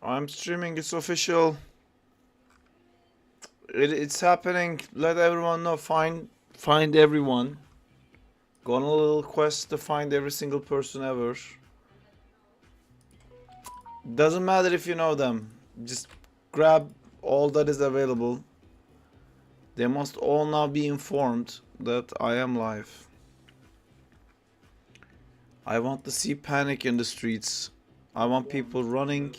I'm streaming. It's official. It's happening. Let everyone know. Find everyone. Go on a little quest to find every single person ever. Doesn't matter if you know them. Just grab all that is available. They must all now be informed that I am live. I want to see panic in the streets. I want people running.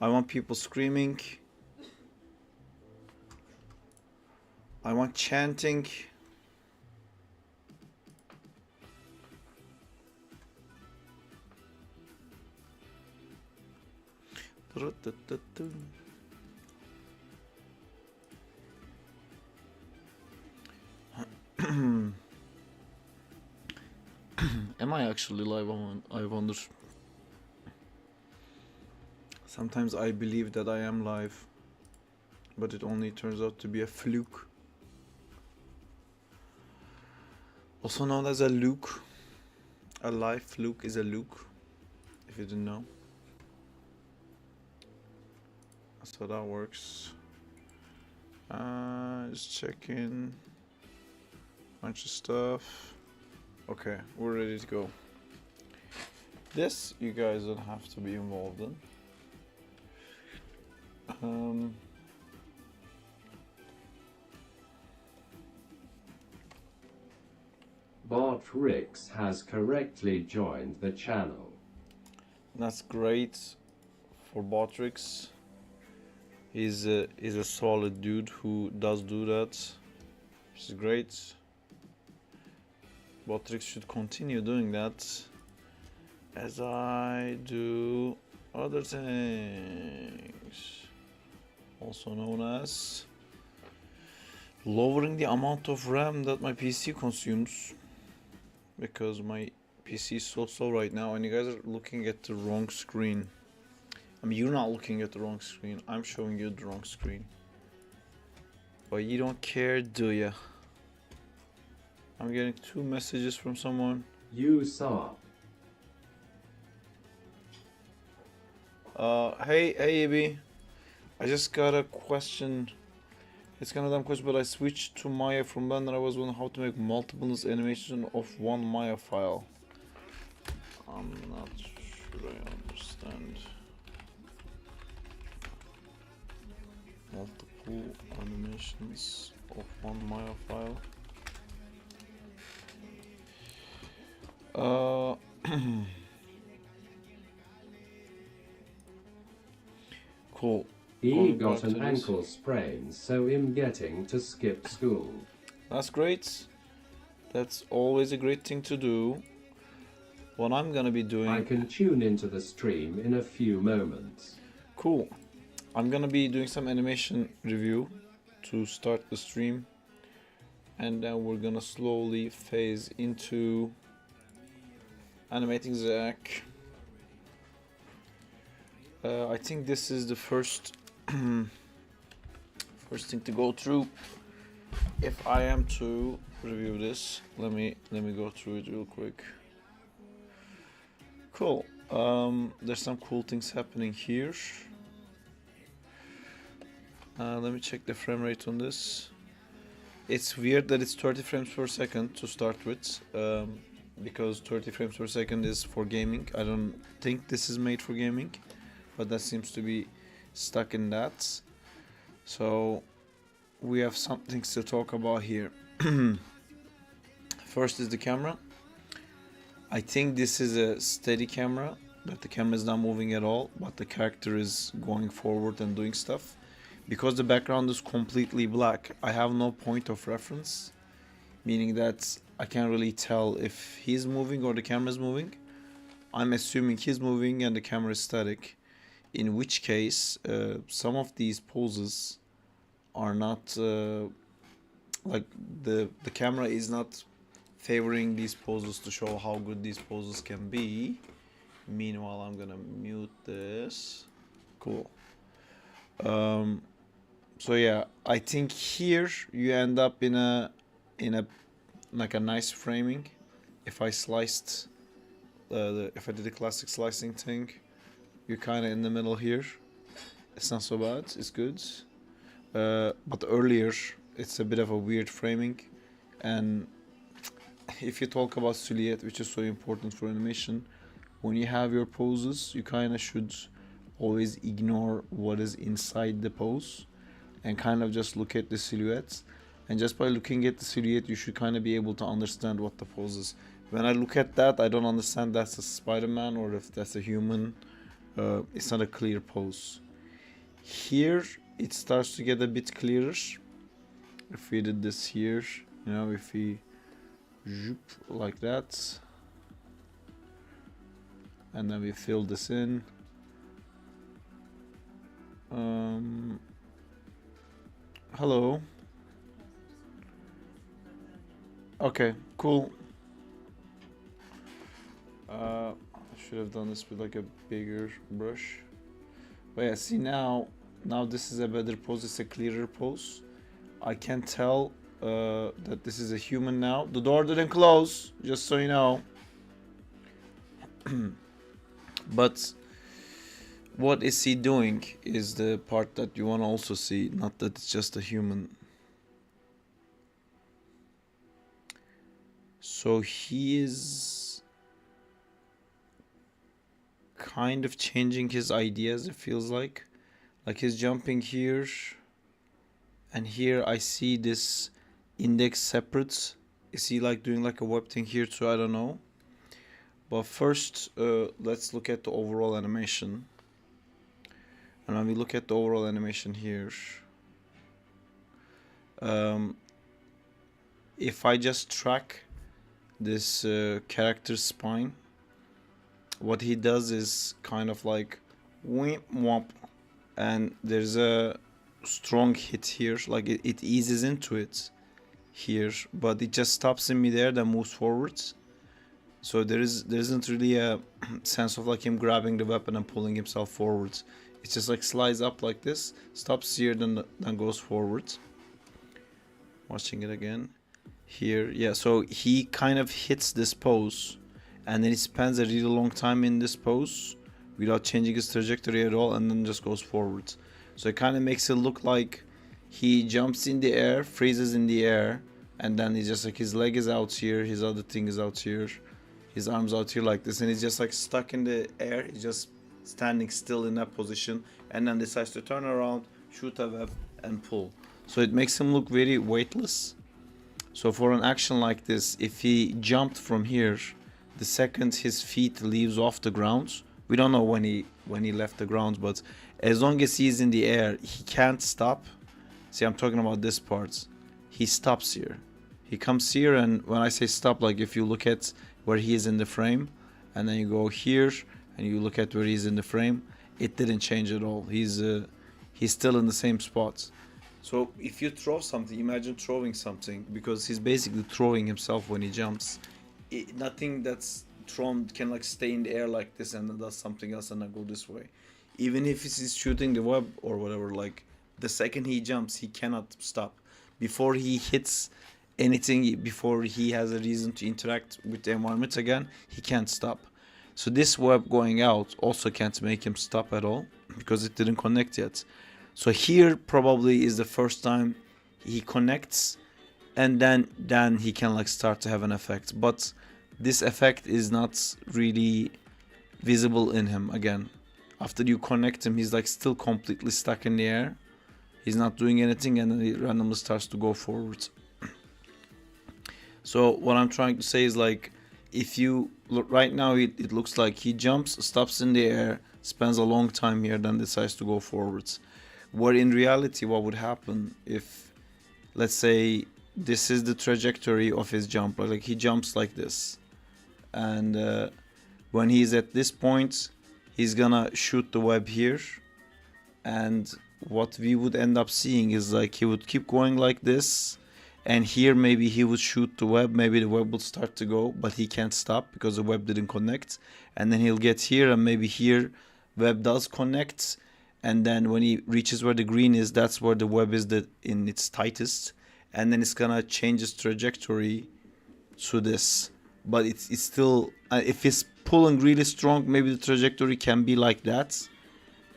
I want people screaming. I want chanting. Am I actually live? I wonder. Sometimes I believe that I am live, but it only turns out to be a fluke. Also known as a luke. A live fluke is a luke, if you didn't know. So that works. Just checking. Bunch of stuff. Okay, we're ready to go. This you guys don't have to be involved in. Bartrix has correctly joined the channel. That's great for Bartrix. He's a solid dude who does do that, which is great. Bartrix should continue doing that, as I do other things. Also known as lowering the amount of RAM that my PC consumes, because my PC is so slow right now and you guys are looking at the wrong screen. I mean, you're not looking at the wrong screen, I'm showing you the wrong screen. But you don't care, do ya? I'm getting 2 messages from someone. You saw. Hey Ibi, I just got a question. It's kind of dumb question, but I switched to Maya from Blender. I was wondering how to make multiple animation of one Maya file. I'm not sure I understand. Multiple animations of one Maya file. Cool. He got an ankle sprain, so I'm getting to skip school. That's great. That's always a great thing to do. What I'm gonna be doing... I can tune into the stream in a few moments. Cool. I'm gonna be doing some animation review to start the stream. And then we're gonna slowly phase into animating Zack. I think this is the first first thing to go through. If I am to review this, let me go through it real quick. Cool. There's some cool things happening here. Let me check the frame rate on this. It's weird that it's 30 frames per second to start with, because 30 frames per second is for gaming. I don't think this is made for gaming, but that seems to be stuck in that. So we have some things to talk about here. First is the camera. I think this is a steady camera, that the camera is not moving at all, but the character is going forward and doing stuff. Because the background is completely black, I have no point of reference, meaning that I can't really tell if he's moving or the camera is moving. I'm assuming he's moving and the camera is static, in which case some of these poses are not like the camera is not favoring these poses to show how good these poses can be. Meanwhile, I'm gonna mute this. Cool. So yeah, I think here you end up in a like a nice framing. If I sliced if I did a classic slicing thing, you're kind of in the middle here. It's not so bad. It's good. But earlier, it's a bit of a weird framing. And if you talk about silhouette, which is so important for animation, when you have your poses, you kind of should always ignore what is inside the pose and kind of just look at the silhouettes. And just by looking at the silhouette, you should kind of be able to understand what the pose is. When I look at that, I don't understand that's a Spider-Man or if that's a human. It's not a clear pose. Here, it starts to get a bit clearer. If we did this here, you know, if we zoop like that, and then we fill this in. Hello. Okay, cool. I should have done this with like a bigger brush. But yeah, see now this is a better pose. It's a clearer pose. I can tell that this is a human now. The door didn't close, just so you know. But what is he doing is the part that you want to also see, not that it's just a human. So he is kind of changing his ideas, it feels like. Like he's jumping here, and here I see this index separate. Is he like doing like a web thing here too? I don't know. But first, let's look at the overall animation. And when we look at the overall animation here, if I just track this character's spine, what he does is kind of like wimp womp, and there's a strong hit here, like it eases into it here, but it just stops in midair, then moves forwards. So there isn't really a sense of like him grabbing the weapon and pulling himself forwards. It just like slides up like this, stops here, then goes forwards. Watching it again here, yeah. So he kind of hits this pose, and then he spends a really long time in this pose without changing his trajectory at all, and then just goes forwards. So it kind of makes it look like he jumps in the air, freezes in the air, and then he's just like his leg is out here, his other thing is out here, his arms out here like this, and he's just like stuck in the air. He's just standing still in that position, and then decides to turn around, shoot a web, and pull. So it makes him look very weightless. So for an action like this, if he jumped from here, the second his feet leaves off the ground, we don't know when he left the ground, but as long as he's in the air, he can't stop. See, I'm talking about this part. He stops here. He comes here, and when I say stop, like if you look at where he is in the frame, and then you go here, and you look at where he's in the frame, it didn't change at all. He's still in the same spot. So if you throw something, imagine throwing something, because he's basically throwing himself when he jumps. Nothing that's thrown can like stay in the air like this and then does something else and then go this way. Even if he's shooting the web or whatever, like the second he jumps, he cannot stop. Before he hits anything, before he has a reason to interact with the environment again, he can't stop. So this web going out also can't make him stop at all, because it didn't connect yet. So here probably is the first time he connects, and then he can like start to have an effect. But this effect is not really visible in him again. After you connect him, he's like still completely stuck in the air. He's not doing anything, and then he randomly starts to go forward. So what I'm trying to say is, like, if you look right now, it looks like he jumps, stops in the air, spends a long time here, then decides to go forwards. Where in reality, what would happen if, let's say, this is the trajectory of his jump, like he jumps like this, and when he's at this point, he's gonna shoot the web here, and what we would end up seeing is like he would keep going like this, and here maybe he would shoot the web, maybe the web would start to go, but he can't stop because the web didn't connect, and then he'll get here, and maybe here web does connect, and then when he reaches where the green is, that's where the web is in its tightest, and then it's gonna change its trajectory to this. But it's still, if it's pulling really strong, maybe the trajectory can be like that.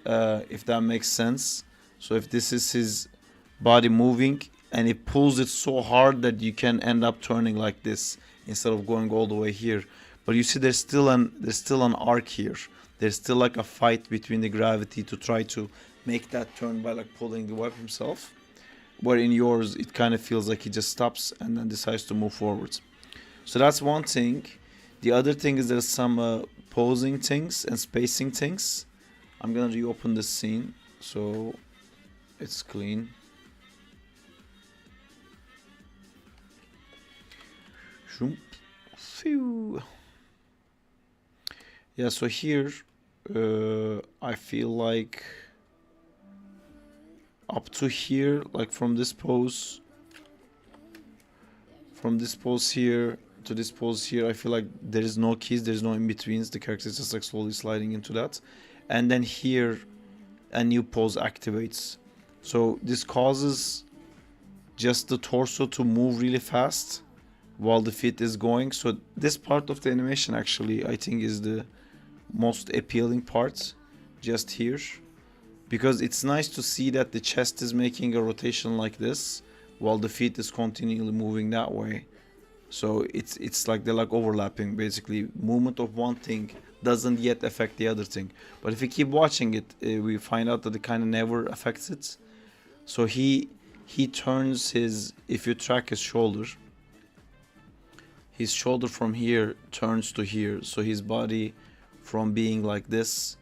if that makes sense. So if this is his body moving and it pulls it so hard that you can end up turning like this instead of going all the way here. But you see there's still an arc here. There's still like a fight between the gravity to try to make that turn by like pulling the web himself. Where in yours it kind of feels like he just stops and then decides to move forwards. So that's one thing. The other thing is there's some posing things and spacing things. I'm gonna reopen this scene so it's clean. Phew. Yeah, so here I feel like up to here, like from this pose here to this pose here, I feel like there is no keys, there's no in-betweens. The character is just like slowly sliding into that. And then here a new pose activates. So this causes just the torso to move really fast while the feet is going. So this part of the animation actually I think is the most appealing part just here, because it's nice to see that the chest is making a rotation like this while the feet is continually moving that way. So it's like they're like overlapping basically. Movement of one thing doesn't yet affect the other thing, but if we keep watching it, we find out that it kind of never affects it. So he turns his, if you track his shoulder from here turns to here. So his body from being like this,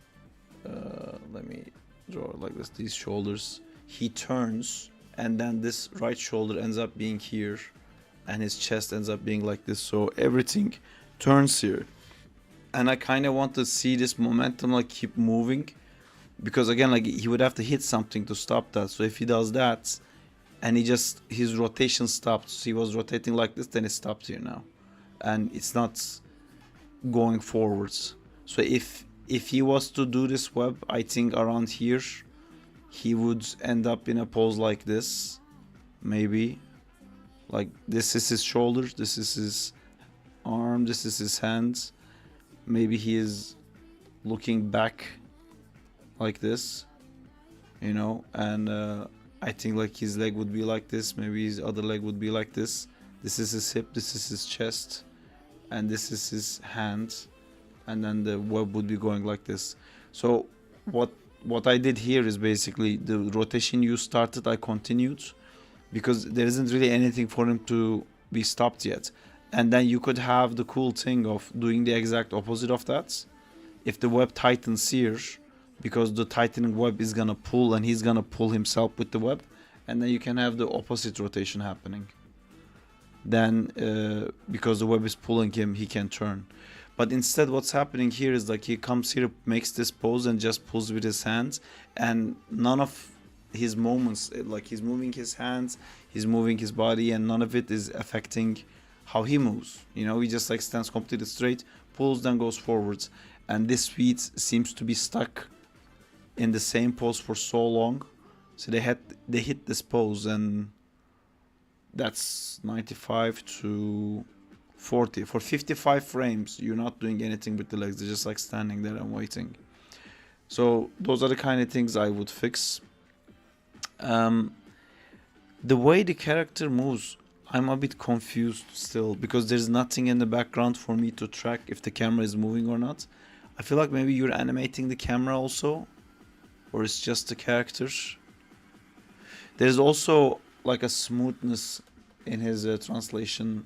let me draw it like this, these shoulders, he turns, and then this right shoulder ends up being here and his chest ends up being like this. So everything turns here, and I kind of want to see this momentum like keep moving, because again, like he would have to hit something to stop that. So if he does that and his rotation stopped, so he was rotating like this, then it stopped here now and it's not going forwards. So if he was to do this web, I think around here he would end up in a pose like this, maybe. Like this is his shoulders, this is his arm, this is his hands. Maybe he is looking back like this, you know, and I think like his leg would be like this, maybe his other leg would be like this. This is his hip, this is his chest, and this is his hand, and then the web would be going like this. So what I did here is basically the rotation you started, I continued, because there isn't really anything for him to be stopped yet. And then you could have the cool thing of doing the exact opposite of that. If the web tightens here, because the tightening web is gonna pull and he's gonna pull himself with the web, and then you can have the opposite rotation happening. Then because the web is pulling him, he can turn. But instead what's happening here is like he comes here, makes this pose and just pulls with his hands, and none of his movements, like he's moving his hands, he's moving his body, and none of it is affecting how he moves. You know, he just like stands completely straight, pulls, then goes forwards. And this feet seems to be stuck in the same pose for so long. So they hit this pose, and that's 95 to 40. For 55 frames, you're not doing anything with the legs. They're just like standing there and waiting. So those are the kind of things I would fix. The way the character moves, I'm a bit confused still, because there's nothing in the background for me to track if the camera is moving or not. I feel like maybe you're animating the camera also, or it's just the character. There's also like a smoothness in his translation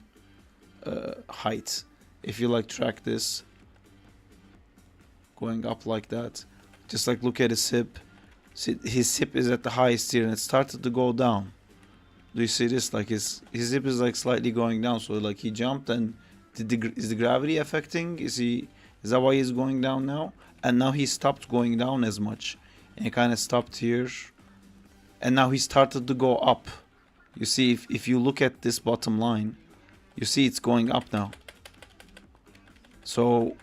height. If you like track this going up like that, just like look at his hip. See, his hip is at the highest here and it started to go down. Do you see this? Like his hip is like slightly going down. So like he jumped, and is the gravity affecting? Is that why he's going down now? And now he stopped going down as much, and he kind of stopped here, and now he started to go up. You see, if you look at this bottom line, you see it's going up now. So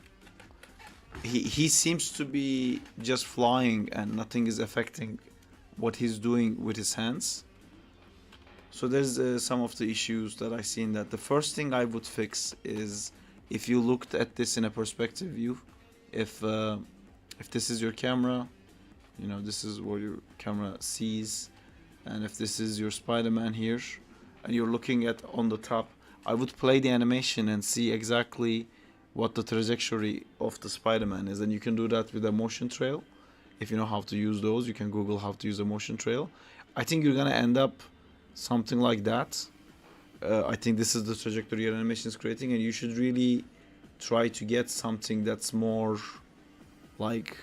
he seems to be just flying and nothing is affecting what he's doing with his hands. So there's some of the issues that I see in that. The first thing I would fix is, if you looked at this in a perspective view, if this is your camera You know, this is what your camera sees. And if this is your Spider-Man here, and you're looking at on the top, I would play the animation and see exactly what the trajectory of the Spider-Man is. And you can do that with a motion trail. If you know how to use those, you can Google how to use a motion trail. I think you're gonna end up something like that. I think this is the trajectory your animation is creating, and you should really try to get something that's more like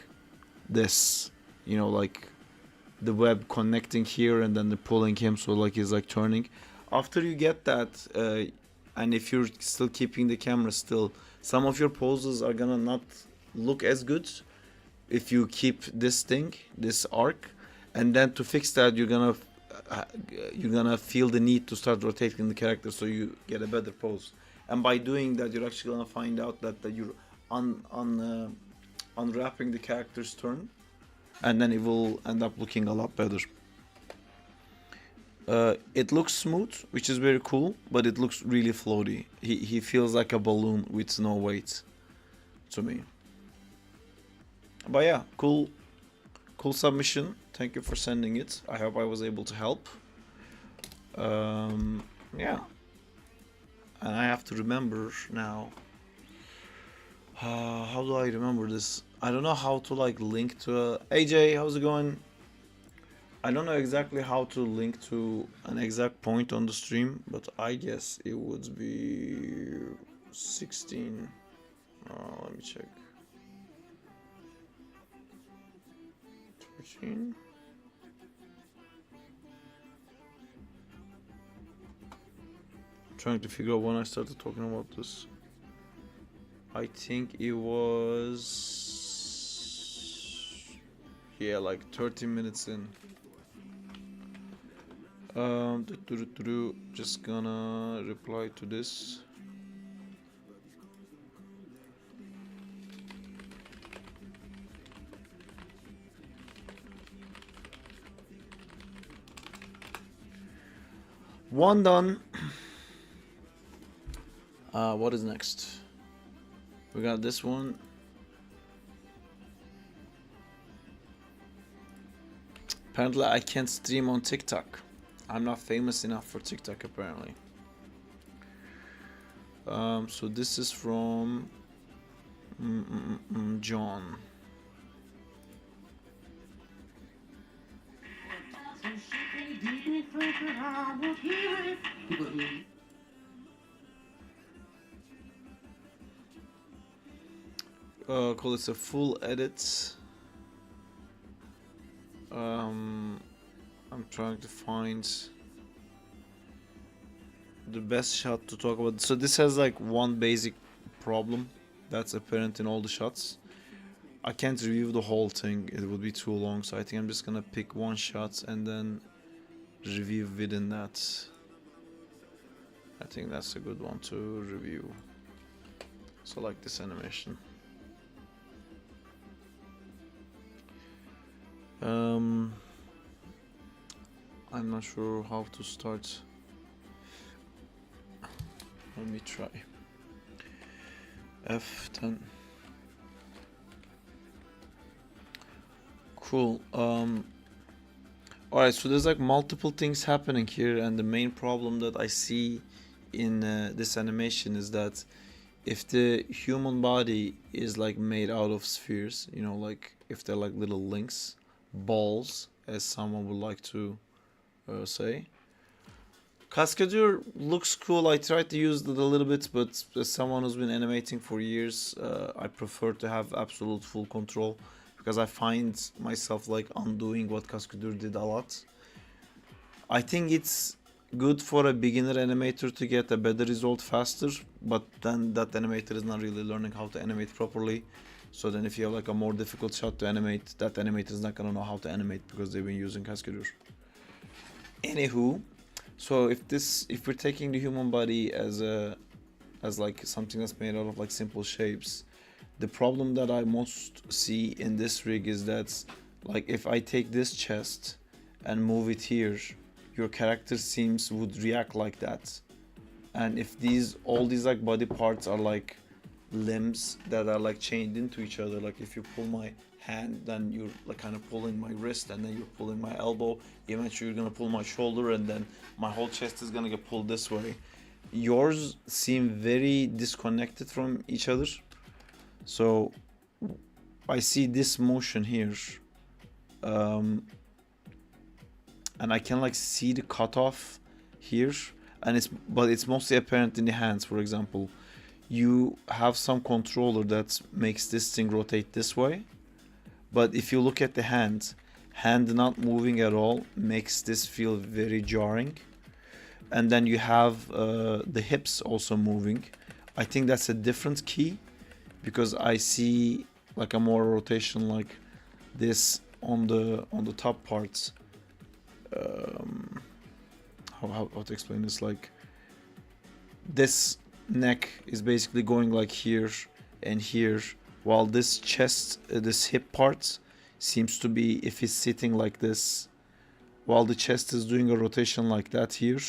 this, you know, like the web connecting here and then the pulling him, so like he's like turning. After you get that, and if you're still keeping the camera still, some of your poses are gonna not look as good if you keep this thing, this arc. And then to fix that, you're gonna feel the need to start rotating the character so you get a better pose. And by doing that, you're actually gonna find out that you're unwrapping the character's turn, and then it will end up looking a lot better. It looks smooth, which is very cool, but it looks really floaty. He feels like a balloon with no weight to me. But yeah, cool submission. Thank you for sending it. I hope I was able to help. Yeah, and I have to remember now. How do I remember this? I don't know how to like link to AJ, how's it going? I don't know exactly how to link to an exact point on the stream, but I guess it would be 16. Let me check. 13. Trying to figure out when I started talking about this. I think it was, yeah, like 30 minutes in. Just gonna reply to this. One done. What is next? We got this one. Apparently I can't stream on TikTok. I'm not famous enough for TikTok apparently. So this is from John. Call it a full edit. I'm trying to find the best shot to talk about. So this has like one basic problem that's apparent in all the shots. I can't review the whole thing, it would be too long, so I think I'm just gonna pick one shot and then review within that. I think that's a good one to review. So like this animation. I'm not sure how to start. Let me try. F10. Cool. Alright, so there's like multiple things happening here, and the main problem that I see in this animation is that if the human body is like made out of spheres, you know, like if they're like little links, balls, as someone would like to say. Cascadeur looks cool. I tried to use it a little bit, but as someone who's been animating for years, I prefer to have absolute full control, because I find myself like undoing what Cascadeur did a lot. I think it's good for a beginner animator to get a better result faster, but then that animator is not really learning how to animate properly. So then if you have like a more difficult shot to animate, that animator is not gonna know how to animate because they've been using Cascadeur. Anywho, so if we're taking the human body as like something that's made out of like simple shapes, the problem that I most see in this rig is that like if I take this chest and move it here, your character would react like that. And if all these like body parts are like limbs that are like chained into each other, like if you pull my hand, then you're like kind of pulling my wrist, and then you're pulling my elbow. Eventually you're gonna pull my shoulder, and then my whole chest is gonna get pulled this way. Yours seem very disconnected from each other. So I see this motion here, and I can like see the cutoff here, and it's mostly apparent in the hands. For example, you have some controller that makes this thing rotate this way, but if you look at the hand not moving at all makes this feel very jarring. And then you have the hips also moving. I think that's a different key, because I see like a more rotation like this on the top parts. How to explain this? Like this neck is basically going like here and here, while this chest, this hip part seems to be, if he's sitting like this, while the chest is doing a rotation like that here,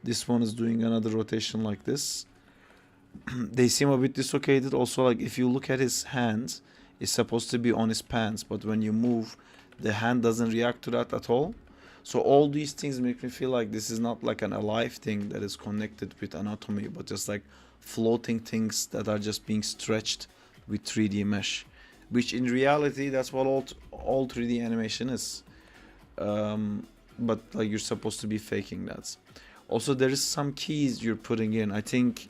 this one is doing another rotation like this. They seem a bit dislocated. Also, like if you look at his hands, it's supposed to be on his pants, but when you move, the hand doesn't react to that at all. So all these things make me feel like this is not like an alive thing that is connected with anatomy, but just like floating things that are just being stretched with 3D mesh, which in reality that's what all 3D animation is. But like you're supposed to be faking that. Also, there is some keys you're putting in. I think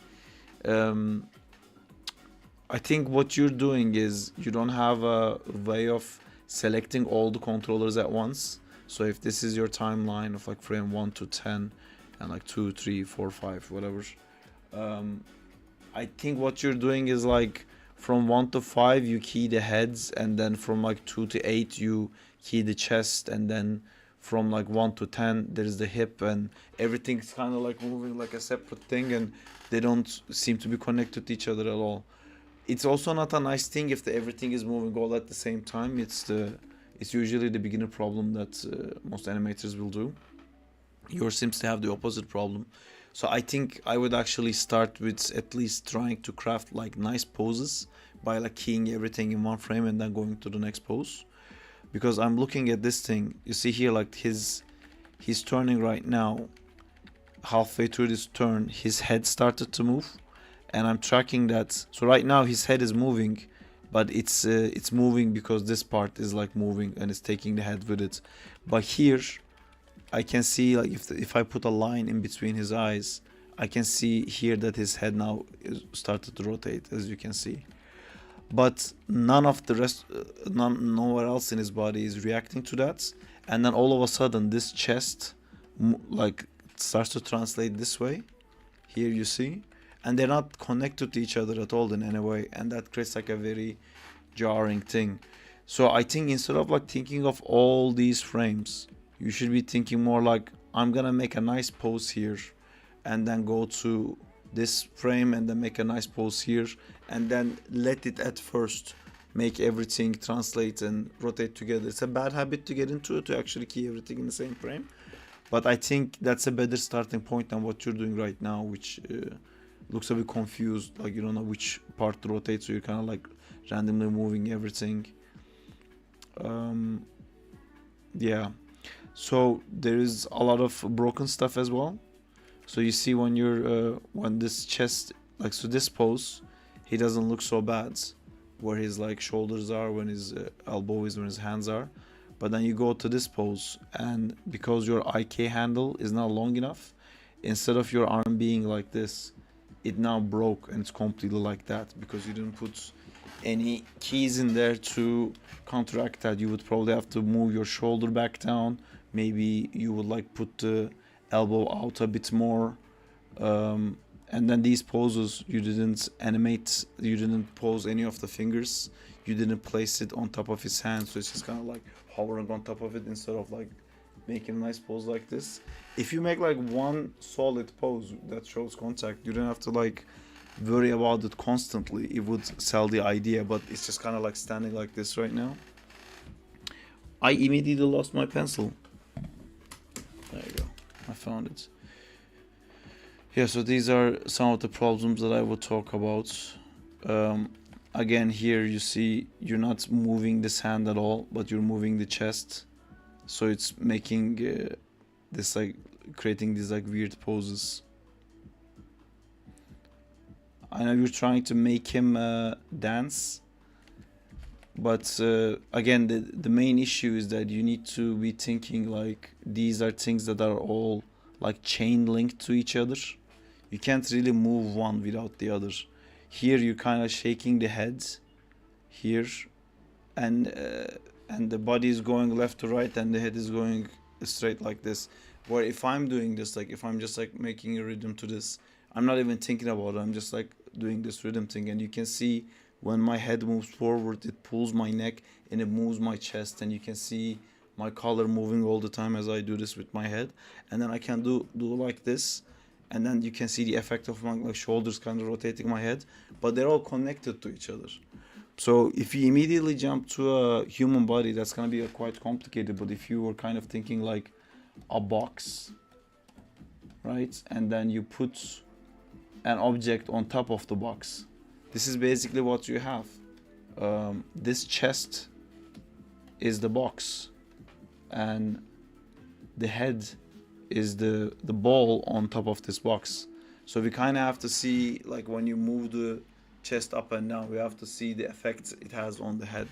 what you're doing is you don't have a way of selecting all the controllers at once. So if this is your timeline of like frame 1 to 10 and like 2, 3, 4, 5, whatever, I think what you're doing is like from 1 to 5 you key the heads, and then from like 2 to 8 you key the chest, and then from like 1 to 10 there's the hip, and everything's kind of like moving like a separate thing, and they don't seem to be connected to each other at all. It's also not a nice thing if everything is moving all at the same time. It's usually the beginner problem that most animators will do. Yours seems to have the opposite problem. So I think I would actually start with at least trying to craft like nice poses by like keying everything in one frame and then going to the next pose. Because I'm looking at this thing, you see here like he's turning right now. Halfway through this turn, his head started to move, and I'm tracking that. So right now his head is moving, but it's moving because this part is like moving and it's taking the head with it. But here I can see like if I put a line in between his eyes, I can see here that his head now is started to rotate, as you can see. But none of the rest, nowhere else in his body is reacting to that. And then all of a sudden this chest like starts to translate this way. Here you see, and they're not connected to each other at all in any way, and that creates like a very jarring thing. So I think instead of like thinking of all these frames, you should be thinking more like, I'm gonna make a nice pose here, and then go to this frame and then make a nice pose here, and then let it at first make everything translate and rotate together. It's a bad habit to get into, to actually key everything in the same frame, but I think that's a better starting point than what you're doing right now, which looks a bit confused, like you don't know which part to rotate, so you're kind of like randomly moving everything. Yeah, so there is a lot of broken stuff as well. So you see when you're when this chest, like, so this pose, he doesn't look so bad where his like shoulders are, when his elbow is, when his hands are. But then you go to this pose, and because your IK handle is not long enough, instead of your arm being like this, it now broke and it's completely like that, because you didn't put any keys in there to counteract that. You would probably have to move your shoulder back down. Maybe you would like put the elbow out a bit more. And then these poses, you didn't animate, you didn't pose any of the fingers, you didn't place it on top of his hand, so it's just kind of like hovering on top of it instead of like making a nice pose like this. If you make like one solid pose that shows contact, you don't have to like worry about it constantly. It would sell the idea, but it's just kind of like standing like this right now. I immediately lost my pencil. There you go, I found it. Yeah, so these are some of the problems that I would talk about. again, here you see you're not moving this hand at all, but you're moving the chest. So it's making this like creating these like weird poses. I know you're trying to make him dance, but again, the main issue is that you need to be thinking like these are things that are all like chain linked to each other. You can't really move one without the other. Here you're kind of shaking the head here, and the body is going left to right and the head is going straight like this. Where if I'm doing this, like if I'm just like making a rhythm to this, I'm not even thinking about it, I'm just like doing this rhythm thing, and you can see when my head moves forward it pulls my neck and it moves my chest, and you can see my collar moving all the time as I do this with my head. And then I can do like this, and then you can see the effect of my like shoulders kind of rotating my head, but they're all connected to each other. So if you immediately jump to a human body, that's gonna be quite complicated. But if you were kind of thinking like a box, right, and then you put an object on top of the box, this is basically what you have. This chest is the box, and the head is the ball on top of this box. So we kind of have to see, like when you move the chest up and down, we have to see the effects it has on the head.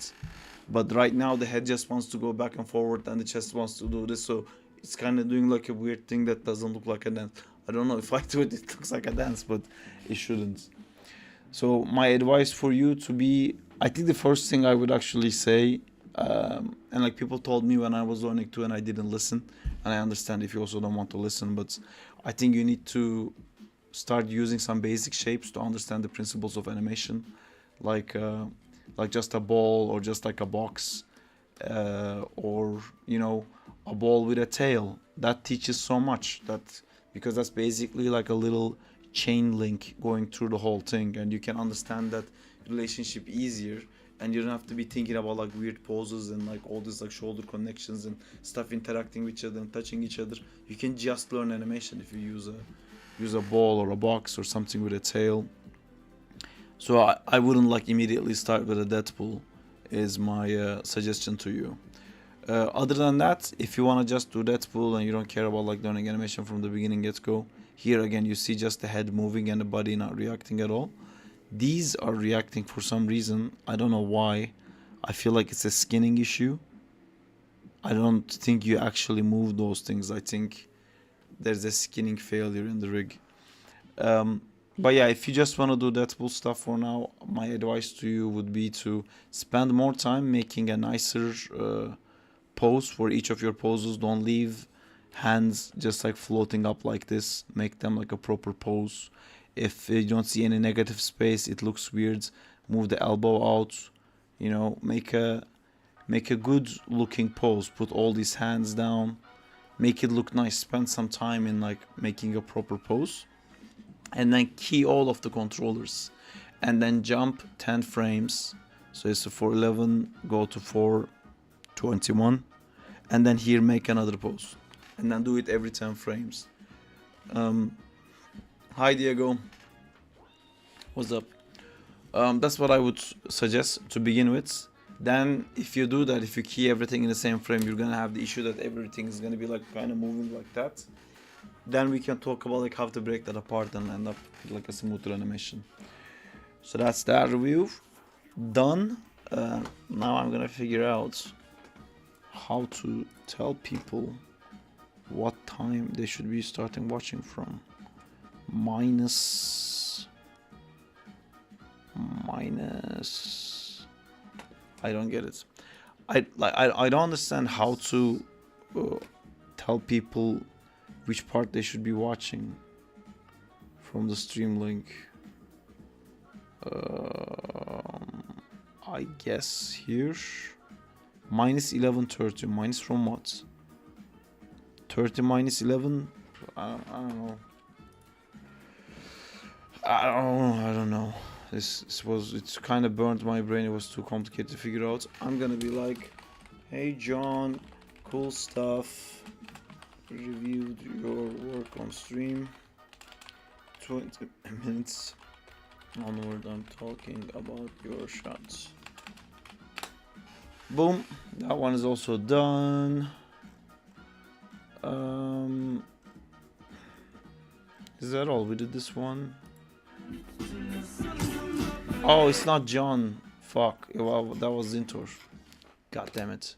But right now the head just wants to go back and forward and the chest wants to do this, so it's kind of doing like a weird thing that doesn't look like a dance. I don't know if I do it, it looks like a dance, but it shouldn't. So my advice for you to be, I think the first thing I would actually say, and like people told me when I was learning too and I didn't listen, and I understand if you also don't want to listen, but I think you need to start using some basic shapes to understand the principles of animation, like just a ball or just like a box, or you know, a ball with a tail. That teaches so much, that because that's basically like a little chain link going through the whole thing, and you can understand that relationship easier, and you don't have to be thinking about like weird poses and like all these like shoulder connections and stuff interacting with each other and touching each other. You can just learn animation if you use a ball or a box or something with a tail. So I wouldn't like immediately start with a Deadpool, is my suggestion to you. Other than that, if you want to just do Deadpool and you don't care about like learning animation from the beginning, let's go. Here again you see just the head moving and the body not reacting at all. These are reacting for some reason, I don't know why. I feel like it's a skinning issue. I don't think you actually move those things. I think there's a skinning failure in the rig. But yeah, if you just want to do Deadpool stuff for now, my advice to you would be to spend more time making a nicer pose for each of your poses. Don't leave hands just like floating up like this. Make them like a proper pose. If you don't see any negative space, it looks weird, move the elbow out. You know, make a good looking pose. Put all these hands down, make it look nice. Spend some time in like making a proper pose, and then key all of the controllers, and then jump 10 frames. So it's a 411, go to 421, and then here make another pose, and then do it every 10 frames. Hi Diego, what's up? That's what I would suggest to begin with. Then if you do that, if you key everything in the same frame, you're gonna have the issue that everything is gonna be like kind of moving like that. Then we can talk about like how to break that apart and end up with like a smoother animation. So that's that review done. Now I'm gonna figure out how to tell people what time they should be starting watching from. Minus I don't get it. I don't understand how to tell people which part they should be watching from the stream link. I guess here minus 11:30. Minus from what? 30 minus 11? I don't know. I don't know. It's kind of burnt my brain. It was too complicated to figure out. I'm gonna be like, hey John, cool stuff. Reviewed your work on stream. 20 minutes Onward, I'm talking about your shots. Boom, that one is also done. Is that all? We did this one. Oh, it's not John. Fuck. Well, that was Zintor. God damn it.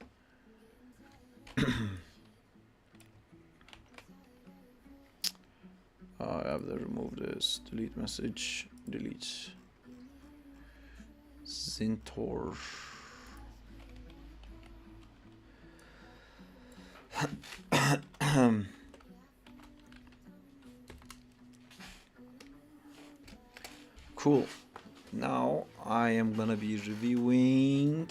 I have to remove this. Delete message. Delete. Zintor. Cool. Now I am gonna be reviewing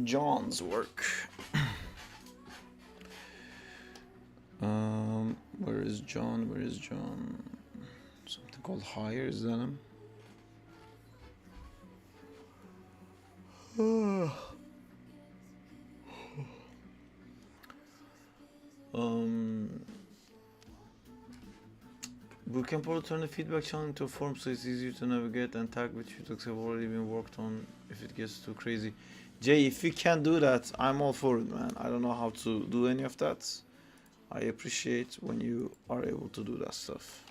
John's work. Where is John? Where is John? Something called Higher, is that him? We can probably turn the feedback channel into a form so it's easier to navigate and tag which feedbacks have already been worked on if it gets too crazy. Jay, if you can do that, I'm all for it, man. I don't know how to do any of that. I appreciate when you are able to do that stuff.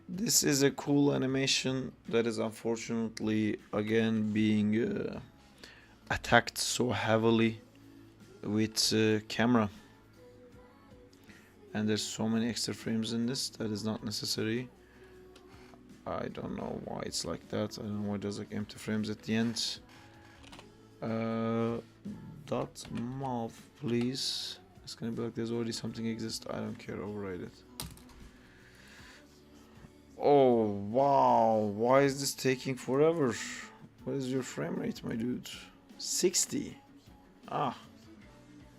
This is a cool animation that is unfortunately again being attacked so heavily with camera, and there's so many extra frames in this that is not necessary. I don't know why it's like that. I don't know why there's like empty frames at the end. Dot mouth, please. It's gonna be like there's already something exists. I don't care. Override it. Oh wow, why is this taking forever? What is your frame rate, my dude? 60. Ah,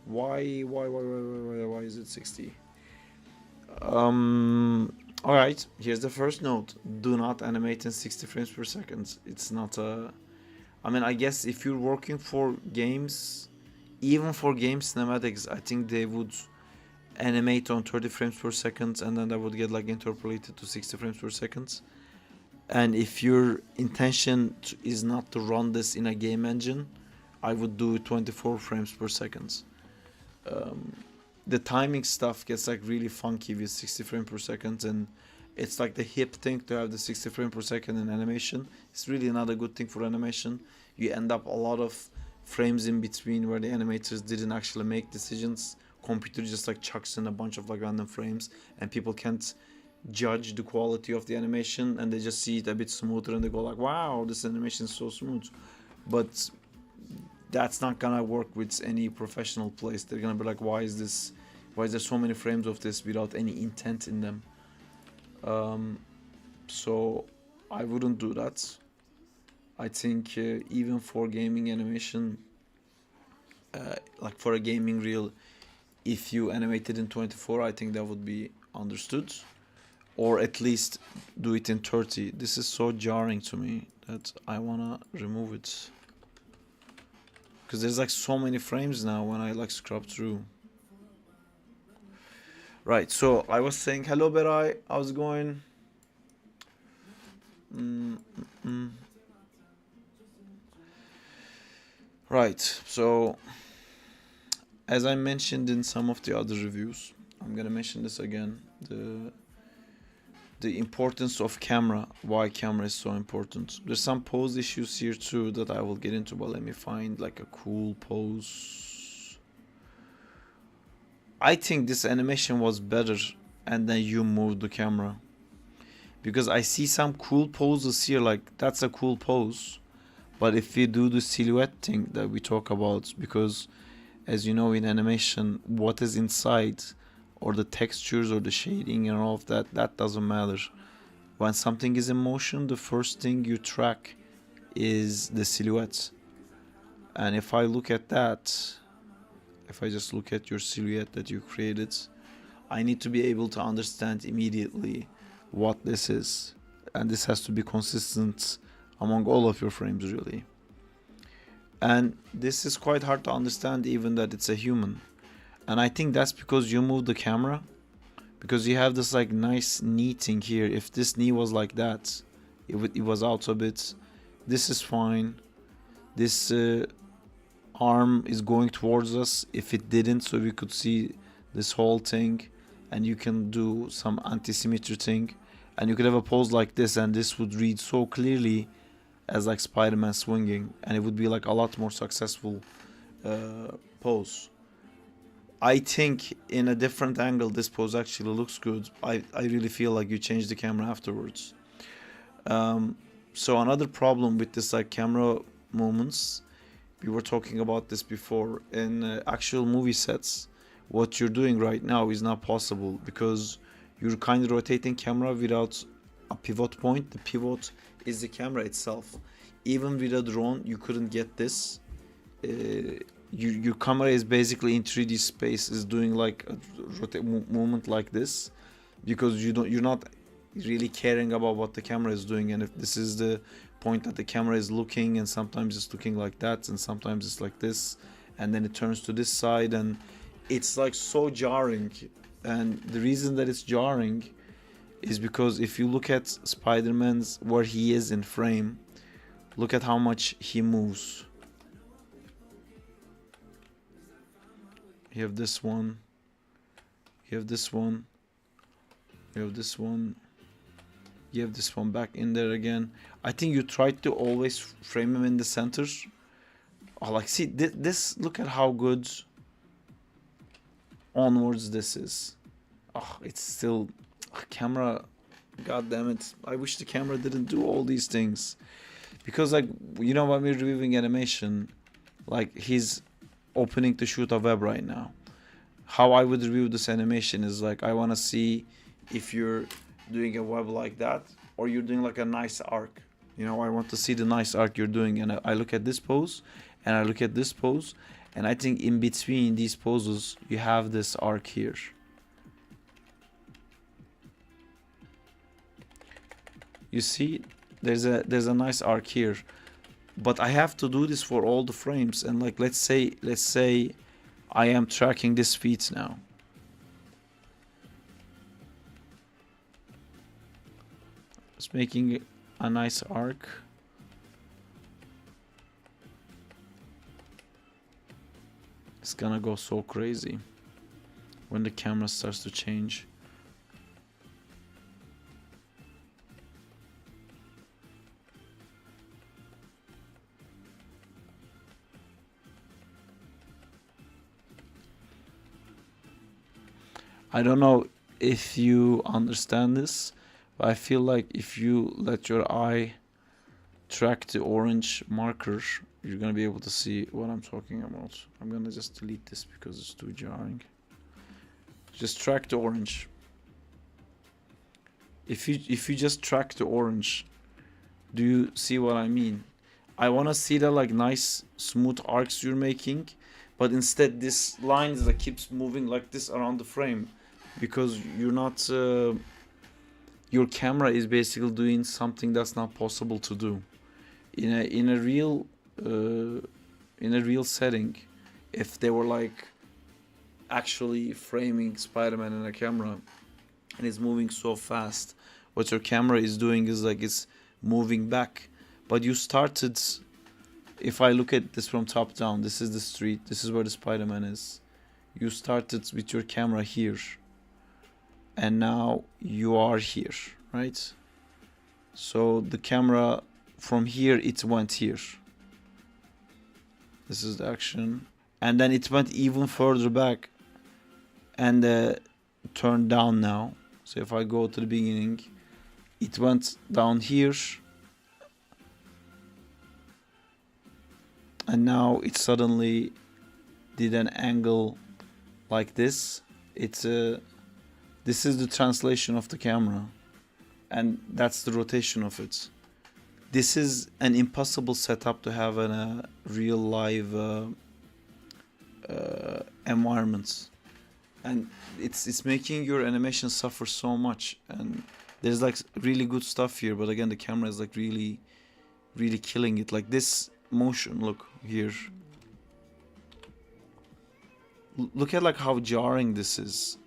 why is it 60? All right, here's the first note: do not animate in 60 frames per second. It's not a, I mean, I guess if you're working for games, even for game cinematics, I think they would animate on 30 frames per second, and then that would get like interpolated to 60 frames per second. And if your intention is not to run this in a game engine, I would do 24 frames per second. The timing stuff gets like really funky with 60 frames per second, and it's like the hip thing to have the 60 frames per second in animation. It's really not a good thing for animation. You end up a lot of frames in between where the animators didn't actually make decisions. Computer just like chucks in a bunch of like random frames, and people can't judge the quality of the animation, and they just see it a bit smoother and they go like, wow, this animation is so smooth. But that's not gonna work with any professional place. They're gonna be like, why is there so many frames of this without any intent in them? So I wouldn't do that. I think even for gaming animation, like for a gaming reel, if you animate it in 24, I think that would be understood, or at least do it in 30. This is so jarring to me that I wanna remove it, because there's like so many frames now when I like scrub through. Right, so I was saying hello Berai, how's it going? Right, so as I mentioned in some of the other reviews, I'm gonna mention this again, the importance of camera, why camera is so important. There's some pose issues here too that I will get into, but let me find like a cool pose. I think this animation was better and then you moved the camera, because I see some cool poses here, like that's a cool pose, but if we do the silhouette thing that we talk about, because as you know in animation, what is inside or the textures or the shading and all of that, that doesn't matter. When something is in motion, the first thing you track is the silhouette. And if I look at that, if I just look at your silhouette that you created, I need to be able to understand immediately what this is. And this has to be consistent among all of your frames really. And this is quite hard to understand, even that it's a human. And I think that's because you move the camera, because you have this like nice knee thing here. If this knee was like that, it was out a bit. This is fine. This arm is going towards us. If it didn't, so we could see this whole thing, and you can do some anti-symmetry thing, and you could have a pose like this, and this would read so clearly as like Spider-Man swinging, and it would be like a lot more successful pose. I think in a different angle this pose actually looks good. I really feel like you changed the camera afterwards. So another problem with this like camera movements, we were talking about this before, in actual movie sets, what you're doing right now is not possible because you're kind of rotating camera without a pivot point. The pivot is the camera itself. Even with a drone you couldn't get this. Your camera is basically in 3D space, is doing like a movement like this, because you're not really caring about what the camera is doing, and if this is the point that the camera is looking, and sometimes it's looking like that, and sometimes it's like this, and then it turns to this side, and it's like so jarring. And the reason that it's jarring is because if you look at Spider-Man's where he is in frame, look at how much he moves. You have this one, you have this one, you have this one, you have this one back in there again. I think you try to always frame him in the center. Oh, like see this, look at how good onwards this is. Oh, it's still camera, god damn it. I wish the camera didn't do all these things, because like, you know, when we're reviewing animation, like he's opening to shoot a web right now. How I would review this animation is like, I want to see if you're doing a web like that or you're doing like a nice arc. You know, I want to see the nice arc you're doing, and I look at this pose and I look at this pose, and I think in between these poses you have this arc here. You see, there's a nice arc here, but I have to do this for all the frames. And like, let's say I am tracking this feet now. Just making a nice arc. It's gonna go so crazy when the camera starts to change. I don't know if you understand this, but I feel like if you let your eye track the orange marker, you're gonna be able to see what I'm talking about. I'm gonna just delete this because it's too jarring. Just track the orange. If you just track the orange, do you see what I mean? I wanna see the like nice smooth arcs you're making, but instead this line is like keeps moving like this around the frame, because you're not your camera is basically doing something that's not possible to do in a real setting. If they were like actually framing Spider-Man in a camera and it's moving so fast, what your camera is doing is like it's moving back. But you started, if I look at this from top down, this is the street, this is where the Spider-Man is. You started with your camera here, and now you are here, right? So the camera from here, it went here. This is the action, and then it went even further back and turned down now. So if I go to the beginning, it went down here, and now it suddenly did an angle like this. It's this is the translation of the camera, and that's the rotation of it. This is an impossible setup to have in a real live environment, and it's making your animation suffer so much. And there's like really good stuff here, but again the camera is like really killing it. Like this motion. Look here. Look at like how jarring this is.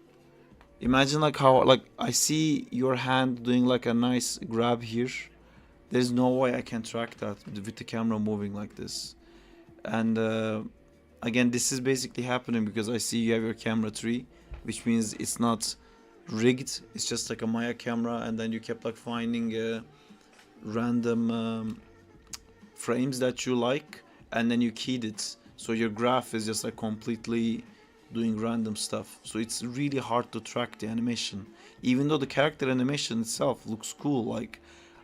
Imagine like how, like, I see your hand doing like a nice grab here. There's no way I can track that with the camera moving like this. And again, this is basically happening because I see you have your camera tree, which means it's not rigged. It's just like a Maya camera, and then you kept like finding random frames that you like, and then you keyed it. So your graph is just like completely doing random stuff. So it's really hard to track the animation, even though the character animation itself looks cool. Like,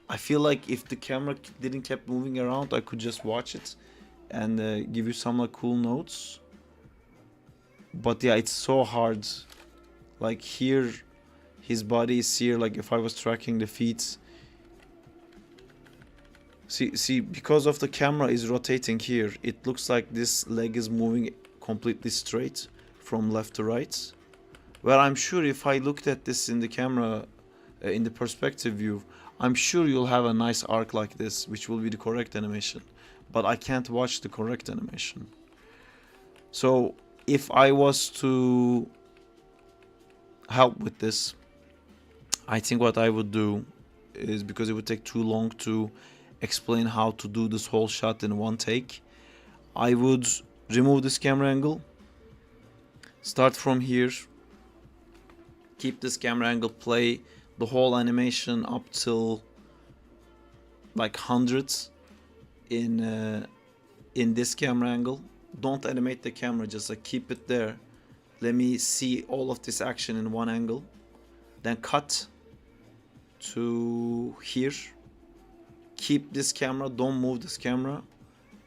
I feel like if the camera didn't kept moving around, I could just watch it and give you some like cool notes. But yeah, it's so hard. Like here, his body is here. Like if I was tracking the feet, see, because of the camera is rotating here, it looks like this leg is moving completely straight from left to right. Well, I'm sure if I looked at this in the camera, in the perspective view, I'm sure you'll have a nice arc like this, which will be the correct animation. But I can't watch the correct animation. So if I was to help with this, I think what I would do is, because it would take too long to explain how to do this whole shot in one take, I would remove this camera angle, start from here, keep this camera angle, play the whole animation up till like hundreds in this camera angle. Don't animate the camera, just like keep it there. Let me see all of this action in one angle, then cut to here, keep this camera, don't move this camera,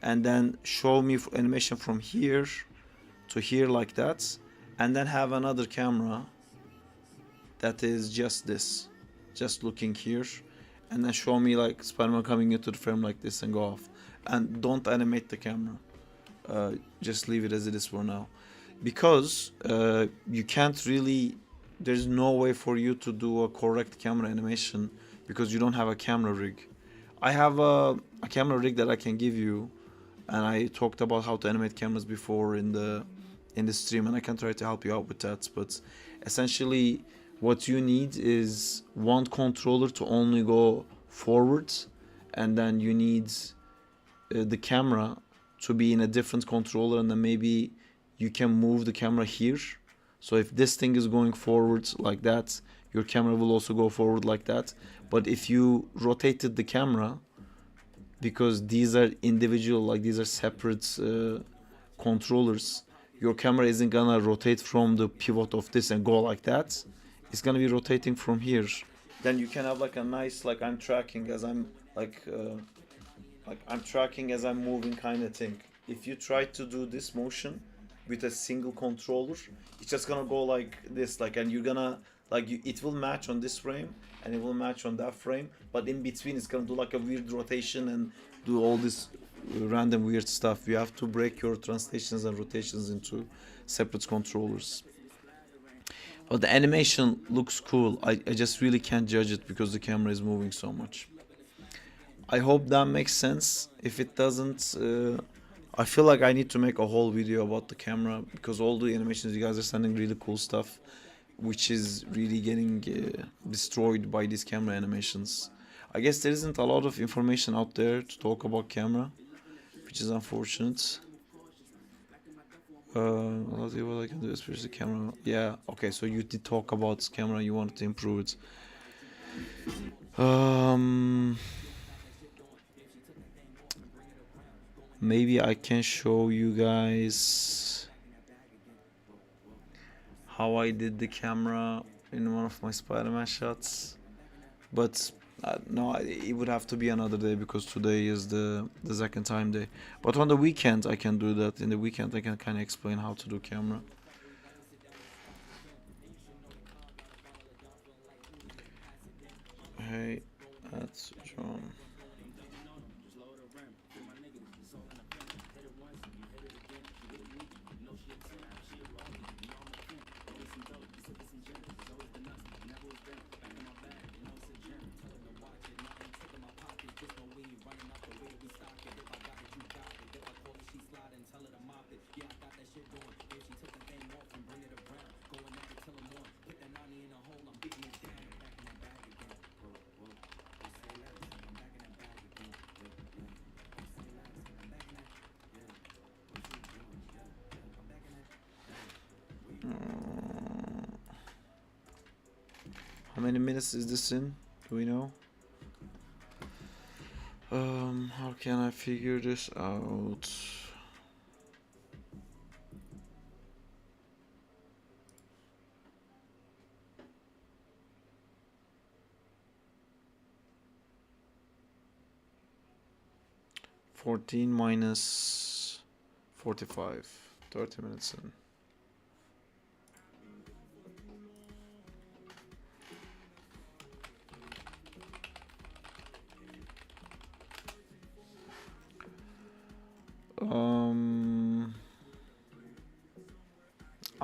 and then show me animation from here to here like that, and then have another camera that is just this, just looking here, and then show me like Spider-Man coming into the frame like this and go off. And don't animate the camera, just leave it as it is for now, because you can't really, there's no way for you to do a correct camera animation because you don't have a camera rig. I have a camera rig that I can give you, and I talked about how to animate cameras before in the stream, and I can try to help you out with that. But essentially what you need is one controller to only go forwards, and then you need the camera to be in a different controller, and then maybe you can move the camera here. So if this thing is going forward like that, your camera will also go forward like that. But if you rotated the camera, because these are individual, like these are separate controllers, your camera isn't gonna rotate from the pivot of this and go like that. It's gonna be rotating from here. Then you can have like a nice, like I'm tracking as I'm like I'm tracking as I'm moving kind of thing. If you try to do this motion with a single controller, it's just gonna go like this, like, and you're gonna like it will match on this frame and it will match on that frame, but in between it's gonna do like a weird rotation and do all this random weird stuff. You have to break your translations and rotations into separate controllers. But the animation looks cool. I just really can't judge it because the camera is moving so much. I hope that makes sense. If it doesn't, I feel like I need to make a whole video about the camera, because all the animations you guys are sending really cool stuff, which is really getting destroyed by these camera animations. I guess there isn't a lot of information out there to talk about camera, which is unfortunate. Let's see what I can do, especially the camera. Yeah, okay, so you did talk about camera, you wanted to improve it. Maybe I can show you guys how I did the camera in one of my Spider-Man shots, but no, it would have to be another day because today is the Zack and Time day. But on the weekend I can do that. In the weekend I can kind of explain how to do camera. Hey, that's John. How many minutes is this in? Do we know? How can I figure this out? $14 minus 45. 30 minutes in.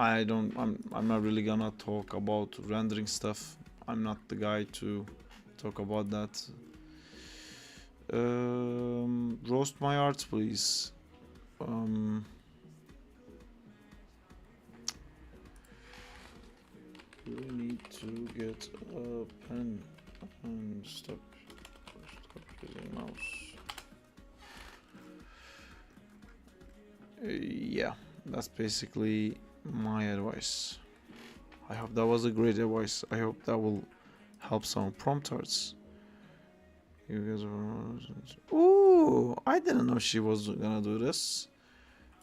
I'm not really gonna talk about rendering stuff. I'm not the guy to talk about that. Roast my art, please. We need to get a pen and stop using mouse. Yeah, that's basically my advice. I hope that was a great advice. I hope that will help some prompt arts. You guys are... Ooh, I didn't know she was gonna do this.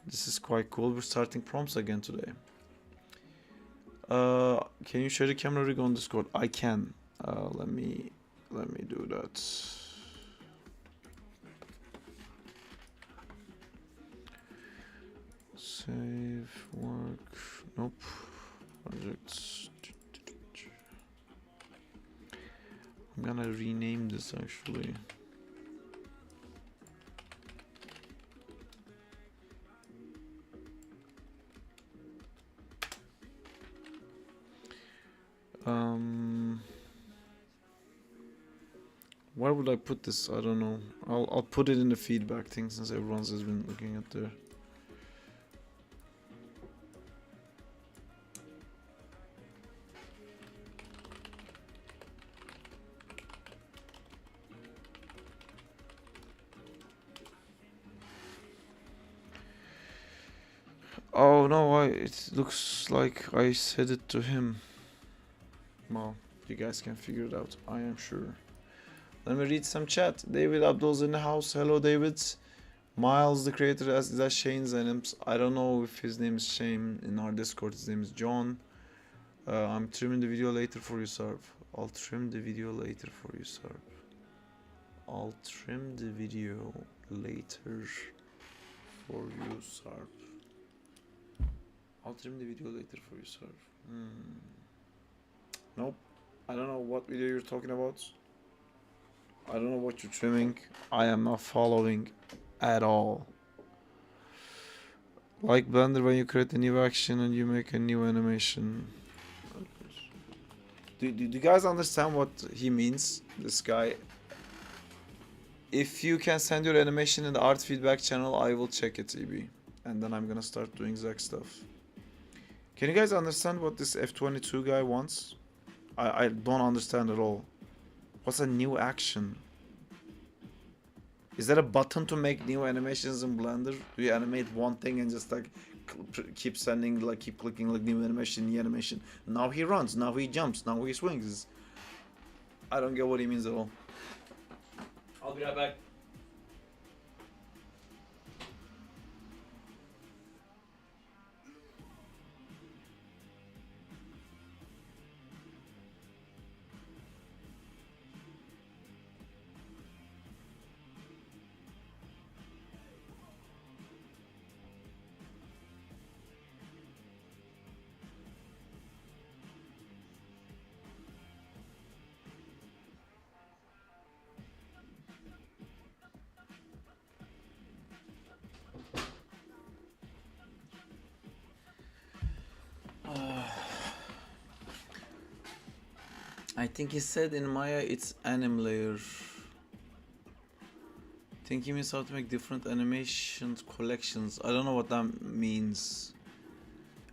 This is quite cool. We're starting prompts again today. Can you share the camera rig on Discord? I can. Let me do that. Save work. Nope. Projects. I'm gonna rename this actually. Where would I put this? I don't know. I'll put it in the feedback thing since everyone's has been looking at there. Oh no, it looks like I said it to him. Well, you guys can figure it out, I am sure. Let me read some chat. David Abdul's in the house. Hello, David. Miles, the creator, is that Shane's names? I don't know if his name is Shane. In our Discord, his name is John. I'm trimming the video later for you, Sarp. I'll trim the video later for you, Sarp. I'll trim the video later for you, Sarp. I'll trim the video later for you, Sarp. Nope. I don't know what video you're talking about. I don't know what you're trimming. I am not following at all. Like Blender when you create a new action and you make a new animation. Do you guys understand what he means? This guy. If you can send your animation in the art feedback channel, I will check it, EB. And then I'm gonna start doing Zack stuff. Can you guys understand what this F22 guy wants? I don't understand at all. What's a new action? Is there a button to make new animations in Blender? Do you animate one thing and just like keep sending, like keep clicking like new animation, new animation? Now he runs, now he jumps, now he swings. I don't get what he means at all. I'll be right back. I think he said in Maya it's anim layer. I think he means how to make different animations collections. I don't know what that means.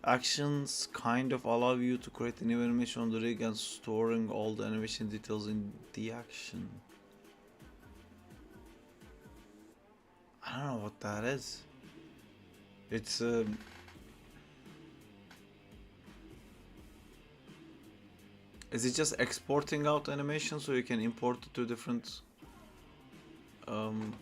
Actions kind of allow you to create a new animation on the rig and storing all the animation details in the action. I don't know what that is. It's Is it just exporting out animation so you can import it to different um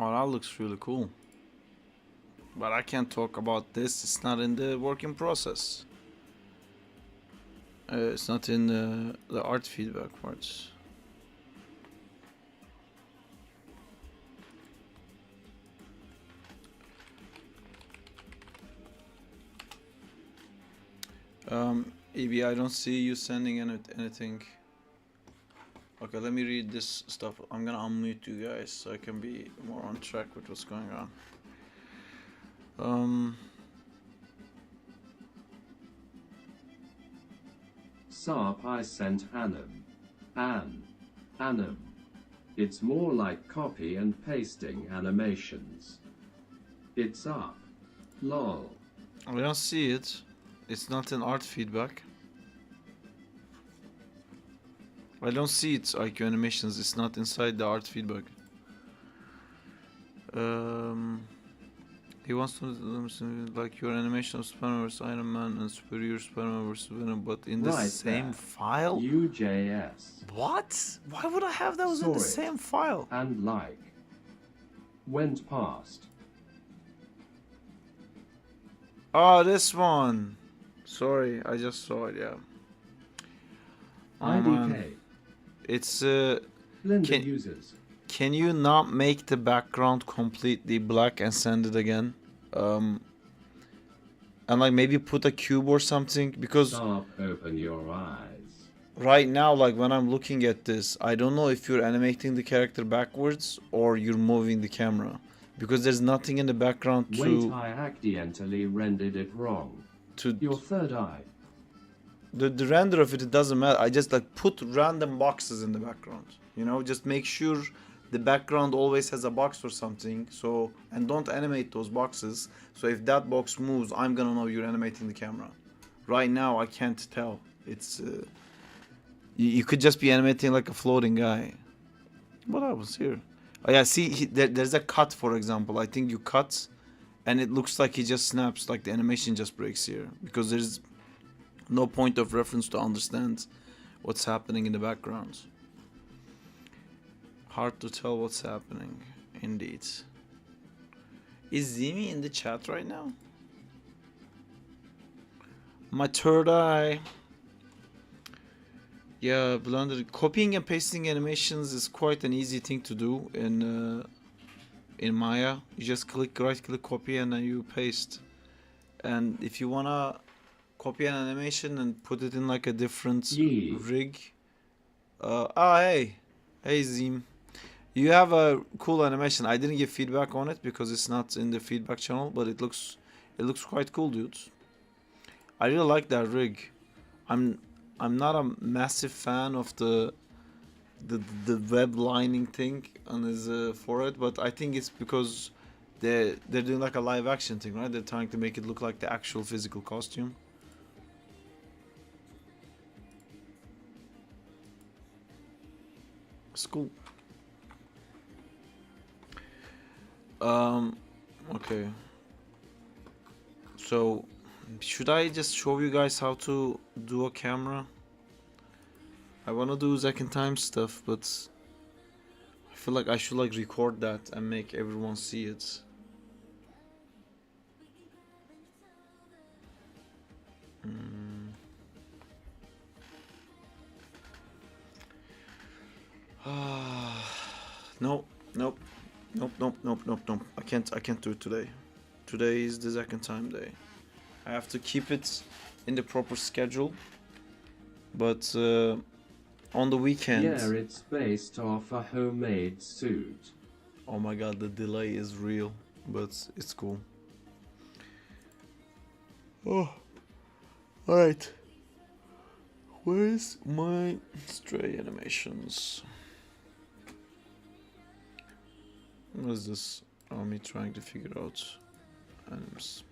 Oh, that looks really cool. But I can't talk about this. It's not in the working process. It's not in the art feedback parts. EB, I don't see you sending anything. Okay, let me read this stuff. I'm gonna unmute you guys so I can be more on track with what's going on. Sarp, I sent Annam. It's more like copy and pasting animations. It's up. Lol. I don't see it. It's not in art feedback. I don't see it, IQ animations. It's not inside the art feedback. He wants to like your animation of Spider-Man vs. Iron Man and Superior Spider-Man vs. Venom, but in the Right same there. file? UJS. What? Why would I have those in the Saw it. same file? And like. Went past. Oh, this one. Sorry, I just saw it, yeah. Oh, IDK. man. It's Blender users. can you not make the background completely black and send it again? And like maybe put a cube or something, because Sarp, open your eyes. right now, like when I'm looking at this, I don't know if you're animating the character backwards or you're moving the camera, because there's nothing in the background Wait, I accidentally rendered it wrong. Your third eye. the render of it doesn't matter. I just like put random boxes in the background, you know, just make sure the background always has a box or something, so, and don't animate those boxes, so if that box moves, I'm gonna know you're animating the camera. Right now I can't tell. It's you could just be animating like a floating guy. What happens here? Oh yeah, see, there's a cut, for example. I think you cut and it looks like he just snaps, like the animation just breaks here, because there's no point of reference to understand what's happening in the background. Hard to tell what's happening, indeed. Is Zimi in the chat right now? My third eye. Yeah, Blender. Copying and pasting animations is quite an easy thing to do in Maya. You just right click copy and then you paste. And if you wanna copy an animation and put it in like a different rig. Hey Zim. You have a cool animation. I didn't give feedback on it because it's not in the feedback channel, but it looks quite cool, dude. I really like that rig. I'm not a massive fan of the web lining thing on his forehead, but I think it's because they're doing like a live action thing, right? They're trying to make it look like the actual physical costume. It's cool. Okay. So, should I just show you guys how to do a camera? I wanna do Zack and Time stuff, but I feel like I should like record that and make everyone see it. Nope. I can't do it today. Today is the Zack and Time day. I have to keep it in the proper schedule. But on the weekend. Yeah, it's based off a homemade suit. Oh my god, the delay is real, but it's cool. Oh, alright. Where's my stray animations? What is this? Oh, me trying to figure out animes.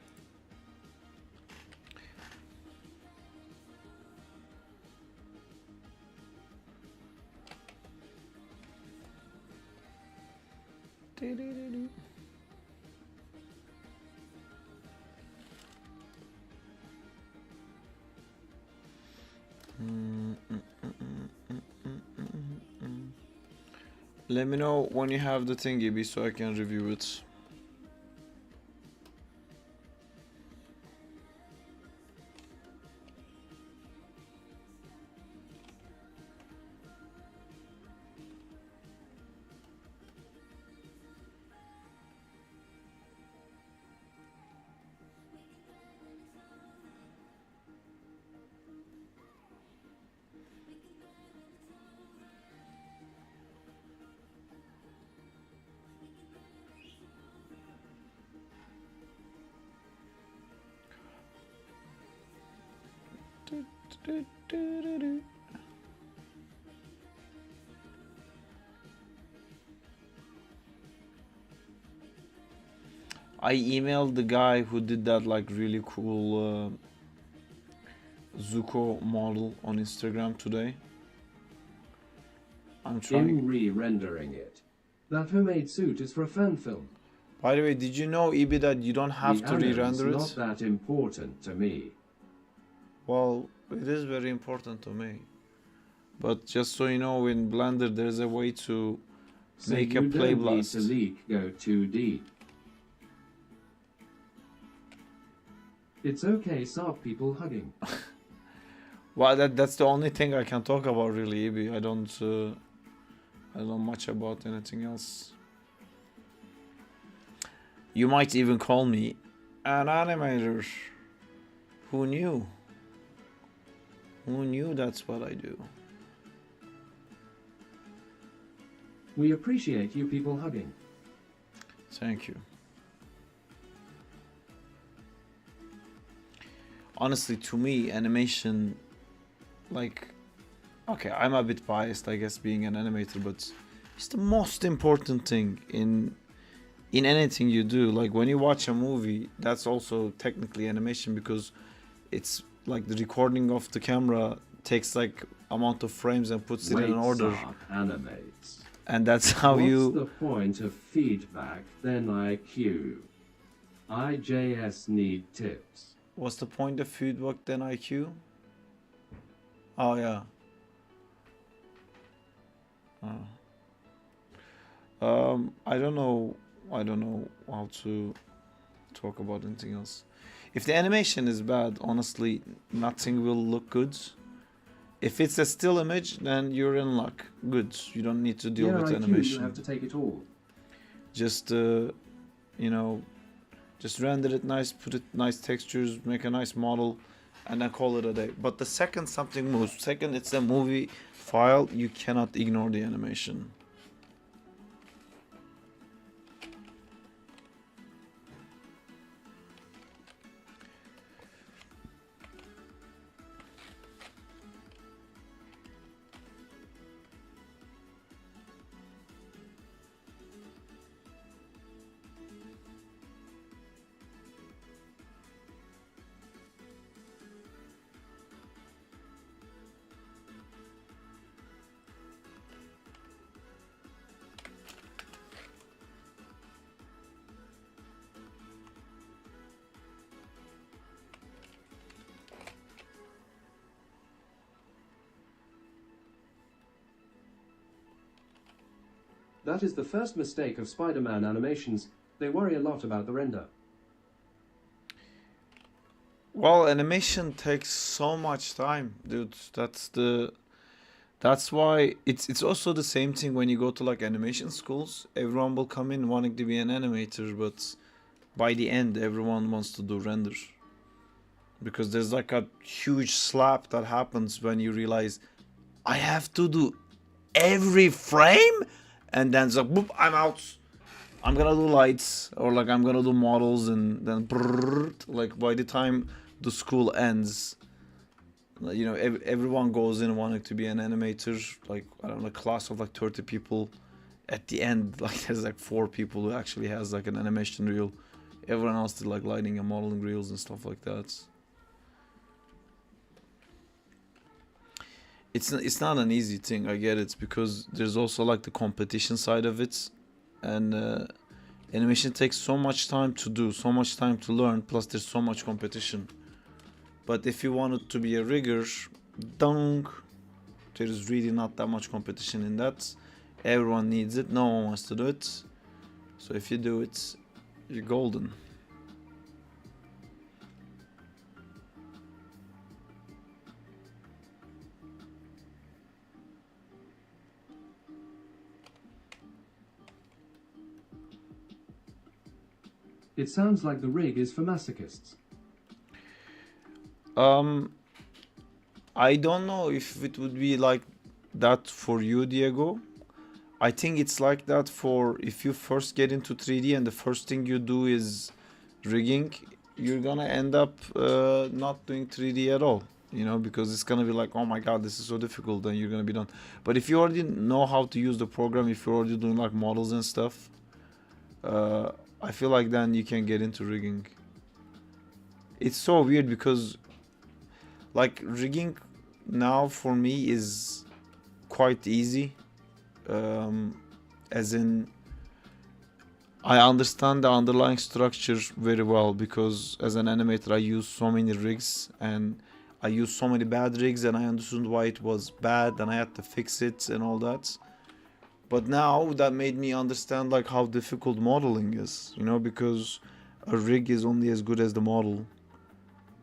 Let me know when you have the thingy be so I can review it. I emailed the guy who did that like really cool Zuko model on Instagram today. I'm trying. In re-rendering it. That homemade suit is for a fan film. By the way, did you know, Ibi, that you don't have to re-render it? It's not that important to me. Well, it is very important to me. But just so you know, in Blender there's a way to make a play blast. So you don't need to go 2D. It's okay, saw people hugging. Well, that's the only thing I can talk about really, Ibi. I don't know much about anything else. You might even call me an animator. Who knew? Who knew that's what I do? We appreciate you people hugging. Thank you. Honestly, to me, animation, like, okay, I'm a bit biased, I guess, being an animator, but it's the most important thing in anything you do. Like, when you watch a movie, that's also technically animation, because it's like the recording of the camera takes like amount of frames and puts it in an order. Animates. And that's how you... What's the point of feedback, then IQ? IJS need tips. What's the point of feedback then IQ? Oh yeah. I don't know how to talk about anything else. If the animation is bad, honestly, nothing will look good. If it's a still image, then you're in luck. Good. You don't need to deal with IQ, animation. You have to take it all. Just you know, just render it nice, put it nice textures, make a nice model, and then call it a day. But the second something moves, second it's a movie file, you cannot ignore the animation. That is the first mistake of Spider-Man animations. They worry a lot about the render. Well, animation takes so much time, dude. That's why it's also the same thing when you go to like animation schools. Everyone will come in wanting to be an animator, but by the end everyone wants to do render. Because there's like a huge slap that happens when you realize I have to do every frame, and then it's like boop, I'm out. I'm gonna do lights, or like I'm gonna do models, and then brrr, like by the time the school ends, You know, everyone goes in wanting to be an animator. Like, I don't know, a class of like 30 people. At the end, like there's like 4 people who actually has like an animation reel. Everyone else did like lighting and modeling reels and stuff like that. It's not an easy thing. I get it, because there's also like the competition side of it, and animation takes so much time to do, so much time to learn. Plus, there's so much competition. But if you want it to be a rigor, dunk, there is really not that much competition in that. Everyone needs it. No one wants to do it. So if you do it, you're golden. It sounds like the rig is for masochists. I don't know if it would be like that for you, Diego. I think it's like that for if you first get into 3D and the first thing you do is rigging, you're gonna end up not doing 3D at all. You know, because it's gonna be like, oh my god, this is so difficult, and you're gonna be done. But if you already know how to use the program, if you're already doing like models and stuff, I feel like then you can get into rigging. It's so weird because like rigging now for me is quite easy. As in, I understand the underlying structure very well, because as an animator I use so many rigs, and I use so many bad rigs, and I understood why it was bad and I had to fix it and all that. But now that made me understand like how difficult modeling is, you know, because a rig is only as good as the model.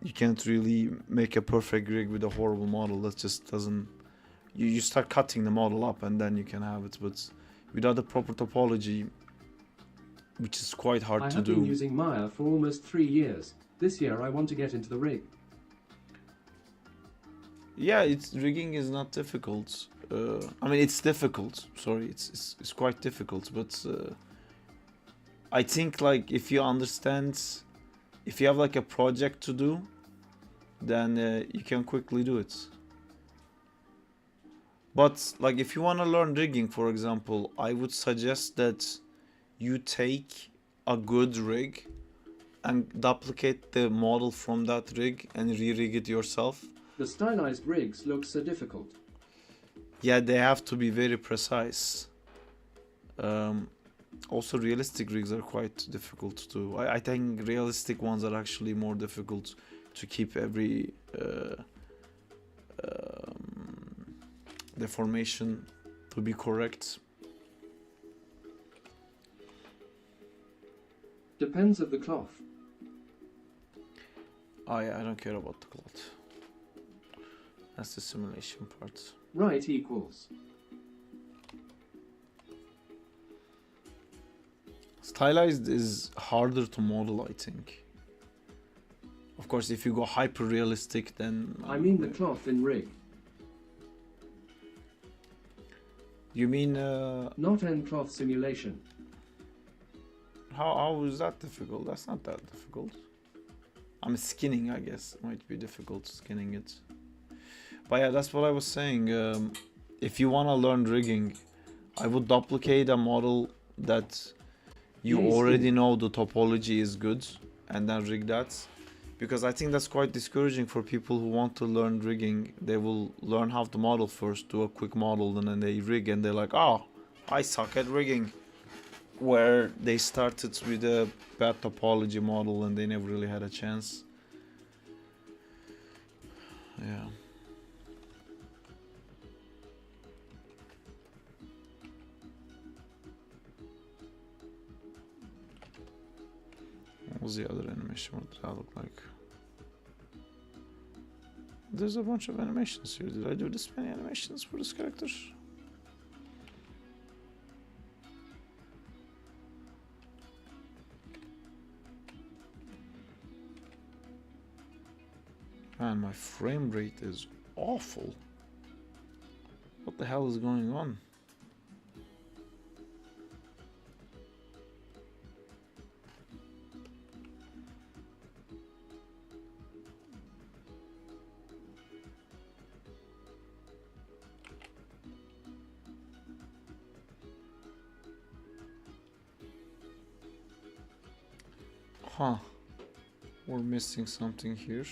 You can't really make a perfect rig with a horrible model. That just doesn't. You start cutting the model up and then you can have it, but without the proper topology, which is quite hard I to have been do. using Maya for almost 3 years. This year I want to get into the rig. Yeah, it's rigging is not difficult. I mean, it's difficult. Sorry, it's quite difficult, but I think like if you understand, if you have like a project to do, then you can quickly do it. But like if you want to learn rigging, for example, I would suggest that you take a good rig and duplicate the model from that rig and re-rig it yourself. The stylized rigs look so difficult. Yeah, they have to be very precise. Also, realistic rigs are quite difficult to do. I think realistic ones are actually more difficult to keep every deformation to be correct. Depends of the cloth. I don't care about the cloth. That's the simulation part. Right equals. Stylized is harder to model, I think. Of course, if you go hyper realistic, then I mean the cloth in rig, you mean not end cloth simulation. how is that difficult? That's not that difficult. I'm skinning, I guess. It might be difficult skinning it. But yeah, that's what I was saying. If you want to learn rigging, I would duplicate a model that you Yay, already skinning. know the topology is good, and then rig that. Because I think that's quite discouraging for people who want to learn rigging. They will learn how to model first, do a quick model, and then they rig, and they're like, oh, I suck at rigging. Where they started with a bad topology model and they never really had a chance. Yeah. What was the other animation? What did that look like? There's a bunch of animations here. Did I do this many animations for this character? Man, my frame rate is awful. What the hell is going on? Huh. We're missing something here.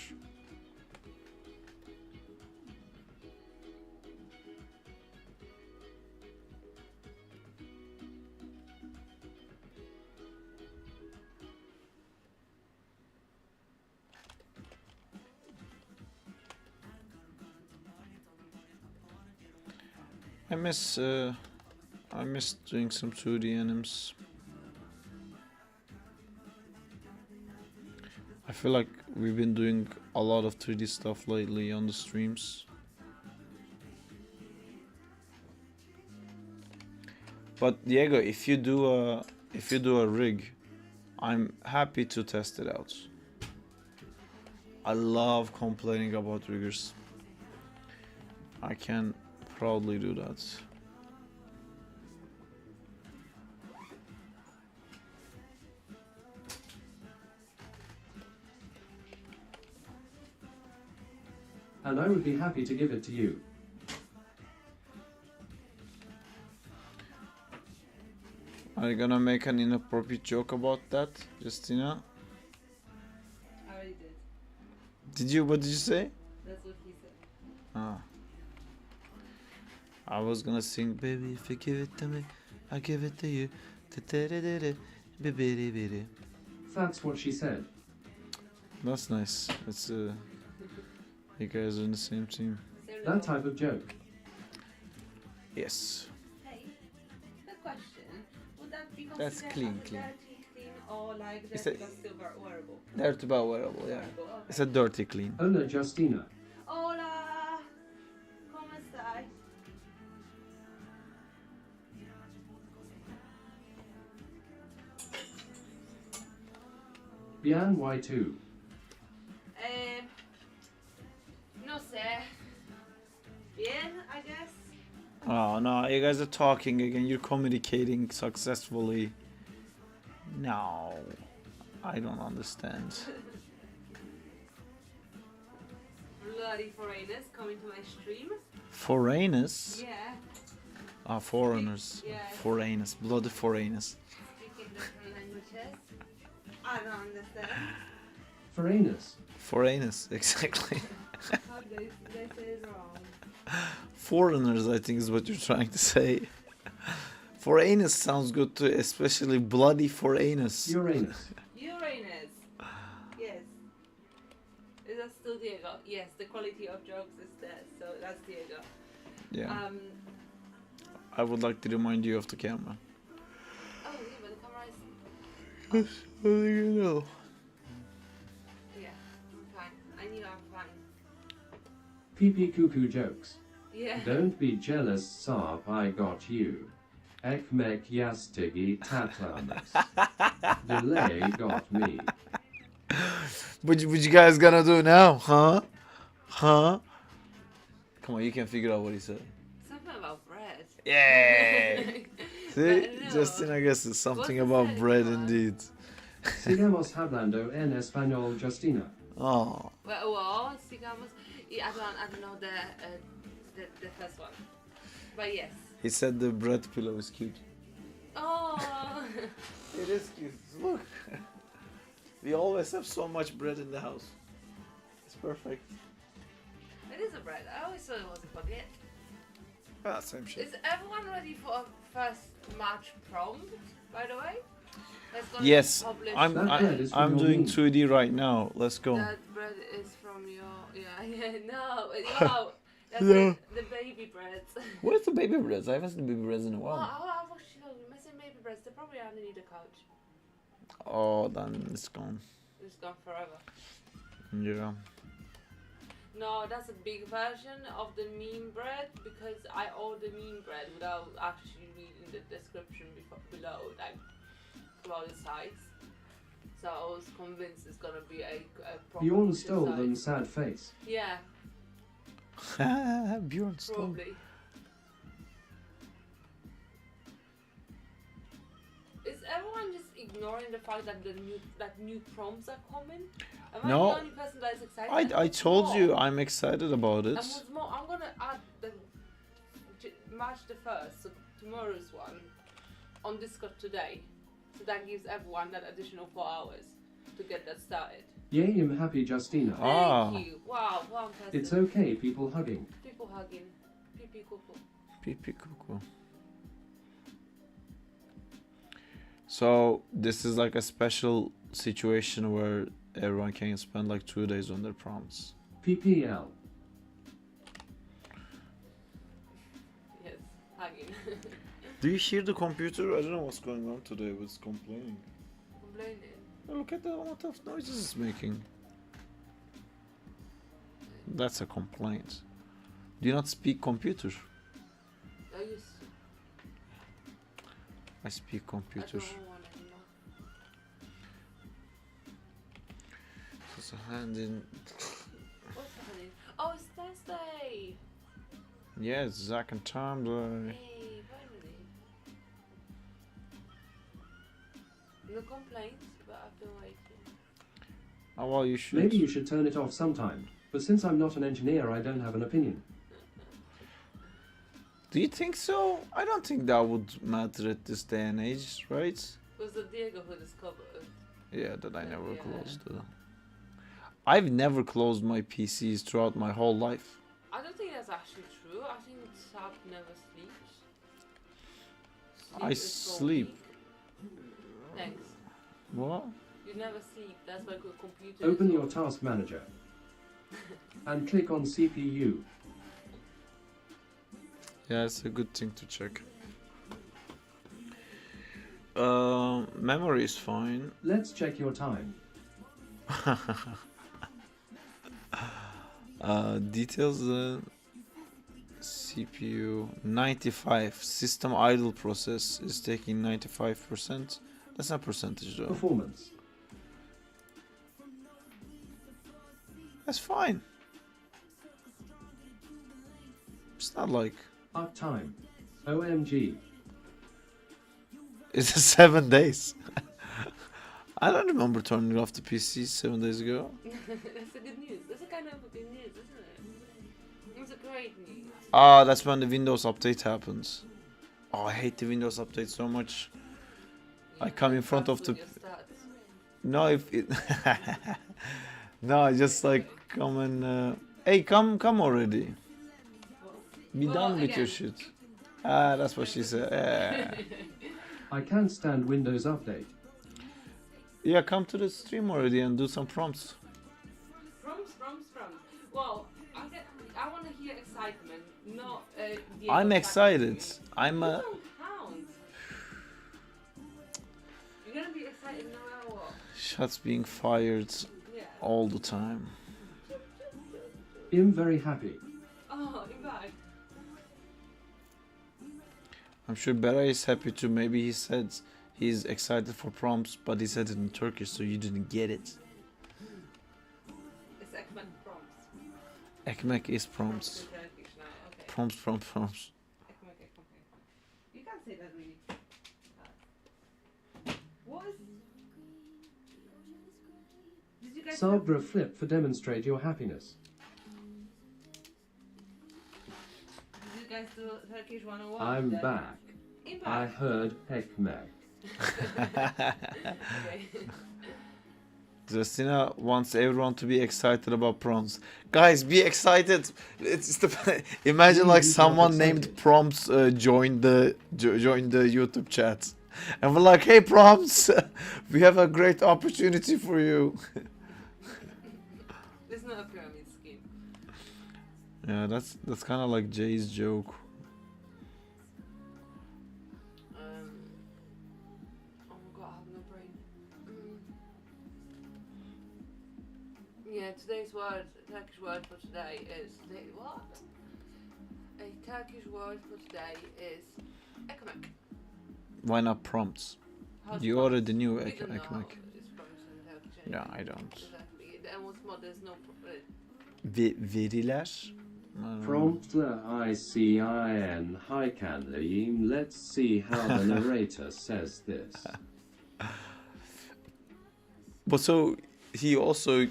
I miss doing some 2D animes. I feel like we've been doing a lot of 3D stuff lately on the streams. But Diego, if you do a rig, I'm happy to test it out. I love complaining about riggers. I can proudly do that. And I would be happy to give it to you. Are you gonna make an inappropriate joke about that, Justina? I already did. Did you? What did you say? That's what he said. Ah. I was gonna sing, baby, if you give it to me, I give it to you. That's what she said. That's nice. It's you guys are in the same team. That type of joke. Yes. Hey, the question, would that be That's considered clean, as a clean. dirty clean or like It's dirty a- but still wearable? Dirty but wearable, yeah. Wearable, okay. It's a dirty clean. Hola, Justina. Hola, ¿cómo estás? Bien Y2. No sé. Bien, I guess. Oh no, you guys are talking again. You're communicating successfully. No, I don't understand. Bloody foreigners coming to my stream. Foreigners? Yeah, Ah, foreigners. Yeah. Foreigners. Bloody foreigners. speaking different languages. I don't understand. Foreigners. Foreigners, exactly. How they say it wrong. Foreigners, I think is what you're trying to say. Foreigners sounds good too, especially bloody foreigners. Uranus. Uranus. Yes. Is that still Diego? Yes, the quality of jokes is there, so that's Diego. Yeah. I would like to remind you of the camera. Oh yeah, but the camera is. How do you know? Yeah, I'm fine. I knew I'm fine. PP cuckoo jokes. Yeah. Don't be jealous, Saab, I got you. Ekmek yastigi tatlamas. Delay got me. What you guys gonna do now, huh? Huh? Come on, you can figure out what he said. Something about bread. Yay! See, No. Justin, I guess it's something What's about that bread about? indeed. Sigamos hablando en español, Justina. Oh, Well, sigamos. Yeah, I don't know the first one, but yes. he said the bread pillow is cute. Oh. It is cute. Look, we always have so much bread in the house. It's perfect. It is a bread. I always thought it was a baguette. Ah, same shit. Is everyone ready for a first March prompt, by the way? That's gonna Yes, be published. I'm doing meat. 2D right now. Let's go. That bread is from your... Yeah, no. Wow. That's Yeah. the baby breads. Where's the baby breads? I haven't seen baby breads in a Oh, while. I was missing baby breads. They're probably underneath the couch. Oh, then it's gone. It's gone forever. Yeah. No, that's a big version of the meme bread because I ordered meme bread without actually reading the description below, like about the size. So I was convinced it's gonna be a proper Bjorn stole size. them, sad face. Yeah, Bjorn stole. probably. Is everyone just ignoring the fact that new prompts are coming? Am No. I the only person that is excited? And I what's told more- you I'm excited about And it. what's more, I'm gonna add the March the 1st, so tomorrow's one, on Discord today. So that gives everyone that additional 4 hours. to get that started. Yay, I'm happy, Justina. Ah. Thank you. Wow, fantastic. It's okay, people hugging. People hugging. Pee cuckoo. Pee cuckoo. So this is like a special situation where everyone can spend like 2 days on their prompts. PPL. Yes, hugging. Do you hear the computer? I don't know what's going on today. It's complaining. Complaining. Oh, look at the amount of noises it's making. That's a complaint. Do you not speak computer? I used to. I speak I computer. don't want anymore. Just a hand in. What's happening? Oh, it's Thursday. Yeah, it's Zack and Tom. Hey, finally. No complaints, but I've been waiting. Oh, well, you should. Maybe you should turn it off sometime. But since I'm not an engineer, I don't have an opinion. Do you think so? I don't think that would matter at this day and age, right? Was it Diego who discovered? Yeah, that I never Yeah. closed. I've never closed my PCs throughout my whole life. I don't think that's actually true. I think Sab never sleeps. I is so sleep. weak. Thanks. What? You never sleep. That's why good computer. Open is your so- task manager. And click on CPU. Yeah, it's a good thing to check. Memory is fine. Let's check your time. Details. CPU 95. System idle process is taking 95%. That's not percentage though. Performance. That's fine. It's not like Uptime. OMG. it's 7 days. I don't remember turning off the PC 7 days ago. That's a good news. That's a kind of good news, isn't it? It's a great news. Ah, that's when the Windows update happens. Oh, I hate the Windows update so much. I come in front of the- No, if it no, I just like come and hey, come already. Be Well, done with your again. shit. Ah, that's what she said. I can't stand Windows Update. Yeah, come to the stream already and do some prompts. Prompts. Well, I want to hear excitement, not. Diego I'm chatting excited. to me. I'm You don't count. You're gonna be excited no matter what. shots being fired Yeah. all the time. I'm very happy. Oh, in fact. I'm sure Bera is happy too. Maybe he said he's excited for prompts, but he said it in Turkish, so you didn't get it. It's Ekmek prompts. Ekmek is prompts. in Turkish now, okay. Prompts. Ekmek. You can't say that really. What is. Did you guys. Sabra flip for demonstrate your happiness. Did you guys do Turkish 101? I'm Then- back. In I fact. heard Ekmek. Okay. Justina wants everyone to be excited about prompts. Guys, be excited! It's the imagine like You got someone named excited. Prompts joined the YouTube chat, and we're like, "Hey Prompts, we have a great opportunity for you." It's not a pyramid scheme. Yeah, that's kind of like Jay's joke. Oh my god, I have no brain. Yeah, today's word, Turkish word for today is what? A Turkish word for today is ekmek. Why not prompts? How's You prompts? already knew We ek- don't know ekmek. how it's pronounced in Turkish Yeah, anyway. I don't. Exactly. And what's more, there's no. Veriler. I don't know. Promptler ICIN Hikanlayim. Let's see how the narrator says this. But so he also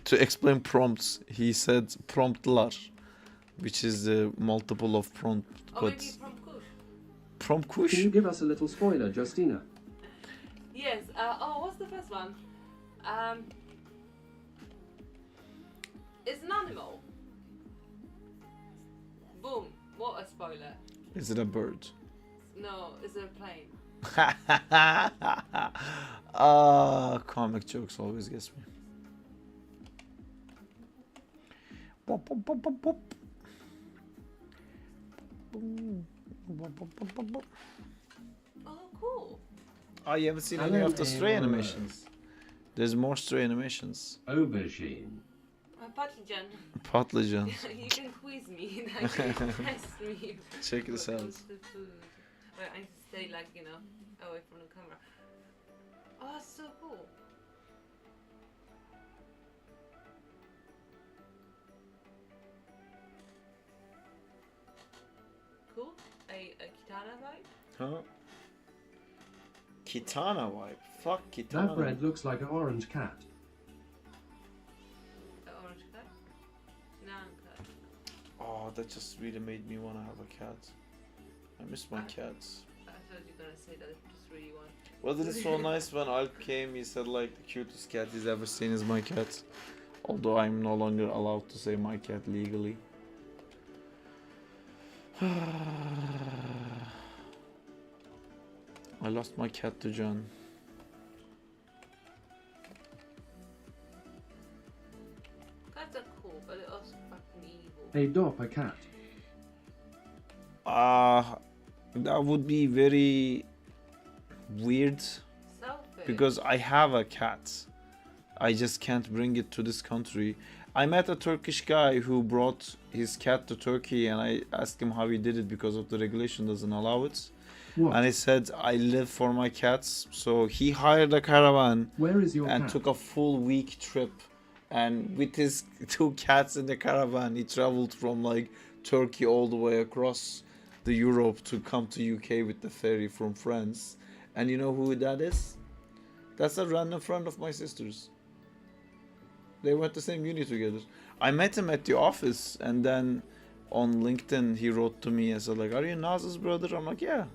to explain prompts, he said promptlar, which is the multiple of prompt. Oh, But maybe from Kush. prompt Can you kush. give us a little spoiler, Justina? Yes. Oh, what's the first one? It's an animal. Boom. What a spoiler. Is it a bird? No, it's a plane. Comic jokes always gets me. Bop, bop, bop, bop, bop. Boom. Bop, bop, bop, bop, bop. Oh, cool. Oh, you haven't seen any of the stray animations? There's more stray animations. Aubergine. Patlıcan. Patlıcan. You can quiz me. Like, test me. Check this out. What's the food? Wait, I need to stay, like, you know, away from the camera. Oh, that's so cool. Cool. A Kitana vibe. Huh? Kitana vibe. Fuck That Kitana. bread looks like an orange cat. An orange cat. Nan cat. Oh, that just really made me want to have a cat. I miss my cats. I thought you were gonna say that. I just really want. Wasn't it so nice when Alp came? He said like the cutest cat he's ever seen is my cat. Although I'm no longer allowed to say my cat legally. I lost my cat to John. Cats are cool, but they're also fucking evil. A dopper cat. That would be very weird Selfish. because I have a cat. I just can't bring it to this country. I met a Turkish guy who brought his cat to Turkey and I asked him how he did it because of the regulation doesn't allow it. What? And he said, I live for my cats. So he hired a caravan Where is your and cat? took a full week trip. And with his 2 cats in the caravan, he traveled from like Turkey all the way across the Europe to come to UK with the ferry from France. And you know who that is? That's a random friend of my sister's. They went the same uni together. I met him at the office and then on LinkedIn he wrote to me and said like, are you Naz's brother? I'm like, yeah.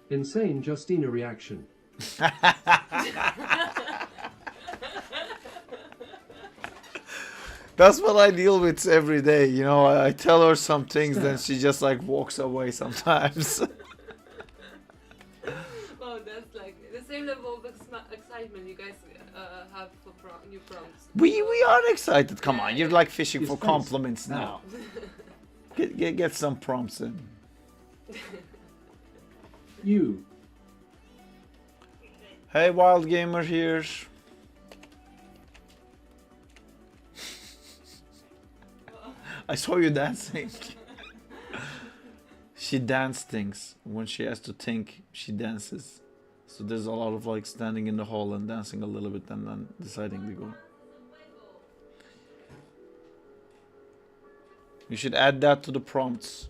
Insane Justina reaction. That's what I deal with every day. You know, I tell her some things, then she just like walks away sometimes. Oh, that's like the same level of excitement you guys have for new prompts. we are excited. Come on, you're like fishing His for face. compliments now. Get some prompts in. You. Hey, Wild Gamer here. I saw you dancing. She dance things. When she has to think, she dances. So there's a lot of like standing in the hall and dancing a little bit and then deciding to go. You should add that to the prompts.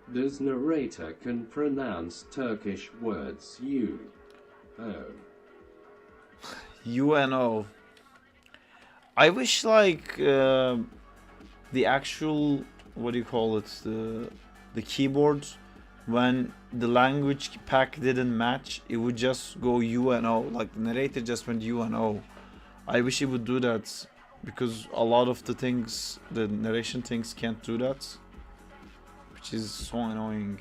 This narrator can pronounce Turkish words. You. Oh. UNO. I wish like the actual, what do you call it, the keyboard, when the language pack didn't match, it would just go UNO, like the narrator just went UNO. I wish it would do that because a lot of the things, the narration things can't do that, which is so annoying.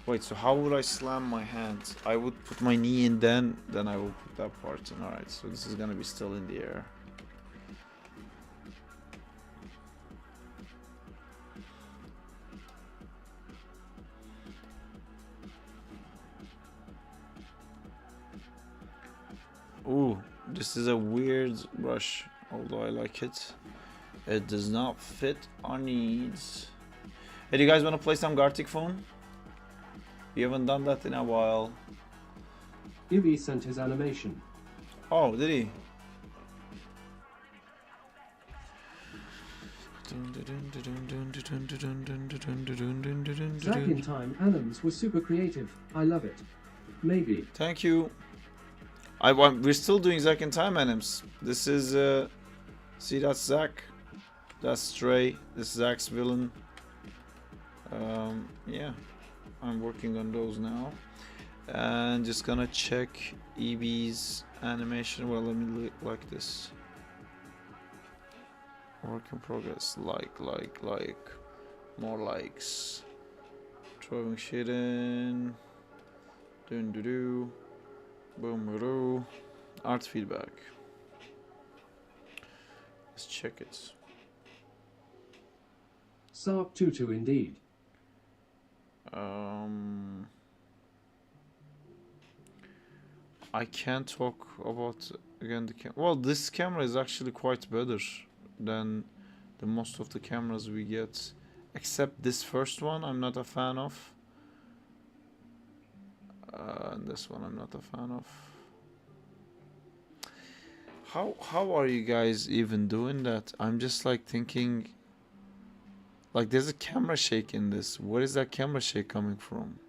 Wait, so how would I slam my hand? I would put my knee in, then I will put that part in. Alright, so this is gonna be still in the air. Ooh, this is a weird brush, although I like it. It does not fit our needs. Hey, do you guys want to play some Gartic Phone? We haven't done that in a while. Ivy sent his animation. Oh, did he? Zack in Time anims were super creative. I love it. Maybe. Thank you. We're still doing Zack in Time animes. This is see, that's Zack. That's Stray. This is Zack's villain. Yeah, I'm working on those now. And just gonna check EB's animation. Well, let me like this. Work in progress. Like. More likes. Throwing shit in. Dun doo doo. Boom doo. Art feedback. Let's check it. Sarp Tutu indeed. I can't talk about again the well, this camera is actually quite better than the most of the cameras we get, except this first one I'm not a fan of, and this one I'm not a fan of. How are you guys even doing that? I'm just like thinking, like, there's a camera shake in this. Where is that camera shake coming from?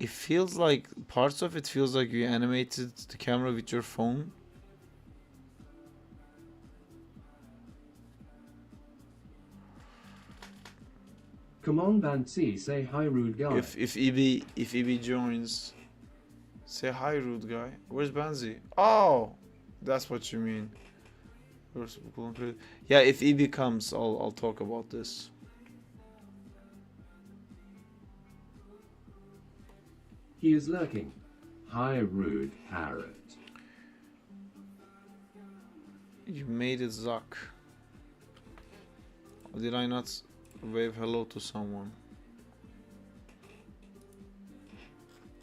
It feels like parts of it feels like you animated the camera with your phone. Come on, Bansi, say hi, rude guy. If EB joins, say hi, rude guy. Where's Banzi? Oh, that's what you mean. Yeah, if EB comes, I'll talk about this. He is lurking. Hi, rude parrot. You made it, Zack. Or did I not wave hello to someone?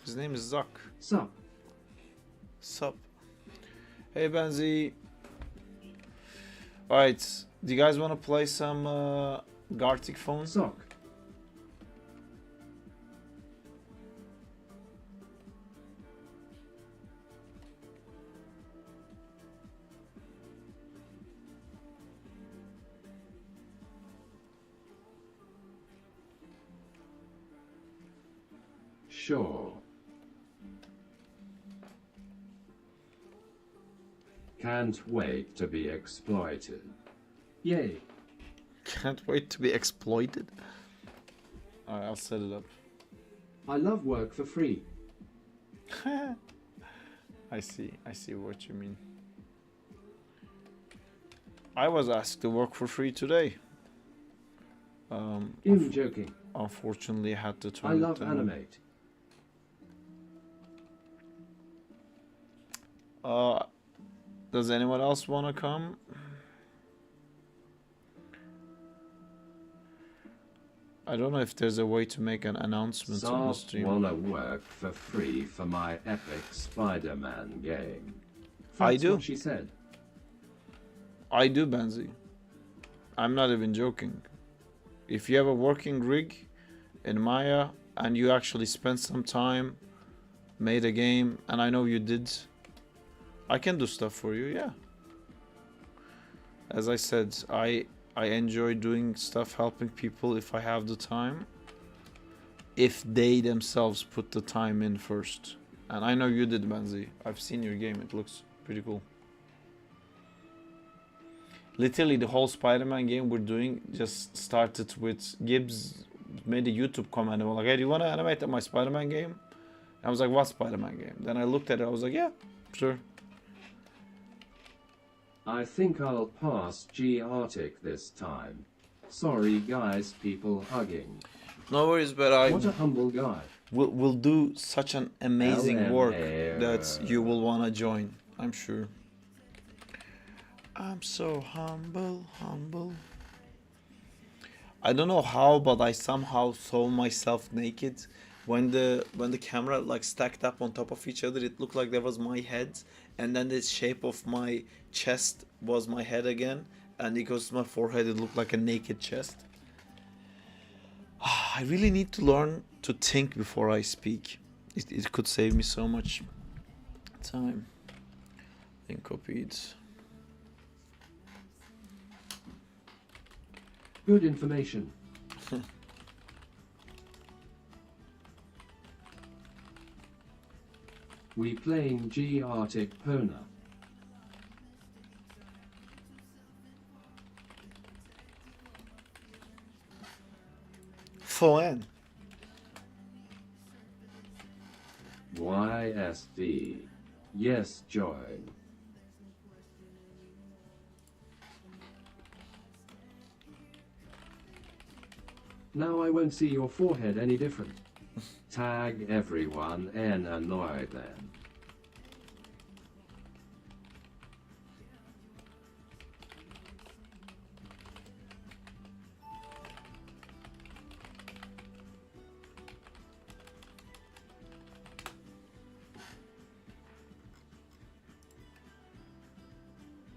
His name is Zack. Sup? Sup? Hey, Benzi. Alright, do you guys want to play some Gartic phone? Sock. Sure. Can't wait to be exploited. Yay. Can't wait to be exploited. Alright, I'll set it up. I love work for free. I see what you mean. I was asked to work for free today. I'm joking. Unfortunately, I had to turn I it love down. animate. Does anyone else want to come? I don't know if there's a way to make an announcement on the Sarp stream. wanna work for free for my epic Spider-Man game. I That's do. what she said. I do, Benzi. I'm not even joking. If you have a working rig in Maya and you actually spent some time, made a game, and I know you did, I can do stuff for you, yeah. As I said, I enjoy doing stuff, helping people if I have the time. If they themselves put the time in first. And I know you did, Benzi. I've seen your game, it looks pretty cool. Literally the whole Spider-Man game we're doing just started with Gibbs made a YouTube comment and was like, hey, do you want to animate my Spider-Man game? And I was like, what Spider-Man game? Then I looked at it, I was like, yeah, sure. I think I'll pass G Arctic this time. Sorry guys, people hugging. No worries, but What a humble guy. we'll do such an amazing work LMAO. that you will want to join, I'm sure. I'm so humble. I don't know how, but I somehow saw myself naked. When the camera like stacked up on top of each other, it looked like there was my head, and then the shape of my chest was my head again, and it goes to my forehead, it looked like a naked chest. I really need to learn to think before I speak. It could save me so much time. Link copied. Good information. We playing G Arctic Pona. Foen. YSD. Yes, join. Now I won't see your forehead any different. Tag everyone and annoy them.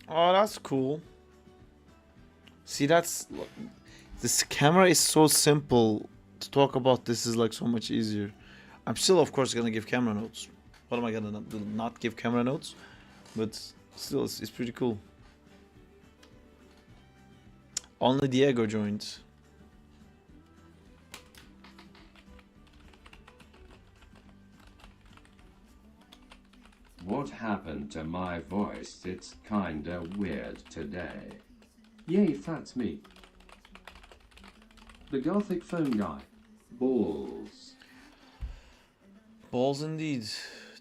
Oh, that's cool. See, that's this camera is so simple. To talk about this is like so much easier. I'm still, of course, gonna give camera notes. What am I gonna do? Not give camera notes? But still, it's pretty cool. Only Diego joined. What happened to my voice? It's kinda weird today. Yay, that's me. The Gothic phone guy. Balls. Balls indeed.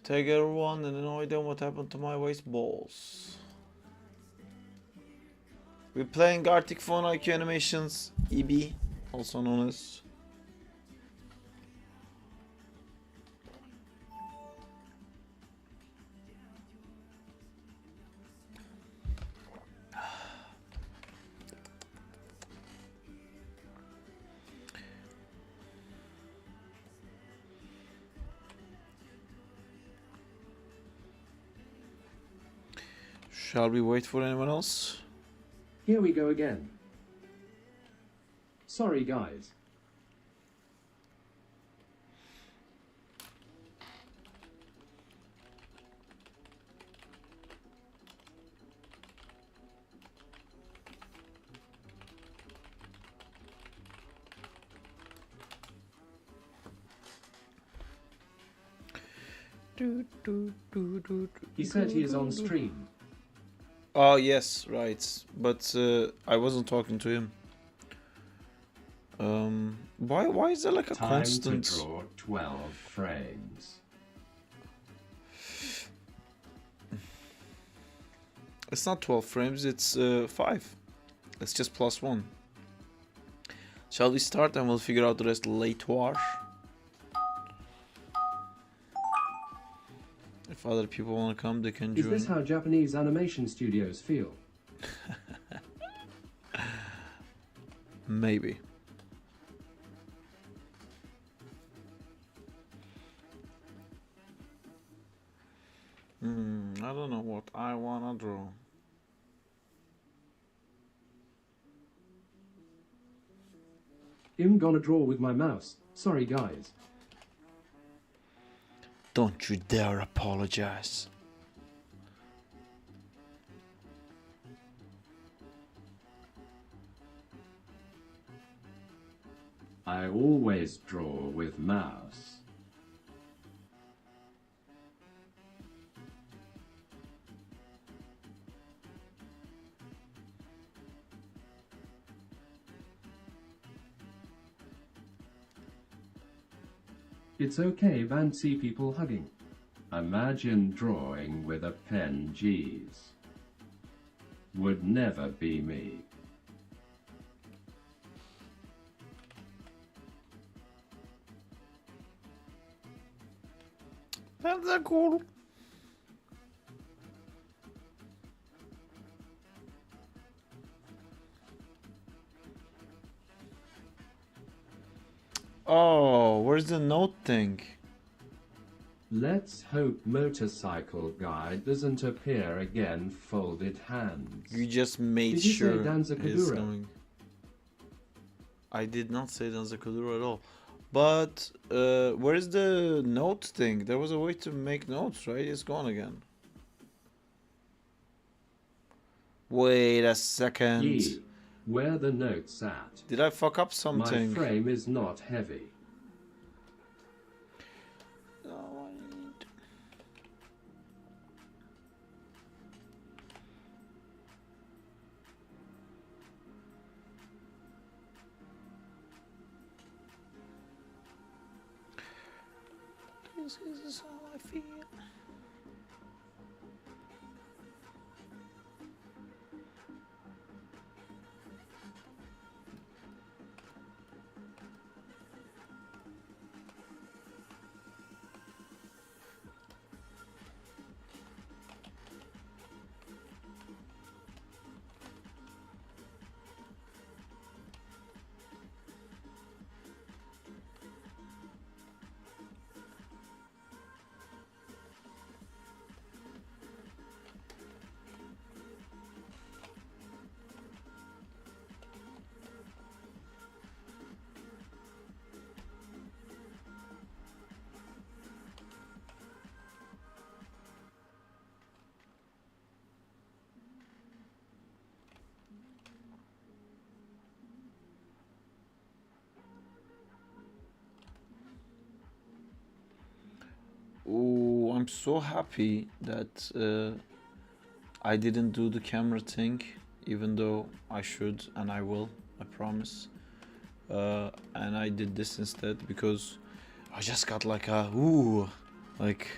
Tag everyone and annoy them. What happened to my waist? Balls. We're playing Arctic Phone IQ Animations, EB, also known as. Shall we wait for anyone else? Here we go again. Sorry, guys. He said he is on stream. Oh yes, right. But I wasn't talking to him. Why is there like a Time constant? to draw 12 frames. It's not 12 frames. It's 5. It's just +1. Shall we start and we'll figure out the rest later? If other people want to come, they can Is join. this how Japanese animation studios feel? Maybe. I don't know what I wanna draw. I'm gonna draw with my mouse. Sorry, guys. Don't you dare apologize. I always draw with mouse. It's okay, and see people hugging. Imagine drawing with a pen, G's. Would never be me. That's cool. Oh, where's the note thing? Let's hope motorcycle guy doesn't appear again, folded hands. You just made Did you say sure Danza it's Kuduro? coming. I did not say Danza Kuduro at all. But where's the note thing? There was a way to make notes, right? It's gone again. Wait a second. Yee. Where the notes at? Did I fuck up My something? frame is not heavy. No, I need... This is how I feel. Ooh, I'm so happy that I didn't do the camera thing, even though I should and I will, I promise. And I did this instead because I just got like a ooh, like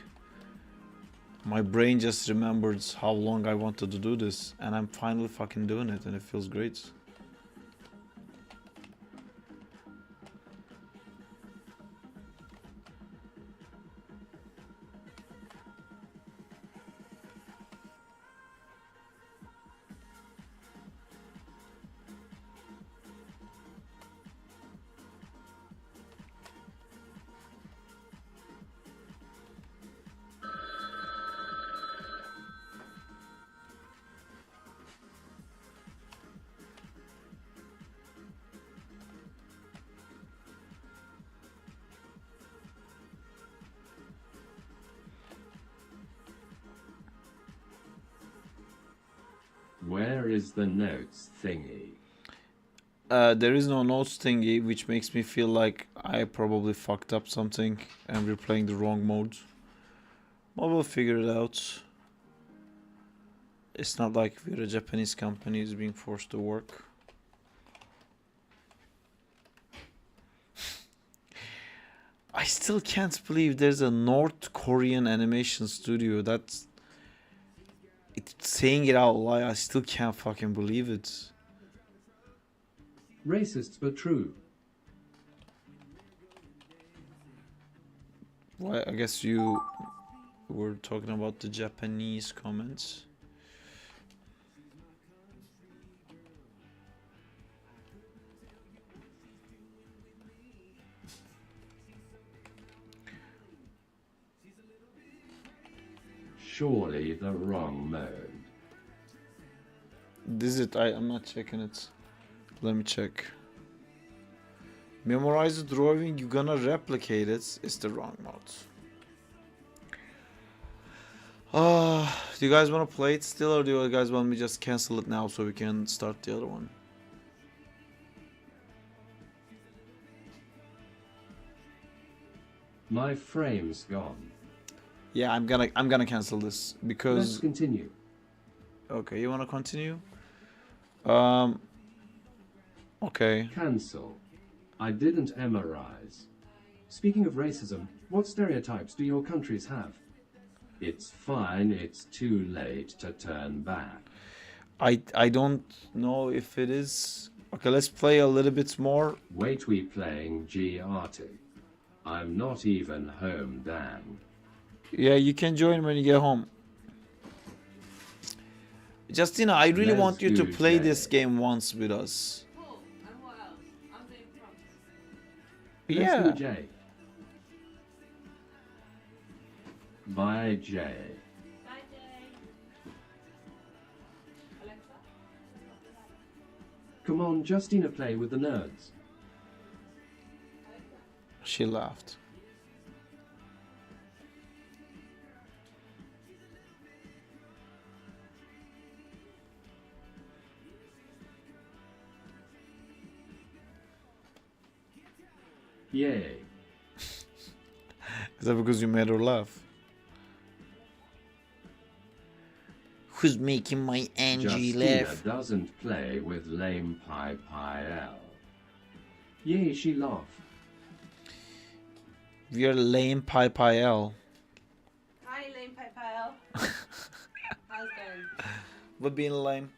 my brain just remembered how long I wanted to do this, and I'm finally fucking doing it, and it feels great. Where is the notes thingy? There is no notes thingy, which makes me feel like I probably fucked up something and we're playing the wrong mode. But we'll figure it out. It's not like we're a Japanese company is being forced to work. I still can't believe there's a North Korean animation studio that's saying it out loud. I still can't fucking believe it. Racists but true. Why? I guess you were talking about the Japanese comments. Surely the wrong mode. This is it. I'm not checking it. Let me check. Memorize the drawing. You're gonna replicate it. It's the wrong mode. Do you guys want to play it still, or do you guys want me to just cancel it now so we can start the other one? My frame's gone. Yeah, I'm gonna cancel this Let's because. continue. Okay, you wanna continue? Okay. Cancel. I didn't memorize. Speaking of racism, what stereotypes do your countries have? It's fine, it's too late to turn back. I don't know if it is. Okay, let's play a little bit more. Wait, we playing G Arctic. I'm not even home, Dan. Yeah, you can join when you get home. Justina, I really Let's want you to do play J. this game once with us. Cool. And what else? I'm doing prompts. Let's do Yeah. J. Bye, J. Bye, Jay. Alexa? Come on, Justina, play with the nerds. She laughed. Yay. Is that because you made her laugh? Who's making my Angie Justina laugh? doesn't play with lame pie pie L. Yay, she laughed. We are lame pie pie L. Hi, Lane Paypal. How's it going? We're being lame.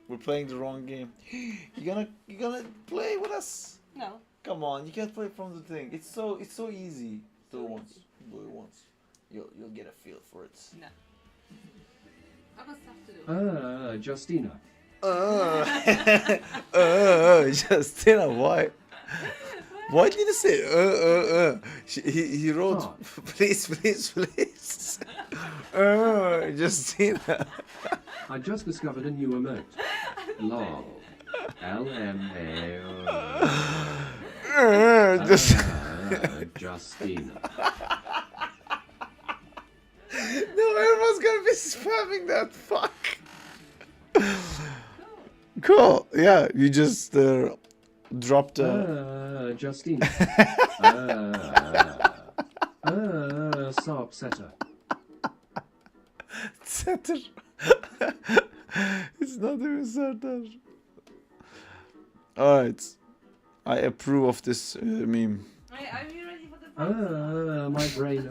We're playing the wrong game. You gonna play with us? No. Come on, you can't play from the thing. It's so easy. Do it once. Do it once. You'll get a feel for it. No. I've got stuff to do. Justina. Justina, why? Why did he say He wrote Oh. please. Justina. I just discovered a new emote. LOL. LMAO. Justina. No, everyone's gonna be spamming that. Fuck. Cool. Yeah, you just dropped Justina. Sarp setter. Setter. It's not even Serdar. Alright. I approve of this meme. Hey, are you ready for the prize? My brain.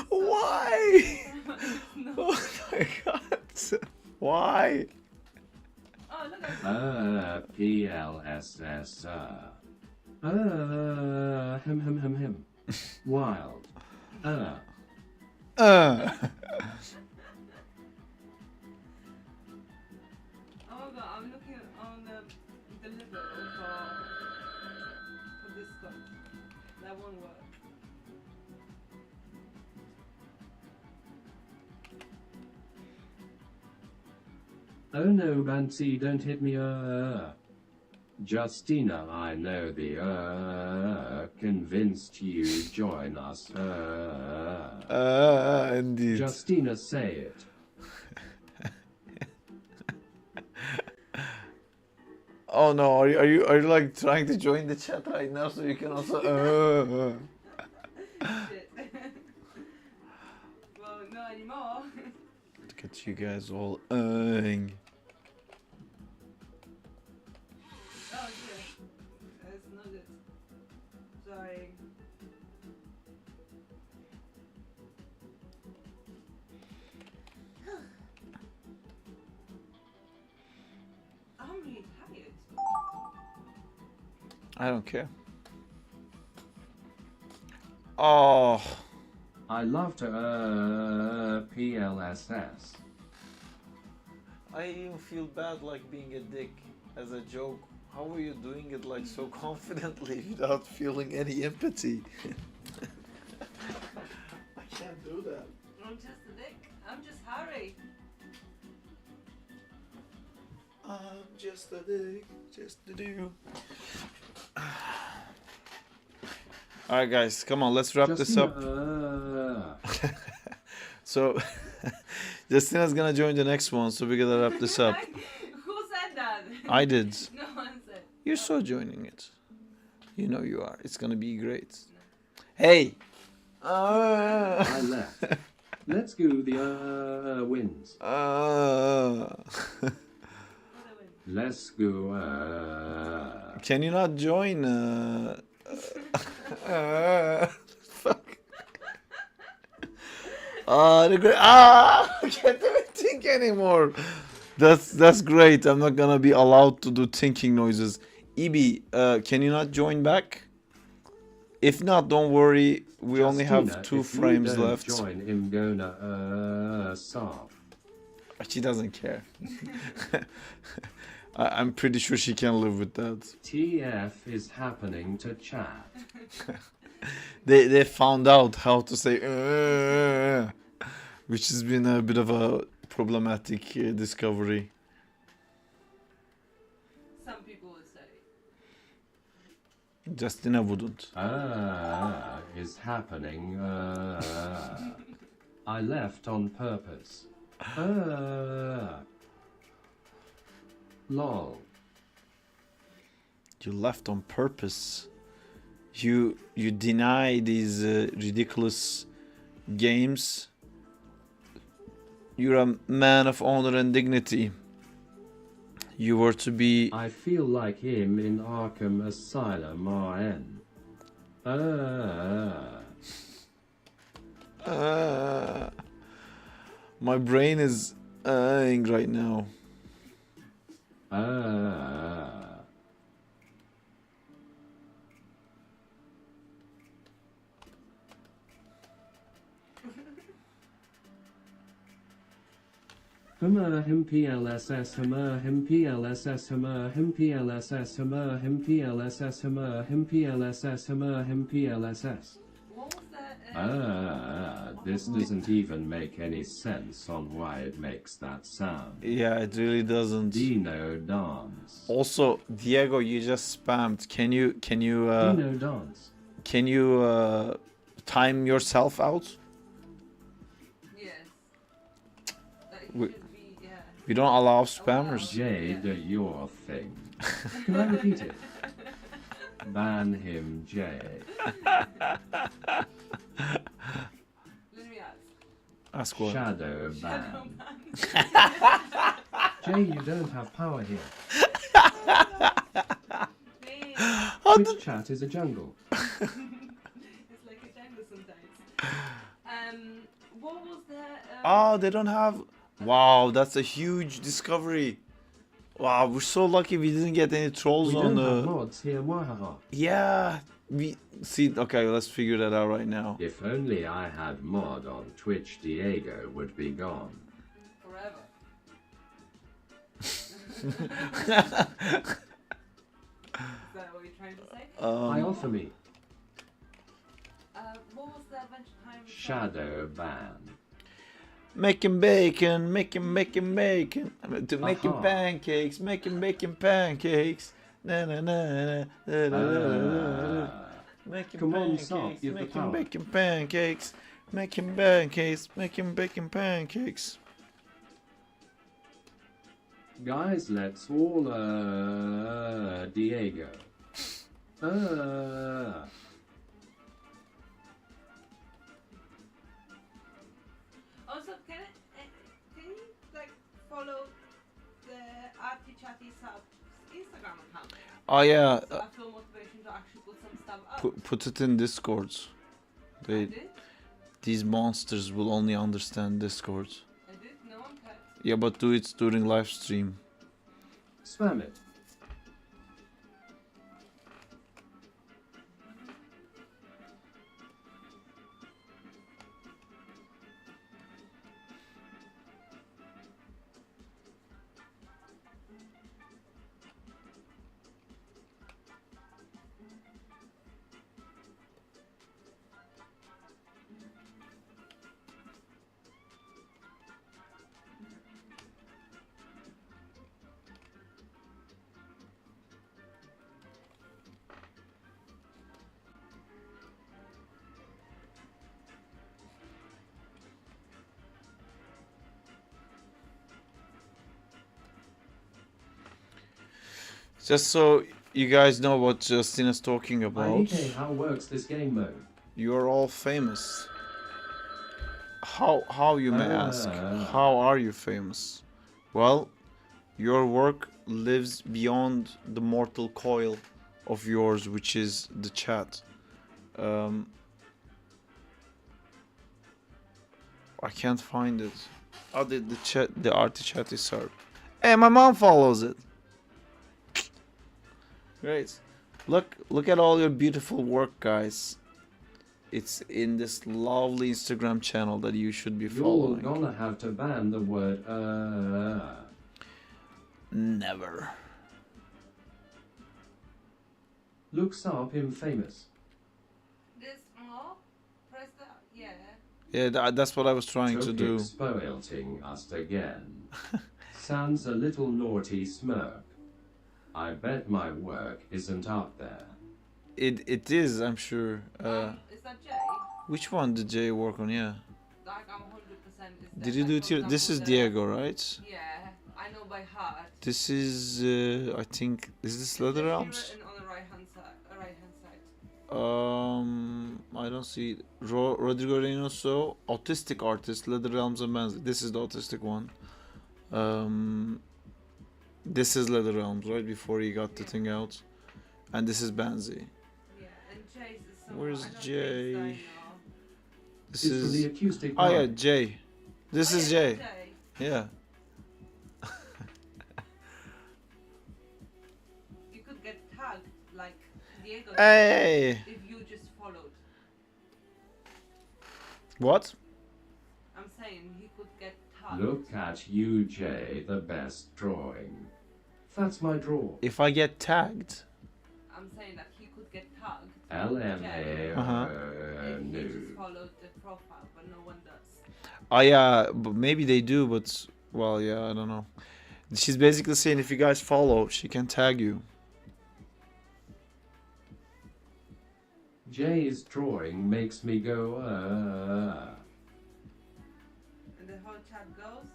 Why? No. Oh my god. Why? Oh, look at PLSS. Him. Wild. Uh. Oh my god, I'm looking on the liver for this stuff. That won't work. Oh no, Bansi, don't hit me. Justina, I know the convinced you join us. Indeed. Justina, say it. Oh no, are you like trying to join the chat right now so you can also Shit. Well, not anymore. Look at you guys all Oh shit. That's not it. Sorry. I'm really tired. I don't care. Oh, I love to PLSS. I even feel bad like being a dick as a joke. How are you doing it like so confidently without feeling any empathy? I can't do that. I'm just a dick. I'm just Harry. I'm just a dick, just to do. Alright guys, come on, let's wrap this up. So Justina's gonna join the next one, so we gotta wrap this up. Who said that? I did. No one said. You're so joining it. You know you are. It's gonna be great. Hey! I left. Let's go the wins. Let's go. Can you not join? Fuck. I can't even think anymore. That's great. I'm not gonna be allowed to do thinking noises. Ibi, can you not join back? If not, don't worry. We only have Justina, 2 if you frames don't left. Join him gonna Sarp. She doesn't care. I'm pretty sure she can live with that. TF is happening to chat. They found out how to say which has been a bit of a problematic discovery. Some people would say. Justina wouldn't. Is happening. I left on purpose. Lol. You left on purpose. You deny these ridiculous games. You're a man of honor and dignity. You were to be. I feel like him in Arkham Asylum RN. My brain is right now. Him PLSS him PLSS him PLSS him PLSS him PLSS him PLSS. What was that? This doesn't even make any sense on why it makes that sound. Yeah, it really doesn't. Dino dance. Also, Diego, you just spammed. Can you Dino dance. can you time yourself out? Yes. We- Should be, yeah. We don't allow spammers. Jade, your thing. Can I repeat it? Ban him, Jade. Let me ask. Ask what? Shadow ban. Shadow Jay, you don't have power here. Please. Twitch chat is a jungle. It's like a jungle sometimes. What was that? Oh, they don't have. Wow, that's a huge discovery. Wow, we're so lucky we didn't get any trolls We on don't have the. mods here, wahaha. Yeah, we see. Okay, let's figure that out right now. If only I had mod on Twitch, Diego would be gone. Forever. Is that what you're trying to say? I offer me What was the Adventure Time? shadow ban. Making bacon, making bacon. To making Aha. pancakes, making pancakes. Na na na na na na na. Making Come on, pancakes, stop, give the making power. bacon pancakes, making pancakes, making bacon pancakes. Guys, let's all Diego. Also, can you like follow the Arty Chatty Sub's Instagram account? Oh yeah, So I feel motivation to actually put some stuff up. put it in Discord. I They, did. these monsters will only understand Discord. I did. No one cares. Yeah, but do it during live stream. Spam it. Just so you guys know what Justina's talking about. Okay, how works this game mode? You're all famous. How you may ask? How are you famous? Well, your work lives beyond the mortal coil of yours, which is the chat. I can't find it. Oh, the chat, the Arty chat is served. Hey, my mom follows it. Great. Look at all your beautiful work, guys. It's in this lovely Instagram channel that you should be You're following. gonna have to ban the word Never. Looks up him famous. This more. Press the yeah. Yeah, that's what I was trying to do. Spoilting us again. Sounds a little naughty smirk. I bet my work isn't up there. It is, I'm sure. Is that Jay? Which one did Jay work on? Yeah. Like I'm 100% is that, Did you like, do it for here? This is example, the- Diego, right? Yeah, I know by heart. This is, I think, is this It's Leather literally Realms? written on the right hand side. I don't see it. Rodrigo Reynoso, autistic artist, Leather Realms and Bands. This is the autistic one. This is Leather Realms, right before he got the Yeah. thing out, and this is Banzi. Yeah, and Chase is someone. Where's I don't Jay? Think This It's from the is. acoustic Oh yeah, vibe. Jay. This is Jay. Yeah. You could get tagged like Diego did Hey. if you just followed. What? I'm saying he could get tagged. Look at you, Jay, the best drawing. That's my draw. If I get tagged. I'm saying that he could get tagged. LMA, Uh-huh. If he no. just followed the profile, but no one does. Oh yeah, but maybe they do, but well, yeah, I don't know. She's basically saying if you guys follow, she can tag you. Jay's drawing makes me go, And the whole chat goes.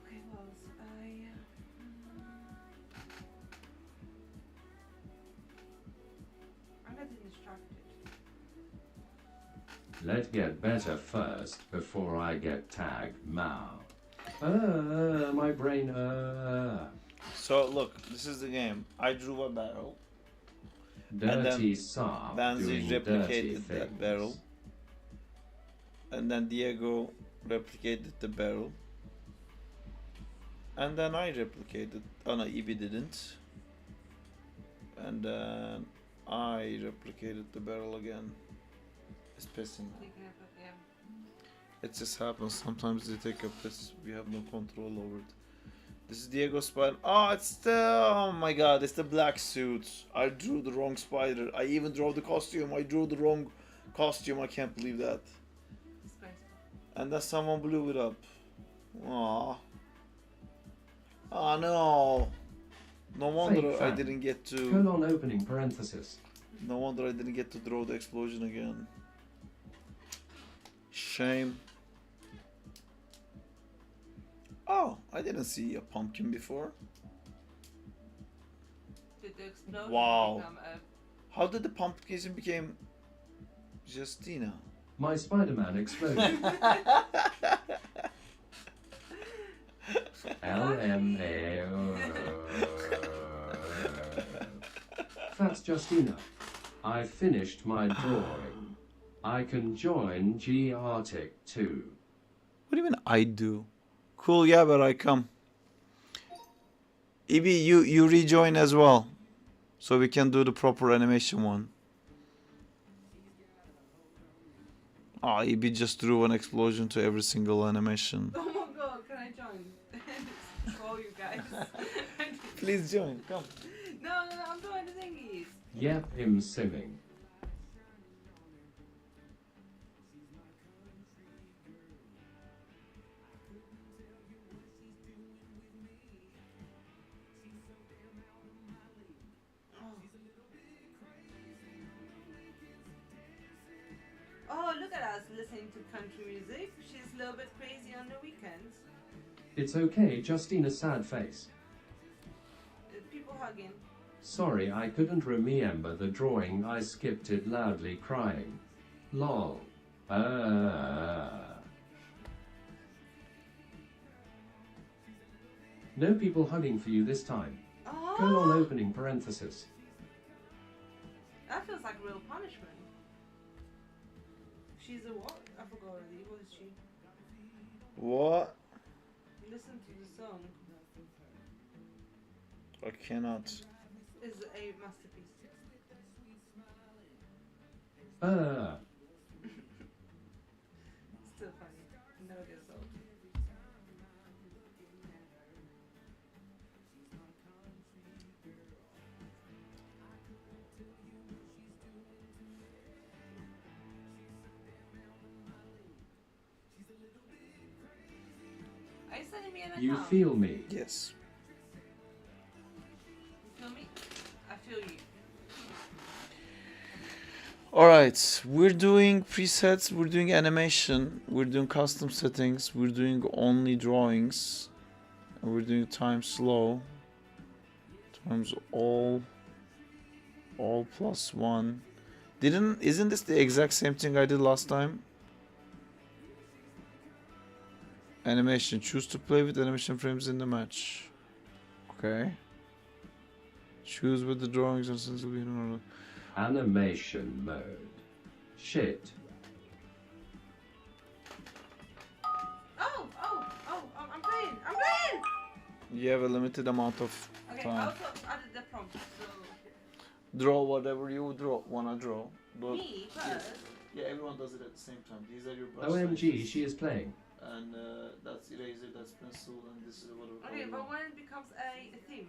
Okay, well, I'm getting distracted. Let's get better first before I get tagged, Mao. My brain, So look, this is the game. I drew a barrel. Dirty Saab Banzi doing dirty replicated that things. barrel. And then Diego replicated the barrel. And then I replicated. Oh no, Ibi didn't. And then I replicated the barrel again. It's pissing. Yeah. It just happens. Sometimes they take a piss. We have no control over it. This is Diego Spider. Oh, it's the. Oh my god, it's the black suit. I drew the wrong spider. I even drew the costume. I drew the wrong costume. I can't believe that. And then someone blew it up. Aww. Oh no. No wonder Fake I fan. didn't get to. Colon opening parenthesis. No wonder I didn't get to draw the explosion again. Shame. Oh, I didn't see a pumpkin before. Did the explosion Wow. become a How did the pumpkin became Justina? My Spider-Man exploded. LMAO. That's Justina. I finished my drawing. I can join G Arctic too. What do you mean I do? Cool, yeah, but I come. Ibi, you rejoin as well. So we can do the proper animation one. Oh, Ibi just drew an explosion to every single animation. Oh my god, can I join? For you guys. Please join, come. No, I'm doing the thingies. Yep, him simming. Oh, look at us listening to country music. She's a little bit crazy on the weekends. It's okay, Justina's sad face. People hugging. Sorry, I couldn't remember the drawing. I skipped it loudly crying. Lol. No people hugging for you this time. Colon Oh, opening parenthesis. that feels like real punishment. She's a what? I forgot already. What is she? What? Listen to the song. I cannot. It's a masterpiece. Still funny. Never gets old. Are you sending me an account? You feel me. Yes. Alright, we're doing presets, we're doing animation, we're doing custom settings, we're doing only drawings, and we're doing time slow, times all plus one. Isn't this the exact same thing I did last time? Animation, choose to play with animation frames in the match. Okay. Choose with the drawings and since we don't know. Animation mode. Shit. Oh, I'm playing. I'm playing. You have a limited amount of Okay, time. also added the prompt. So Draw whatever you wanna draw. me first. Yeah, everyone does it at the same time. These are your brush OMG, sizes. she is playing. And that's eraser, that's pencil, and this is whatever. Okay, but when it becomes a theme.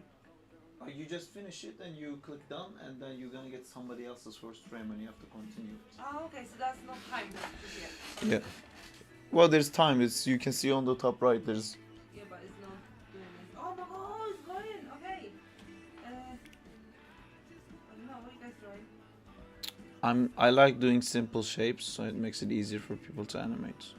You just finish it and you click done, and then you're gonna get somebody else's first frame, and you have to continue it. Oh, okay, so that's not time then. Yeah. Well, there's time. You can see on the top right. There's. Yeah, but it's not doing it. Oh my god, it's going. Okay. I don't know. What are you guys drawing? I like doing simple shapes, so it makes it easier for people to animate.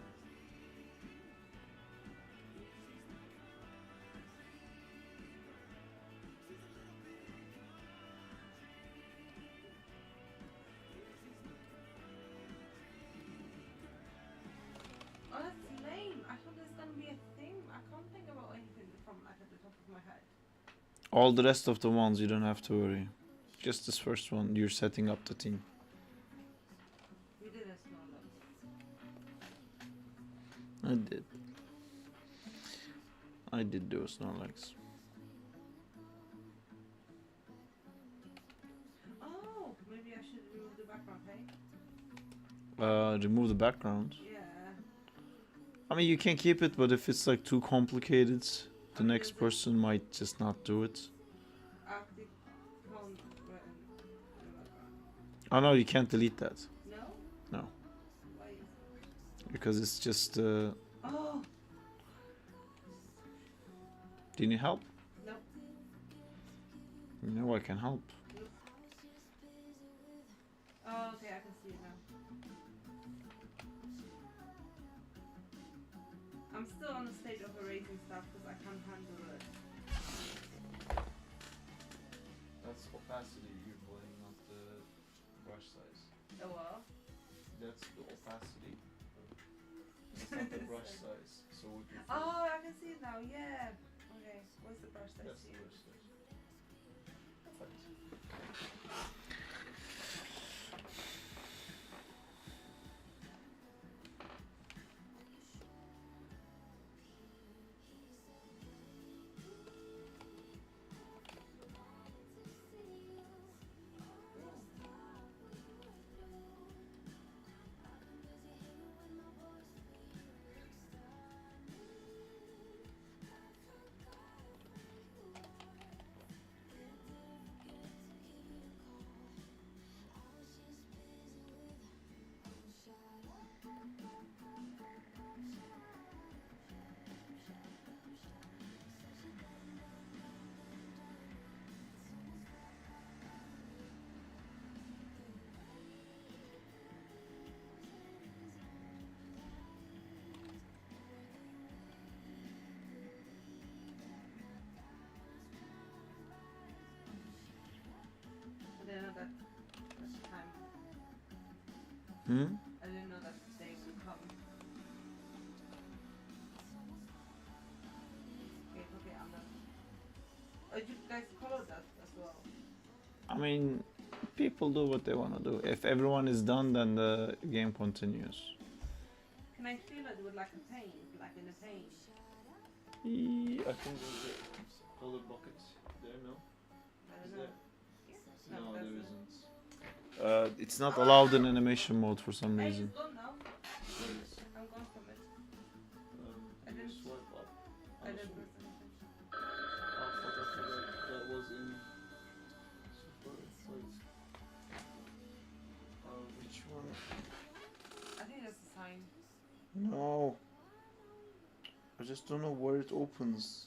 Oh, that's lame. I thought there's gonna be a thing. I can't think about anything from like at the top of my head. All the rest of the ones you don't have to worry. Just this first one, you're setting up the team. We did a small one. I did do a Snorlax. Oh, maybe I should remove the background, hey? Remove the background. Yeah. I mean, you can keep it, but if it's like too complicated, the next person might just not do it. Arctic con written in the background. Oh no, you can't delete that. No? No. Why is Because it's just. Oh! Do you need help? No. No, I can help. Oh, okay, I can see it now. I'm still on the stage of erasing stuff because I can't handle it. That's opacity you're playing, not the brush size. Oh well. That's the opacity. It's not the brush size. So what you Oh, I can see it now, yeah. Okay, what's the brush size That's the to brush use? size. I didn't know that that's the time. Hmm? I didn't know that day would come. Okay, I'm done. Oh, did you guys color that as well? I mean, people do what they want to do. If everyone is done, then the game continues. Can I feel it with like a paint, like in a paint? I think there's a color bucket there, no? I Is don't know. there? No, No, that's there not. isn't. It's not allowed in animation mode for some Hey, reason. it's gone now. Where is? I'm gone from it. I You didn't- swipe up. I didn't press anything. Oh, fuck, I forgot that was in. Wait. Which one? I think that's a sign. No. I just don't know where it opens.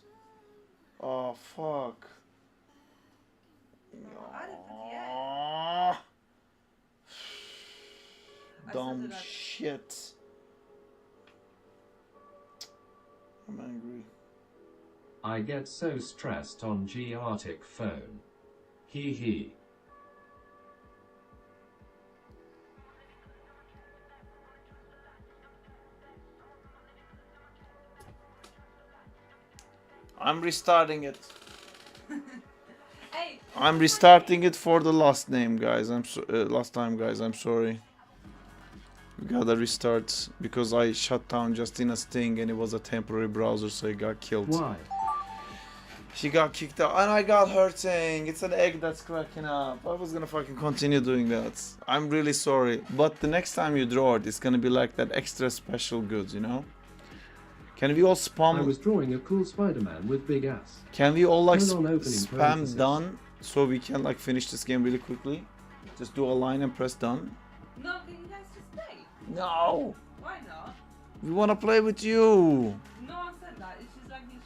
Oh, fuck. I didn't put the Ah. dumb that. shit. I'm angry. I get so stressed on G-Arctic phone. Hee hee. I'm restarting it. Hey, I'm restarting it for the last name, guys. Last time, guys. I'm sorry. We gotta restart because I shut down Justina's thing and it was a temporary browser, so it got killed. Why? She got kicked out and I got hurting. It's an egg that's cracking up. I was gonna fucking continue doing that. I'm really sorry. But the next time you draw it, it's gonna be like that extra special goods, you know? Can we all I spam? was drawing a cool Spider-Man with big ass. Can we all like Turn on opening spam parenthesis. done so we can like finish this game really quickly? Just do a line and press done. no, can you guys just stay? No, Why not? we wanna play with you. No one said that. It's just like you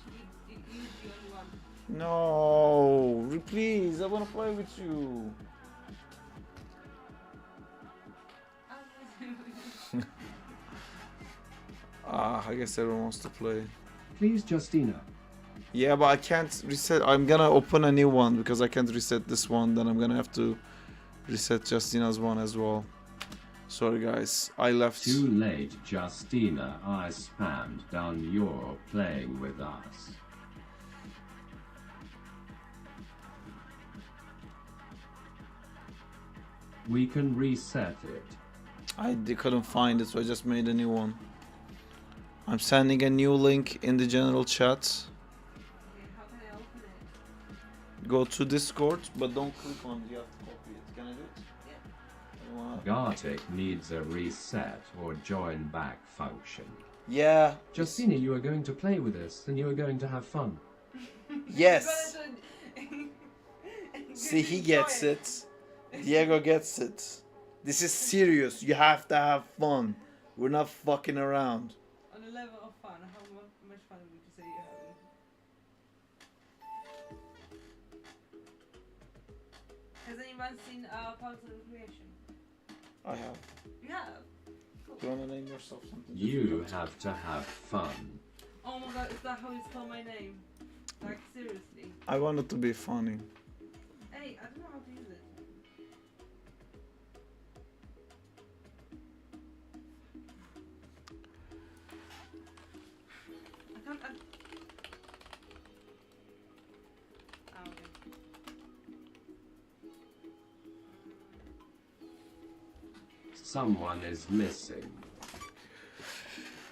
the only one. No, please, I wanna play with you. I guess everyone wants to play. Please, Justina. Yeah, but I can't reset. I'm gonna open a new one because I can't reset this one. Then I'm gonna have to reset Justina's one as well. Sorry, guys. I left. Too late, Justina. I spammed done. You're playing with us. We can reset it. Couldn't find it, so I just made a new one. I'm sending a new link in the general chat. Okay, how can I open it? Go to Discord, but don't click on it. You have to copy it. Can I do it? Yeah. Gartic needs a reset or join back function. Yeah. Justina, you are going to play with us and you are going to have fun. Yes. You See, he enjoy gets it. Diego gets it. This is serious. You have to have fun. We're not fucking around. On a level of fun, how much fun would you say you're having? Has anyone seen Parks and Recreation? I have. You have? Cool. Do you wanna name yourself something? You different? have to have fun. Oh my god, is that how you spell my name? Like, seriously? I want it to be funny. Hey, I don't know how to use it. I can't. Oh, okay. Someone is missing.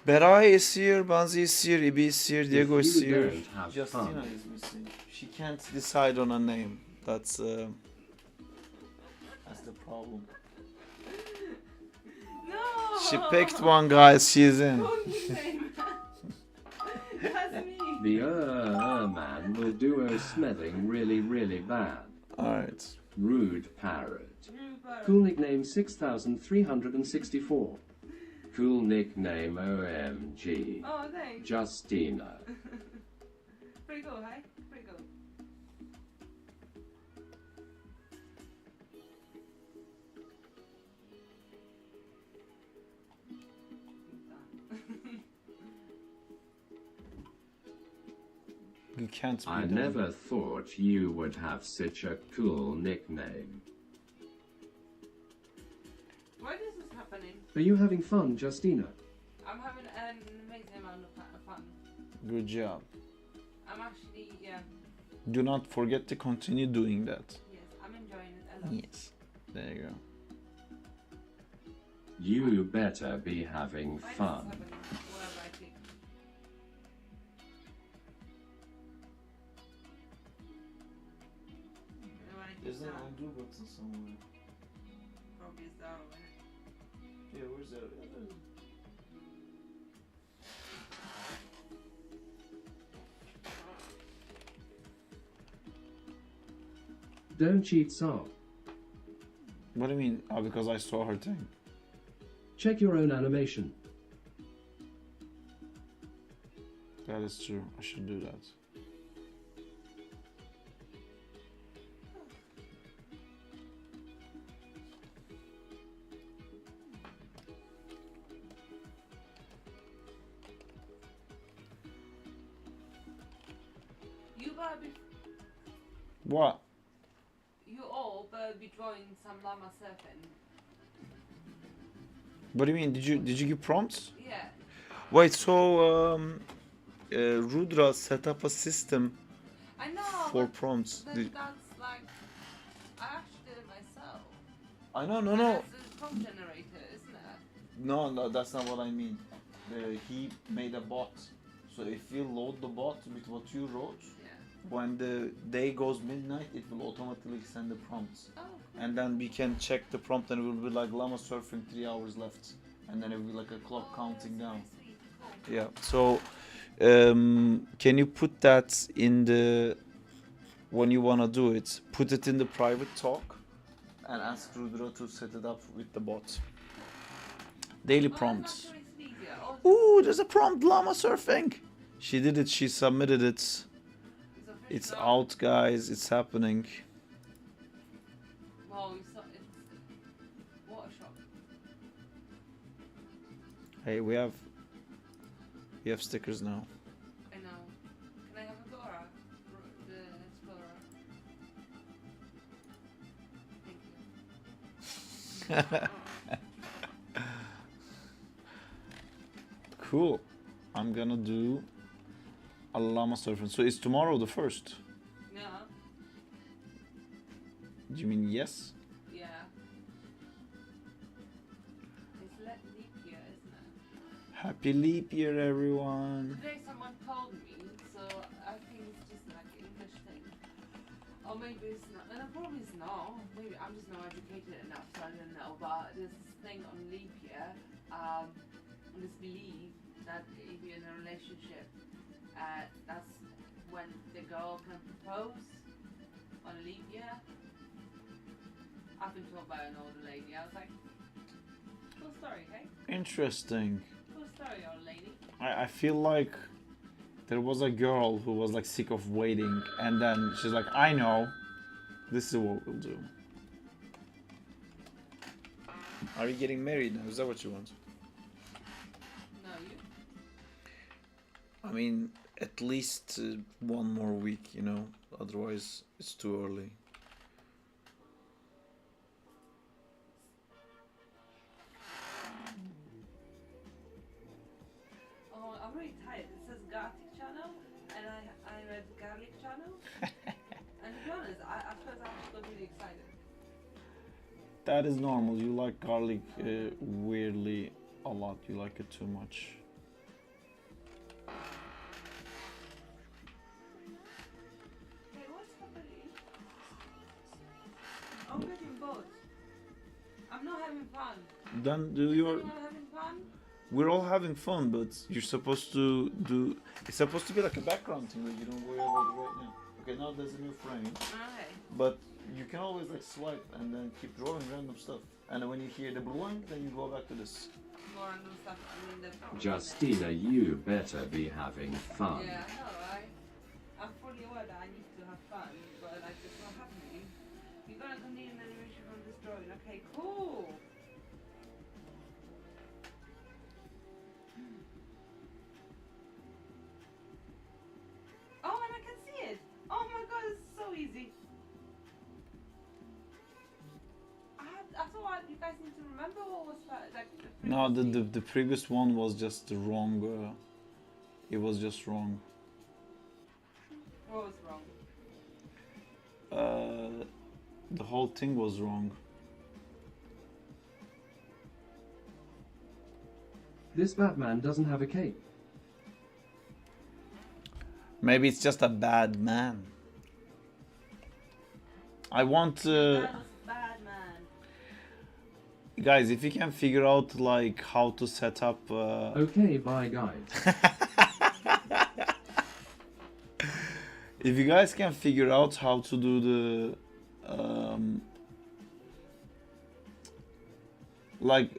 Beray is here, Banzi is here, Ibi is here, Diego If is you here. don't have Justina fun. is missing. She can't decide on a name. That's the problem. No! She picked one, guys. She's in. Don't name. That's me. The man will do smithing really, really bad. Alright. Rude parrot. Rupert. Cool nickname 6364. Cool nickname OMG. Oh, thanks. Justina. Pretty cool, hey? Pretty cool. You can't be I done. never thought you would have such a cool nickname. Why is this happening? Are you having fun, Justina? I'm having an amazing amount of fun. Good job. I'm actually, yeah, Do not forget to continue doing that. yes, I'm enjoying it a lot. Yes. There you go. You better be having Why is fun. this happening? Whatever I click. When I click that, undo button somewhere. probably it's that one. Yeah, where's that? Don't cheat, Saul. What do you mean? Oh, because I saw her thing. Check your own animation. That is true. I should do that. You better be, What? you all better be drawing some llama surfing. What do you mean? Did you give prompts? Yeah. Wait, so Rudra set up a system I know, for but prompts. then that's like, I actually did it myself. I know, no, And no, that's a prompt generator, isn't it? no, that's not what I mean. He made a bot, so if you load the bot with what you wrote, Yeah. when the day goes midnight, it will automatically send the prompts, Oh, and then we can check the prompt, and it will be like llama surfing 3 hours left, and then it will be like a clock counting down. Sweet. Cool. Yeah. So, can you put that in the when you wanna do it? Put it in the private talk, and ask Rudra to set it up with the bot. Daily prompts. Ooh, there's a prompt, llama surfing. She did it. She submitted it. It's out, guys. It's happening. Wow, it's what a shock. Hey, we have stickers now. I know. Can I have a Dora? The Explorer. Thank you. Cool. I'm gonna do a llama surfing. So it's tomorrow the 1st. Yeah. Do you mean yes? Yeah. It's leap year, isn't it? Happy leap year, everyone. Today someone told me, so I think it's just like an English thing. Or maybe it's not. And the problem is no. Maybe I'm just not educated enough, so I don't know. But there's this thing on leap year, this belief that if you're in a relationship, that's when the girl can propose on a leap year. I've been told by an older lady. I was like, cool story, hey? Interesting. Cool story, old lady. I feel like there was a girl who was like sick of waiting, and then she's like, I know, this is what we'll do. Are you getting married now? Is that what you want? No, you? I mean, at least one more week, you know, otherwise it's too early. Oh, I'm really tired. It says Garlic channel, and I read Garlic channel. And to be honest, at first I was got really excited. That is normal. You like garlic weirdly a lot. You like it too much. Hey, what's happening? I'm getting bored. I'm not having fun. Then Is do your. anyone having fun? We're all having fun, but you're supposed to do. It's supposed to be like a background thing that you don't worry about it right now. Okay, now there's a new frame, Alright. but you can always like swipe and then keep drawing random stuff. And then when you hear the blank, then you go back to this. More random stuff. I mean, the Justina, you better be having fun. Yeah, I know, right? I'm fully aware that I need to have fun, but like it's not happening. You're gonna continue the animation from this drawing. Okay, cool. Oh, and I can see it. Oh my god, it's so easy. I thought you guys need to remember what was that, like the No, previous the previous one was just wrong. It was just wrong. What was wrong? The whole thing was wrong. This Batman doesn't have a cape. Maybe it's just a bad man. I want That was bad, man. guys, if you can figure out like how to set up Okay, bye guys. if you guys can figure out how to do the like,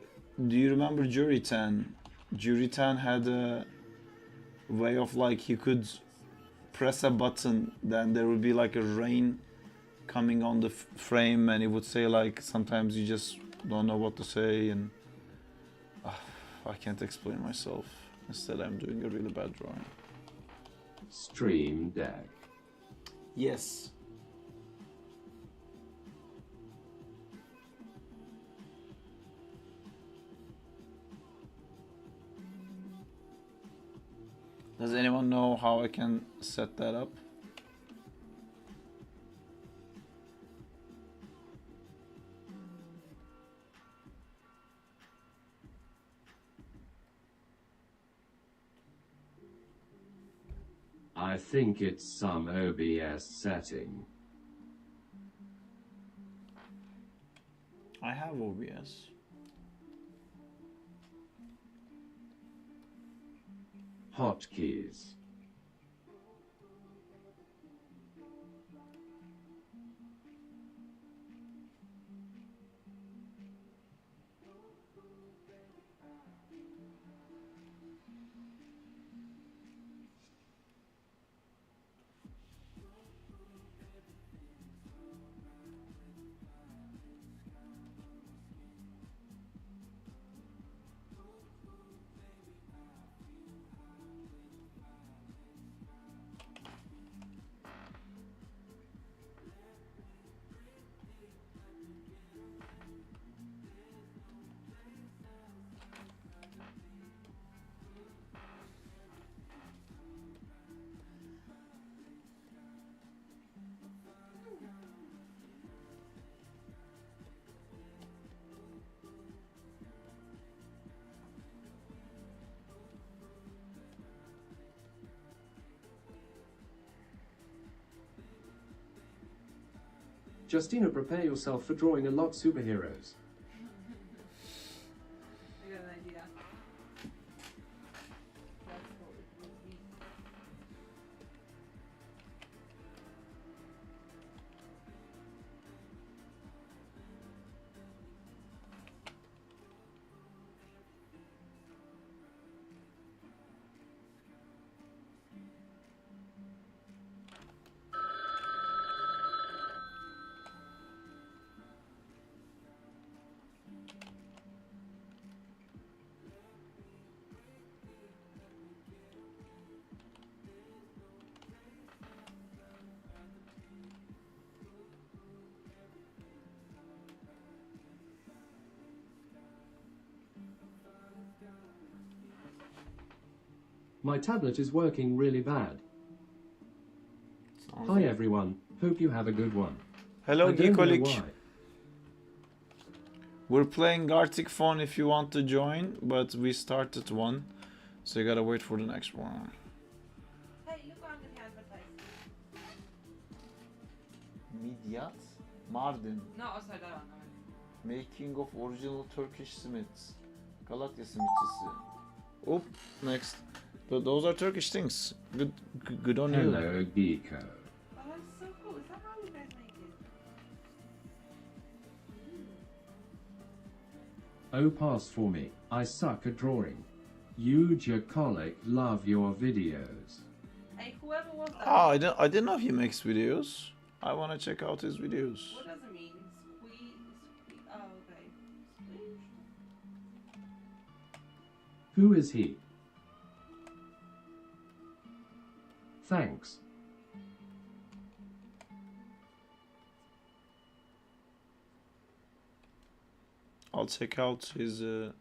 do you remember Juritan? Juritan had a way of like you could press a button, then there would be like a rain coming on the frame, and it would say like sometimes you just don't know what to say, and I can't explain myself. Instead, I'm doing a really bad drawing. Stream Deck. Yes. Does anyone know how I can set that up? I think it's some OBS setting. I have OBS. Hotkeys. Justina, prepare yourself for drawing a lot superheroes. I got an idea. That's what it would be. My tablet is working really bad. Hi everyone, hope you have a good one. Hello, I don't know Geekolik. why. We're playing Arctic Phone if you want to join, but we started one, so you gotta wait for the next one. Hey, look what I'm going to advertise. Midyat Mardin. No, sorry, that one. Making of original Turkish simits. Galatya simitçisi. Oop, next. Those are Turkish things. Good on you. Hello, Geeko. Oh, that's so cool. Is that how you guys make it? Oh, pass for me. I suck at drawing. You, Jacolic, love your videos. Hey, whoever was that? Oh, I didn't know he makes videos. I wanna check out his videos. What does it mean? Oh, okay. Who is he? Thanks. I'll check out his videos.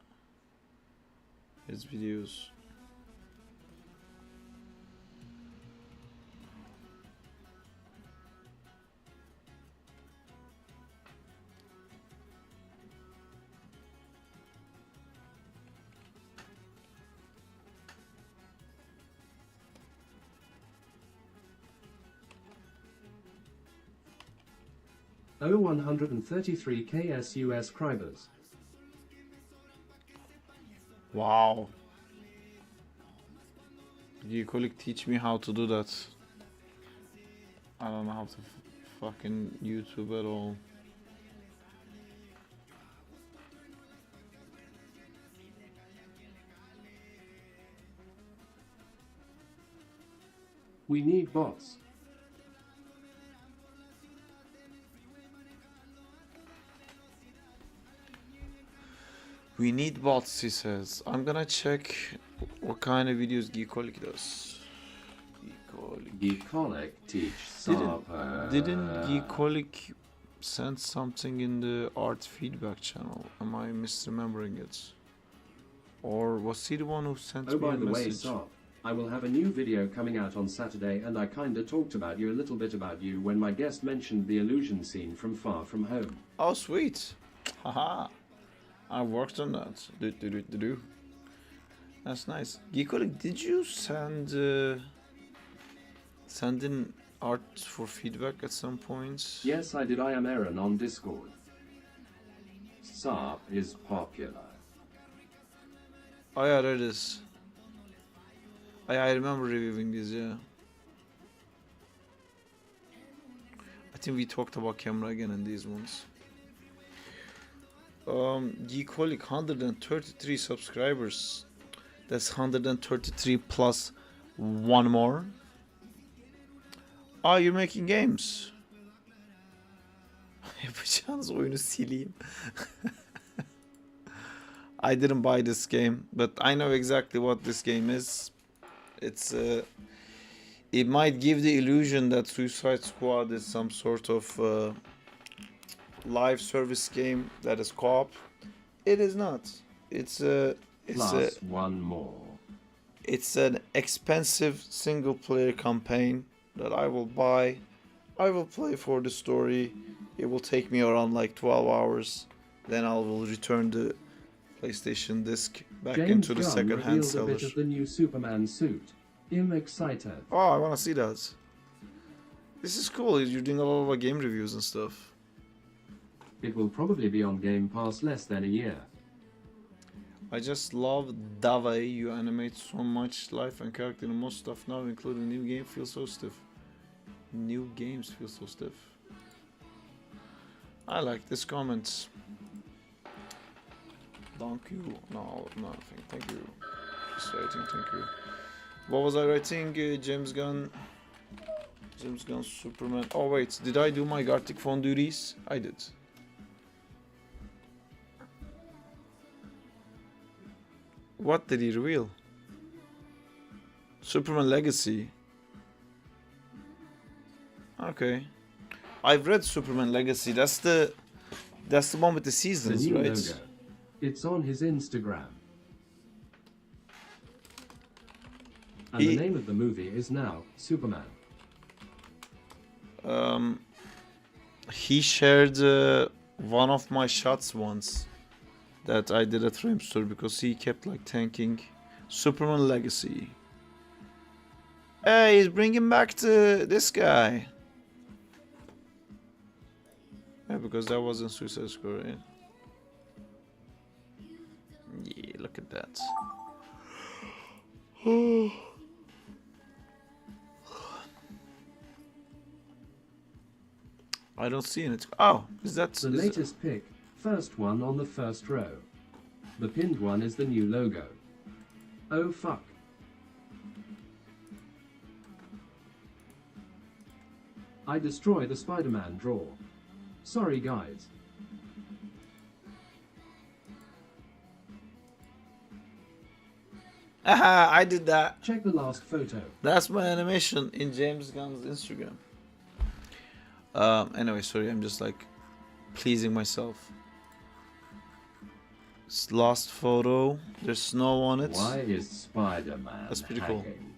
Oh, 133 KSUS Kribers. Wow. Geekolik, teach me how to do that. I don't know how to fucking YouTube at all. We need bots. We need bots, he says. I'm gonna check what kind of videos Geekolik does. Geekolic teach Didn't Sarp. didn't Geekolic send something in the art feedback channel? Am I misremembering it? Or was he the one who sent Oh, me by a the way, message? Sarp, I will have a new video coming out on Saturday, and I kinda talked about you a little bit about you when my guest mentioned the illusion scene from Far From Home. Oh, sweet. Haha. I worked on that. Do. That's nice. Geekolic, did you send in art for feedback at some point? Yes, I did. I am Aaron on Discord. Sarp is popular. Oh yeah, there it is. I remember reviewing these, yeah. I think we talked about camera again in these ones. Geekolic 133 subscribers. That's 133 plus one more. Ah, you're making games. Yapacağınız oyunu sileyim. I didn't buy this game, but I know exactly what this game is. It's it might give the illusion that Suicide Squad is some sort of live service game that is co-op. It is not. It's Plus one more. it's an expensive single player campaign that I will buy. I will play for the story. It will take me around like 12 hours. Then I will return the PlayStation disc back James into the Gunn second-hand revealed a sellers. bit of the new Superman suit. I'm excited. Oh, I want to see that. This is cool. You're doing a lot of game reviews and stuff. It will probably be on Game Pass less than a year. I just love the way you animate so much life and character in most stuff now, including new game feels so stiff. New games feel so stiff. I like this comment. Thank you. No, nothing. Thank you. Just writing. Thank you. What was I writing? James Gunn. James Gunn Superman. Oh wait, did I do my Gartic phone duties? I did. What did he reveal? Superman Legacy. Okay. I've read Superman Legacy. That's the one with the The seasons, new right? logo. It's on his Instagram. And He- the name of the movie is now Superman. He shared one of my shots once that I did at Frame Store because he kept like thanking Superman Legacy. Hey, he's bringing back this guy. Yeah, because that wasn't Suicide Squad, right? Yeah, look at that. I don't see it. Oh, is that The is- latest pic, first one on the first row. The pinned one is the new logo. Oh fuck. I destroy the Spider-Man draw. Sorry guys. Aha, I did that. Check the last photo. That's my animation in James Gunn's Instagram. Anyway, sorry, I'm just like pleasing myself. Last photo. There's snow on it. Why is Spider-Man That's pretty cool. hacking?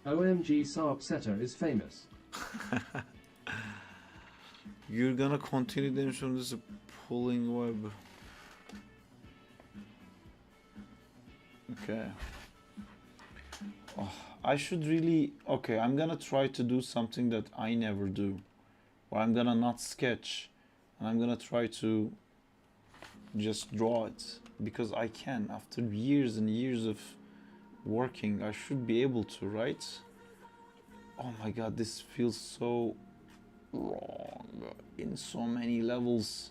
OMG Sarp Setter is famous. You're gonna continue them from this pulling web. Okay. Oh, I should really. Okay, I'm gonna try to do something that I never do. Or I'm gonna not sketch. And I'm gonna try to just draw it. Because I can. After years and years of working, I should be able to, right? Oh my god, this feels so wrong in so many levels.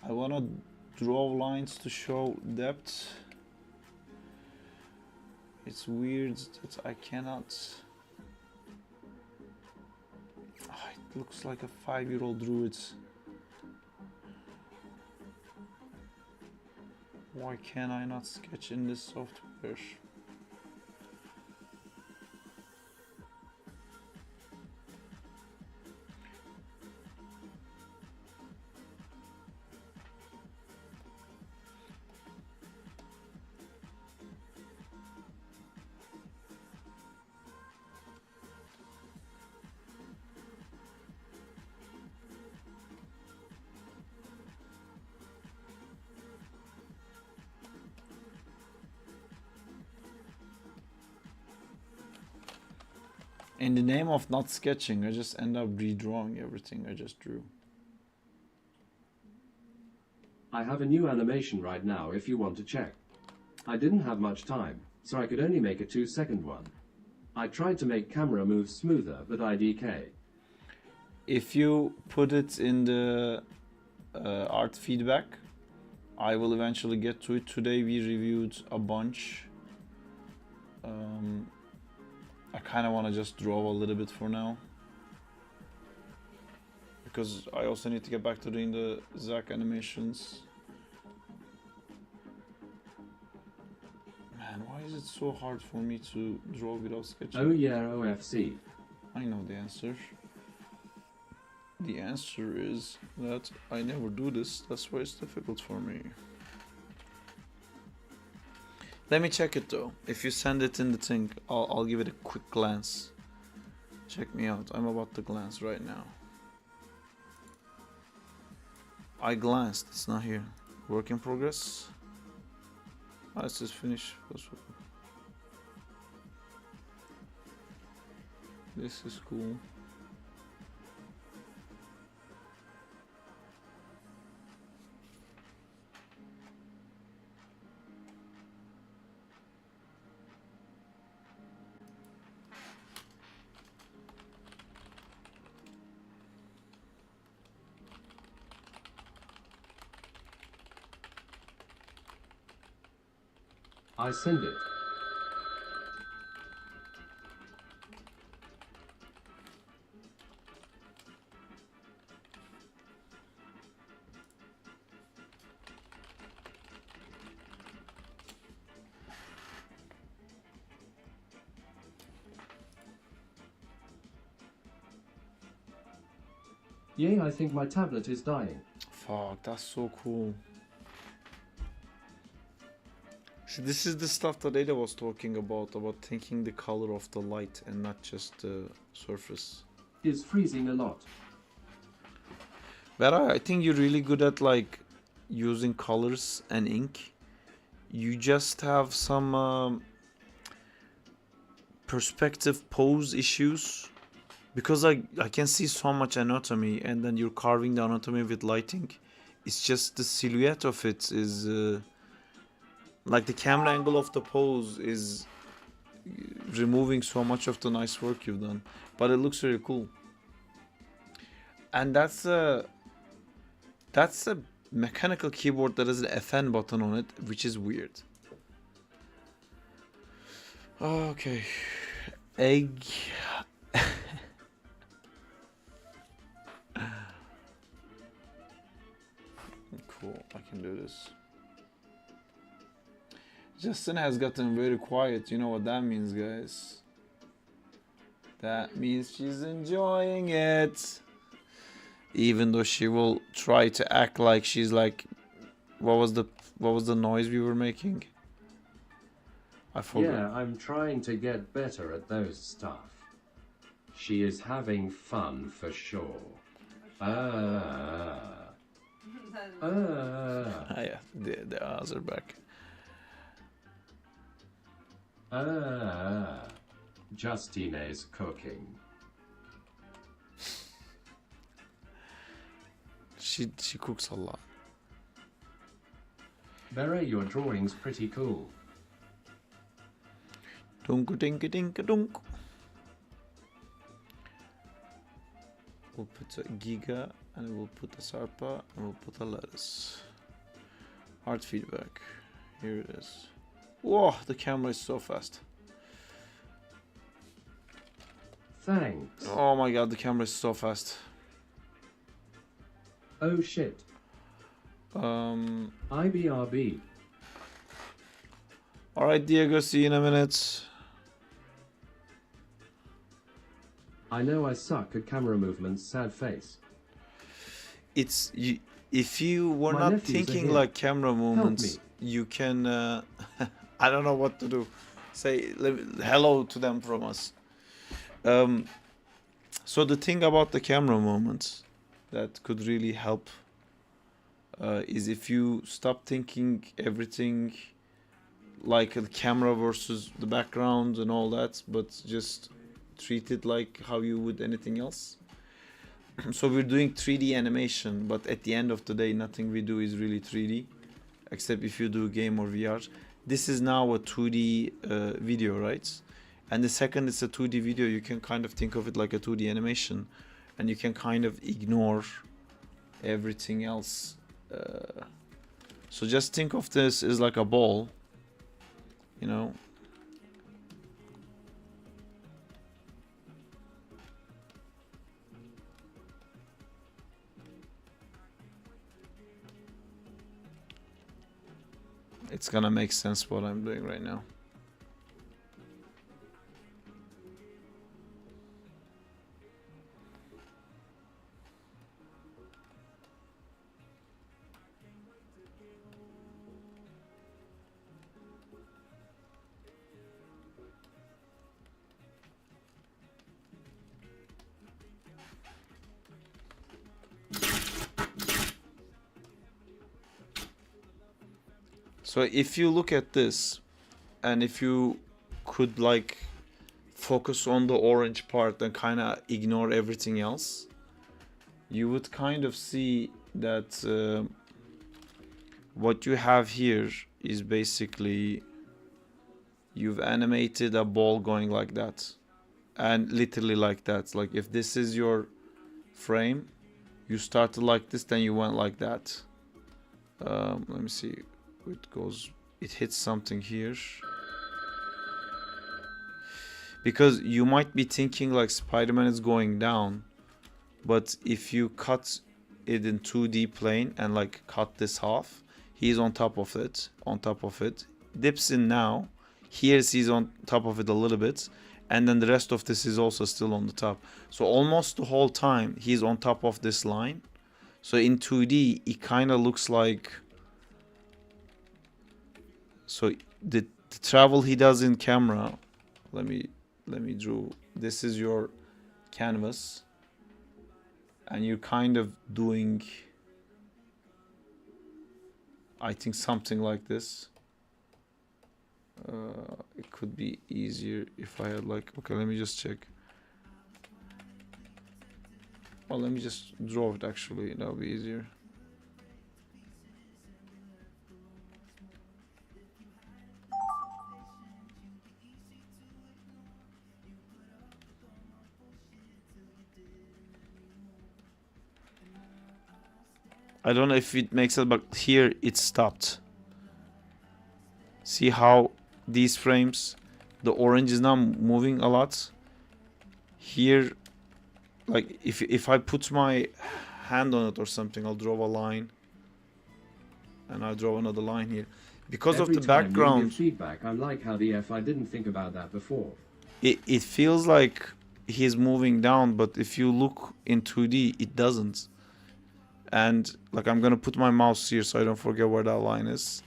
I want to draw lines to show depth. It's weird that I cannot. Oh, it looks like a 5-year-old drew it. Why can I not sketch in this software? In the name of not sketching, I just end up redrawing everything I just drew. I have a new animation right now if you want to check. I didn't have much time, so I could only make a 2-second one. I tried to make camera move smoother, but IDK. If you put it in the art feedback, I will eventually get to it. Today we reviewed a bunch. I kind of want to just draw a little bit for now, because I also need to get back to doing the Zack animations. Man, why is it so hard for me to draw without sketching? Oh yeah, OFC. I know the answer. The answer is that I never do this. That's why it's difficult for me. Let me check it though. If you send it in the thing, I'll give it a quick glance. Check me out. I'm about to glance right now. I glanced. It's not here. Work in progress. Let's just finish. This is cool. I send it. Yay, I think my tablet is dying. Fuck, that's so cool. See, this is the stuff that Ada was talking about thinking the color of the light and not just the surface. Is freezing a lot. But I think you're really good at like using colors and ink. You just have some perspective pose issues, because I can see so much anatomy, and then you're carving the anatomy with lighting. It's just the silhouette of it is like the camera angle of the pose is removing so much of the nice work you've done, but it looks really cool. And that's a mechanical keyboard that has an FN button on it, which is weird. Okay, egg. Cool, I can do this. Justin has gotten very quiet. You know what that means, guys? That means she's enjoying it. Even though she will try to act like she's like, what was the noise we were making? I forgot. Yeah, I'm trying to get better at those stuff. She is having fun for sure. Ah, yeah, the R's are back. Justine's cooking. She cooks a lot. Beret, your drawing's pretty cool. Dunk dink dink dunk. We'll put a giga, and we'll put a sarpa, and we'll put a lettuce. Art feedback. Here it is. Whoa, the camera is so fast. Thanks. Oh my god, the camera is so fast. Oh shit. IBRB. Alright, Diego, see you in a minute. I know I suck at camera movements, sad face. It's you, if you were My not nephews are thinking here. like camera movements, me. you can. I don't know what to do. Say hello to them from us. So the thing about the camera movements that could really help is if you stop thinking everything like the camera versus the background and all that, but just treat it like how you would anything else. So we're doing 3D animation, but at the end of the day, nothing we do is really 3D, except if you do game or VR. This is now a 2D video, right? And the second it's a 2D video, you can kind of think of it like a 2D animation, and you can kind of ignore everything else. So just think of this as like a ball, you know. It's gonna make sense what I'm doing right now. So if you look at this, and if you could like focus on the orange part and kind of ignore everything else, you would kind of see that what you have here is basically you've animated a ball going like that, and literally like that. Like if this is your frame, you started like this, then you went like that. Let me see. It hits something here, because you might be thinking like Spider-Man is going down, but if you cut it in 2D plane and like cut this half, he's on top of it, dips in now, here he's on top of it a little bit, and then the rest of this is also still on the top. So almost the whole time he's on top of this line. So in 2D it kind of looks like, so the travel he does in camera, let me draw. This is your canvas, and you're kind of doing, I think, something like this. It could be easier if I had like, okay, let me just check. Well, let me just draw it actually, that'll be easier. I don't know if it makes it, but here it stopped. See how these frames, the orange is now moving a lot. Here, like if I put my hand on it or something, I'll draw a line, and I'll draw another line here. Because Every of the time background, you give feedback, I like how the I didn't think about that before. it feels like he's moving down, but if you look in 2D, it doesn't. And like I'm gonna put my mouse here so I don't forget where that line is.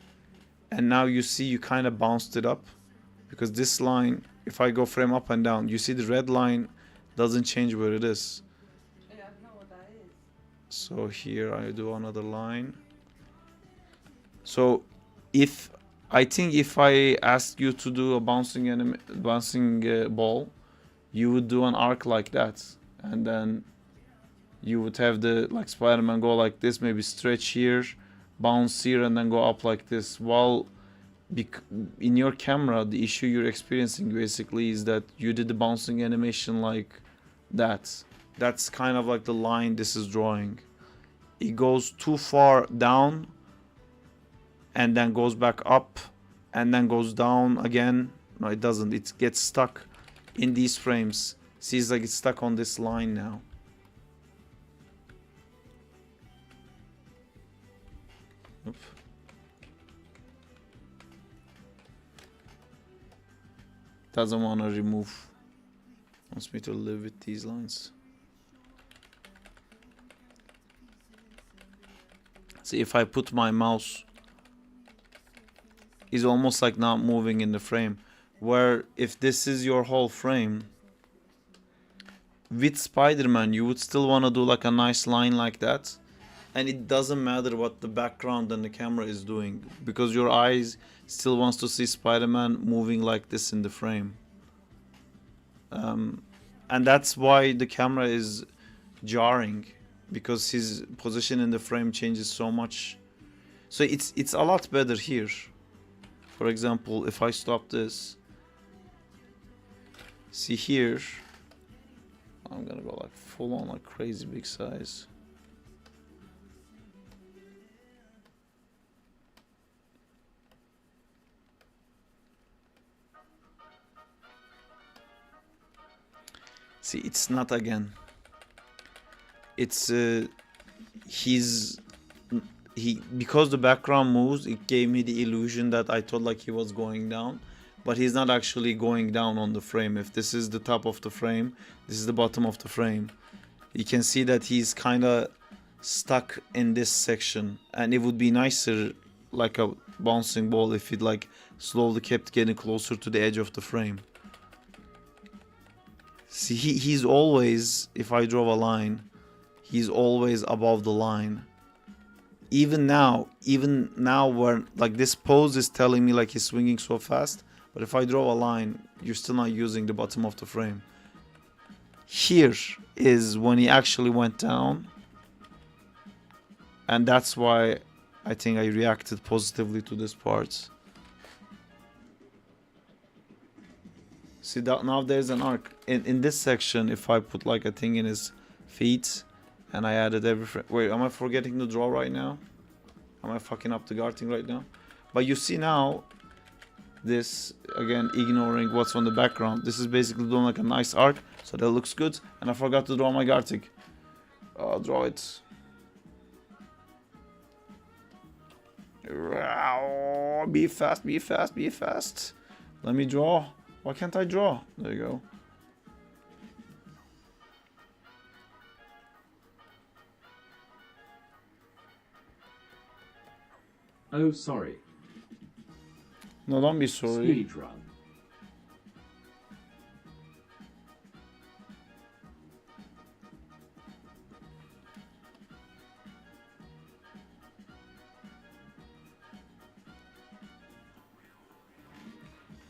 And now you see you kind of bounced it up, because this line, if I go frame up and down, you see the red line doesn't change where it is. Yeah, I know what that is. So here I do another line. So if I think if I asked you to do a bouncing ball, you would do an arc like that, and then you would have the like Spider-Man go like this, maybe stretch here, bounce here, and then go up like this. While in your camera, the issue you're experiencing basically is that you did the bouncing animation like that. That's kind of like the line this is drawing. It goes too far down, and then goes back up, and then goes down again. No, it doesn't. It gets stuck in these frames. See, it's like it's stuck on this line now. Oop. Doesn't want to remove. Wants me to live with these lines. See, if I put my mouse, it's almost like not moving in the frame. Where if this is your whole frame, with Spider-Man, you would still want to do like a nice line like that. And it doesn't matter what the background and the camera is doing, because your eyes still wants to see Spider-Man moving like this in the frame. and that's why the camera is jarring, because his position in the frame changes so much. So it's a lot better here. For example, if I stop this, see here, I'm gonna go like full on like crazy big size. See, it's not again. It's he because the background moves, it gave me the illusion that I thought like he was going down, but he's not actually going down on the frame. If this is the top of the frame, this is the bottom of the frame. You can see that he's kind of stuck in this section, and it would be nicer like a bouncing ball if it like slowly kept getting closer to the edge of the frame. See, he's always, if I draw a line, he's always above the line. Even now where like this pose is telling me like he's swinging so fast, but if I draw a line, you're still not using the bottom of the frame. Here is when he actually went down, and that's why I think I reacted positively to this part. See that now there's an arc in this section. If I put like a thing in his feet and I added every frame. Wait, am I forgetting to draw right now? Am I fucking up the garting right now? But you see now, this again ignoring what's on the background, this is basically doing like a nice arc, so that looks good. And I forgot to draw my garting. I'll draw it. Be fast, be fast, be fast. Let me draw. Why can't I draw? There you go. Oh, sorry. No, don't be sorry. Speed run.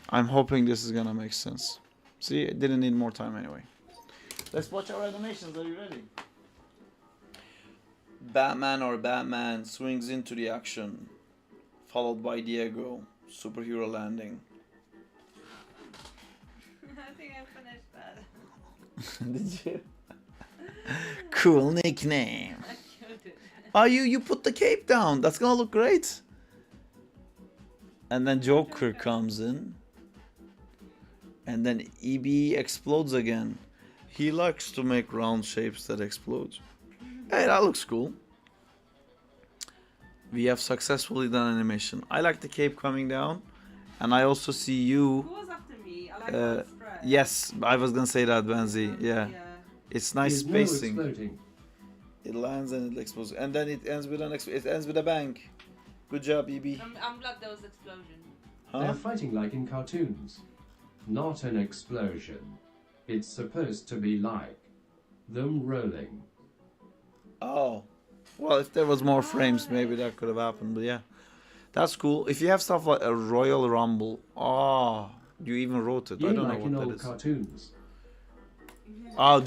I'm hoping this is gonna make sense. See, it didn't need more time anyway. Let's watch our animations. Are you ready? Batman or Batman swings into the action, followed by Diego, superhero landing. I think I finished that. Did you? Cool nickname. I killed it. Oh, you put the cape down. That's gonna look great. And then Joker comes in. And then EB explodes again. He likes to make round shapes that explode. Hey, that looks cool. We have successfully done animation. I like the cape coming down. And I also see you. Who was after me? I like the spread. Yes, I was gonna say that, Benzi. Yeah. It's nice Is no spacing. exploding. It lands and it explodes. And then it ends with it ends with a bang. Good job, EB. I'm glad there was explosion. They're fighting like in cartoons. Not an explosion. It's supposed to be like them rolling. Oh. Well, if there was more frames, maybe that could have happened. But yeah. That's cool. If you have stuff like a Royal Rumble. Oh. You even wrote it. Yeah, I don't like know in what that old is. cartoons. Oh.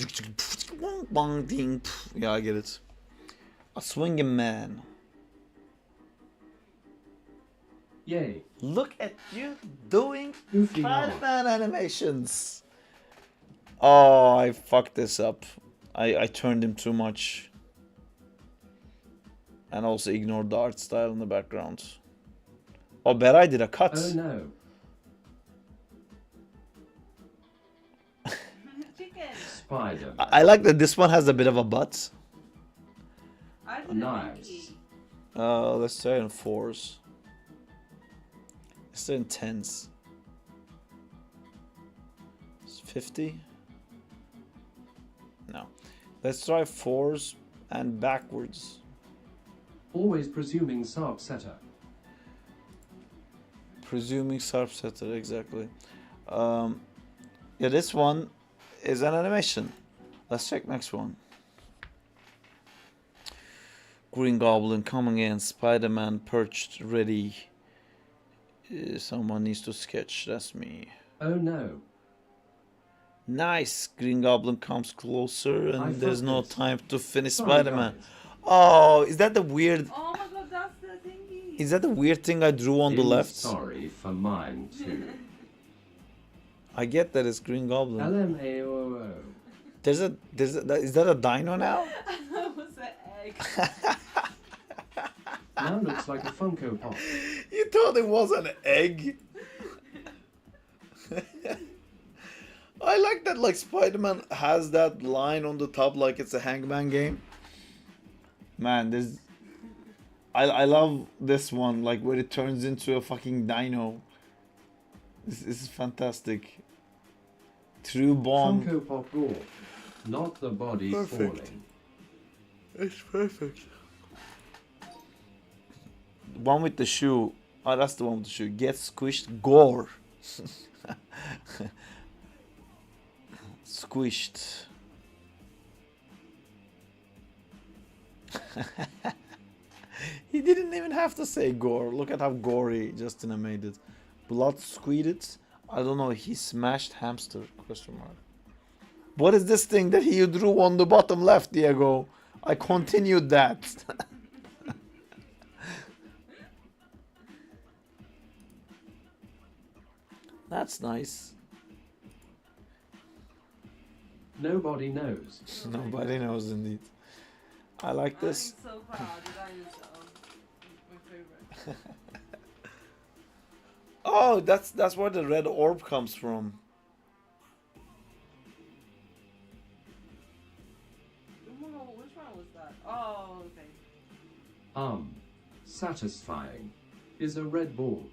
Yeah, I get it. A swinging man. Yay. Look at you doing Goofy Spider-Man animations. Oh, I fucked this up. I turned him too much. And also ignored the art style in the background. Oh, bet I did a cut. Oh no. Chicken. Spider. I like that this one has a bit of a butt. I did a Nice. monkey. Let's try in 4s. Let's try in 10s. It's 50. No. Let's try 4s and backwards. Always presuming Sarp setter. Presuming Sarp setter, exactly. Yeah, this one is an animation. Let's check next one. Green Goblin coming in, Spider-Man perched, ready. Someone needs to sketch, that's me. Oh no. Nice. Green Goblin comes closer, I and there's fucked no this. time to finish Sorry, Spider-Man. guys. Oh, is that the weird? Oh my god, that's the thingy. Is that the weird thing I drew on the left? Sorry for mine too. I get that it's Green Goblin. LMAOO. Is that a dino now? That was an egg. Now looks like a Funko Pop. You thought it was an egg? I like that, like, Spider-Man has that line on the top like it's a Hangman game. Man, this... I love this one, like, where it turns into a fucking dino. This is fantastic. True bomb. Funko Pop Gore. Not the body Perfect. falling. It's perfect. One with the shoe. Oh, that's the one with the shoe. Get squished. Gore. Squished. He didn't even have to say gore. Look at how gory Justina made it. Blood squeeded. I don't know. He smashed hamster? Question mark. What is this thing that you drew on the bottom left, Diego? I continued that. That's nice. Nobody knows. Nobody knows indeed. I like this. I'm so proud. The dinosaur. My favorite. Oh, that's where the red orb comes from. Which one was that? Oh, okay. Satisfying. Is a red ball.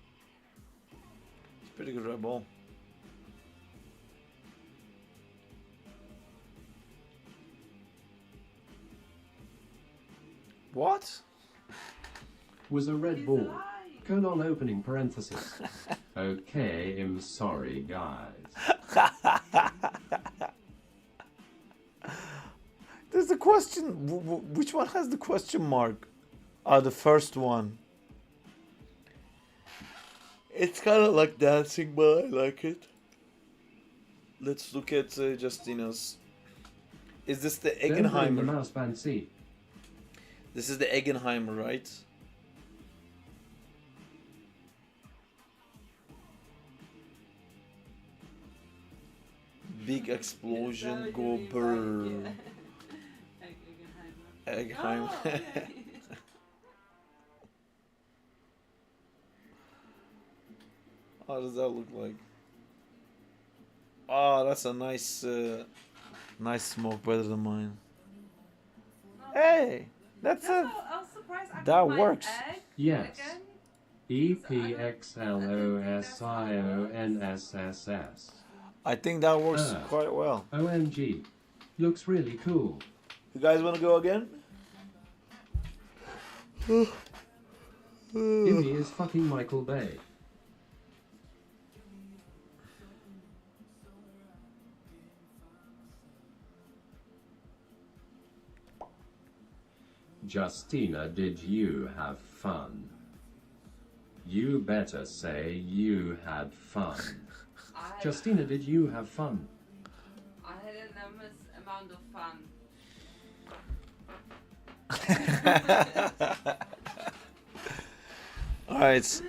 It's pretty good red ball. What? Was a red He's ball. alive. Colon opening parenthesis. Okay, I'm sorry, guys. There's a question. Which one has the question mark? The first one. It's kind of like dancing, but I like it. Let's look at Justina's. Is this the Don't blame the Eggenheimer? mouse band C. This is the Eggenheimer, right? Big explosion, go brrr. Eggenheimer. Oh, okay. How does that look like? Oh, that's a nice, nice smoke, better than mine. Hey, that's I a. was surprised I That got my works. egg Yes. again. EPXLOSIONSSS. I think that works Ah. quite well. OMG. Looks really cool. You guys want to go again? Ivy is fucking Michael Bay. Justina, did you have fun? You better say you had fun. Justina, did you have fun? I had an enormous amount of fun. All right.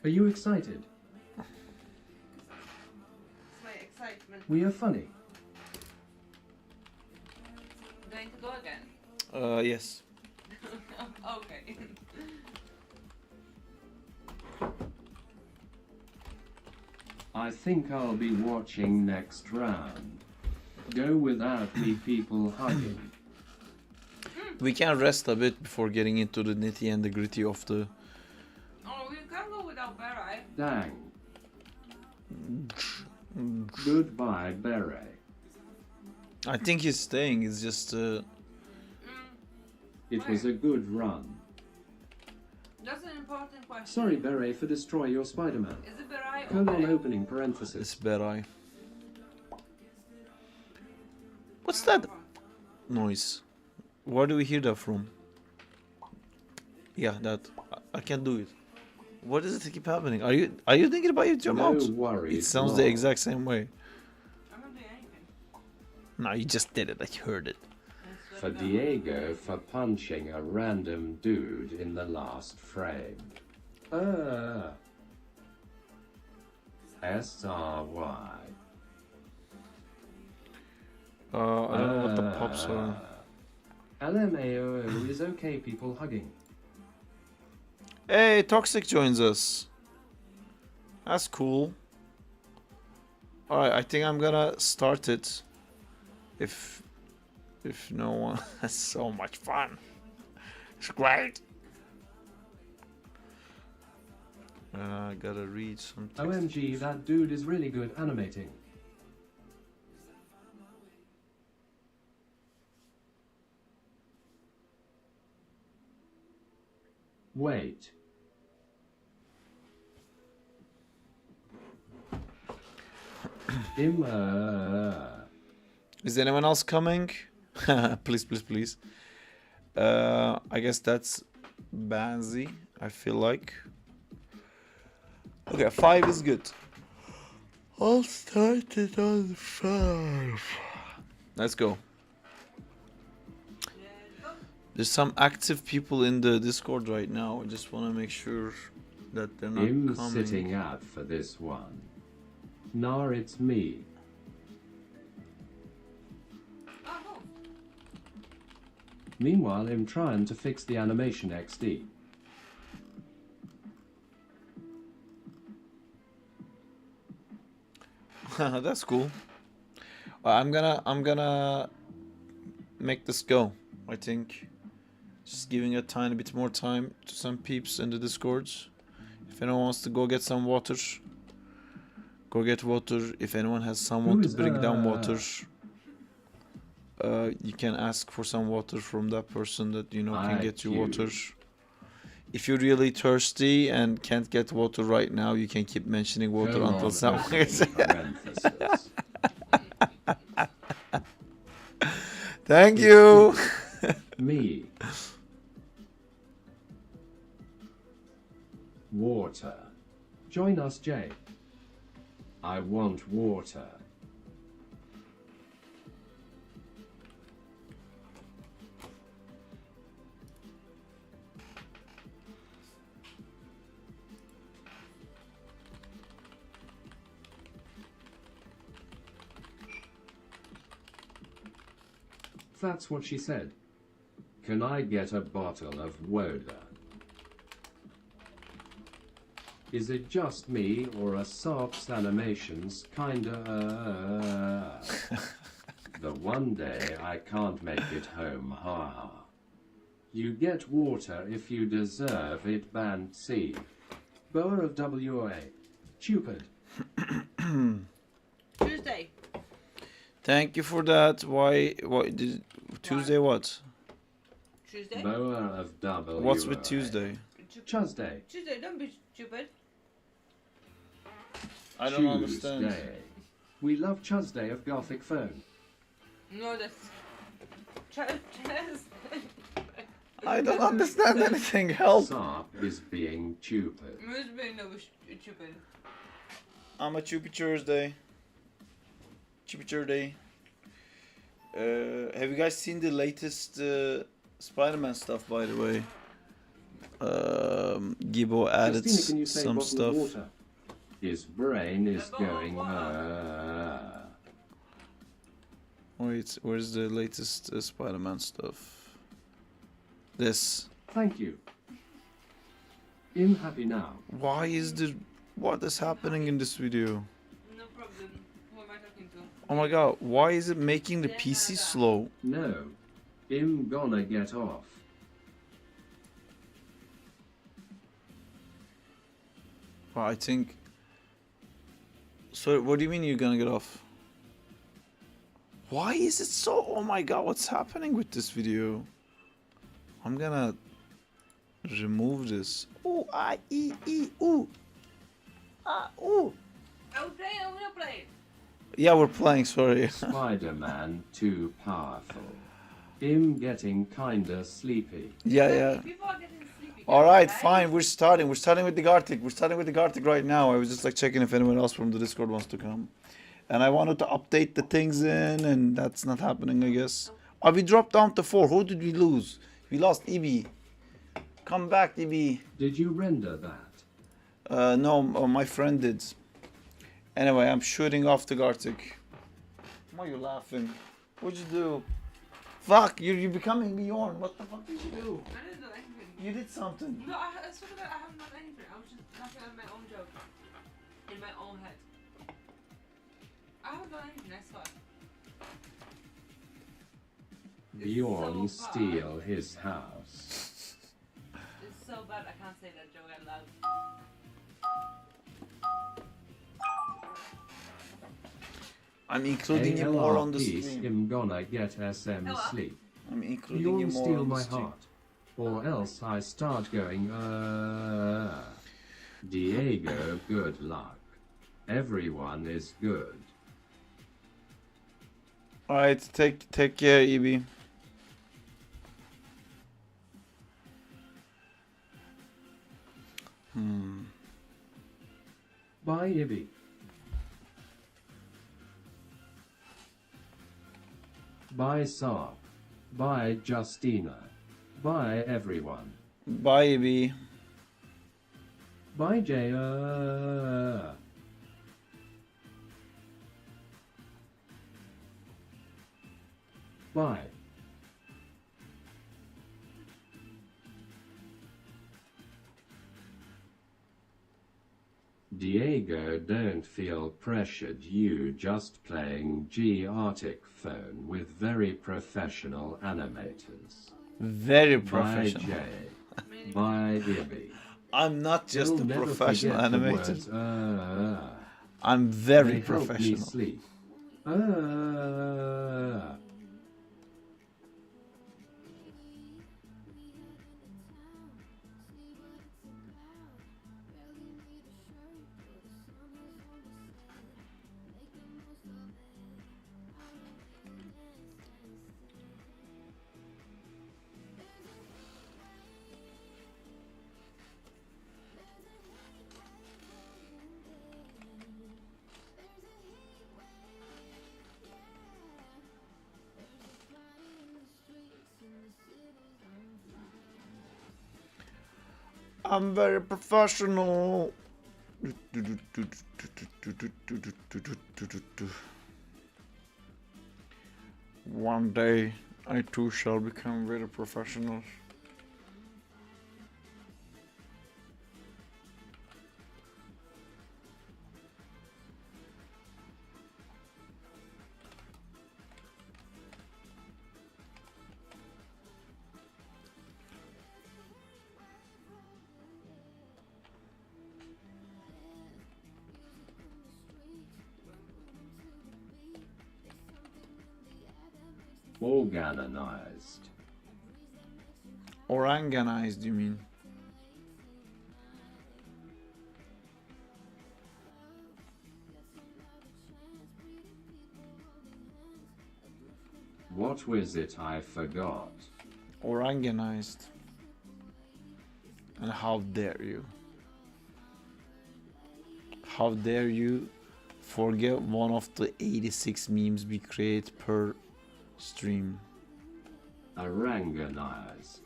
Are you excited? It's my excitement. We are funny. Going to go again? Yes. Okay. I think I'll be watching next round. Go without me, people hugging. We can rest a bit before getting into the nitty and the gritty of the. Oh, we can go without Barry. Dang. Goodbye, Beret. I think he's staying. It's just. It was a good run. That's an important question. Sorry, Beret, for destroy your Spider-Man. Is it Barry or Colon Barry? opening parenthesis. It's Berai. What's that noise? Where do we hear that from? Yeah, that. I can't do it. What does it keep happening? Are you thinking about it with your No mouth? worries. It sounds the Lord. exact same way. I'm not doing anything. No, you just did it. I heard it. I For swear to God. Diego for punching a random dude in the last frame. SRY. I don't know what the pops are. LMAO is okay, people hugging. Hey, Toxic joins us. That's cool. Alright, I think I'm gonna start it. If no one... That's so much fun. It's great. I gotta read some text. OMG, that dude is really good animating. Wait. Is anyone else coming? Please, please, please. I guess that's Banzi, I feel like. Okay, 5 is good. I'll start it on 5. Let's go. There's some active people in the Discord right now. I just want to make sure that they're not Him coming. sitting out for this one. Nah, it's me. Oh, no. Meanwhile, I'm trying to fix the animation XD. That's cool. I'm gonna make this go. I think just giving a tiny bit more time to some peeps in the Discords. If anyone wants to go get some water, go get water. If anyone has someone Who to is, bring down water, you can ask for some water from that person that you know can get you water. If you're really thirsty and can't get water right now, you can keep mentioning water until someone gets it. Thank you. Me. Water. Join us, Jay. I want water. That's what she said. Can I get a bottle of water? Is it just me or are Sarp's animations kinda... The one day I can't make it home, haha. You get water if you deserve it, band C. Boer of WA. Stupid. Tuesday. Thank you for that. Why did Tuesday what? Tuesday? Boer of WA. What's with Tuesday? Tuesday. Tuesday, don't be stupid. I don't understand. Tuesday. We love Tuesday of Gothic phone. No, that's... I don't understand anything. Help. Sarp is being stupid. Must be no stupid. I'm a Chupi Thursday. Chupi Thursday. Have you guys seen the latest Spider-Man stuff, by the way? Gibbo added Christina, can you say some bottle of stuff. water? His brain is A bottle of going. Wait, where's the latest Spider-Man stuff? This. Thank you. I'm happy now. Why is the... What is happening in this video? No problem. Who am I talking to? Oh my god, why is it making the PC slow? No, I'm gonna get off. Well, I think... So, what do you mean you're gonna get off? Why is it so... Oh my god, what's happening with this video? I'm gonna remove this. Ooh, ah, ooh. Ah, ooh. I will play, I'm gonna play. Yeah, we're playing, sorry. Spider-Man too powerful. I'm getting kinda sleepy. Yeah. People are getting sleepy. you All get right, paid. fine. We're starting. We're starting with the Gartic. We're starting with the Gartic right now. I was just like checking if anyone else from the Discord wants to come. And I wanted to update the things in, and that's not happening, I guess. Oh, we dropped down to 4. Who did we lose? We lost EB. Come back, EB. Did you render that? No, my friend did. Anyway, I'm shooting off the Gartic. Why are you laughing? What'd you do? Fuck, you're becoming Bjorn. What the fuck did you do? I didn't do anything. You did something. No, I swear to God, I haven't done anything. I was just laughing at my own joke. In my own head. I haven't done anything, I swear. Bjorn so bad. steal his house. It's so bad I can't say that joke out loud. I'm including you more on the ALRP, stream. I'm gonna get SM Hello? sleep. I'm including you Bjorn more steal on the my stream. heart, or else I start going, Diego, good luck. Everyone is good. Alright, take care, EB. Bye, Ibby. Bye, Saab. Bye, Justina. Bye, everyone. Bye, EB. Bye, Jay. Bye. Diego, don't feel pressured. You just playing G-Arctic phone with very professional animators. Very Bye, professional. Jay. Bye, Ibby. I'm not just You'll a never professional forget the animator. words, I'm very they help me professional. sleep. I'm very professional. One day, I too shall become very professional. Organized. Oranganized, you mean? What was it I forgot? Oranganized. And how dare you? How dare you forget one of the 86 memes we create per stream? Oranganized.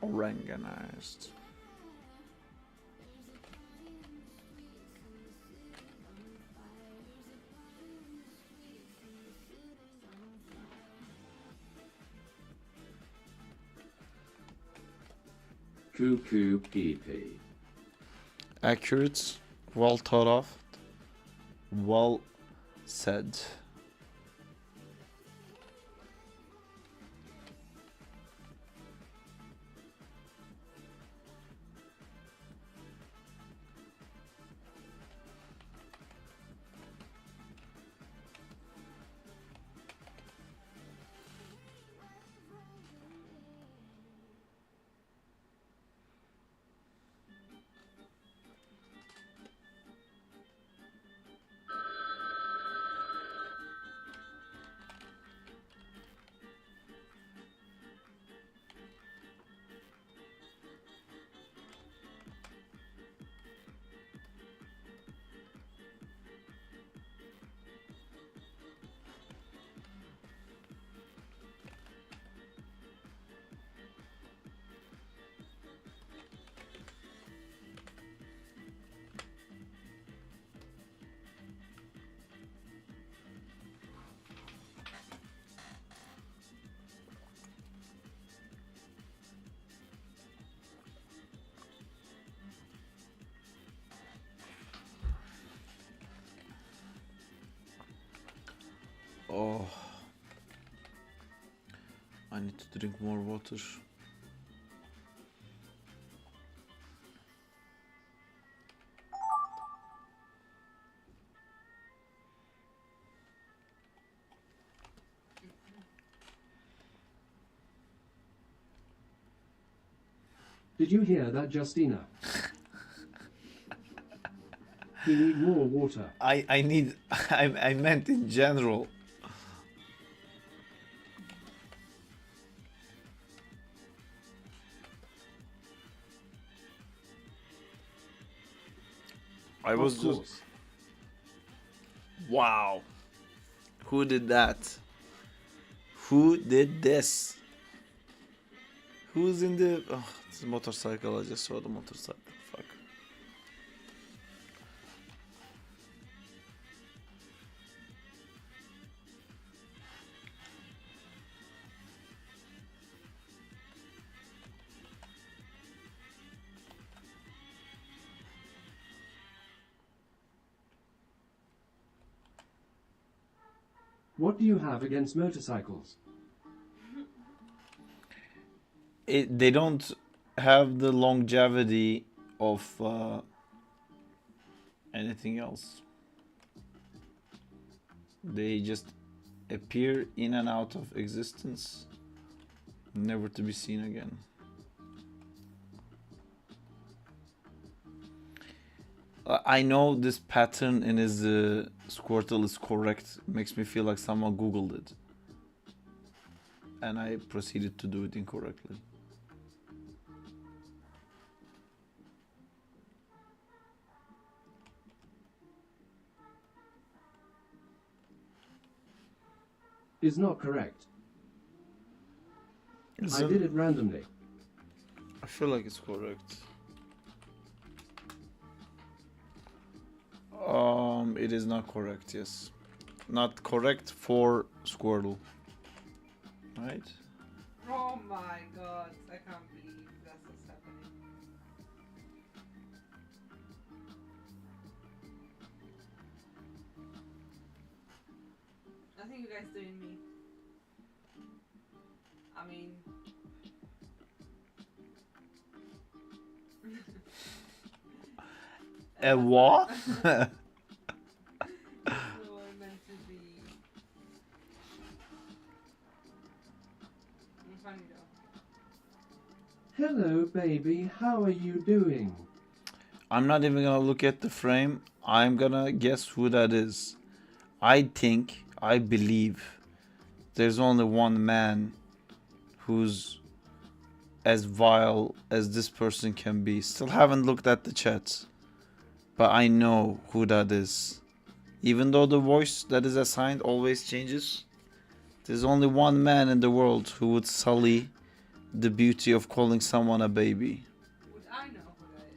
Oranganized. Cuckoo pee-pee. Accurate, well thought of, well said. Oh, I need to drink more water. Did you hear that, Justina? You need more water. I need I meant in general. I was Of just course. wow. Who did that? Who did this? Who's in the it's a motorcycle. I just saw the motorcycle. Fuck. What do you have against motorcycles? They don't have the longevity of anything else. They just appear in and out of existence, never to be seen again. I know this pattern in his Squirtle is correct. Makes me feel like someone googled it, and I proceeded to do it incorrectly. Is not correct. I did it randomly. I feel like it's correct. It is not correct. Yes, not correct for Squirtle. Right? Oh my god, I can't believe that's what's happening. I think you guys doing me. I mean... What? So I meant to be... I'm funny though. Hello, baby. How are you doing? I'm not even gonna look at the frame. I'm gonna guess who that is. I believe there's only one man who's as vile as this person can be. Still haven't looked at the chat, but I know who that is. Even though the voice that is assigned always changes, there's only one man in the world who would sully the beauty of calling someone a baby. Would I know who that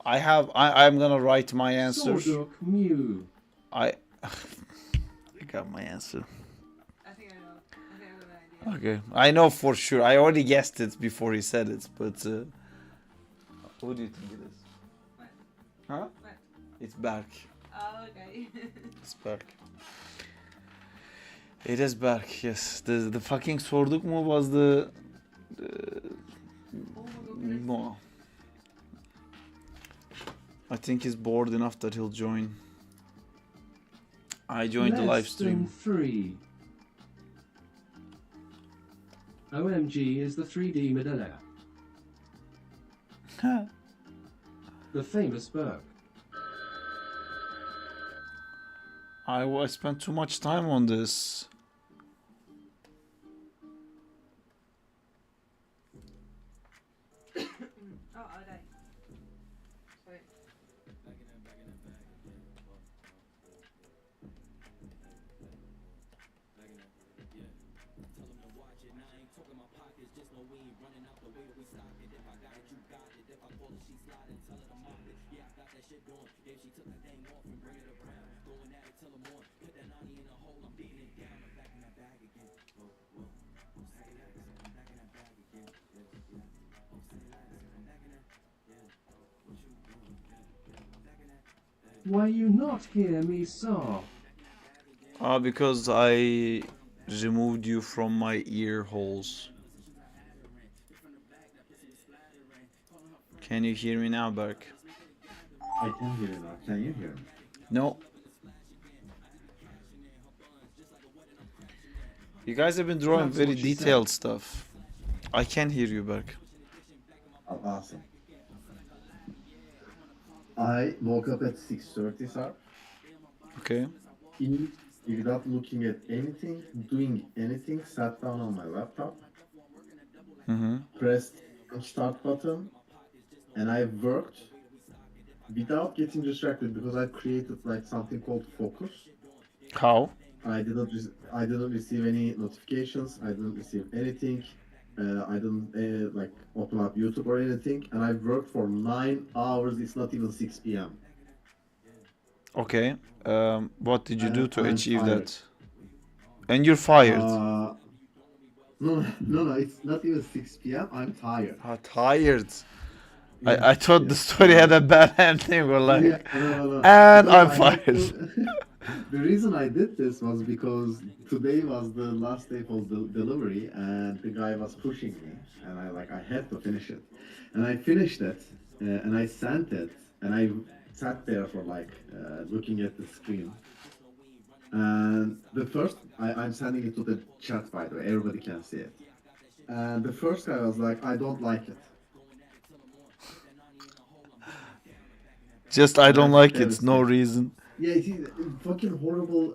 is? I'm gonna write my answer. Sordok Mew. I got my answer. I think I know. I think I have an idea. Okay, I know for sure. I already guessed it before he said it, but who do you think it is? What? Huh? What? It's Berk. Oh, okay. It's Berk. It is Berk. Yes. The fucking sorduk mu was the no. I think he's bored enough that he'll join. I joined the live Less stream. than 3. OMG is the 3D Medela. The famous Burke. I spent too much time on this. Oh, I'll die. Sorry. Why you not hear me, sir? Because I removed you from my ear holes. Can you hear me now, Berk? I can hear you now. Can you hear me? No. You guys have been drawing That's very what she said. detailed stuff. I can hear you, Berk. Oh, awesome. I woke up at 6:30, sir. Okay. In, without looking at anything, doing anything, sat down on my laptop, Mm-hmm. pressed start button, and I worked without getting distracted because I created like something called focus. How? I didn't receive any notifications. I didn't receive anything. I didn't like open up YouTube or anything, and I worked for 9 hours. It's not even 6 p.m. Okay. What did you do to I'm achieve tired. that? And you're fired. No, it's not even 6 p.m. I'm tired. Tired. Yes, I thought the yes. story had a bad ending. We're like, Yeah, no. and No, I'm I had fired. to- The reason I did this was because today was the last day for the delivery, and the guy was pushing me, and I had to finish it, and I finished it, and I sent it, and I sat there for like looking at the screen, and I'm sending it to the chat, by the way, everybody can see it, and the first guy was like, I don't like it. Just I And I don't sat like there it. No listening. reason. Yeah, it's fucking horrible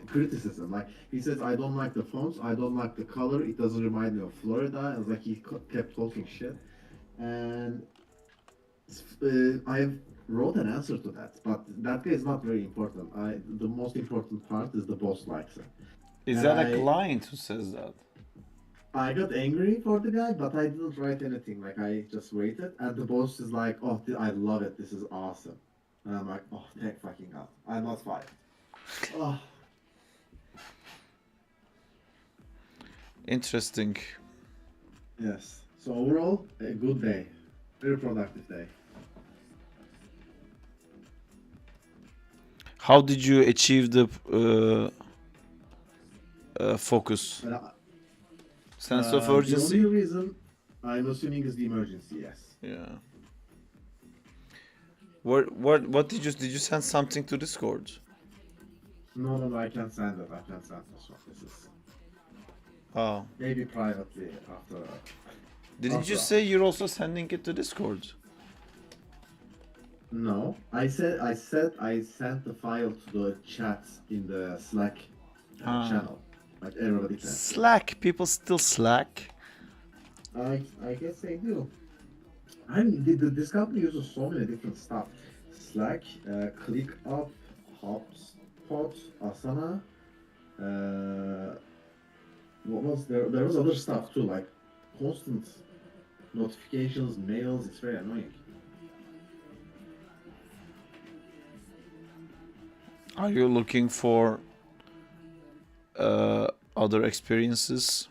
criticism. Like he says, I don't like the fonts, I don't like the color. It doesn't remind me of Florida. I was like, he kept talking shit, and I wrote an answer to that. But that guy is not very important. The most important part is the boss likes it, Is and that a client who says that? I got angry for the guy, but I didn't write anything. Like I just waited, and the boss is like, "Oh, I love it. This is awesome." And I'm like, "Oh, thank fucking God, I'm not fired." Oh. Interesting. Yes. So overall, a good day. Very productive day. How did you achieve the focus? But, Sense of the only urgency? reason I'm assuming is the emergency, yes. Yeah. What did you send something to Discord? No, I can't send it. I can't send this one. This is Oh. maybe privately after. Didn't you After say hours. you're also sending it to Discord? No, I said I sent the file to the chat in the Slack Ah. channel. Like everybody can. Slack. People still Slack. I guess they do. This company uses so many different stuff. Slack, ClickUp, HubSpot, Asana. What was there? There was other stuff too, like constant notifications, mails. It's very annoying. Are you looking for other experiences?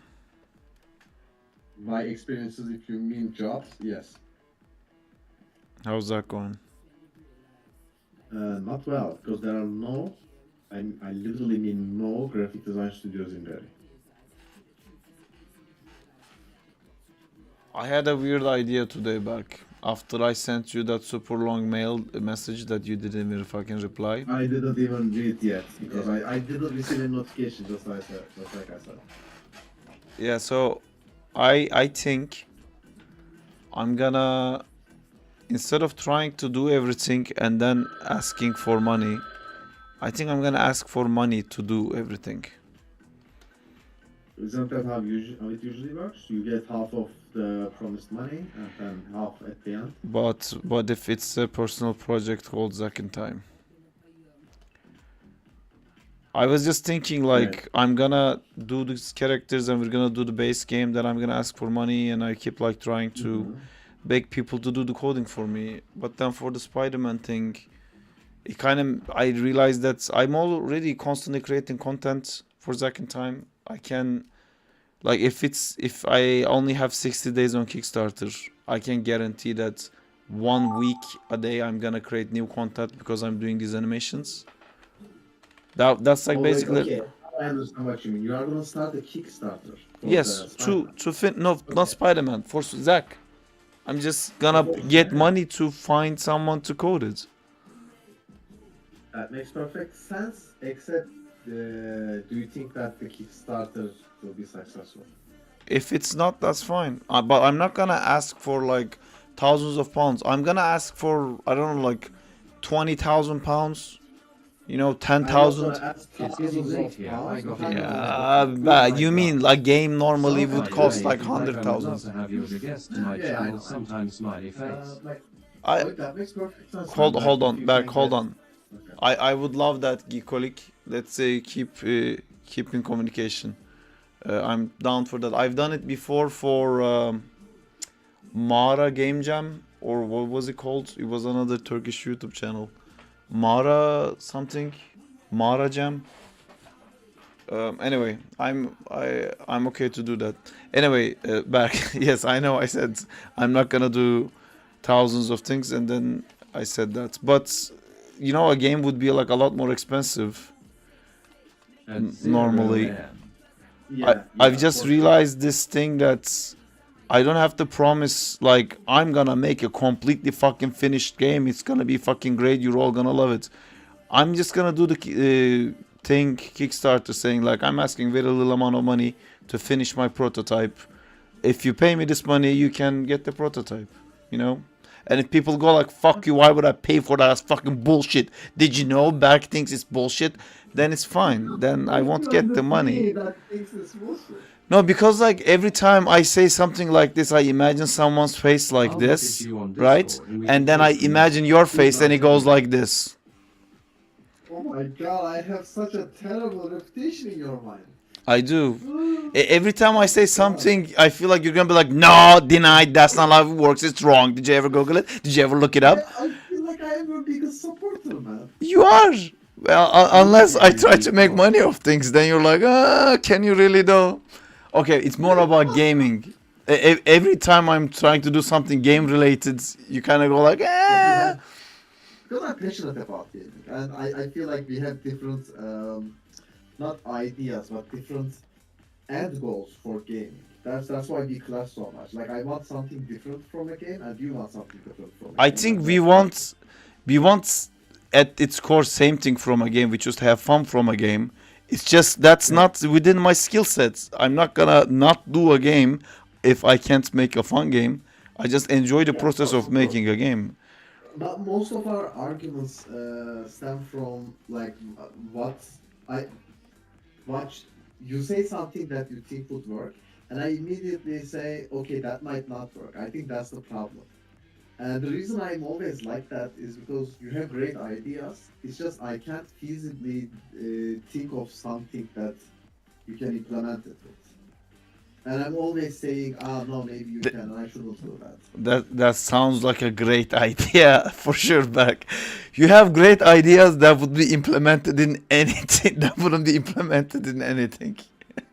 My experiences, if you mean jobs, yes. How's that going? Not well, because there are no, I literally mean no graphic design studios in Delhi. I had a weird idea today back after I sent you that super long message that you didn't even fucking reply. I didn't even read yet because I didn't receive any notification, just like I said. Yeah, so I think I'm gonna, instead of trying to do everything and then asking for money, I think I'm gonna ask for money to do everything. Isn't that how it usually works? You get half of the promised money and then half at the end. But if it's a personal project called Zack in Time, I was just thinking like Right. I'm gonna do these characters and we're gonna do the base game. Then I'm gonna ask for money and I keep like trying to beg people to do the coding for me. But then for the Spider-Man thing, it kind of I realized that I'm already constantly creating content for Zack in Time. I can, like, if I only have 60 days on Kickstarter, I can guarantee that 1 week a day I'm gonna create new content because I'm doing these animations. That's like Oh, like, basically okay, I understand what you mean. You are gonna start a Kickstarter for the yes Spider-Man. to fin no not Okay. Spider-Man for Zack. I'm just Oh, gonna for get Zack. money to find someone to code it. That makes perfect sense, except do you think that the Kickstarter will be successful? If it's not, that's fine. But I'm not gonna ask for like thousands of pounds. I'm gonna ask for I don't know like 20,000 pounds. You know, ten I'm not gonna thousand. ask It's getting thousands late of here. I pounds. I'm got talking a about Yeah, good but night, you mean a guys. game normally By would the cost way, like if you'd like, hundred I would love thousand. to have you as a guest to my yeah, I channel know. sometime, smiley face. Like, I oh, that makes perfect sense. hold Man. Like, hold if on, you back can hold get, on. okay. I would love that geekolic. Let's say keep in communication. I'm down for that. I've done it before for Mara Game Jam or what was it called? It was another Turkish YouTube channel. Mara something, Mara Jam. Anyway, I'm okay to do that. Anyway, back. Yes, I know. I said I'm not gonna do thousands of things, and then I said that. But you know, a game would be like a lot more expensive At 0 normally. AM. Yeah, I've yeah, just for sure. realized this thing that I don't have to promise like I'm gonna make a completely fucking finished game. It's gonna be fucking great. You're all gonna love it. I'm just gonna do the thing Kickstarter saying like I'm asking very little amount of money to finish my prototype. If you pay me this money, you can get the prototype. You know. And if people go like fuck you, why would I pay for that? That's fucking bullshit. Did you know Berk thinks it's bullshit? Then it's fine. Then I won't You are get the money. PA that thinks this bullshit. No, because like every time I say something like this, I imagine someone's face like I'll message this, you on right? Discord and we And can then talk I from imagine there. your Good face and night, it goes everybody. like this. Oh my god, I have such a terrible reputation in your mind. I do. Every time I Oh say God. something, I feel like you're gonna be like, no, denied, that's not how it works, it's wrong. Did you ever Google it? Did you ever look it up? I feel like I am your biggest supporter, man. You are. Well, unless I try to make Before. money off things, then you're like, can you really though? Okay, it's more about gaming. Every time I'm trying to do something game related, you kind of go like, Because I'm passionate about gaming, and I feel like we have different, not ideas, but different end goals for gaming. That's why we clash so much. Like I want something different from a game, and you want something different from a I game. think and we that's- want at its core same thing from a game. We just have fun from a game. It's just that's Yeah. not within my skill sets. I'm not gonna not do a game if I can't make a fun game. I just enjoy the Yeah, process of course. making a game. But most of our arguments stem from like what I watch. You say something that you think would work, and I immediately say, okay, that might not work. I think that's the problem. And the reason I'm always like that is because you have great ideas. It's just I can't feasibly think of something that you can implement it with. And I'm always saying, no, maybe you can, and I shouldn't do that. That sounds like a great idea for sure, Back. You have great ideas that would be implemented in anything that wouldn't be implemented in anything.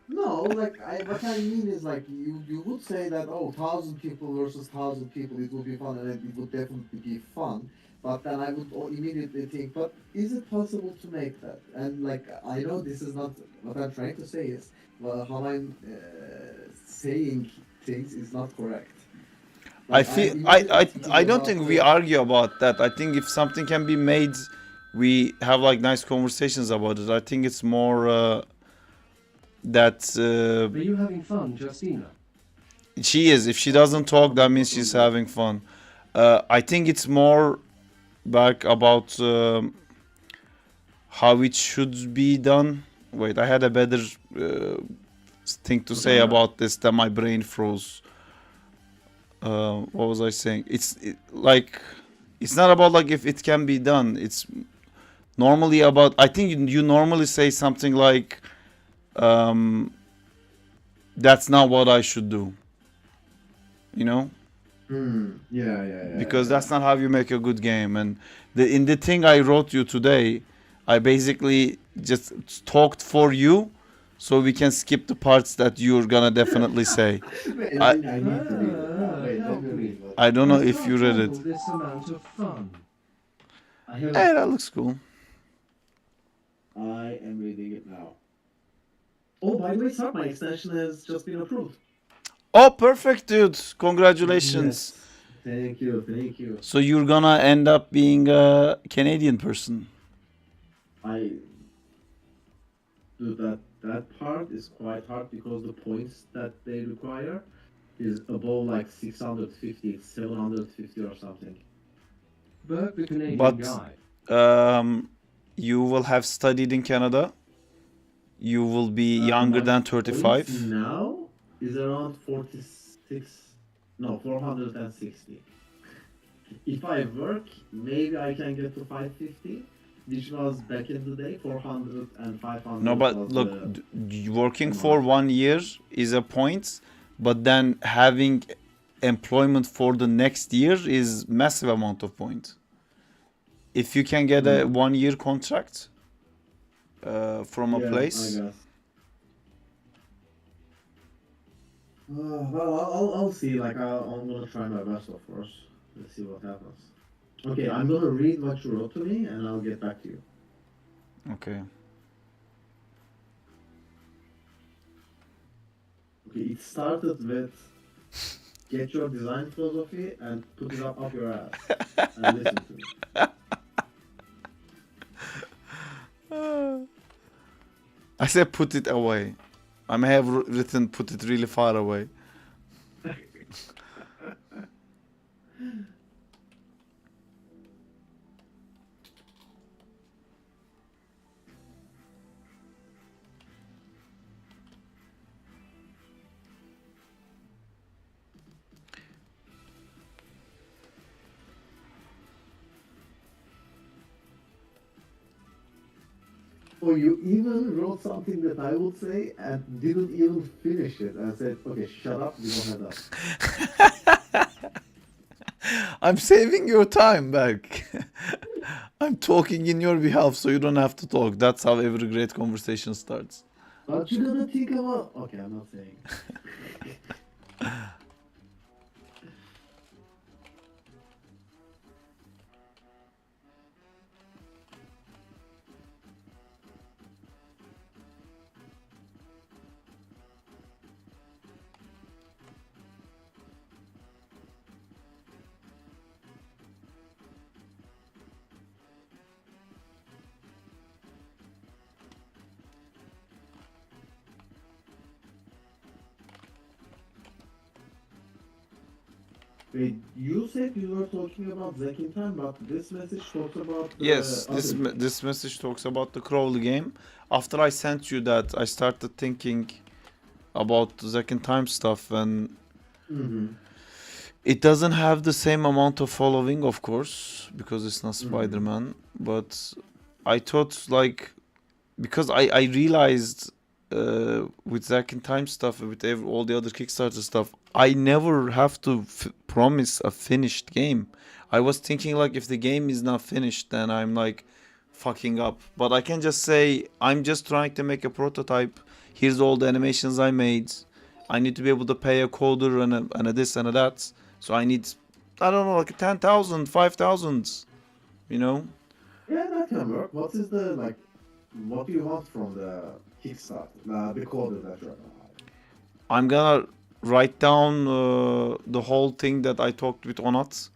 No, like what I mean is like you would say that 1,000 people versus 1,000 people, it would be fun, and it would definitely be fun. But then I would immediately think, but is it possible to make that? And like I know this is not what I'm trying to say is how I'm saying things is not correct. I Like, feel immediately thinking I don't about think the- we argue about that. I think if something can be made, we have like nice conversations about it. I think it's more that Are you having fun, Justina? she is. If she doesn't talk, that means she's having fun. I think it's more back about how it should be done. Wait, I had a better thing to say about this that my brain froze. What was I saying? Like it's not about like if it can be done. It's normally about. I think you normally say something like, "That's not what I should do." You know, Yeah. because that's not how you make a good game. And in the thing I wrote you today, I basically just talked for you, so we can skip the parts that you're gonna definitely say. Wait, I- I need to read it. Wait, let help me me. read it. I don't know I if you can't read handle it. this amount of fun. I have Hey, that looks cool. I am reading it now. Oh, by the way, Sarp, my extension has just been approved. Oh, perfect, dude. Congratulations. Yes. Thank you. Thank you. So you're gonna end up being a Canadian person. I do that part is quite hard because the points that they require is above like 650, 750 or something. Berg the Canadian But guy. you will have studied in Canada. You will be younger My than points 35. now is around 46, no, 460. If I work, maybe I can get to 550, which was back in the day, 400 and 500 No, but was look, working the for mark. 1 year is a point, but then having employment for the next year is massive amount of points. If you can get a 1 year contract from a Yeah, place, I guess. Well, I'll see. Like, I'm gonna try my best, of course. Let's see what happens. Okay, I'm gonna read what you wrote to me, and I'll get back to you. okay. Okay, it started with get your design philosophy and put it up your ass and listen to me. I said put it away. I may have written put it really far away. Oh, you even wrote something that I would say and didn't even finish it and said, okay, shut up, we don't have that. I'm saving your time back. I'm talking in your behalf so you don't have to talk. That's how every great conversation starts. But you gotta think about. Okay, I'm not saying. Wait, you said you were talking about Zack in Time, but this message talks about the Yes, other- this message talks about the Crowley game. After I sent you that, I started thinking about the second time stuff, and Mhm. it doesn't have the same amount of following, of course, because it's not Spider-Man. But I thought like because I realized with Zack in Time stuff, with all the other Kickstarter stuff, I never have to promise a finished game. I was thinking like if the game is not finished, then I'm like fucking up. But I can just say I'm just trying to make a prototype. Here's all the animations I made. I need to be able to pay a coder and a this and a that. So I need, I don't know, like 10,000, 5,000, you know? Yeah, that can work. What is the like? What do you want from the Kickstarter? The coder that you're gonna have? I'm gonna write down the whole thing that I talked with Onat,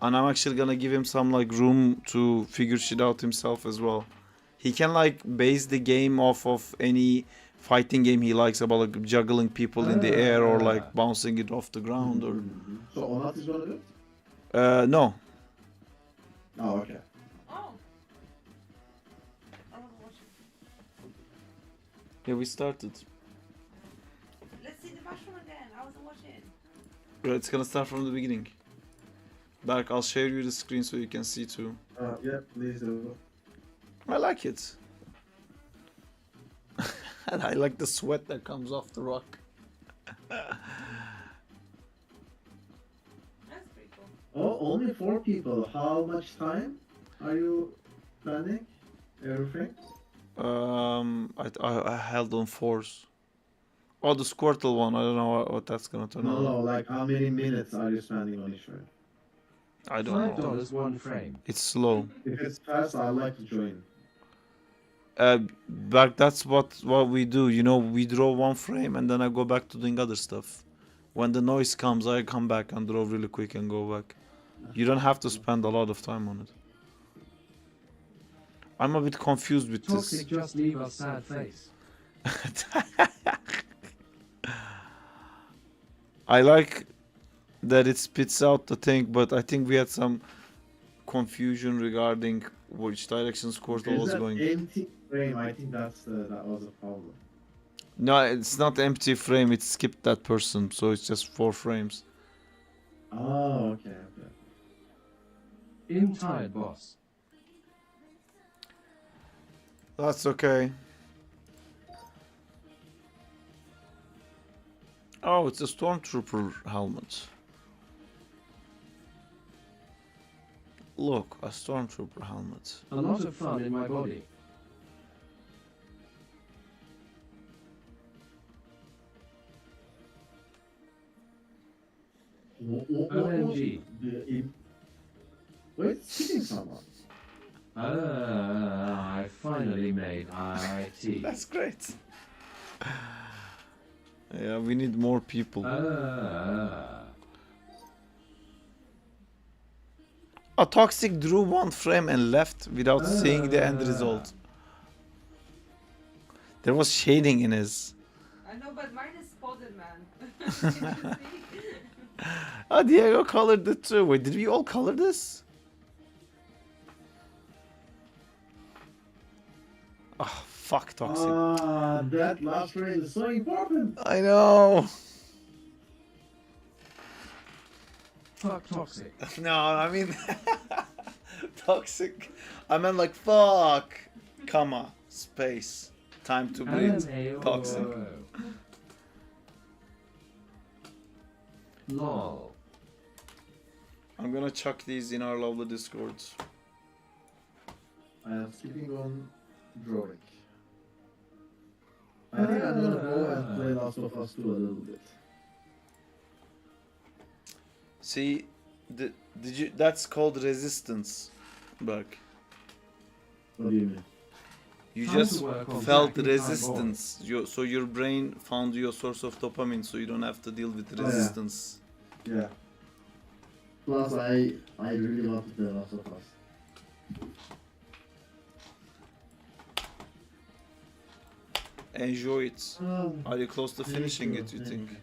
and I'm actually gonna give him some like room to figure shit out himself as well. He can like base the game off of any fighting game he likes about like juggling people in the air or like bouncing it off the ground or So Onat is gonna do it? no. Oh, okay. Oh. I wasn't watching. Yeah, we started. Let's see the mushroom again. I wasn't watching. Right, it's gonna start from the beginning. Back, I'll share you the screen so you can see too. Yeah, please do. I like it. And I like the sweat that comes off the rock. That's pretty cool. Oh, only 4 people. How much time are you planning? Everything? I held on force. Oh, the Squirtle one. I don't know what that's gonna turn No, out. no, like how many minutes are you spending on each frame? I don't know. $5 one frame. It's slow. If it's fast, I'd like to join. But that's what we do. You know, we draw one frame and then I go back to doing other stuff. When the noise comes, I come back and draw really quick and go back. You don't have to spend a lot of time on it. I'm a bit confused with this. Toxic, just leave a sad face. I like that it spits out the thing, but I think we had some confusion regarding which direction Squirtle There's was that going. empty frame. I think that was a problem. No, it's not empty frame. It skipped that person, so it's just 4 frames. Oh, okay. I'm tired, boss. That's okay. Oh, it's a stormtrooper helmet. Look, a stormtrooper helmet. A lot of fun in my body. OMG. Wait, it's hitting someone. I finally made IT. That's great. Yeah, we need more people. A Toxic drew 1 frame and left without seeing the end result. There was shading in his. I know, but mine is spotted, man. Ah, Diego colored it too. Wait, did we all color this? Oh, fuck Toxic. That last frame is so important. I know. Fuck Toxic. No, I mean Toxic. I meant like fuck, comma, space, time to bleed, Toxic. Lol. I'm gonna chuck these in our lovely Discords. I am skipping on drawing. I think I'm gonna go and play Last of Us 2 a little bit. See, did you? That's called resistance, Buck. What do you mean? You Time just to work on felt Zack in time resistance. So your brain found your source of dopamine, so you don't have to deal with Oh, yeah. resistance. Yeah. Plus, I really want to play Last of Us. Enjoy it. Are you close to Thank finishing you, it? You thank think?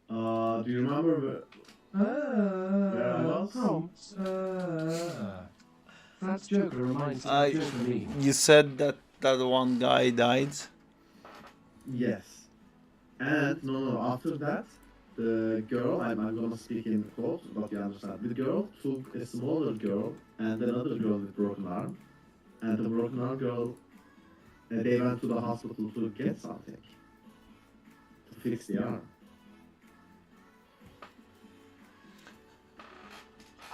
Do you remember where I was? Prompts. That Joker reminds me I- of Joker me. You said that one guy died. Yes. And no, after that, the girl, I'm gonna speak in quotes, but you understand. The girl took a smaller girl and another girl with broken arm. And the broken arm girl, they went to the hospital to get something. To fix the arm.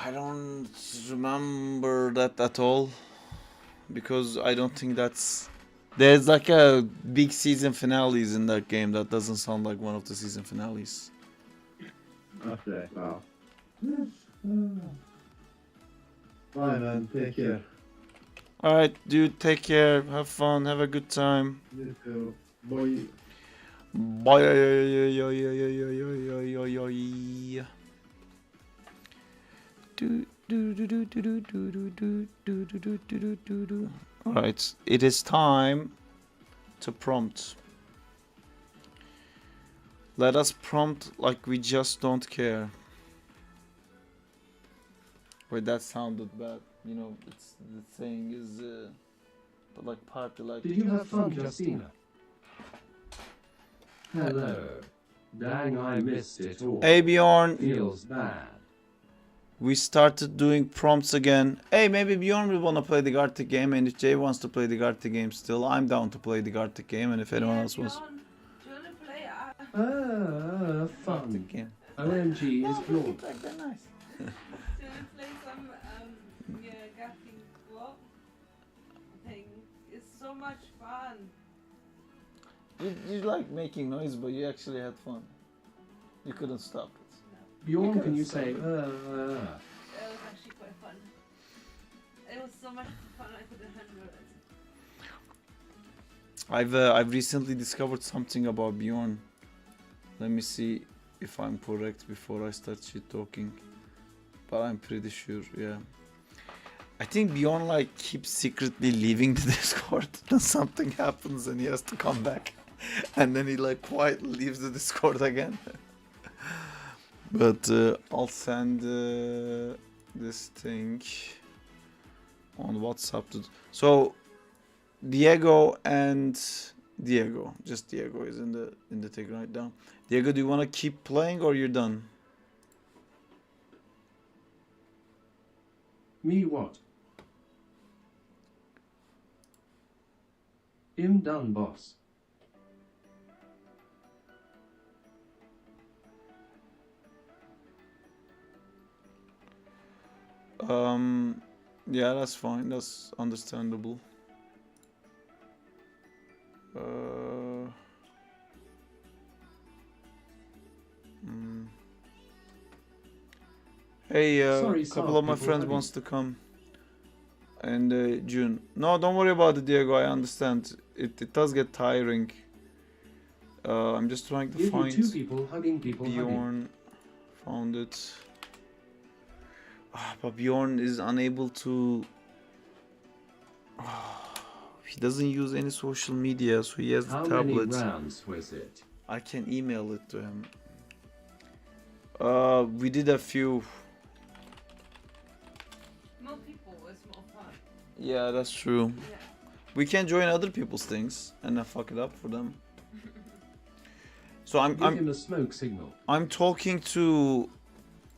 I don't remember that at all, because I don't think that's. There's like a big season finales in that game that doesn't sound like one of the season finales. Okay, wow. Bye man, take care. Alright, dude, take care, have fun, have a good time. You too. Bye. Bye. Alright, it is time to prompt. Let us prompt like we just don't care. Wait, that sounded bad. You know, it's the saying is, but like party like. Did you have fun, Justina? Hello. Dang, I missed it all. Hey Bjorn, Feels bad. we started doing prompts again. Hey, maybe Bjorn will wanna play the Gartic game, and if Jay wants to play the Gartic game still, I'm down to play the Gartic game, and if anyone else wants. Do you want to play? Fun. Game. OMG is flawed. Do you want to play some Gatting Club thing? It's so much fun. You like making noise, but you actually had fun. You couldn't stop it. Bjorn, can you say, It was actually quite fun. it was so much fun. I couldn't handle it. I've recently discovered something about Bjorn. Let me see if I'm correct before I start shit talking. But I'm pretty sure, yeah. I think Bjorn like keeps secretly leaving the Discord. Then something happens and he has to come back. And then he like quietly leaves the Discord again. But I'll send this thing on WhatsApp. So Diego and Diego, just Diego is in the thing right now. Diego, do you want to keep playing or you're done? Me what? I'm done, boss. Yeah, that's fine. That's understandable. Hey, Sorry, a couple of my people, friends have wants to come. And June. No, don't worry about it, Diego. I understand. It does get tiring. I'm just trying to Give you find two people hugging people hugging. Bjorn. Found it. But Bjorn is unable to. He doesn't use any social media, so he has the How many tablet. rounds was it? I can email it to him. We did a few. More people is more fun. Yeah, that's true. Yeah. We can join other people's things and then fuck it up for them. So Give him a smoke signal. I'm talking to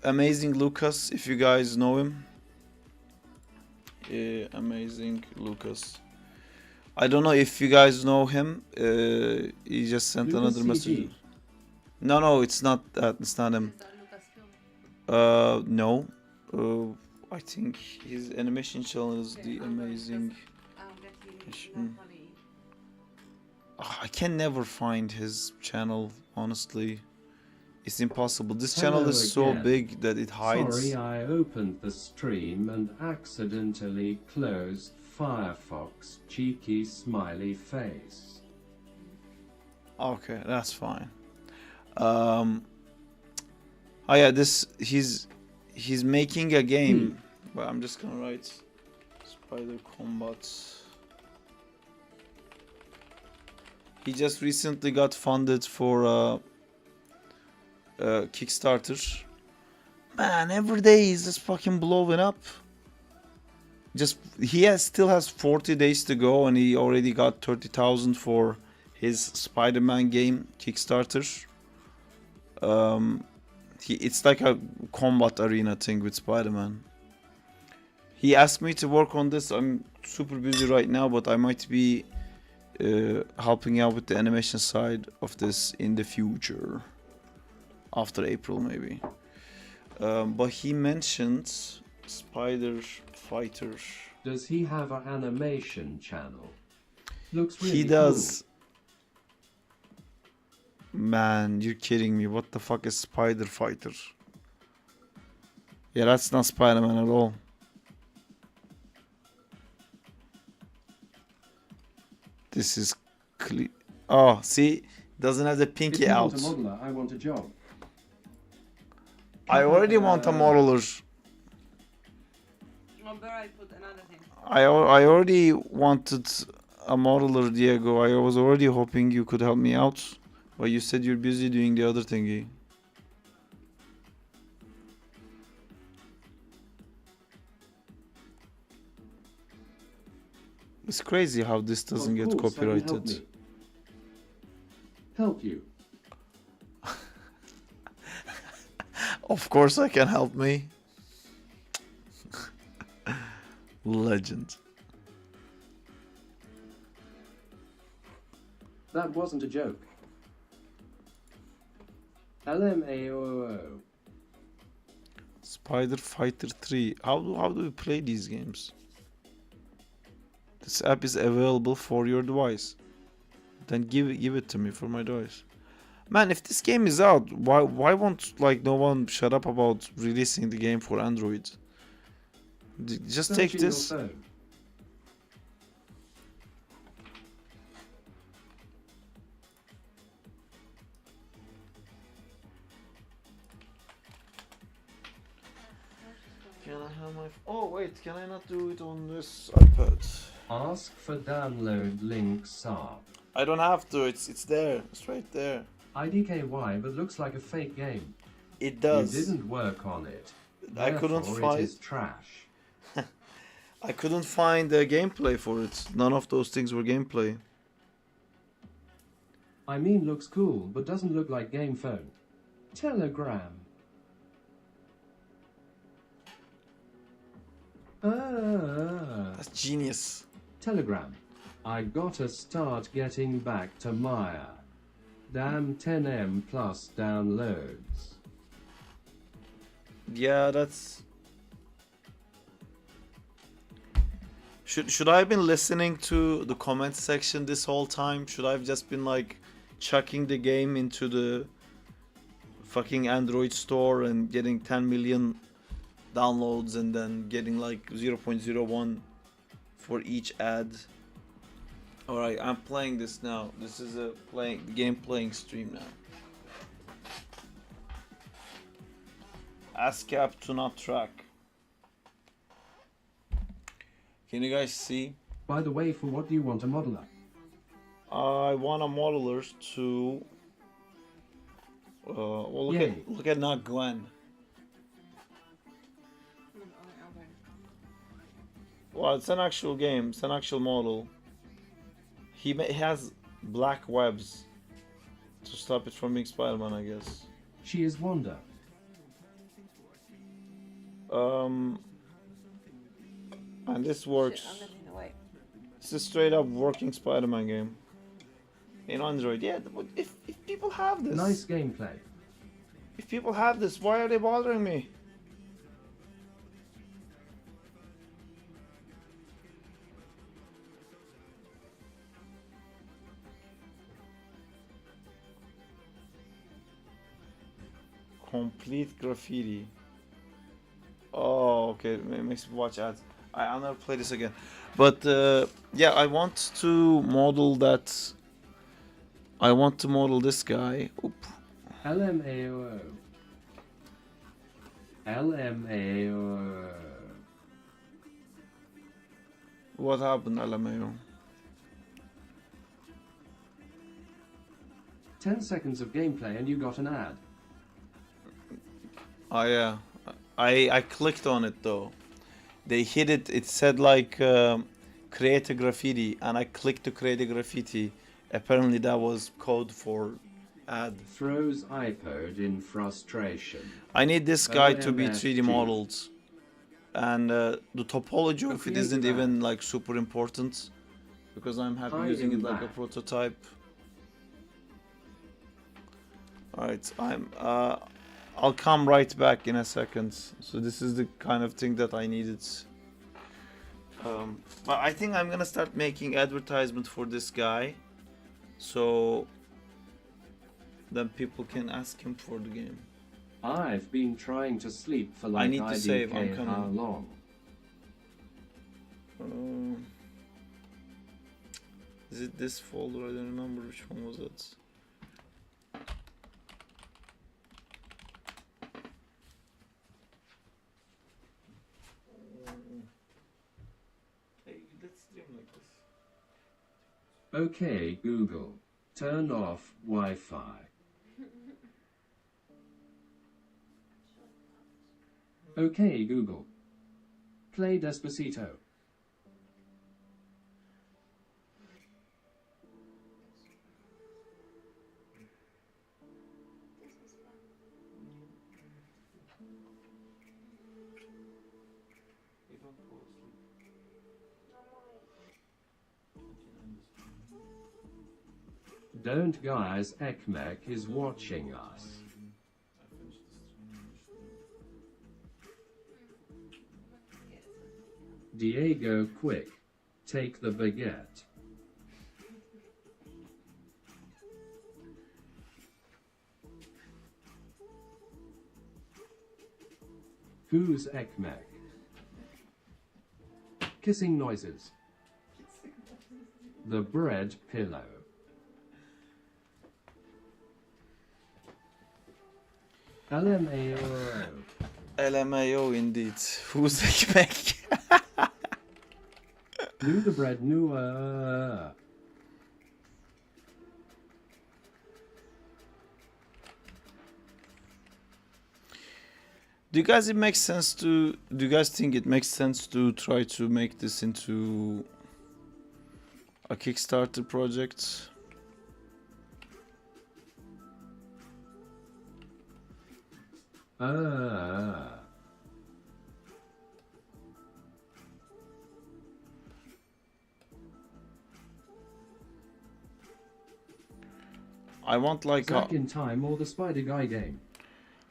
Amazing Lucas, if you guys know him. Amazing Lucas. I don't know if you guys know him. He just sent Lucas another CG. message. No, it's not that. It's not him. Is that Lucasfilm? No. I think his animation channel is Okay, the I'm gonna amazing. Get you Mission. more funny. I can never find his channel. Honestly, it's impossible. This Hello channel is so again. big that it hides. Sorry, I opened the stream and accidentally closed Firefox. Cheeky smiley face. Okay, that's fine. Oh yeah, he's making a game. But I'm just gonna write Spider Combat. He just recently got funded for Kickstarter. Man, every day he's just fucking blowing up. Still has 40 days to go, and he already got 30,000 for his Spider-Man game Kickstarter. It's like a combat arena thing with Spider-Man. He asked me to work on this. I'm super busy right now, but I might be helping out with the animation side of this in the future. After April, maybe. But he mentioned Spider Fighter. Does he have an animation channel? Looks really He does. Man, you're kidding me. What the fuck is Spider Fighter? Yeah, that's not Spider-Man at all. This is oh, see? Doesn't have the If pinky you out. want a modeler, I want a job. I already want a modeler. Oh, where I put another thing. I already wanted a modeler, Diego. I was already hoping you could help me out. But you said you're busy doing the other thingy. It's crazy how this doesn't get Of course, I can help copyrighted. me. Help you. Of course I can help me. Legend. That wasn't a joke. LMAOO. Spider Fighter 3. How do we play these games? This app is available for your device. Then give it to me for my device. Man, if this game is out, why won't like no one shut up about releasing the game for Android? Just Search take in your this. phone. Can I have my? Oh wait, can I not do it on this iPad? Ask for download link SARP. I don't have to. It's there. It's right there. IDKY, but looks like a fake game. It You does. didn't work on it. I couldn't Therefore, find. it is trash. I couldn't find the gameplay for it. None of those things were gameplay. I mean, looks cool, but doesn't look like game phone. Telegram. That's genius. Telegram. I gotta start getting back to Maya. Damn 10M plus downloads. Yeah, that's. Should I have been listening to the comment section this whole time? Should I have just been like chucking the game into the fucking Android store and getting 10 million downloads and then getting like 0.01 for each ad? Alright, I'm playing this now. This is a game playing stream now. ASCAP to not track. Can you guys see? By the way, for what do you want a modeler? I want a modeler to. Well, Yay. look at not Gwen. Well, it's an actual game. It's an actual model. He has black webs to stop it from being Spider-Man, I guess. She is Wanda. And this works. Shit, I'm getting away. It's a straight up working Spider-Man game. In Android, yeah. But if people have this, Nice gameplay. if people have this, why are they bothering me? Complete graffiti. Oh, okay. It makes me watch ads. I'll never play this again. But yeah, I want to model that. I want to model this guy. Oop. LMAO. LMAO. What happened, LMAO? 10 seconds of gameplay and you got an ad. Oh yeah, I clicked on it though. They hit it. It said like create a graffiti, and I clicked to create a graffiti. Apparently that was code for ad. Throws iPod in frustration. I need this guy to be 3D OMFG. modeled, and the topology of it Create isn't that. even like super important because I'm happy I using am it like a back. prototype. All right, I'll come right back in a second. So this is the kind of thing that I needed. But I think I'm gonna start making advertisement for this guy, so then people can ask him for the game. I've been trying to sleep for I like need to save, I'm IDK coming. how long? Is it this folder? I don't remember which one was it. Hey, let's stream like this. Okay, Google. Turn off Wi-Fi. Okay, Google. Play Despacito. You don't fall asleep. Don't guys, Ekmek is watching us. I finished the stream. Diego, quick. Take the baguette. Who's Ekmek? Kissing noises. The bread pillow. LMAO. LMAO indeed. Who's ekmek? New the bread, new Do you guys think it makes sense to try to make this into a Kickstarter project? I want like Zack in Time or the Spider Guy game.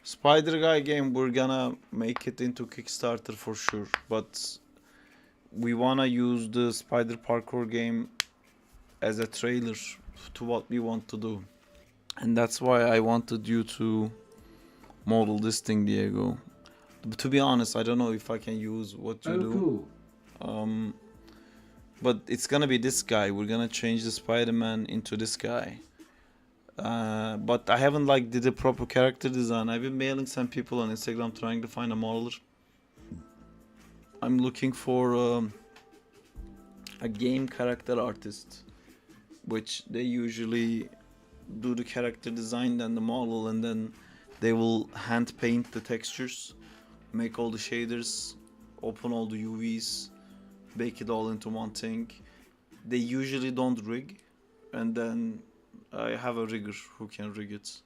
Spider Guy game, we're gonna make it into Kickstarter for sure, but we wanna use the Spider Parkour game as a trailer to what we want to do. And that's why I wanted you to model this thing, Diego. But to be honest, I don't know if I can use what you do. Cool. But it's gonna be this guy. We're gonna change the Spider-Man into this guy. But I haven't like did a proper character design. I've been mailing some people on Instagram trying to find a modeler. I'm looking for a game character artist, which they usually do the character design, then the model, and then they will hand paint the textures, make all the shaders, open all the UVs, bake it all into one thing. They usually don't rig, and then I have a rigger who can rig it.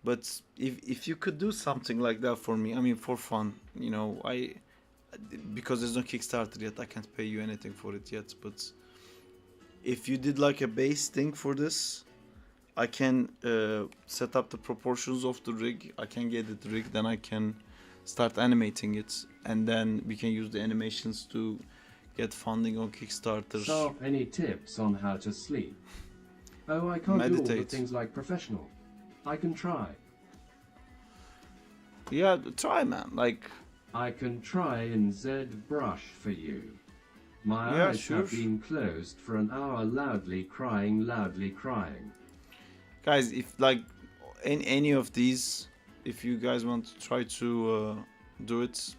But if you could do something like that for me, I mean for fun, you know, because there's no Kickstarter yet, I can't pay you anything for it yet, but if you did like a base thing for this, I can set up the proportions of the rig, I can get it rigged, then I can start animating it, and then we can use the animations to get funding on Kickstarter. So, any tips on how to sleep? Oh, I can't do all the Meditate. things like professional. I can try. Yeah, try, man. Like, I can try and brush for you. My Yeah, eyes sure. have been closed for an hour, loudly crying, loudly crying. guys, if like in any of these, if you guys want to try to do it,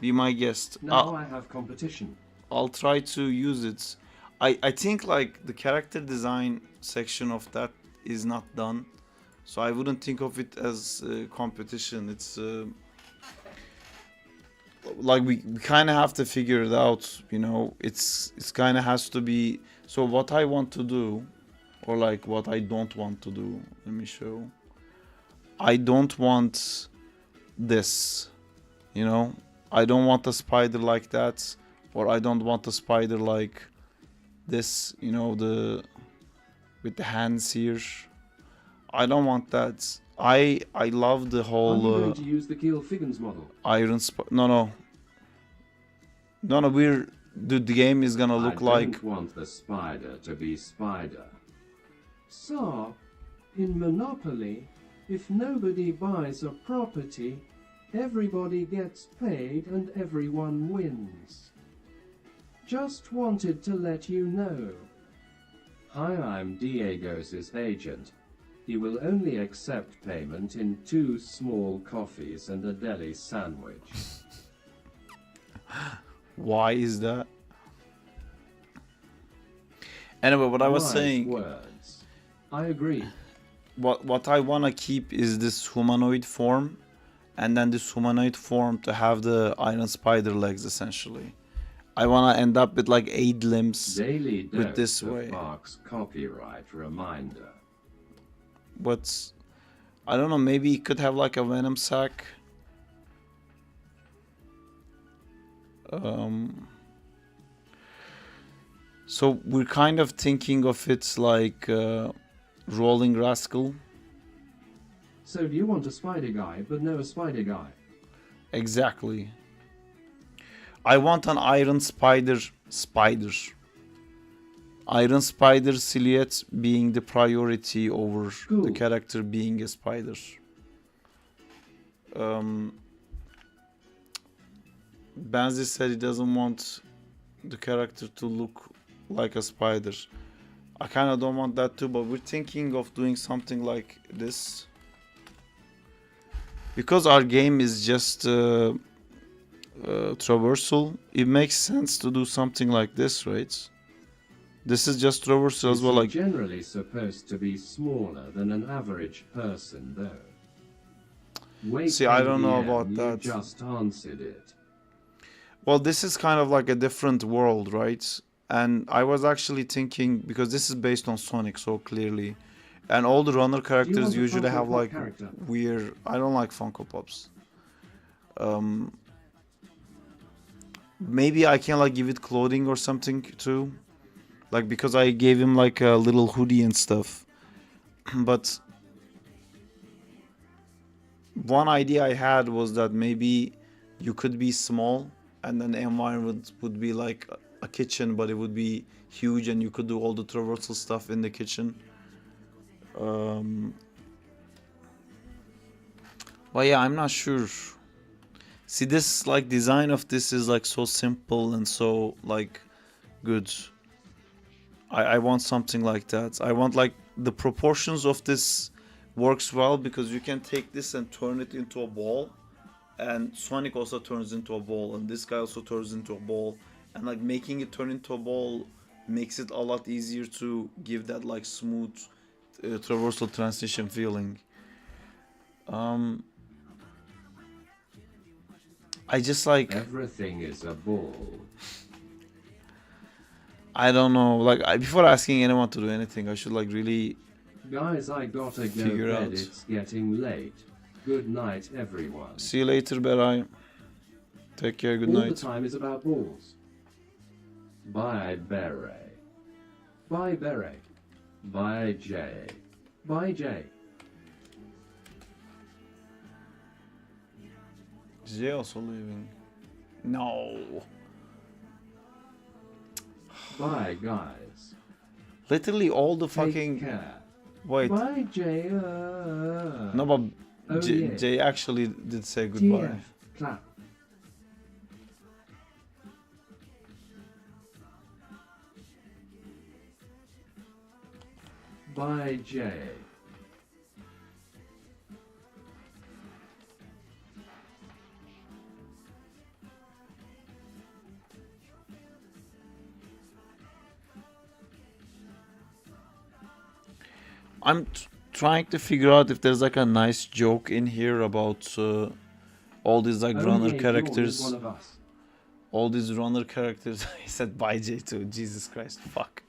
be my guest. Now I have competition. I'll try to use it. I think like the character design section of that is not done, so I wouldn't think of it as competition. It's like we kind of have to figure it out, you know. It's kind of has to be. So what I want to do, or like what I don't want to do. Let me show. I don't want this, you know. I don't want a spider like that, or I don't want a spider like this, you know, the with the hands here. I don't want that. I love the Are you whole going to use the Keel Figgins model? iron no. We're the game is gonna look I like don't want the spider to be spider. So, in Monopoly, if nobody buys a property, everybody gets paid and everyone wins. Just wanted to let you know. Hi, I'm Diego's agent. He will only accept payment in 2 small coffees and a deli sandwich. why is that? Anyway, what I was Wise saying, words. I agree. what I wanna keep is this humanoid form, and then this humanoid form to have the iron spider legs essentially. I wanna end up with like 8 limbs Daily with dose this of way. Mark's copyright reminder. But I don't know, maybe it could have like a venom sac. So we're kind of thinking of it like rolling rascal. So do you want a spider guy, but no spider guy? Exactly. I want an iron spider. Iron spider silhouette being the priority over the Cool. character being a spider. Benzi said he doesn't want the character to look like a spider. I kind of don't want that too, but we're thinking of doing something like this. Because our game is just traversal, it makes sense to do something like this, right? This is just traversal as Is well, he like generally supposed to be smaller than an average person, though? Wait See, I don't know till the about end, that. You just answered it. well, this is kind of like a different world, right? And I was actually thinking because this is based on Sonic so clearly, and all the runner Do you characters want a usually Funko have Pop like character? weird. I don't like Funko Pops. Maybe I can like give it clothing or something too, like because I gave him like a little hoodie and stuff. But one idea I had was that maybe you could be small and then the environment would be like a kitchen, but it would be huge and you could do all the traversal stuff in the kitchen. But yeah, I'm not sure. See, this like design of this is like so simple and so like good. I want something like that. I want like the proportions of this works well because you can take this and turn it into a ball, and Sonic also turns into a ball, and this guy also turns into a ball, and like making it turn into a ball makes it a lot easier to give that like smooth traversal transition feeling. I just like Everything is a ball. I don't know, like before asking anyone to do anything I should like really Guys, I gotta go Figure bed. out. It's getting late. Good night, everyone. see you later, Berai. Take care, good All night. the time is about balls. Bye, Beret. Bye, Beret. Bye, Jay. Bye, Jay. Is Jay also leaving? No. Bye, guys. Literally all the Take fucking care. wait. Bye, Jay. No, but Oh, yeah. Jay actually did say goodbye. TF. Clap. Bye, Jay. I'm trying to figure out if there's like a nice joke in here about all these like Oh, runner yeah, Dawn is characters. one of us. All these runner characters. He said bye Jay too. Jesus Christ, fuck.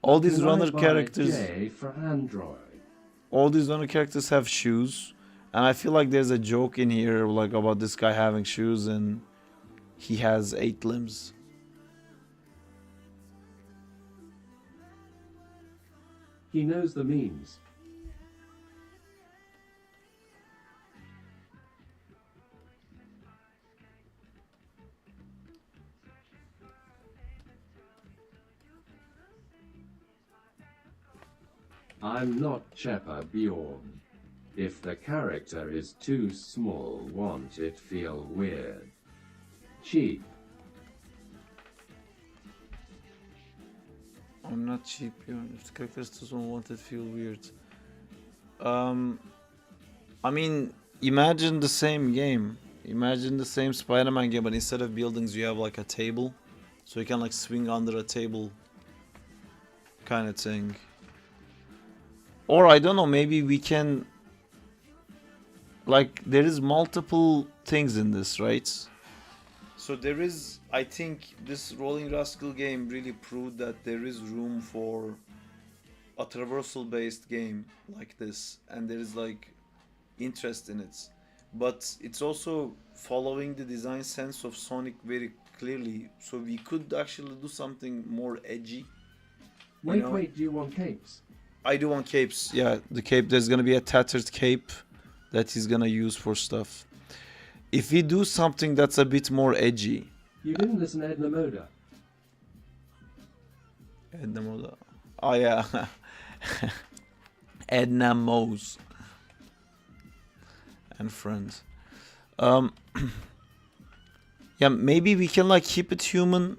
All these Can I runner buy characters. Jay for Android. All these runner characters have shoes, and I feel like there's a joke in here like about this guy having shoes and he has 8 limbs. He knows the memes. I'm not Chepper Bjorn. If the character is too small, won't it feel weird? Cheap. I'm not cheap, if the characters doesn't want it feel weird. I mean, imagine the same game. Imagine the same Spider-Man game, but instead of buildings you have like a table. So you can like swing under a table kind of thing. Or I don't know, maybe we can like there is multiple things in this, right? So there is, I think this Rolling Rascal game really proved that there is room for a traversal based game like this, and there is like interest in it. But it's also following the design sense of Sonic very clearly, so we could actually do something more edgy. Wait, know- wait, do you want capes? I do want capes, yeah, the cape, there's gonna be a tattered cape that he's gonna use for stuff. If we do something that's a bit more edgy, You didn't listen to Edna Moda. Edna Moda. Oh yeah, Edna Mose and friends. Yeah, maybe we can like keep it human,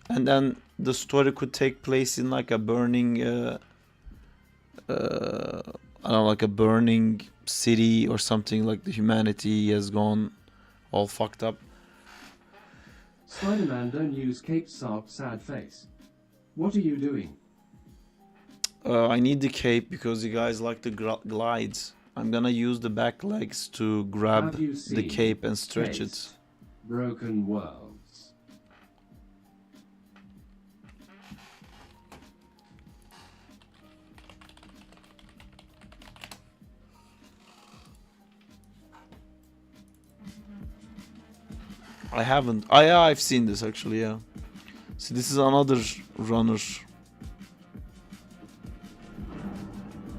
and then the story could take place in like a burning uh, I don't know, like a burning city or something, like the humanity has gone all fucked up. Spider-Man, don't use cape, sock, sad face. What are you doing? I need the cape because you guys like the glides. I'm gonna use the back legs to grab Have you the seen cape and stretch it. Cased? Broken Worlds. I haven't. Yeah, I've seen this actually. Yeah. See, this is another runner.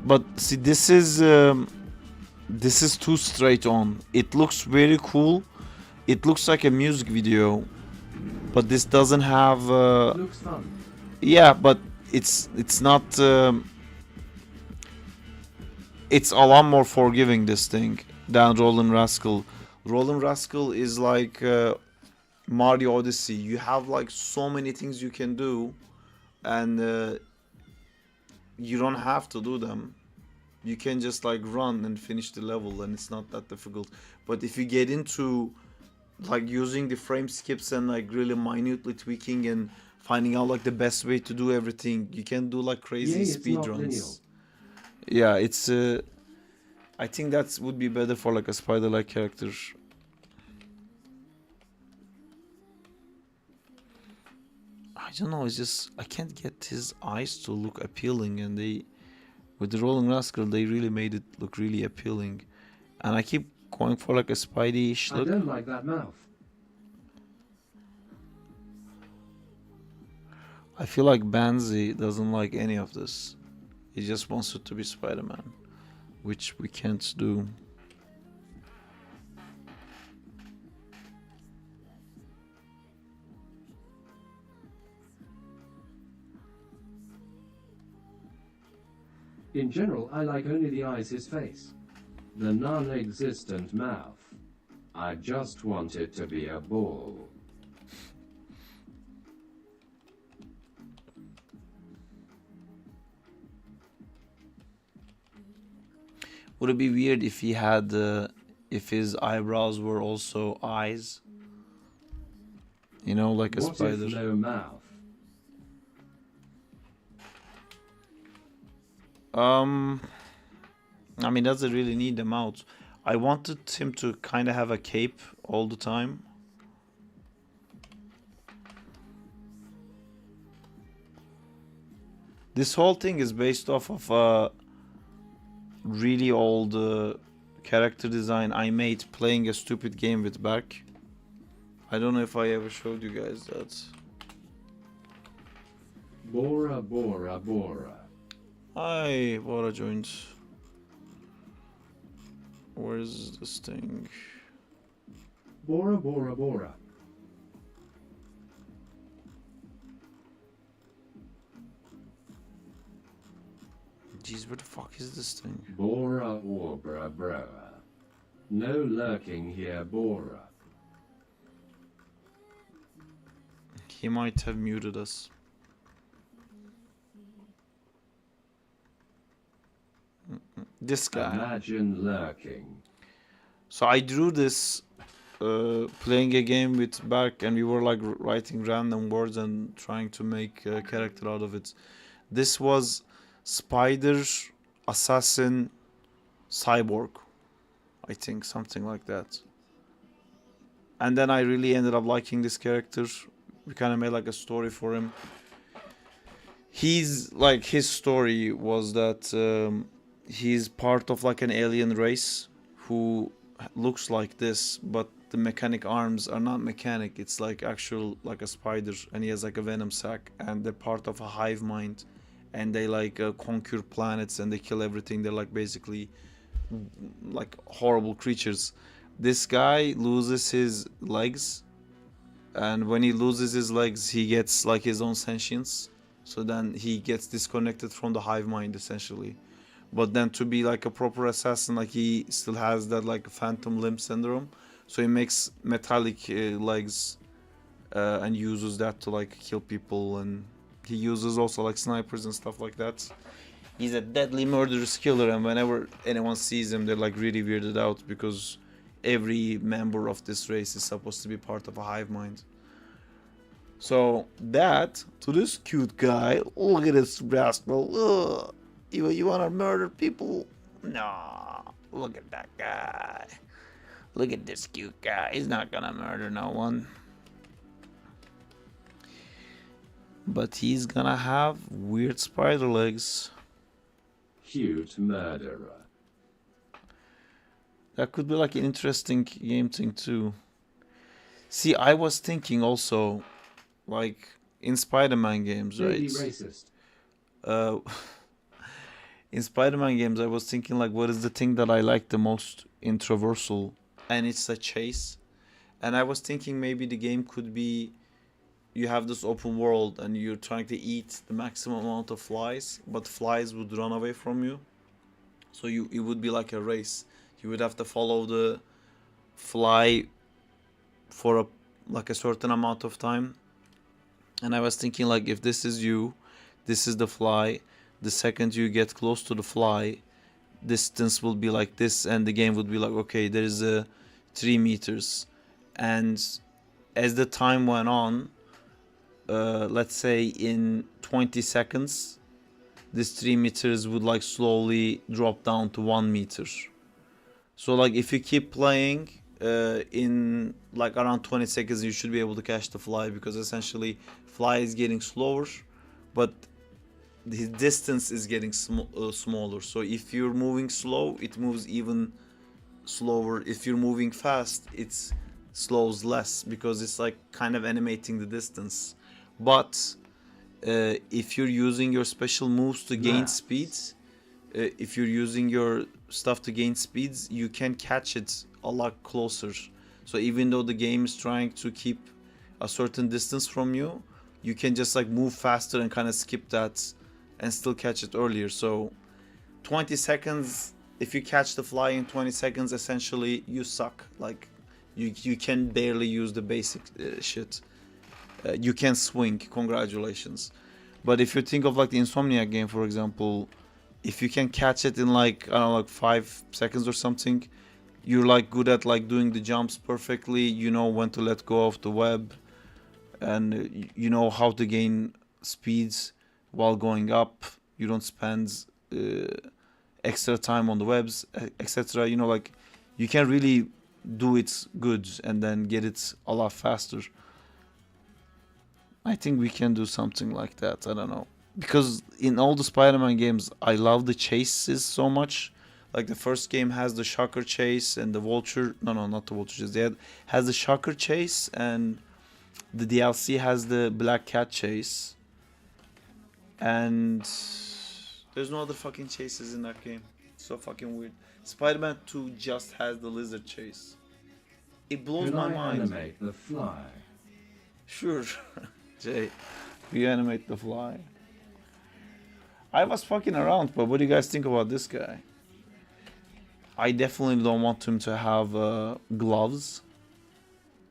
But see, this is too straight on. It looks very cool. It looks like a music video, but this doesn't have. Looks fun. Yeah, but it's not. It's a lot more forgiving, this thing, than Rollin' Rascal. Rollin' Rascal is like Mario Odyssey. You have like so many things you can do, and you don't have to do them. You can just like run and finish the level, and it's not that difficult. But if you get into like using the frame skips and like really minutely tweaking and finding out like the best way to do everything, you can do like crazy Yay, it's speed not linear. runs. Yeah, it's I think that would be better for like a spider-like character. I don't know, it's just I can't get his eyes to look appealing, and they with the Rolling Rascal they really made it look really appealing. And I keep going for like a Spidey-ish I look. don't like that mouth. I feel like Banzi doesn't like any of this. He just wants it to be Spider-Man, which we can't do. In general, I like only the eyes, his face. The non-existent mouth. I just want it to be a ball. Would it be weird if he had, if his eyebrows were also eyes? You know, like a What spider. if no mouth? I mean, doesn't really need them out. I wanted him to kind of have a cape all the time. This whole thing is based off of a really old character design I made playing a stupid game with Berk. I don't know if I ever showed you guys that. Bora, Bora, Bora. Hi, Bora joined. Where is this thing? Bora, Bora, Bora. Jeez, where the fuck is this thing? Bora, Orbra, Broa. No lurking here, Bora. He might have muted us. This guy. Imagine lurking. So I drew this playing a game with Berk, and we were like writing random words and trying to make a character out of it. This was Spider, Assassin, Cyborg, I think, something like that. And then I really ended up liking this character. We kind of made like a story for him. He's like, his story was that he's part of like an alien race who looks like this, but the mechanic arms are not mechanic. It's like actual, like a spider, and he has like a venom sac, and they're part of a hive mind, and they like conquer planets and they kill everything. They're like basically like horrible creatures. This guy loses his legs, and when he loses his legs he gets like his own sentience, so then he gets disconnected from the hive mind essentially. But then to be like a proper assassin, like he still has that like phantom limb syndrome, so he makes metallic legs, and uses that to like kill people, and he uses also like snipers and stuff like that. He's a deadly murderous killer, and whenever anyone sees him, they're like really weirded out because every member of this race is supposed to be part of a hive mind. So that to this cute guy, look at this rascal. Ugh. You wanna murder people? No, look at that guy. Look at this cute guy. He's not gonna murder no one. But he's gonna have weird spider legs. Cute murderer. That could be like an interesting game thing too. See, I was thinking also, like in Spider-Man games, right? Maybe racist. Uh, in Spider-Man games, I was thinking like, what is the thing that I like the most in Traversal, and it's a chase. And I was thinking maybe the game could be, you have this open world and you're trying to eat the maximum amount of flies, but flies would run away from you. So it would be like a race. You would have to follow the fly for a certain amount of time. And I was thinking like, if this is you, this is the fly. The second you get close to the fly, distance will be like this, and the game would be like, okay, there is a 3 meters, and as the time went on, let's say in 20 seconds, this 3 meters would like slowly drop down to 1 meter. So like if you keep playing, in like around 20 seconds, you should be able to catch the fly, because essentially fly is getting slower, but the distance is getting smaller. So if you're moving slow, it moves even slower. If you're moving fast, it slows less, because it's like kind of animating the distance. But if you're using your special moves to gain speeds, if you're using your stuff to gain speeds, you can catch it a lot closer. So even though the game is trying to keep a certain distance from you, you can just like move faster and kind of skip that and still catch it earlier. So 20 seconds, if you catch the fly in 20 seconds, essentially you suck. Like you can barely use the basic shit. You can swing, congratulations. But if you think of like the Insomniac game, for example, if you can catch it in like, I don't know, like 5 seconds or something, you're like good at like doing the jumps perfectly. You know when to let go of the web, and you know how to gain speeds while going up. You don't spend extra time on the webs, etc. You know, like you can really do it good and then get it a lot faster. I think we can do something like that. I don't know, because in all the Spider-Man games, I love the chases so much. Like the first game has the Shocker chase and the Vulture. No, not the Vulture chase. It has the Shocker chase, and the DLC has the Black Cat chase. And there's no other fucking chases in that game. It's so fucking weird. Spider-Man 2 just has the lizard chase. It blows Can my I mind. animate the fly? Sure, Jay. We animate the fly. I was fucking around, but what do you guys think about this guy? I definitely don't want him to have gloves.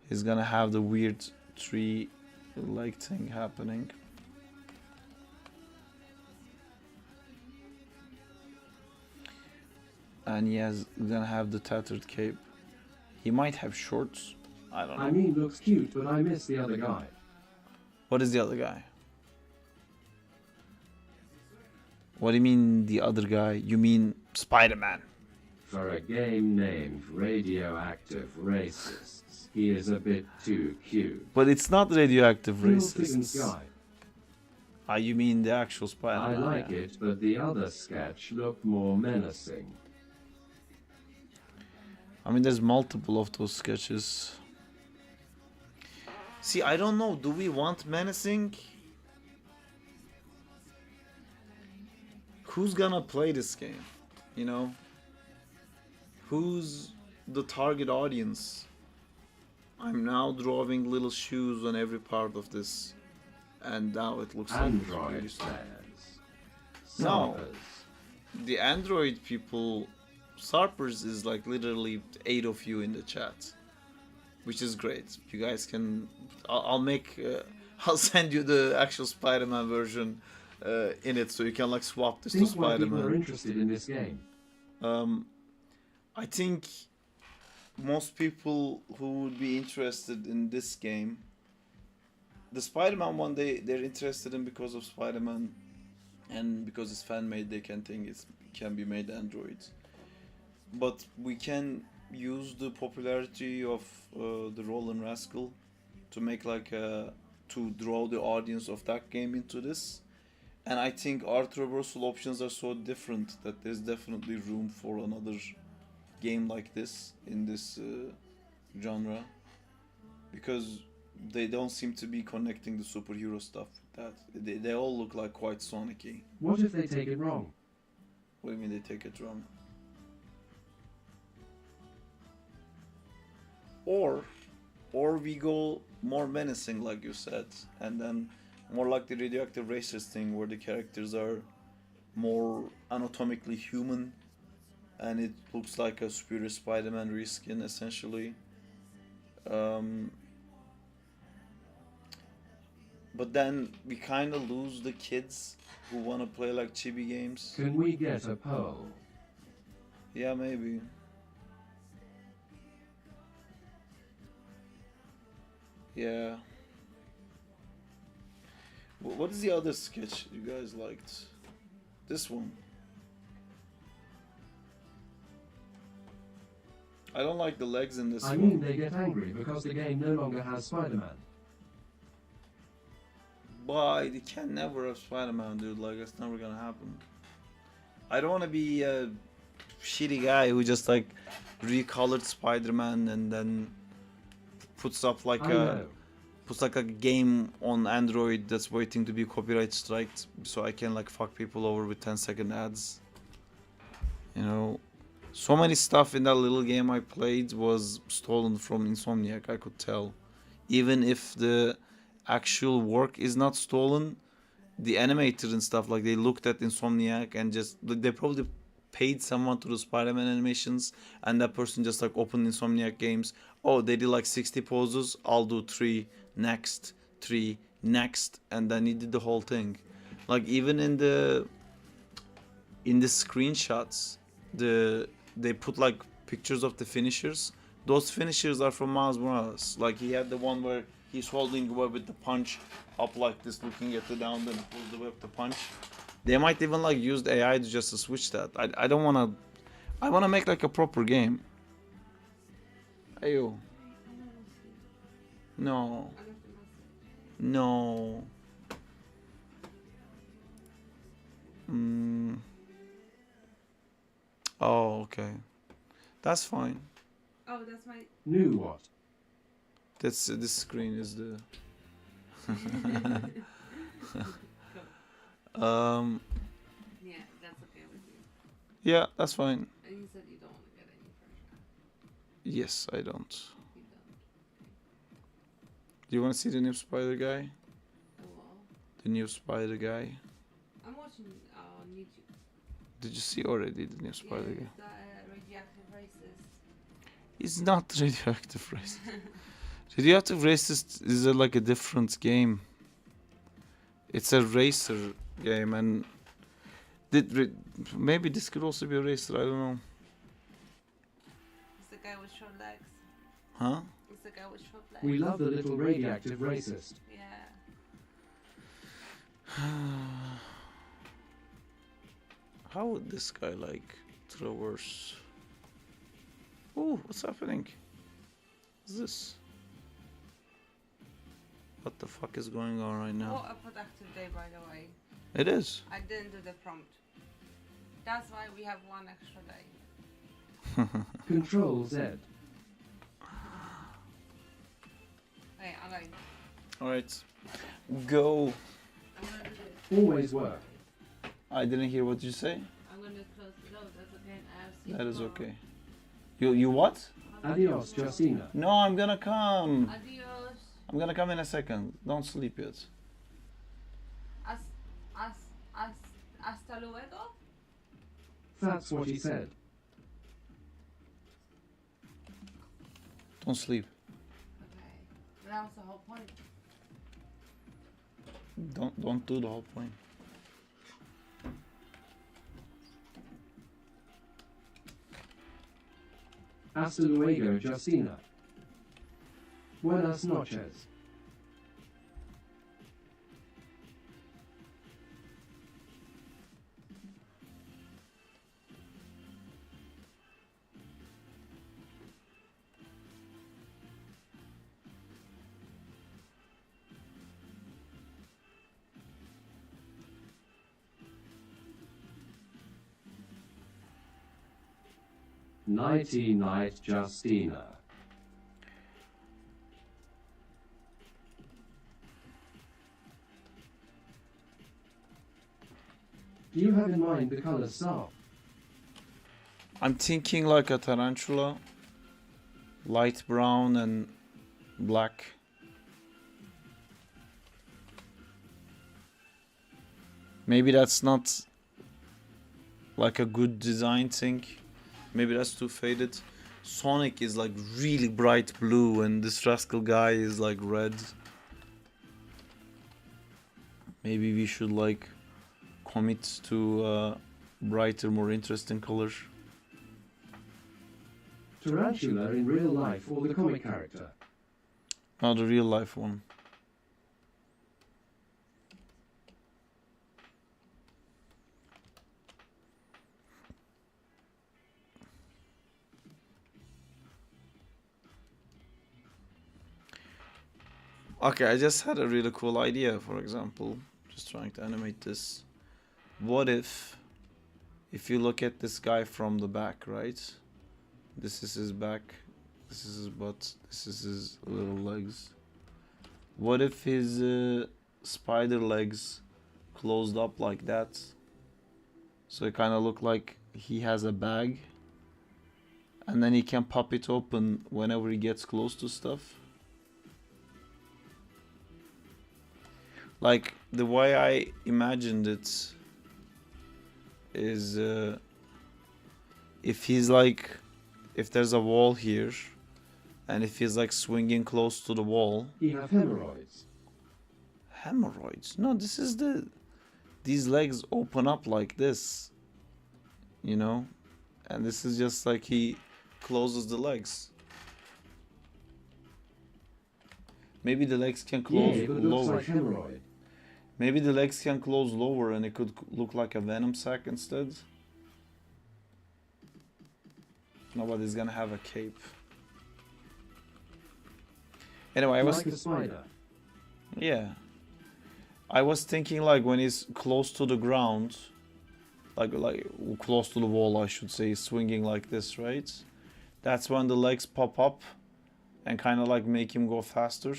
He's gonna have the weird tree-like thing happening. And he's gonna have the tattered cape. He might have shorts. I don't know. I mean, looks cute, but I miss the other guy. What is the other guy? What do you mean the other guy? You mean Spider-Man? For a game named Radioactive Racists, he is a bit too cute. But it's not radioactive Phil Figgins' racists. guy. Ah, you mean the actual I Spider-Man? like yeah. it, but the other sketch looked more menacing. I mean, there's multiple of those sketches. See, I don't know. Do we want menacing? Who's gonna play this game? You know? Who's the target audience? I'm now drawing little shoes on every part of this. And now it looks like it's really Android slow. players. No. Sarpers. The Android people, Sarpers is like literally 8 of you in the chat. which is great. You guys can. I'll make. I'll send you the actual Spider-Man version in it, so you can like swap this to Think why people are Spider-Man. interested in this game. I think most people who would be interested in this game, the Spider-Man one, they're interested in because of Spider-Man, and because it's fan made, they can think it can be made Android. But we can use the popularity of the Roland Rascal to make like to draw the audience of that game into this. And I think art reversal options are so different that there's definitely room for another game like this in this genre, because they don't seem to be connecting the superhero stuff with that. They all look like quite Sonic-y. What if they take it wrong? What do you mean they take it wrong? Or we go more menacing, like you said, and then more like the radioactive racist thing, where the characters are more anatomically human, and it looks like a superior Spider-Man reskin, essentially. But then we kind of lose the kids who want to play like chibi games. Can we get a poll? Yeah, maybe. Yeah. What is the other sketch you guys liked? This one. I don't like the legs in this I one. mean, they get angry because the game no longer has Spider-Man. Why? They can never have Spider-Man, dude. Like, that's never gonna happen. I don't want to be a shitty guy who just like recolored Spider-Man and then puts up like I a know. puts like a game on Android that's waiting to be copyright striked, so I can like fuck people over with 10-second ads. You know, so many stuff in that little game I played was stolen from Insomniac. I could tell, even if the actual work is not stolen, the animator and stuff, like, they looked at Insomniac and just they probably paid someone to do Spider-Man animations, and that person just like opened Insomniac games. Oh, they did like 60 poses. I'll do 3 next, 3 next, and then he did the whole thing. Like, even in the screenshots, they put like pictures of the finishers. Those finishers are from Miles Morales. Like, he had the one where he's holding the web with the punch up like this, looking at the down, then pulls the web to punch. They might even like use the AI to switch that. I don't wanna. I wanna make like a proper game. Ayo. No. No. Oh, okay. That's fine. Oh, that's my. Knew what? That's this screen is the. Yeah, that's okay with you. Yeah, that's fine. And you said you don't want to get any pressure. Yes, I don't. You don't. Do you want to see the new Spider guy? Oh, well. The new Spider guy. I'm watching on YouTube. Did you see already the new Spider Yeah, guy? it's the radioactive racist. It's not radioactive racist. Radioactive racist is like a different game. It's a racer game, and maybe this could also be a racer. I don't know. It's the guy with short legs. Huh? It's the guy with short legs. We love the little radioactive racist. Yeah. How would this guy like traverse? Oh, what's happening? What's this? What the fuck is going on right now? What a productive day, by the way. It is. I didn't do the prompt. That's why we have one extra day. Control Z. Okay, I'm going. Alright. Go. I'm gonna do this. Always work. I didn't hear what you say. I'm gonna close the door. That's okay. I have seen That is tomorrow. okay. You what? Adios, Justina. No, I'm gonna come. Adios. I'm gonna come in a second. Don't sleep yet. Hasta luego. That's what he said. Don't sleep. that was the whole point. Don't do the whole point. Hasta luego, Justina. Buenas noches. Nighty night, Justina. Do you have in mind the color soft? I'm thinking like a tarantula, light brown and black. Maybe that's not like a good design thing. Maybe that's too faded. Sonic is like really bright blue and this rascal guy is like red. Maybe we should like commit to brighter, more interesting color. Tarantula in real life or the comic character? Not the real life one. Okay, I just had a really cool idea, for example. Just trying to animate this. What if you look at this guy from the back, right? This is his back, this is his butt, this is his little legs. What if his spider legs closed up like that? So it kind of look like he has a bag. And then he can pop it open whenever he gets close to stuff. Like the way I imagined it is if he's like, if there's a wall here and if he's like swinging close to the wall. You have hemorrhoids. Hemorrhoids? No, this is these legs open up like this, you know, and this is just like he closes the legs. Maybe the legs can close Yeah, but it looks lower. like hemorrhoid. Maybe the legs can close lower and it could look like a venom sac instead. Nobody's gonna have a cape. Anyway, I was Like a spider. yeah. I was thinking like when he's close to the ground, like close to the wall, I should say, swinging like this, right? That's when the legs pop up and kind of like make him go faster.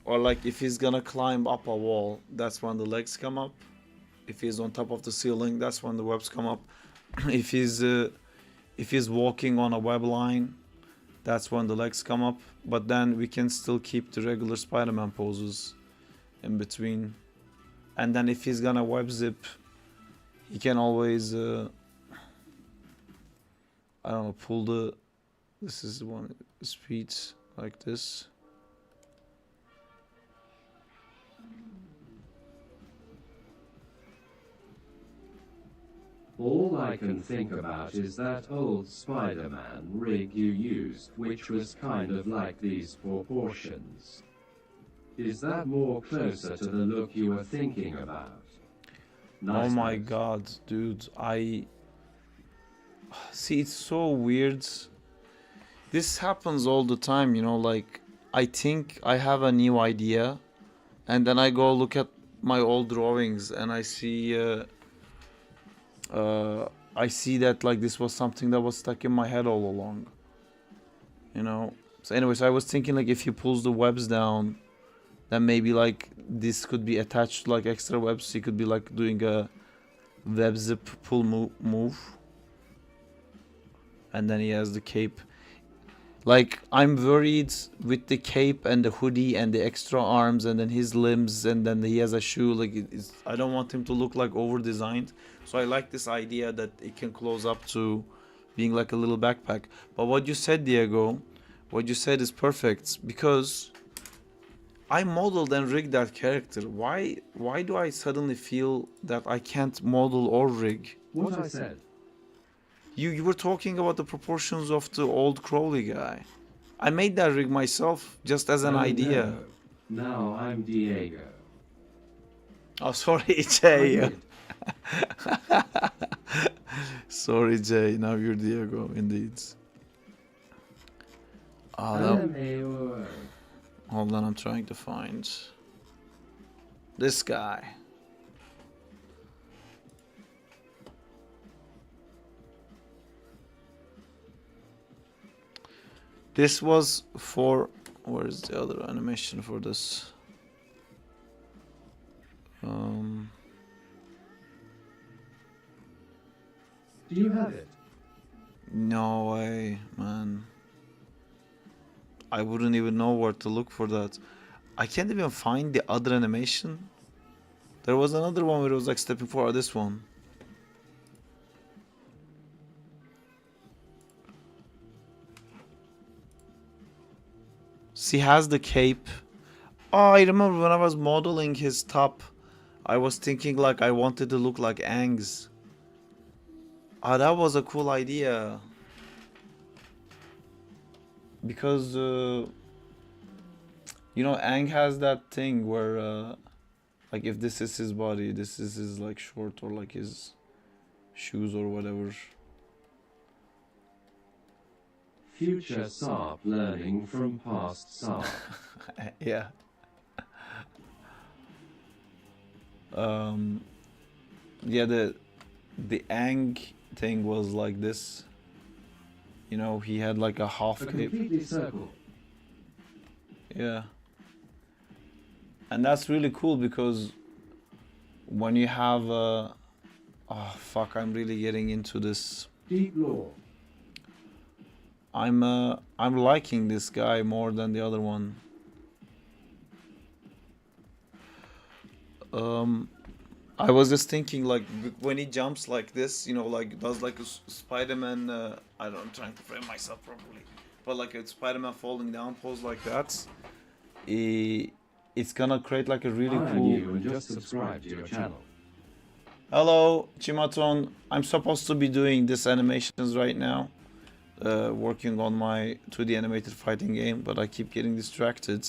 Or like if he's gonna climb up a wall, that's when the legs come up. If he's on top of the ceiling, that's when the webs come up. if he's walking on a web line, that's when the legs come up. But then we can still keep the regular Spider-Man poses in between. And then if he's gonna web zip, he can always I don't know, pull the, this is one speed like this. All I can think about is that old Spider-Man rig you used, which was kind of like these proportions. Is that more closer to the look you were thinking about? Oh my Nice. god, dude, I see, it's so weird. This happens all the time, you know, like I think I have a new idea and then I go look at my old drawings and I see that like this was something that was stuck in my head all along, you know. So anyways, I was thinking like if he pulls the webs down, then maybe like this could be attached to like extra webs. He could be like doing a web zip pull move. And then he has the cape. Like I'm worried with the cape and the hoodie and the extra arms and then his limbs and then he has a shoe. Like I don't want him to look like over designed. So I like this idea that it can close up to being like a little backpack. But what you said, Diego, what you said is perfect, because I modeled and rigged that character. Why do I suddenly feel that I can't model or rig? What I said. You were talking about the proportions of the old Crowley guy. I made that rig myself just as an Oh, idea. no. Now I'm Diego. Oh, sorry, I Jay. did. Sorry, Jay. Now you're Diego, indeed. Oh, that, LMAO. hold on, I'm trying to find this guy. This was for, where's the other animation for this? Do you have it? No way, man. I wouldn't even know where to look for that. I can't even find the other animation. There was another one where it was like stepping forward, this one. He has the cape. Oh, I remember when I was modeling his top, I was thinking like I wanted to look like Aang's. Ah, that was a cool idea. Because, you know, Aang has that thing where, like if this is his body, this is his like short or like his shoes or whatever. Future Saab learning from past Saab. Yeah. Yeah, the Aang thing was like this. You know, he had like a half A cape. completely circle. Yeah. And that's really cool because when you have oh fuck, I'm really getting into this. Deep lore. I'm liking this guy more than the other one. I was just thinking like when he jumps like this, you know, like does like a Spider-Man. I don't. I'm trying to frame myself properly, but like a Spider-Man falling down pose like that. It's gonna create like a really I cool. knew and just subscribed to your channel. Hello, Chimaton. I'm supposed to be doing this animations right now, working on my 2D animated fighting game, but I keep getting distracted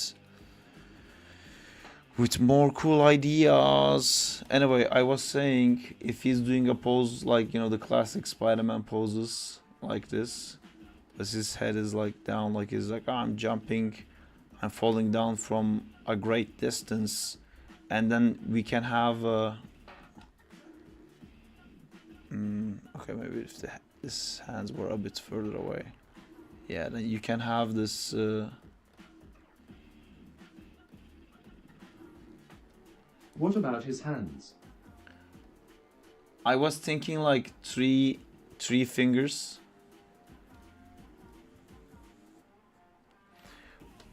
with more cool ideas. Anyway, I was saying if he's doing a pose like, you know, the classic Spider-Man poses like this, as his head is like down, like he's like, oh, I'm jumping, I'm falling down from a great distance, and then we can have okay, maybe if his hands were a bit further away, yeah, then you can have this What about his hands? I was thinking like three fingers.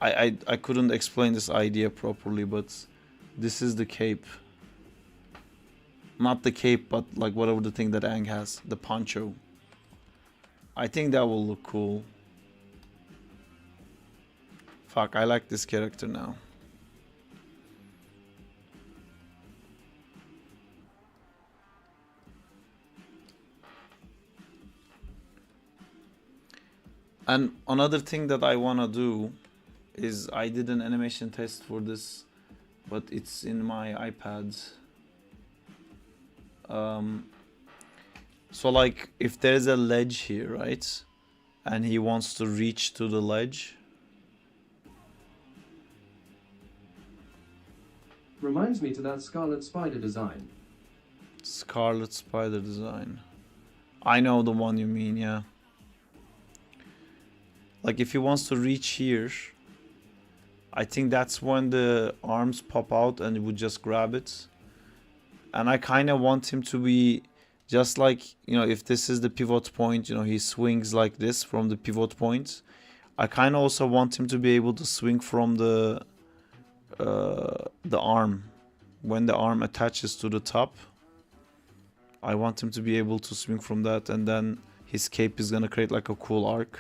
I couldn't explain this idea properly, but this is the cape. Not the cape, but like whatever the thing that Aang has, the poncho. I think that will look cool. Fuck, I like this character now. And another thing that I wanna do is I did an animation test for this, but it's in my iPad. So like if there's a ledge here, right? And he wants to reach to the ledge. Reminds me to that Scarlet Spider design. Scarlet Spider design. I know the one you mean, yeah. Like if he wants to reach here, I think that's when the arms pop out and he would just grab it. And I kind of want him to be just like, you know, if this is the pivot point, you know, he swings like this from the pivot point. I kind of also want him to be able to swing from the arm. When the arm attaches to the top, I want him to be able to swing from that, and then his cape is gonna create like a cool arc.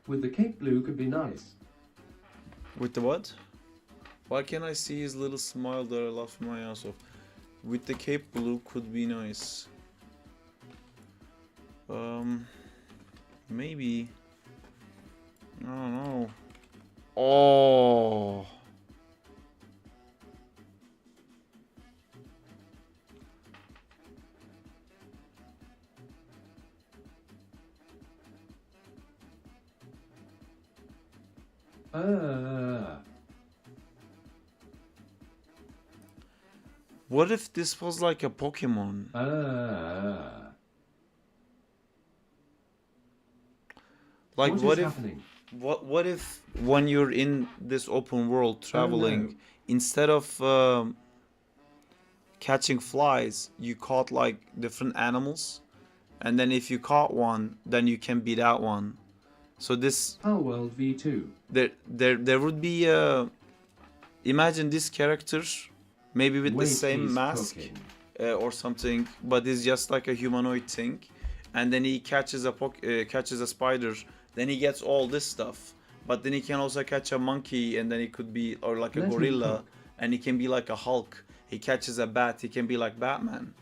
With the cape blue could be nice. With the what? Why can't I see his little smile that I laughed my ass off? With the cape blue could be nice. Maybe. I don't know. Oh. What if this was like a Pokemon? Like what is happening? What if when you're in this open world traveling, no. instead of catching flies, you caught like different animals, and then if you caught one, then you can beat that one. So this Our World V2. there would be imagine this character maybe with the Wait, same he's mask cooking. or something, but it's just like a humanoid thing, and then he catches a spider, then he gets all this stuff, but then he can also catch a monkey, and then he could be, or like a Let him gorilla, cook. and he can be like a Hulk. He catches a bat, he can be like Batman.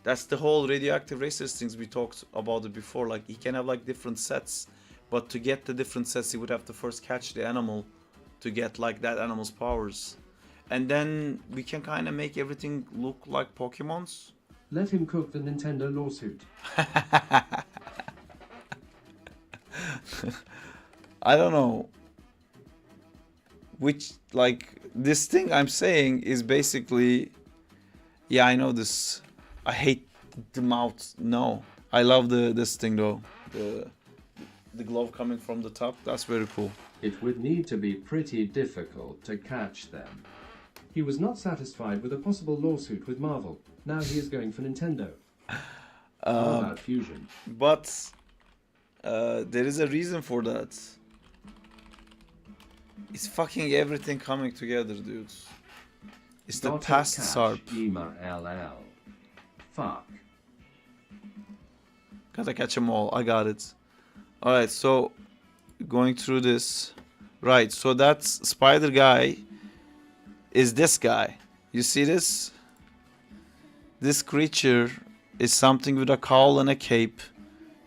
That's the whole radioactive racers things we talked about it before. Like he can have like different sets, but to get the different sets he would have to first catch the animal to get like that animal's powers, and then we can kind of make everything look like Pokemons. Let him cook the Nintendo lawsuit. I don't know. Which, like, this thing I'm saying is basically, yeah, I know this. I hate the mouth. No, I love this thing though. The glove coming from the top. That's very cool. It would need to be pretty difficult to catch them. He was not satisfied with a possible lawsuit with Marvel. Now he is going for Nintendo. How about Fusion? But there is a reason for that. It's fucking everything coming together, dude. It's the Gotta past catch Sarp. Ema LL. Fuck. Gotta catch them all. I got it. Alright, so going through this. Right, so that spider guy is this guy. You see this? This creature is something with a cowl and a cape.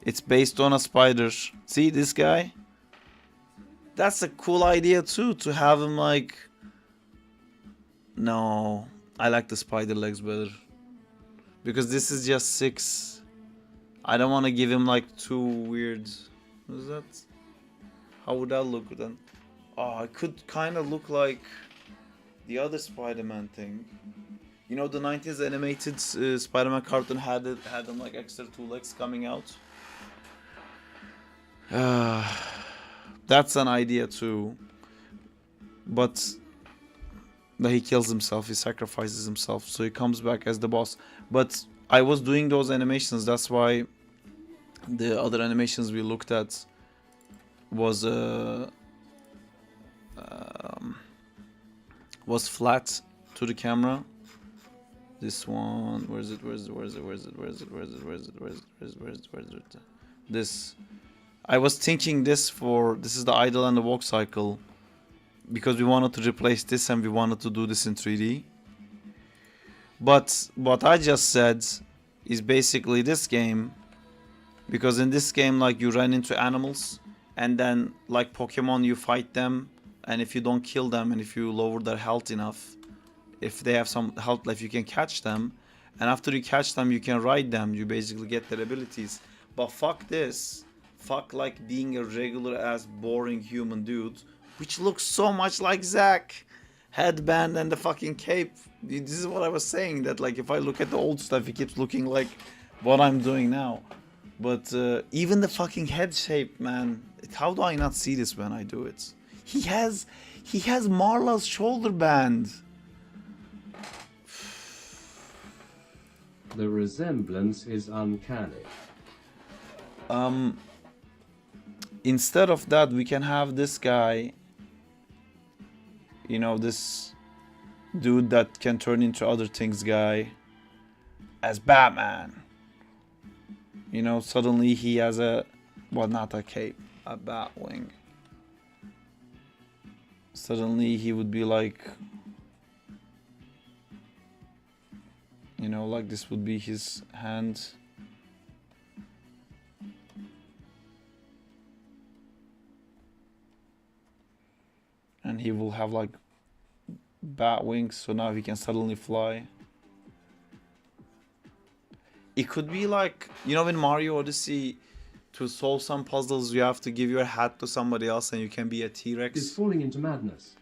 It's based on a spider. See this guy? That's a cool idea too, to have him like... No, I like the spider legs better. Because this is just 6. I don't want to give him like too weird... What is that? How would that look then? Oh, it could kind of look like the other Spider-Man thing. You know, the 90s animated Spider-Man cartoon had them like extra 2 legs coming out. That's an idea too. But he kills himself, he sacrifices himself, so he comes back as the boss. But I was doing those animations, that's why the other animations we looked at was flat to the camera. This one, where is it? This, I was thinking this is the idle and the walk cycle, because we wanted to replace this and we wanted to do this in 3D. But what I just said is basically this game, because in this game, like, you run into animals, and then like Pokemon, you fight them, and if you don't kill them and if you lower their health enough, if they have some health left, you can catch them, and after you catch them you can ride them, you basically get their abilities. But fuck this, fuck like being a regular ass boring human dude, which looks so much like Zack, headband and the fucking cape. This is what I was saying, that like if I look at the old stuff it keeps looking like what I'm doing now. But even the fucking head shape, man, how do I not see this when I do it? He has Marla's shoulder band. The resemblance is uncanny. Instead of that, we can have this guy, you know, this dude that can turn into other things guy as Batman. You know, suddenly he has a, well, not a cape, a bat wing. Suddenly he would be like, you know, like this would be his hand. And he will have like bat wings, so now he can suddenly fly. It could be like, you know, in Mario Odyssey, to solve some puzzles, you have to give your hat to somebody else and you can be a Is T-Rex. falling into madness.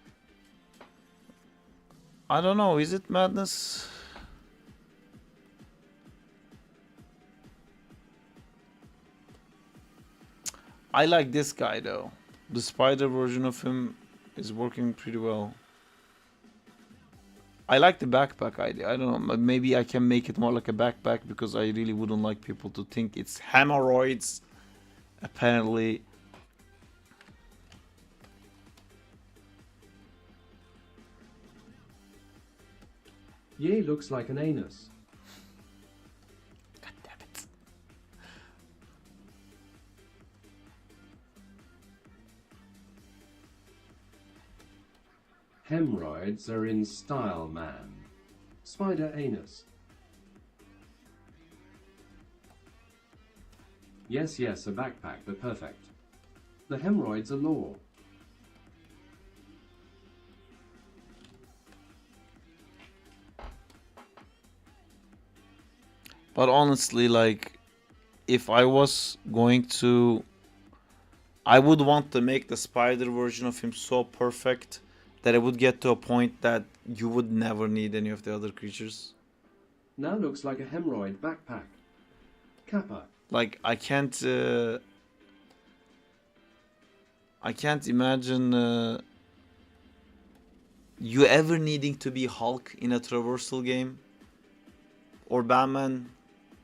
I don't know, is it madness? I like this guy though. The spider version of him is working pretty well. I like the backpack idea. I don't know, maybe I can make it more like a backpack because I really wouldn't like people to think it's hemorrhoids. Apparently. Ye looks like an anus. God damn it. Hemorrhoids are in style, man. Spider anus. Yes, yes, a backpack, but perfect. The hemorrhoids are law. But honestly, like, if I was going to, I would want to make the spider version of him so perfect that it would get to a point that you would never need any of the other creatures. Now looks like a hemorrhoid backpack. Kappa. Like, I can't imagine you ever needing to be Hulk in a traversal game or Batman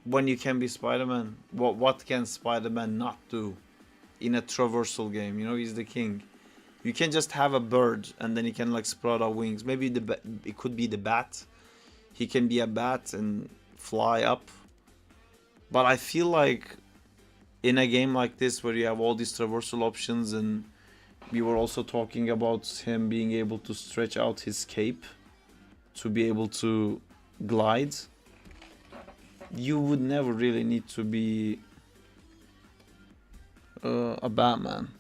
when you can be Spider-Man. What can Spider-Man not do in a traversal game? You know, he's the king. You can just have a bird and then he can like sprout out wings. Maybe it could be the bat. He can be a bat and fly up. But I feel like in a game like this where you have all these traversal options, and we were also talking about him being able to stretch out his cape to be able to glide, you would never really need to be a Batman.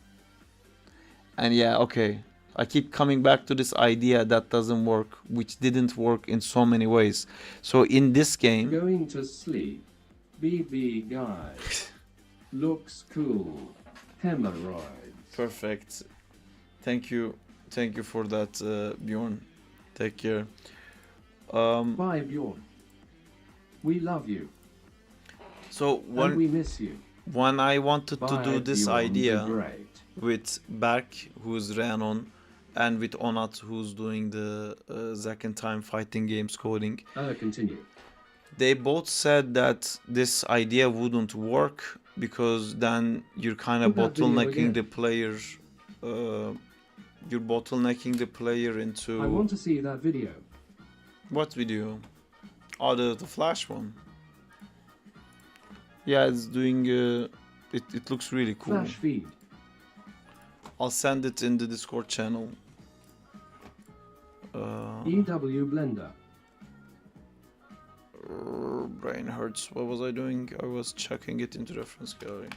And yeah, okay, I keep coming back to this idea that doesn't work, which didn't work in so many ways. So in this game, Going to sleep. BB guy. Looks cool. Hemorrhoids. perfect. Thank you for that, Bjorn. Take care. Bye, Bjorn. We love you. So And we miss you. when I wanted to Bye, do this Bjorn the idea Great. with Berk, who's Rhiannon, and with Onat, who's doing the Zack and Time fighting games coding, Continue. they both said that this idea wouldn't work because then you're kind of Put that video bottlenecking again. the player. You're bottlenecking the player into I want to see that video. what video? Oh, the Flash one. Yeah, it's doing. It looks really cool. Flash feed. I'll send it in the Discord channel. EW Blender. Brain hurts. What was I doing? I was chucking it into reference gallery.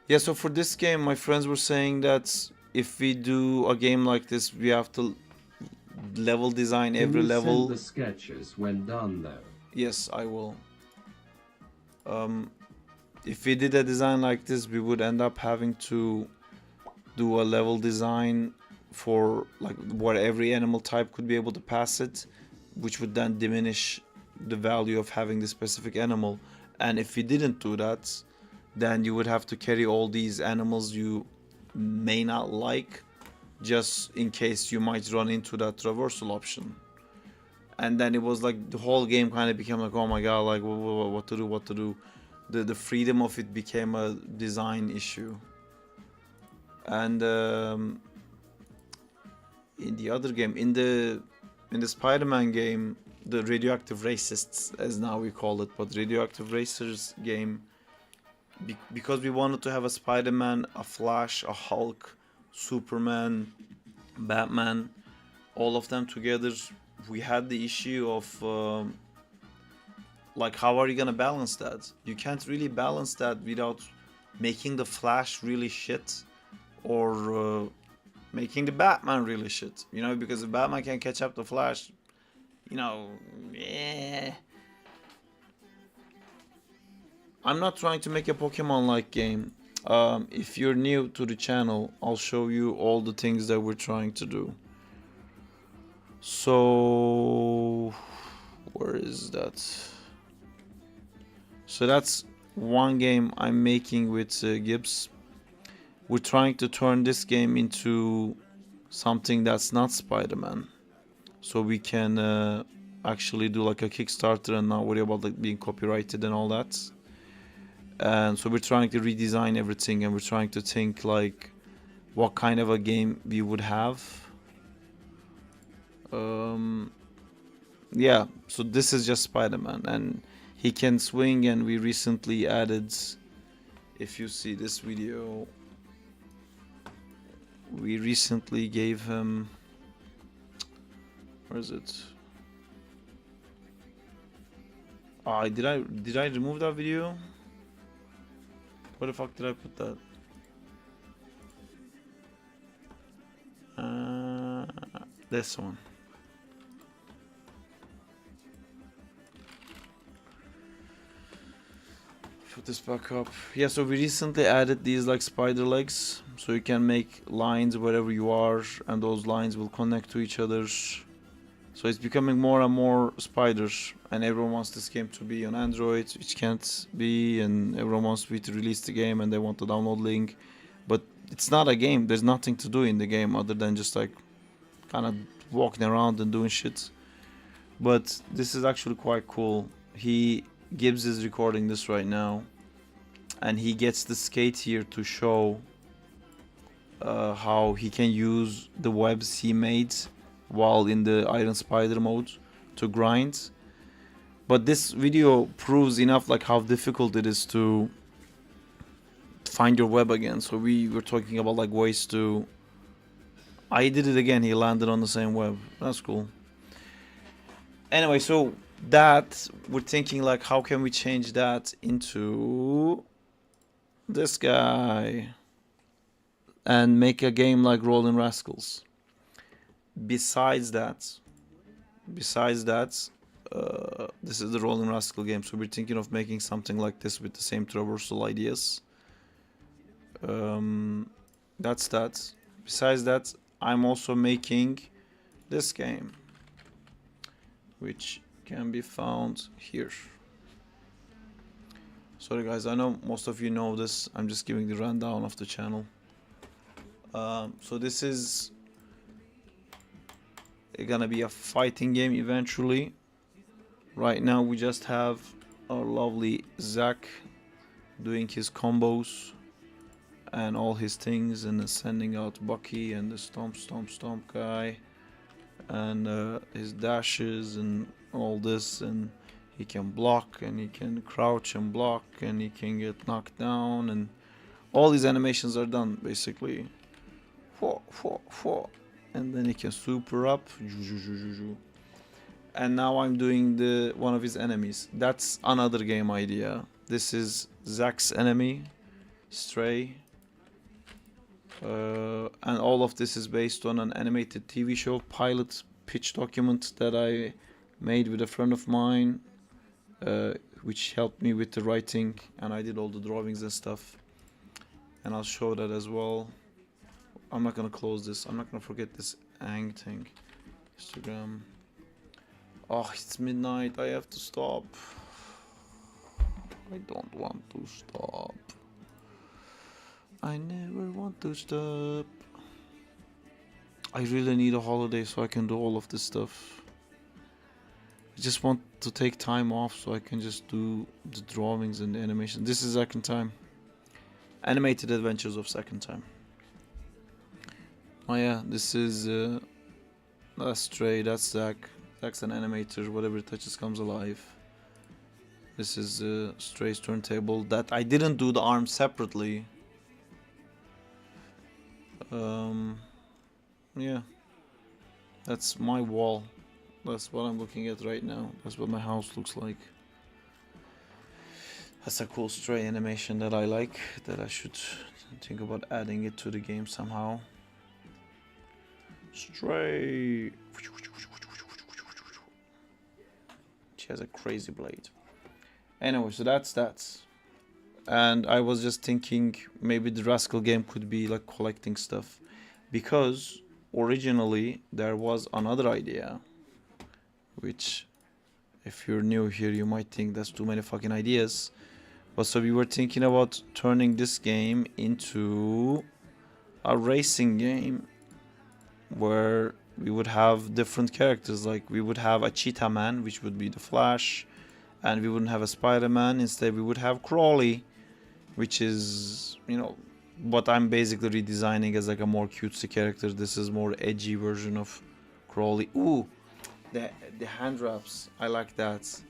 Yeah, so for this game, my friends were saying that if we do a game like this, we have to level design Can every you level. send the sketches when done, though? Yes, I will. If we did a design like this, we would end up having to do a level design for like where every animal type could be able to pass it, which would then diminish the value of having the specific animal. And if we didn't do that, then you would have to carry all these animals you may not like, just in case you might run into that traversal option. And then it was like the whole game kind of became like, oh my god, like what to do. The freedom of it became a design issue. And in the other game, in the Spider-Man game, the radioactive racists, as now we call it, but radioactive racers game, because we wanted to have a Spider-Man, a Flash, a Hulk, Superman, Batman, all of them together, we had the issue of like, how are you gonna balance that? You can't really balance that without making the Flash really shit, or making the Batman really shit. You know, because if Batman can catch up the Flash, you know, I'm not trying to make a Pokemon-like game. If you're new to the channel, I'll show you all the things that we're trying to do. So, where is that? So that's one game I'm making with Gibbs. We're trying to turn this game into something that's not Spider-Man, so we can actually do like a Kickstarter and not worry about like being copyrighted and all that. And so we're trying to redesign everything, and we're trying to think like what kind of a game we would have. Yeah, so this is just Spider-Man, and he can swing, and we recently added, if you see this video, we recently gave him, where is it? Did I remove that video? Where the fuck did I put that? This one. Put this back up. Yeah, so we recently added these like spider legs, so you can make lines wherever you are, and those lines will connect to each other. So it's becoming more and more spiders, and everyone wants this game to be on Android, which can't be, and everyone wants me to release the game, and they want the download link. But it's not a game. There's nothing to do in the game other than just like kind of walking around and doing shit. But this is actually quite cool. Gibbs is recording this right now, and he gets the skate here to show how he can use the webs he made while in the Iron Spider mode to grind. But this video proves enough like how difficult it is to find your web again. So we were talking about like ways to, I did it again, he landed on the same web. That's cool. Anyway, so that, we're thinking like how can we change that into this guy and make a game like Rolling Rascals. Besides that, this is the Rolling Rascal game, so we're thinking of making something like this with the same traversal ideas. That's that. Besides that, I'm also making this game, which can be found here. Sorry guys, I know most of you know this, I'm just giving the rundown of the channel. So this is gonna be a fighting game eventually. Right now we just have our lovely Zack doing his combos and all his things, and sending out Bucky and the stomp guy, and his dashes and all this, and he can block, and he can crouch and block, and he can get knocked down, and all these animations are done basically. And then he can super up, and now I'm doing the one of his enemies. That's another game idea. This is Zack's enemy, Stray, and all of this is based on an animated TV show pilot pitch document that I made with a friend of mine, which helped me with the writing, and I did all the drawings and stuff, and I'll show that as well. I'm not gonna close this. I'm not gonna forget this Ang thing. Instagram. Oh, it's midnight. I have to stop. I don't want to stop. I never want to stop. I really need a holiday so I can do all of this stuff. I just want to take time off so I can just do the drawings and the animation. This is second time. Animated Adventures of Second Time. Oh yeah, this is That's Stray, that's Zack. Zack's an animator, whatever it touches comes alive. This is Stray's turntable that I didn't do the arms separately. Yeah. That's my wall. That's what I'm looking at right now. That's what my house looks like. That's a cool Stray animation that I like, that I should think about adding it to the game somehow. Stray. She has a crazy blade. Anyway, so that's. And I was just thinking maybe the Rascal game could be like collecting stuff. Because originally there was another idea. Which, if you're new here, you might think that's too many fucking ideas. But so we were thinking about turning this game into a racing game where we would have different characters. Like we would have a Cheetah Man, which would be the Flash, and we wouldn't have a Spider-Man. Instead, we would have Crawley, which is, you know, what I'm basically redesigning as like a more cutesy character. This is more edgy version of Crawley. Ooh, the hand wraps. I like that.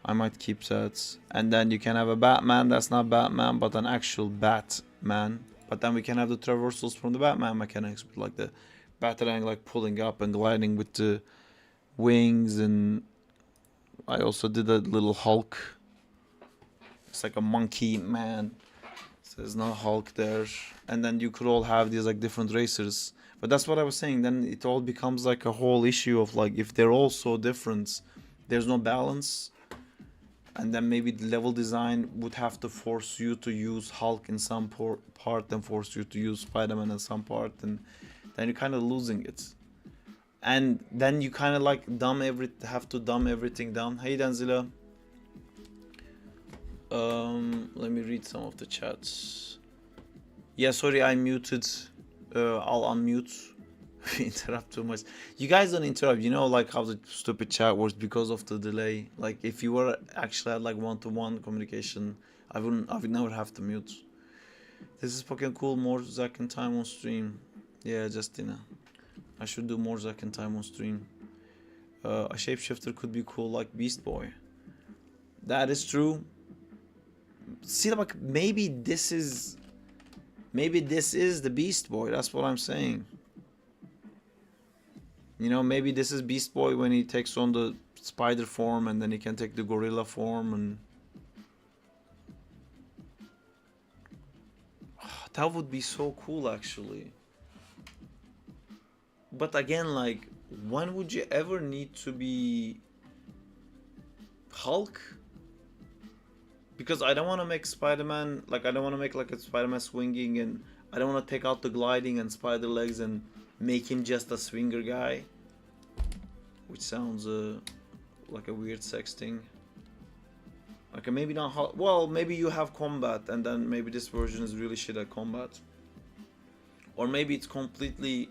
I might keep that. And then you can have a Batman that's not Batman, but an actual Batman. But then we can have the traversals from the Batman mechanics, with like the Batarang like pulling up and gliding with the wings. And I also did a little Hulk. It's like a monkey man. So there's no Hulk there. And then you could all have these like different racers. But that's what I was saying. Then it all becomes like a whole issue of like, if they're all so different, there's no balance. And then maybe the level design would have to force you to use Hulk in some part and force you to use Spider-Man in some part, and then you're kind of losing it. And then you kind of like have to dumb everything down. Hey Danzila. Let me read some of the chats. Yeah, sorry, I muted. I'll unmute. Interrupt too much. You guys don't interrupt. You know, like how the stupid chat works because of the delay. Like if you were actually had like one-to-one communication, I would never have to mute. This is fucking cool. More Zack and time on stream. Yeah, Justina. I should do more Zack and time on stream. A shapeshifter could be cool, like Beast Boy. That is true. See, like maybe this is the Beast Boy. That's what I'm saying. You know, maybe this is Beast Boy when he takes on the spider form, and then he can take the gorilla form, and that would be so cool actually. But again, like, when would you ever need to be Hulk? Because I don't want to make Spider-Man, like I don't want to make like a Spider-Man swinging, and I don't want to take out the gliding and spider legs and make him just a swinger guy, which sounds like a weird sex thing. Okay, maybe not Hulk. Well, maybe you have combat, and then maybe this version is really shit at combat, or maybe it's completely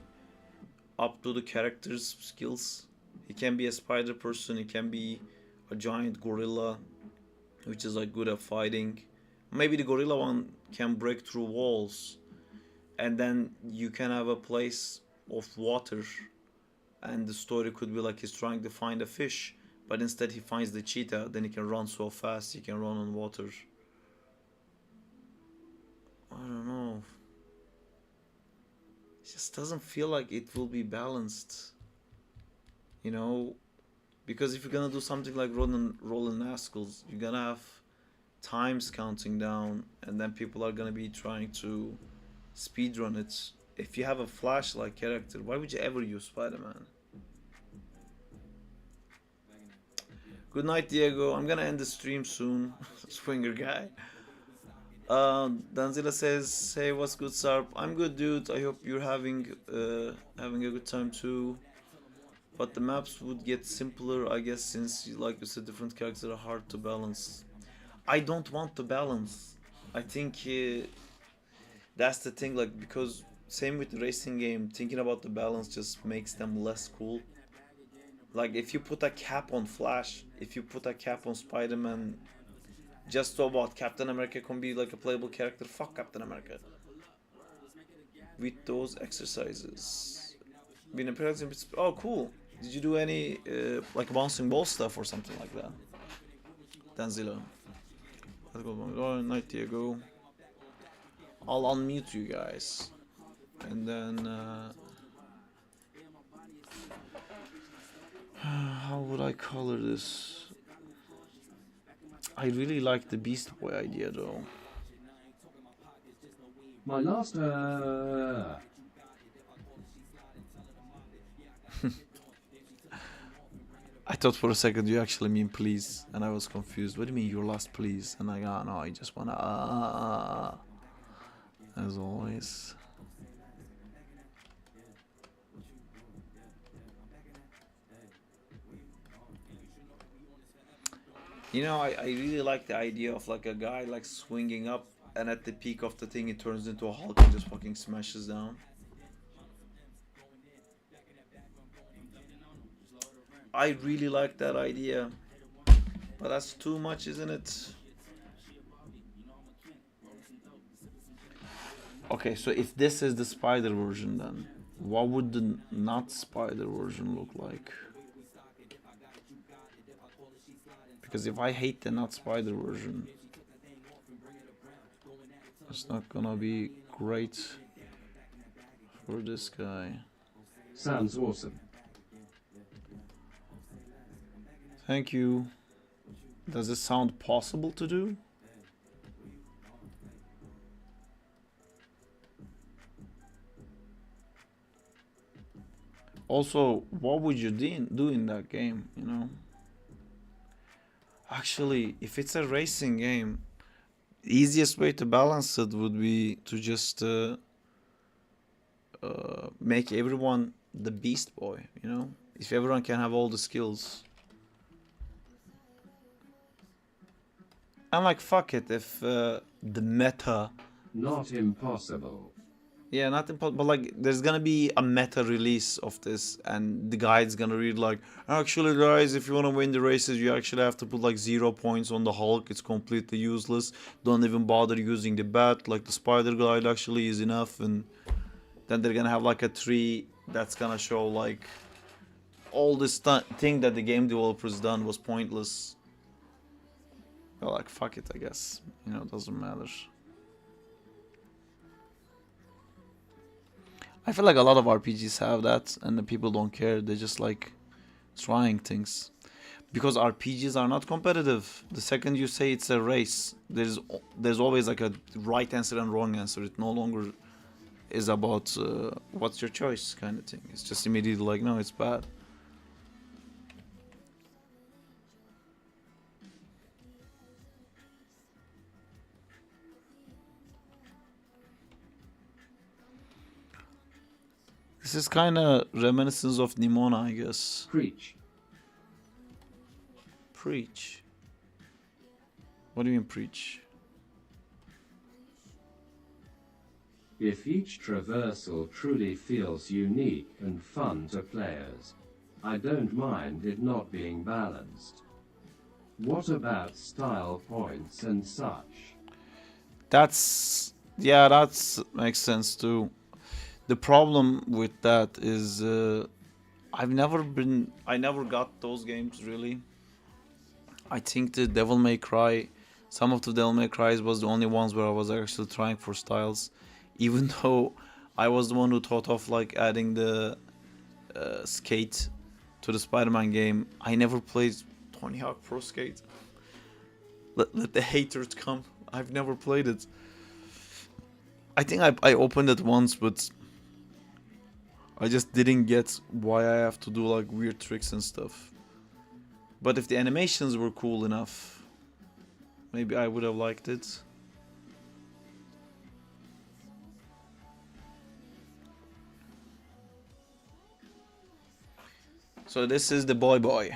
up to the character's skills. He can be a spider person, he can be a giant gorilla, which is like good at fighting. Maybe the gorilla one can break through walls, and then you can have a place of water, and the story could be like he's trying to find a fish, but instead he finds the cheetah. Then he can run so fast, he can run on water. I don't know. It just doesn't feel like it will be balanced, you know, because if you're gonna do something like rolling Nazguls, you're gonna have times counting down, and then people are gonna be trying to speedrun it. If you have a Flash-like character, why would you ever use Spider-Man? Good night, Diego. I'm gonna end the stream soon. Swinger guy. Danzila says, "Hey, what's good, Sarp? I'm good, dude. I hope you're having a good time too. But the maps would get simpler, I guess, since, like you said, different characters are hard to balance. I don't want to balance. I think that's the thing. Like, because same with the racing game, thinking about the balance just makes them less cool. Like, if you put a cap on Flash, if you put a cap on Spider-Man, just so what, Captain America can be like a playable character? Fuck Captain America. With those exercises. Been a present. Oh, cool. Did you do any like bouncing ball stuff or something like that? Danzilla. Let's go. Night Diego. I'll unmute you guys, and then how would I color this? I really like the Beast Boy idea though. My last I thought for a second you actually mean please, and I was confused. What do you mean your last please? And I no, I just wanna as always. You know, I really like the idea of like a guy like swinging up, and at the peak of the thing it turns into a Hulk and just fucking smashes down. I really like that idea, but that's too much, isn't it? Okay, so if this is the spider version, then what would the not spider version look like? Because if I hate the not spider version, it's not gonna be great for this guy. sounds awesome. Thank you. Does it sound possible to do? Also, what would you do in that game, you know? Actually, if it's a racing game, the easiest way to balance it would be to just make everyone the Beast Boy, you know? If everyone can have all the skills. And like, fuck it, if the meta... Not impossible. Yeah, not impossible, but like, there's gonna be a meta release of this, and the guide's gonna read like, actually guys, if you wanna win the races, you actually have to put like 0 points on the Hulk, it's completely useless, don't even bother using the bat, like the spider guide actually is enough, and then they're gonna have like a tree that's gonna show like, all this thing that the game developers done was pointless. Well, like, fuck it, I guess, you know, it doesn't matter. I feel like a lot of RPGs have that, and the people don't care. They're just like trying things, because RPGs are not competitive. The second you say it's a race, there's always like a right answer and wrong answer. It no longer is about what's your choice kind of thing. It's just immediately like, no, it's bad. This is kind of reminiscence of Nimona, I guess. Preach. Preach. What do you mean preach? If each traversal truly feels unique and fun to players, I don't mind it not being balanced. What about style points and such? That's, yeah, that makes sense too. The problem with that is I never got those games really. I think the Devil May Cry, some of the Devil May Cries was the only ones where I was actually trying for styles, even though I was the one who thought of like adding the skate to the Spider-Man game. I never played Tony Hawk Pro Skate. Let the haters come. I've never played it. I think I opened it once, but I just didn't get why I have to do like weird tricks and stuff. But if the animations were cool enough, maybe I would have liked it. So this is the boy.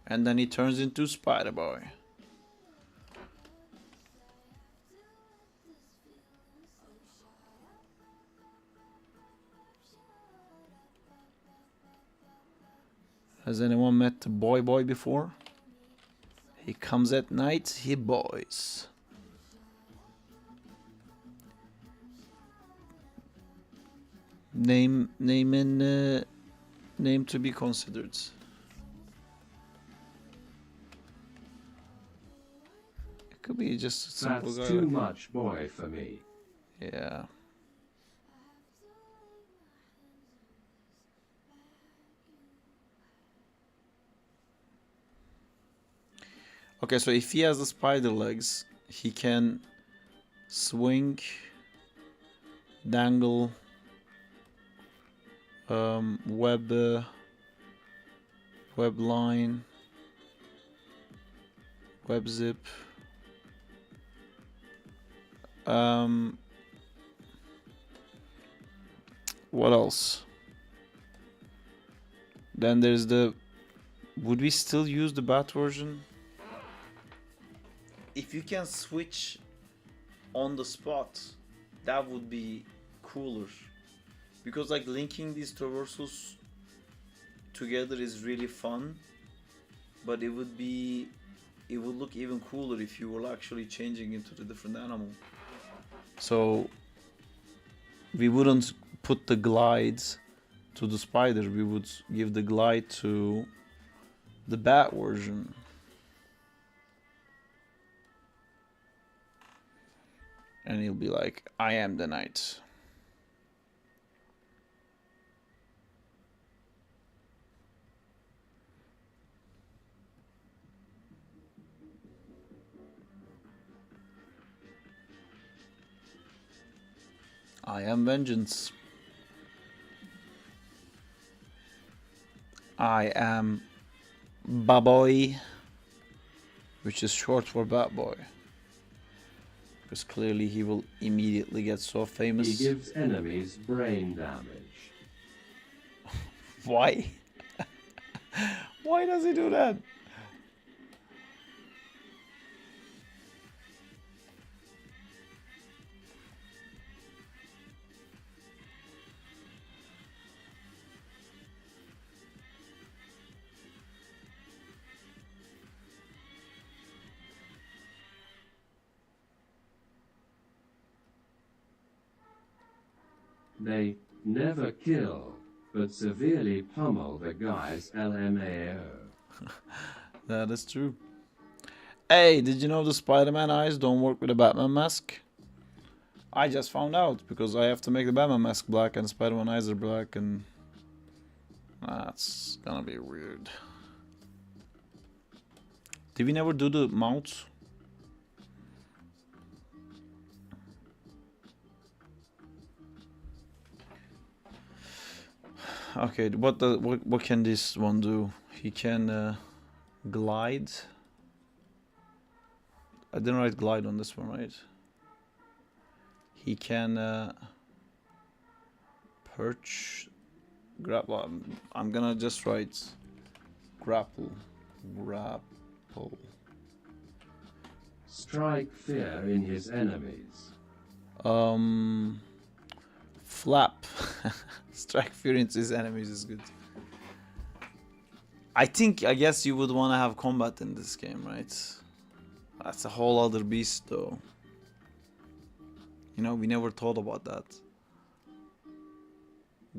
And then he turns into Spider-Boy. Has anyone met the boy before? He comes at night, he boys. Name to be considered. It could be just a simple That's guy. too much boy for me. Yeah. Okay, so if he has the spider legs, he can swing, dangle, web line, web zip. What else? Then there's the. Would we still use the bat version? If you can switch on the spot, that would be cooler. Because like linking these traversals together is really fun, but it would look even cooler if you were actually changing into the different animal. So we wouldn't put the glides to the spider, we would give the glide to the bat version. And he'll be like, I am the knight. I am vengeance. I am Baboy, which is short for Bat Boy. Because clearly he will immediately get so famous. He gives enemies brain damage. Why? Why does he do that? They never kill, but severely pummel the guy's LMAO. That is true. Hey, did you know the Spider-Man eyes don't work with a Batman mask? I just found out because I have to make the Batman mask black and Spider-Man eyes are black, and that's gonna be weird. Did we never do the mounts? Okay, what can this one do? He can glide. I didn't write glide on this one, right? He can perch, grapple. I'm gonna just write grapple. Strike fear in his enemies. Flap. Strike fear into his enemies is good. I guess you would want to have combat in this game, right? That's a whole other beast though. You know, we never thought about that.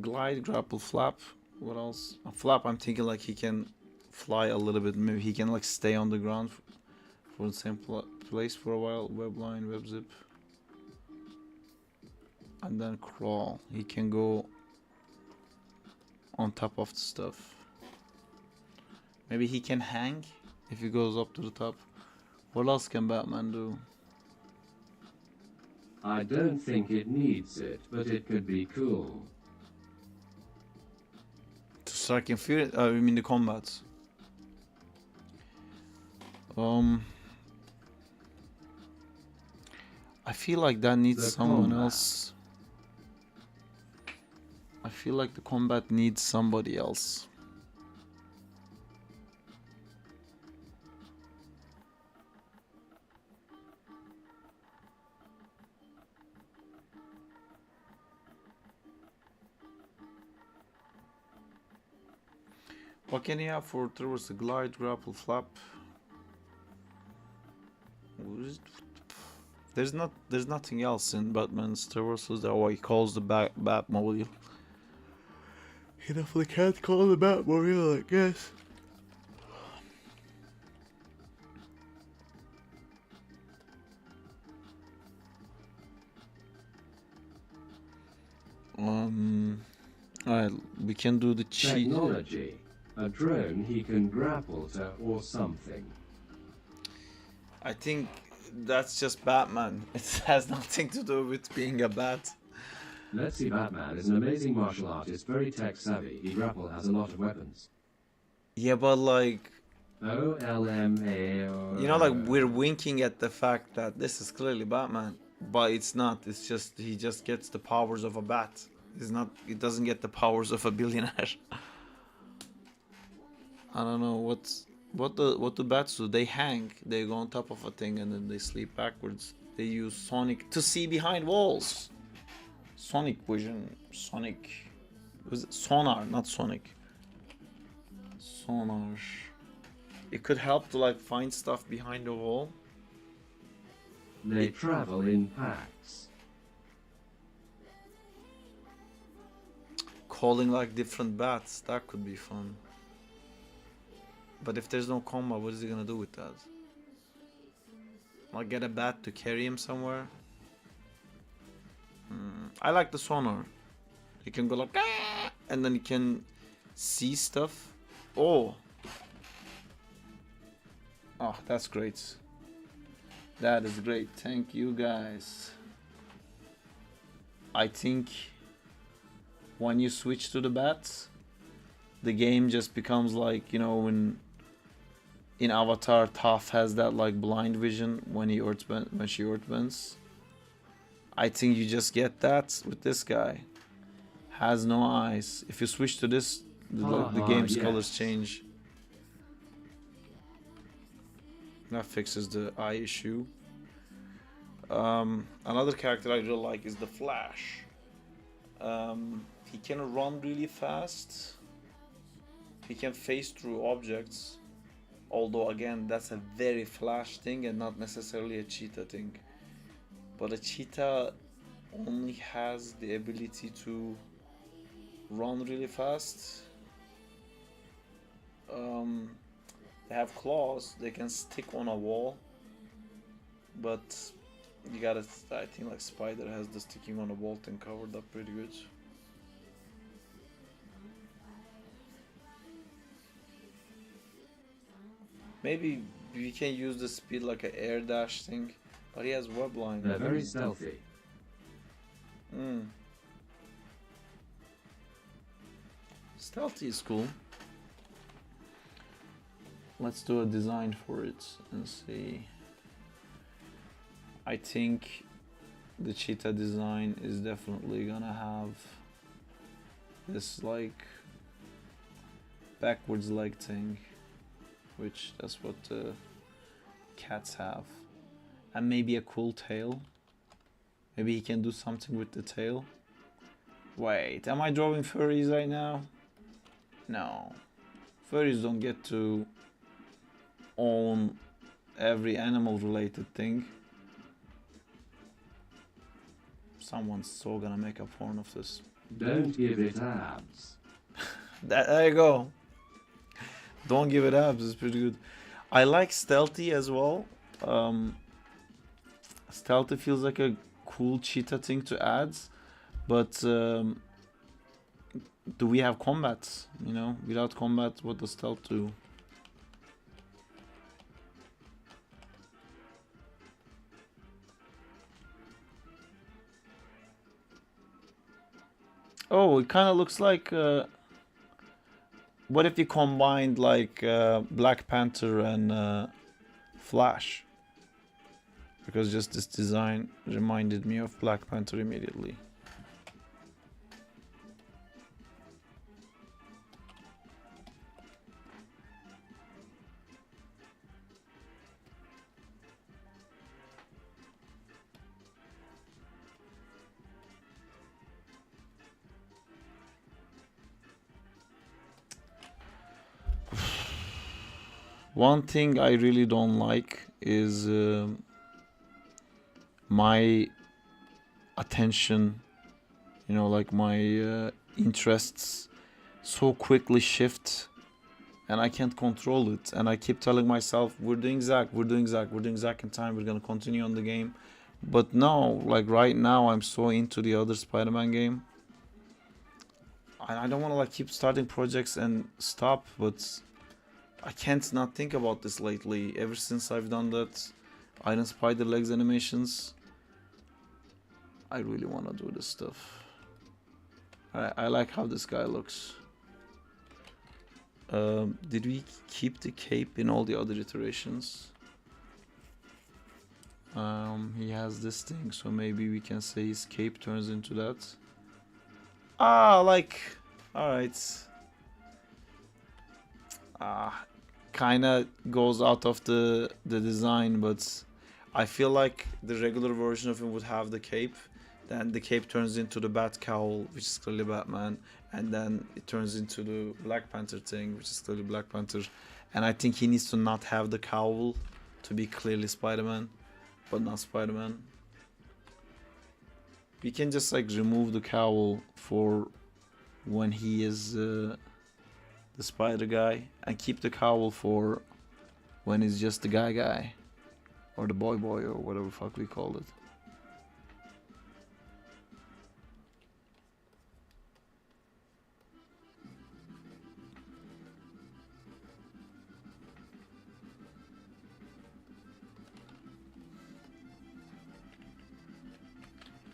Glide, grapple, flap. What else? Flap, I'm thinking like he can fly a little bit. Maybe he can like stay on the ground for the same place for a while. Web line, web zip. And then crawl. He can go on top of the stuff. Maybe he can hang if he goes up to the top. What else can Batman do? I don't think it needs it, but it could be cool. To strike in fear? You mean the combat? I feel like that needs The someone combat. else. I feel like the combat needs somebody else. What can you have for traverse? A glide, grapple, flap? There's nothing else in Batman's traversals that he calls the Batmobile. He definitely can't call the Batmobile, I guess. Alright, we can do the cheat. Technology. A drone he can grapple to or something. I think that's just Batman. It has nothing to do with being a bat. Let's see, Batman is an amazing martial artist, very tech savvy. He grapple has a lot of weapons. Yeah, but like, OLMA. you know, like we're winking at the fact that this is clearly Batman, but it's not. It's just he just gets the powers of a bat. It's not. It doesn't get the powers of a billionaire. I don't know what do bats do. They hang. They go on top of a thing and then they sleep backwards. They use sonic to see behind walls. Sonic vision. Sonic. Was it sonar? Not sonic. Sonar. It could help to like find stuff behind the wall. They travel in packs. Calling like different bats, that could be fun. But if there's no combat, what is he gonna do with that? Like get a bat to carry him somewhere? I like the sonar. He can go like "Ah!" and then he can see stuff. Oh, that's great. That is great. Thank you guys. I think when you switch to the bats, the game just becomes like, you know, when in Avatar Toph has that like blind vision when she earthbends. I think you just get that with this guy. Has no eyes. If you switch to this, the game's colors change. That fixes the eye issue. Another character I really like is the Flash. He can run really fast. He can phase through objects. Although again, that's a very Flash thing and not necessarily a cheetah thing. But a cheetah only has the ability to run really fast. They have claws, they can stick on a wall. But you gotta, I think like Spider has the sticking on a wall thing covered up pretty good. Maybe we can use the speed like an air dash thing, but he has web line. They're very stealthy. Stealthy is cool. Let's do a design for it and see. I think the cheetah design is definitely gonna have this like backwards leg thing, which that's what the cats have, and maybe a cool tail. Maybe he can do something with the tail. Wait, am I drawing furries right now? No, furries don't get to own every animal related thing. Someone's so gonna make a porn of this. Don't give it abs. There you go. Don't give it abs, it's pretty good. I like stealthy as well. Stealthy feels like a cool cheetah thing to add, but do we have combat? You know, without combat, what does stealth do? Oh, it kind of looks like. What if you combined like Black Panther and Flash? Because just this design reminded me of Black Panther immediately. One thing I really don't like is my attention, you know, like my interests so quickly shift, and I can't control it. And I keep telling myself, we're doing Zack, we're doing Zack, we're doing Zack in time, we're gonna continue on the game. But no, like right now I'm so into the other Spider-Man game. I don't want to like keep starting projects and stop, but I can't not think about this lately. Ever since I've done that Iron Spider legs animations, I really want to do this stuff. I like how this guy looks. Did we keep the cape in all the other iterations? He has this thing, so maybe we can say his cape turns into that. Ah, like, alright. Kinda goes out of the design, but I feel like the regular version of him would have the cape. Then the cape turns into the bat cowl, which is clearly Batman, and then it turns into the Black Panther thing, which is clearly Black Panther. And I think he needs to not have the cowl to be clearly Spider-Man, but not Spider-Man. We can just like remove the cowl for when he is the spider guy, and keep the cowl for when he's just the guy, or the boy, or whatever fuck we call it.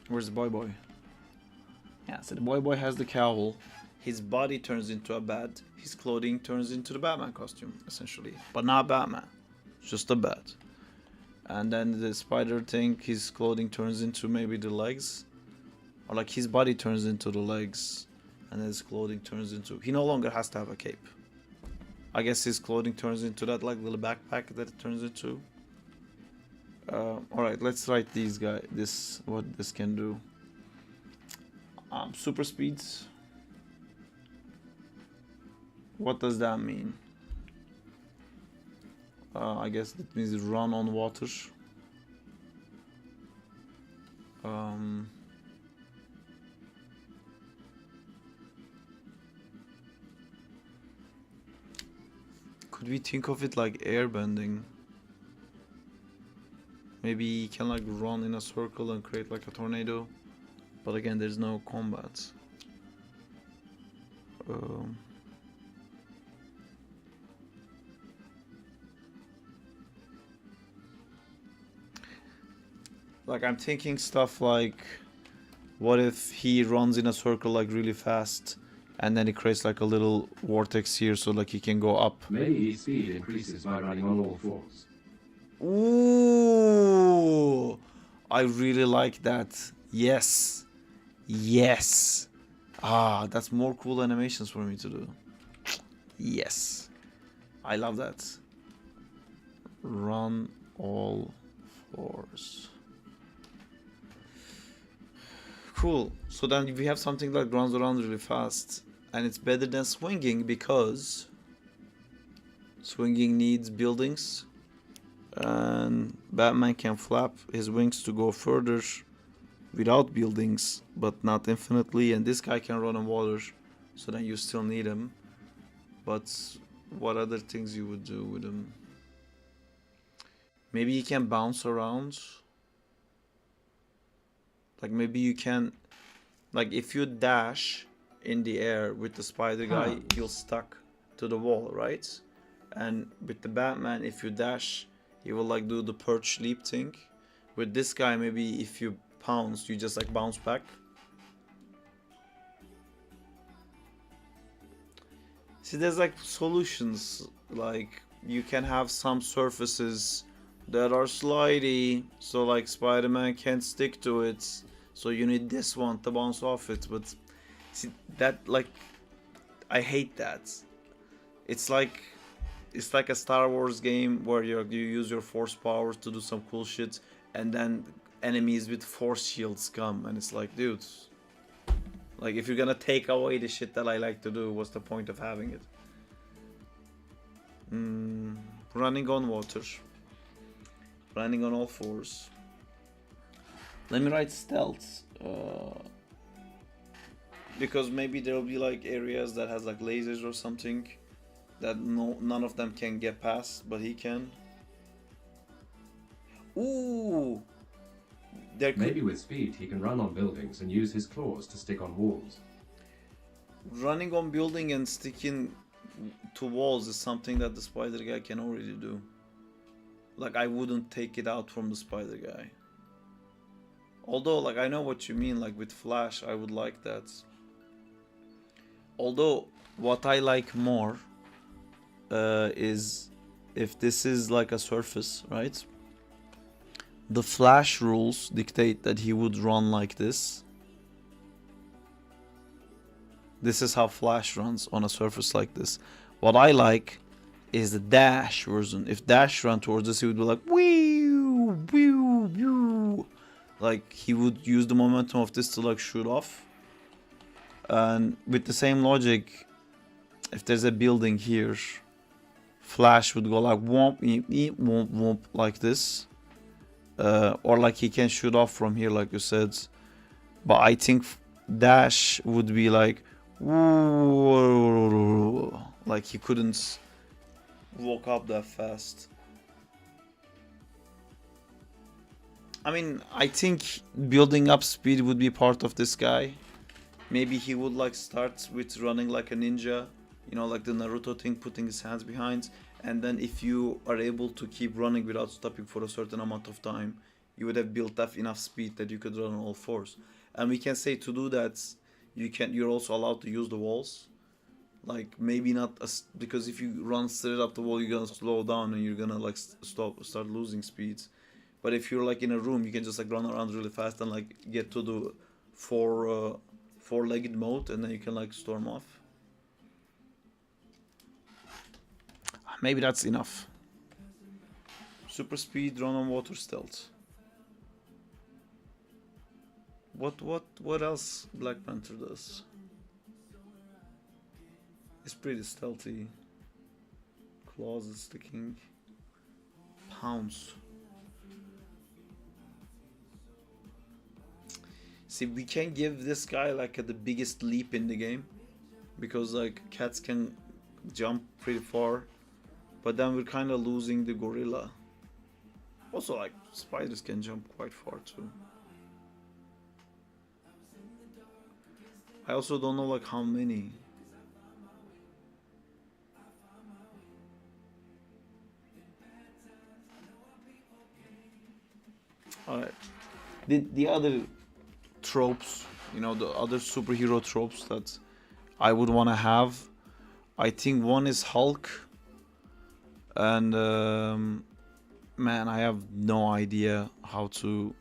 Where's the boy? Yeah, so the boy has the cowl. His body turns into a bat. His clothing turns into the Batman costume, essentially. But not Batman. Just a bat. And then the spider thing, his clothing turns into maybe the legs. Or like his body turns into the legs. And his clothing turns into... He no longer has to have a cape. I guess his clothing turns into that like little backpack that it turns into. Alright, let's write these guys. What this can do. Super speeds. What does that mean? I guess that means run on water. Could we think of it like airbending? Maybe he can like run in a circle and create like a tornado. But again, there's no combat. Like I'm thinking stuff like, what if he runs in a circle like really fast, and then he creates like a little vortex here, so like he can go up. Maybe his speed increases by running on all fours. Ooh, I really like that. Yes, yes. That's more cool animations for me to do. Yes, I love that. Run all fours. Cool. So then we have something that runs around really fast, and it's better than swinging because swinging needs buildings, and Batman can flap his wings to go further without buildings, but not infinitely. And this guy can run on water, so then you still need him. But what other things you would do with him? Maybe he can bounce around. Like maybe you can, like if you dash in the air with the spider guy, you'll stuck to the wall, right? And with the Batman, if you dash, he will like do the perch leap thing. With this guy, maybe if you pounce, you just like bounce back. See, there's like solutions. Like you can have some surfaces that are slidey, so like Spider-Man can't stick to it. So you need this one to bounce off it. But see, that like, I hate that. It's like a Star Wars game where you use your force powers to do some cool shit, and then enemies with force shields come, and it's like, dude, like if you're gonna take away the shit that I like to do, what's the point of having it? Running on water. Running on all fours. Let me write stealth. because maybe there'll be like areas that has like lasers or something that none of them can get past, but he can. Ooh, there could Maybe with speed he can run on buildings and use his claws to stick on walls. running on building and sticking to walls is something that the spider guy can already do. Like I wouldn't take it out from the spider guy. Although like I know what you mean, like with Flash I would like that. Although what I like more is if this is like a surface, right? The Flash rules dictate that he would run like this. This is how Flash runs on a surface like this. What I like is the Dash version. If Dash ran towards us, he would be like wee wee wee. Like he would use the momentum of this to like shoot off. And with the same logic, if there's a building here, Flash would go like womp womp womp like this. Or like he can shoot off from here like you said. But I think Dash would be like he couldn't walk up that fast. I mean, I think building up speed would be part of this guy. Maybe he would like start with running like a ninja, you know, like the Naruto thing, putting his hands behind, and then if you are able to keep running without stopping for a certain amount of time, you would have built up enough speed that you could run on all fours. And we can say to do that, you're also allowed to use the walls. Like maybe not because if you run straight up the wall, you're gonna slow down and you're gonna like start losing speeds. But if you're like in a room, you can just like run around really fast and like get to the four-legged mode, and then you can like storm off. Maybe that's enough. Super speed, run on water, stealth. What else Black Panther does? It's pretty stealthy. Claws is sticking. Pounce. See, we can give this guy like the biggest leap in the game, because like cats can jump pretty far, but then we're kind of losing the gorilla. Also, like spiders can jump quite far too. I also don't know like how many. Alright. The other tropes, you know, the other superhero tropes that I would want to have, I think one is Hulk. And man, I have no idea how to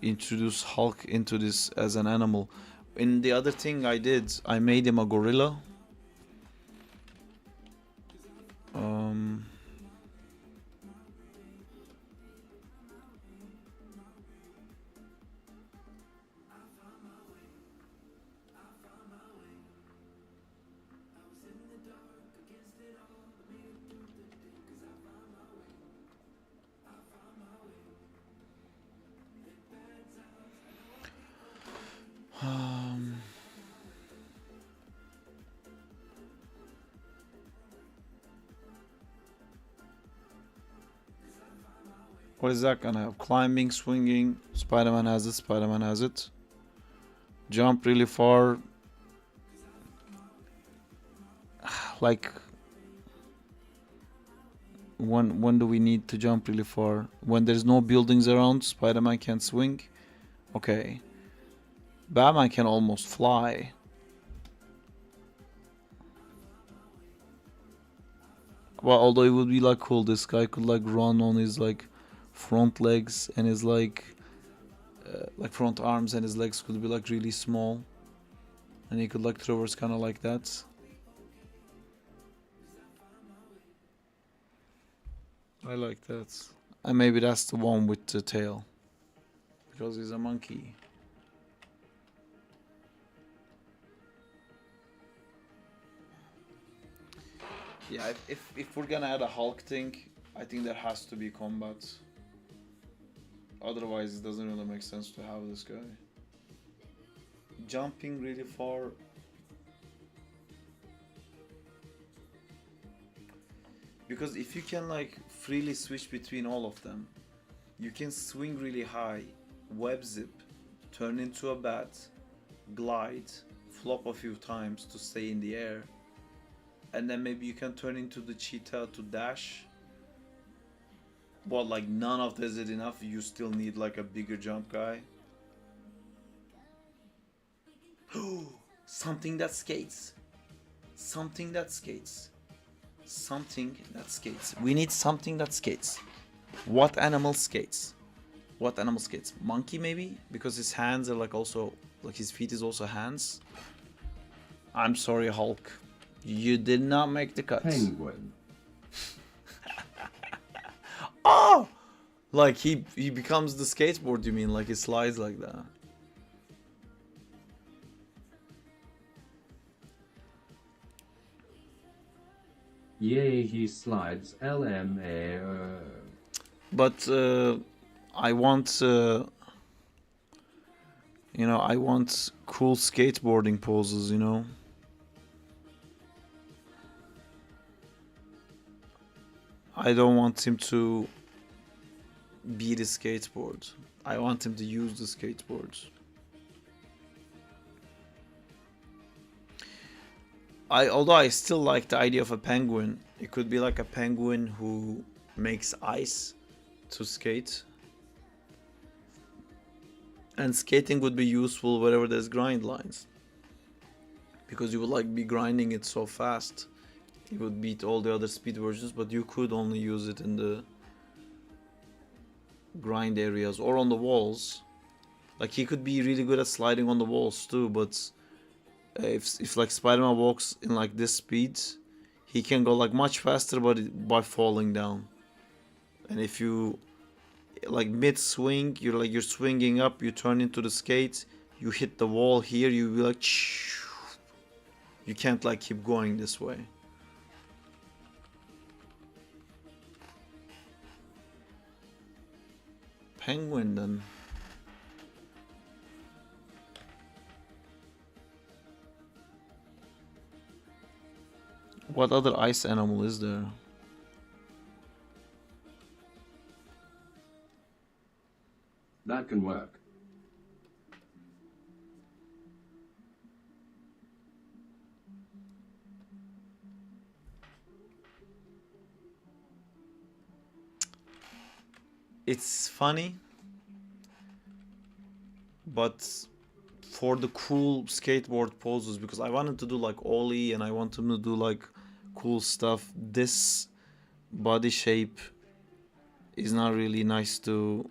introduce Hulk into this as an animal. In the other thing I did, I made him a gorilla. What is that gonna have? Climbing, swinging. Spider-Man has it. Spider-Man has it. Jump really far. Like, when do we need to jump really far? When there's no buildings around, Spider-Man can swing. Okay. Batman can almost fly. Well, although it would be like cool, this guy could like run on his like front legs, and his like front arms, and his legs could be like really small, and he could like traverse kind of like that. I like that. And maybe that's the one with the tail, because he's a monkey. Yeah, if we're gonna add a Hulk thing, I think there has to be combat. Otherwise, it doesn't really make sense to have this guy. jumping really far. Because if you can like freely switch between all of them, you can swing really high, web zip, turn into a bat, glide, flop a few times to stay in the air, and then maybe you can turn into the cheetah to dash. But like none of this is enough, you still need like a bigger jump guy. Something that skates. Something that skates. Something that skates. We need something that skates. What animal skates? What animal skates? Monkey maybe? Because his hands are like also, like his feet is also hands. I'm sorry, Hulk. You did not make the cut. Penguin. Oh! Like he becomes the skateboard, you mean? Like he slides like that. Yay, he slides. LMAO. But I want, you know, I want cool skateboarding poses, you know? I don't want him to be the skateboard. I want him to use the skateboard. Although I still like the idea of a penguin. It could be like a penguin who makes ice to skate. And skating would be useful wherever there's grind lines. Because you would like be grinding it so fast. It would beat all the other speed versions, but you could only use it in the grind areas or on the walls. Like he could be really good at sliding on the walls too, but if like Spider-Man walks in like this speed, he can go like much faster by falling down. And if you like mid swing, you're swinging up, you turn into the skate, you hit the wall here, you be like you can't like keep going this way. Penguin then. What other ice animal is there? That can work. It's funny, but for the cool skateboard poses, because I wanted to do like ollie and I want him to do like cool stuff, this body shape is not really nice to...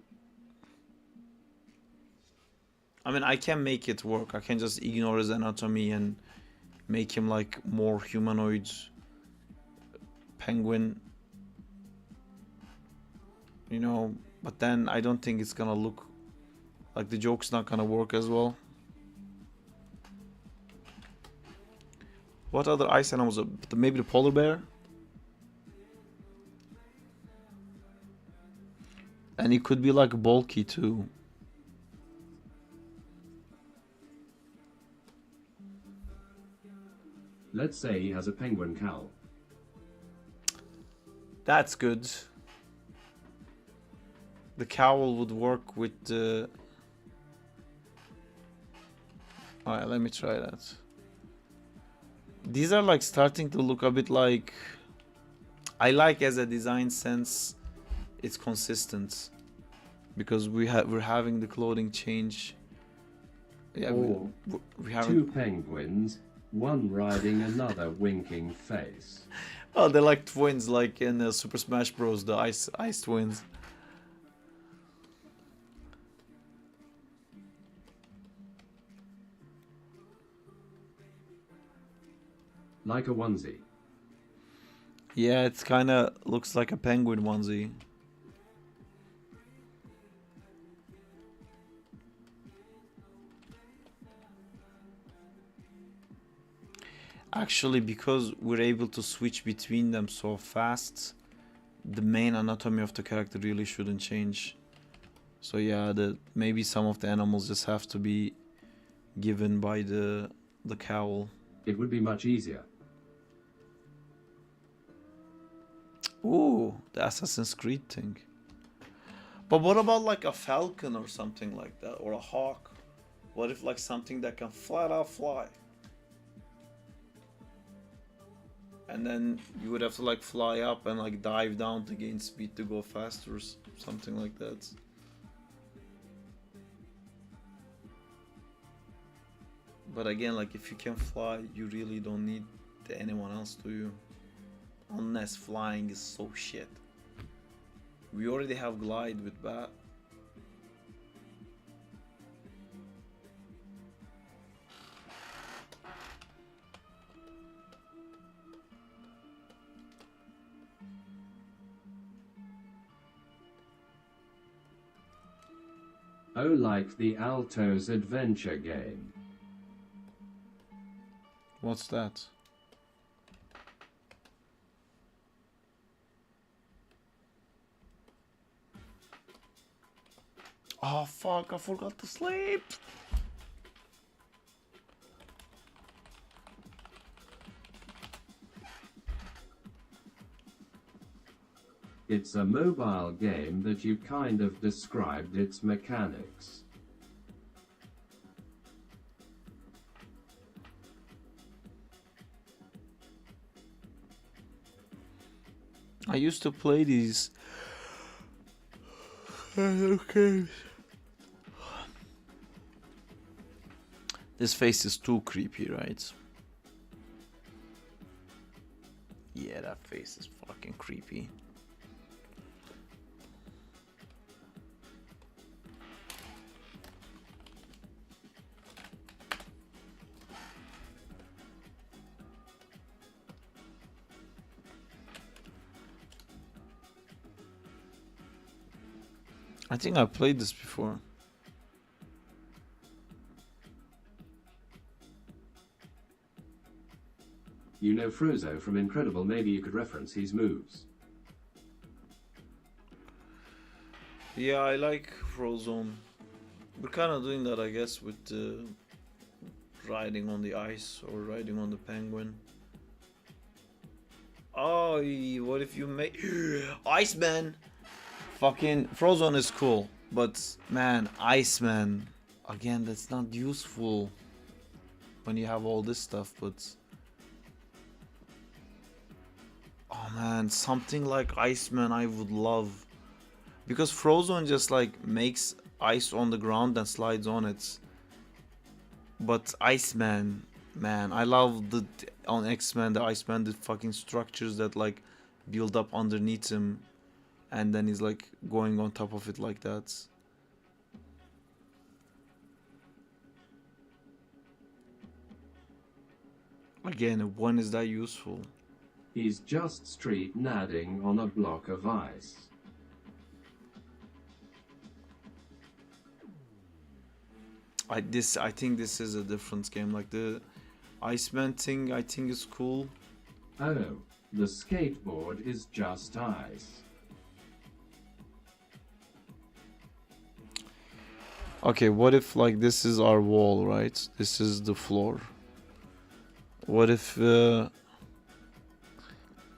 I mean, I can make it work. I can just ignore his anatomy and make him like more humanoid penguin, you know, but then I don't think it's gonna look like the joke's not gonna work as well. What other ice animals? Maybe the polar bear? And it could be like bulky too. Let's say he has a penguin cowl. That's good. The cowl would work with the... Alright, let me try that. These are like starting to look a bit like... I like as a design sense, it's consistent. Because we're having the clothing change. Yeah, Or we haven't... two penguins, one riding another winking face. Oh, they're like twins, like in Super Smash Bros. The ice twins. Like a onesie. Yeah, it's kind of looks like a penguin onesie. Actually, because we're able to switch between them so fast, the main anatomy of the character really shouldn't change. So yeah, maybe some of the animals just have to be given by the cowl. It would be much easier. Ooh, the Assassin's Creed thing. But what about like a falcon or something like that, or a hawk? What if like something that can flat out fly? And then you would have to like fly up and like dive down to gain speed to go faster or something like that. But again, like if you can fly, you really don't need anyone else, do you? Unless flying is so shit. We already have glide with bat. Oh, like the Alto's adventure game. What's that? Oh fuck, I forgot to sleep. It's a mobile game that you kind of described its mechanics. I used to play these. Okay. This face is too creepy, right? Yeah, that face is fucking creepy. I think I played this before. You know Frozo from Incredible, maybe you could reference his moves. Yeah, I like Frozone. We're kind of doing that, I guess, with riding on the ice or riding on the penguin. Oh, what if you make Iceman? Fucking Frozone is cool, but man, Iceman, again, that's not useful when you have all this stuff. But oh man, something like Iceman I would love, because Frozone just like makes ice on the ground and slides on it. But Iceman, man, I love the on X-Men, the Iceman, the fucking structures that like build up underneath him, and then he's like going on top of it like that. Again, when is that useful? He's just street nadding on a block of ice. I think this is a different game. Like the Iceman thing, I think is cool. Oh, the skateboard is just ice. Okay, what if like this is our wall, right? This is the floor. What if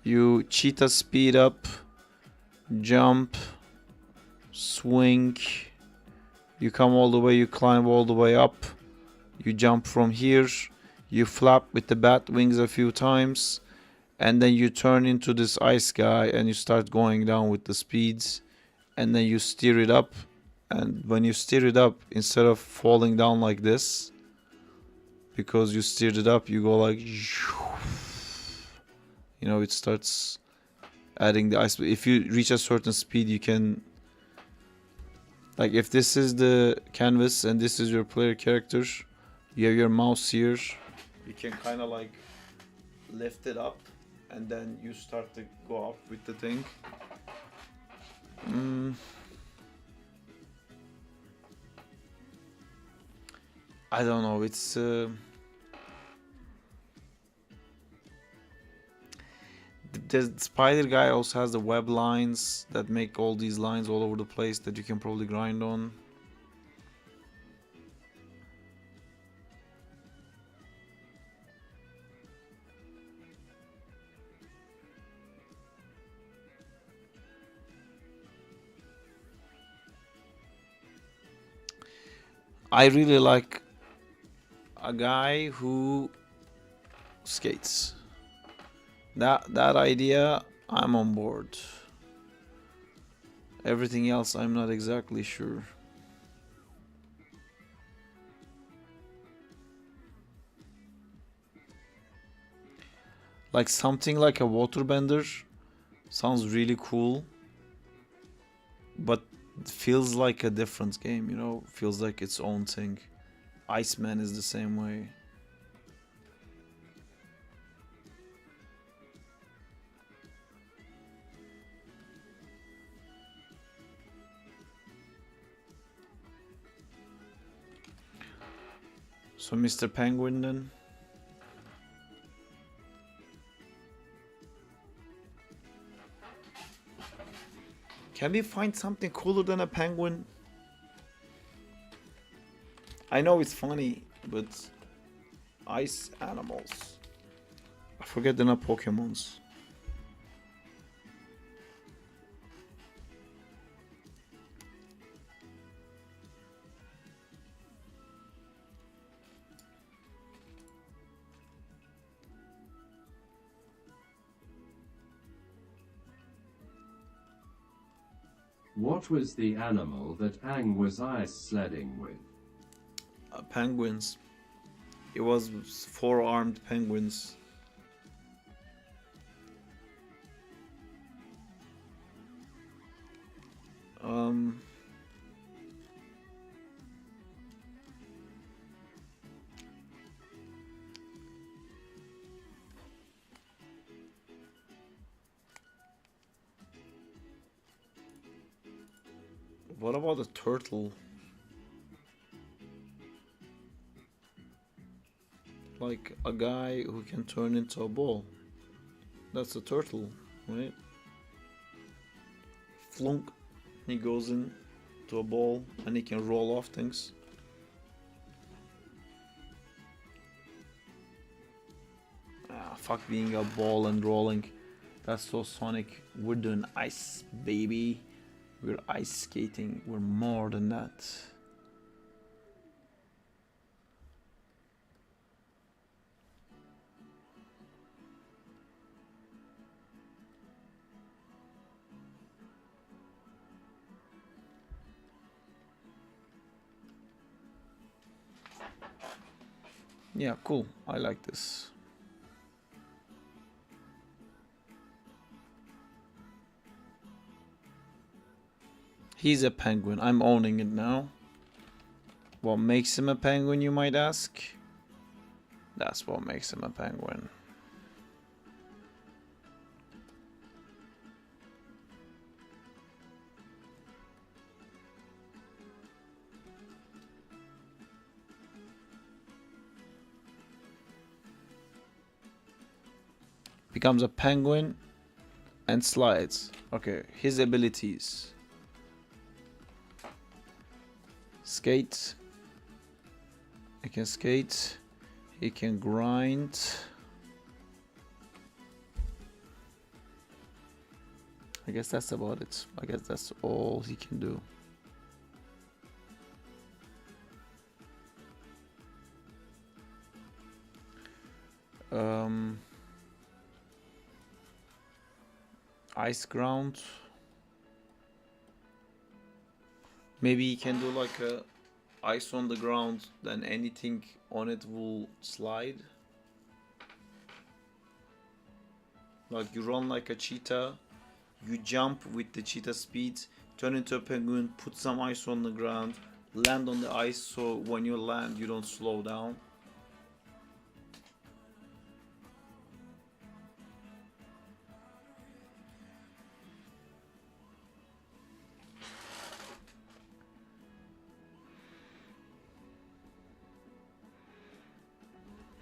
you cheetah speed up, jump, swing, you come all the way, you climb all the way up, you jump from here, you flap with the bat wings a few times, and then you turn into this ice guy and you start going down with the speeds, and then you steer it up, and when you steer it up, instead of falling down like this, because you steered it up, you go like, you know, it starts adding the ice. If you reach a certain speed, you can, like, if this is the canvas and this is your player character, you have your mouse here, you can kind of like lift it up, and then you start to go up with the thing. I don't know, it's the spider guy also has the web lines that make all these lines all over the place that you can probably grind on. I really like a guy who skates. That idea, I'm on board. Everything else, I'm not exactly sure. Like something like a waterbender sounds really cool, but it feels like a different game, you know? Feels like its own thing. Iceman is the same way. So Mr. Penguin then? Can we find something cooler than a penguin? I know it's funny, but ice animals. I forget they're not Pokemons. What was the animal that Aang was ice sledding with? Penguins. It was four-armed penguins. Um. What about a turtle? Like a guy who can turn into a ball. That's a turtle, right? Flunk. He goes in to a ball and he can roll off things. Ah, fuck being a ball and rolling. That's so Sonic. We're doing ice, baby. We're ice skating. We're more than that. Yeah, cool. I like this. He's a penguin. I'm owning it now. What makes him a penguin, you might ask? That's what makes him a penguin. Becomes a penguin and slides. Okay, his abilities. Skate. He can skate. He can grind. I guess that's about it. I guess that's all he can do. Ice ground. Maybe he can do like a ice on the ground, then anything on it will slide. Like you run like a cheetah, you jump with the cheetah speed, turn into a penguin, put some ice on the ground, land on the ice so when you land you don't slow down.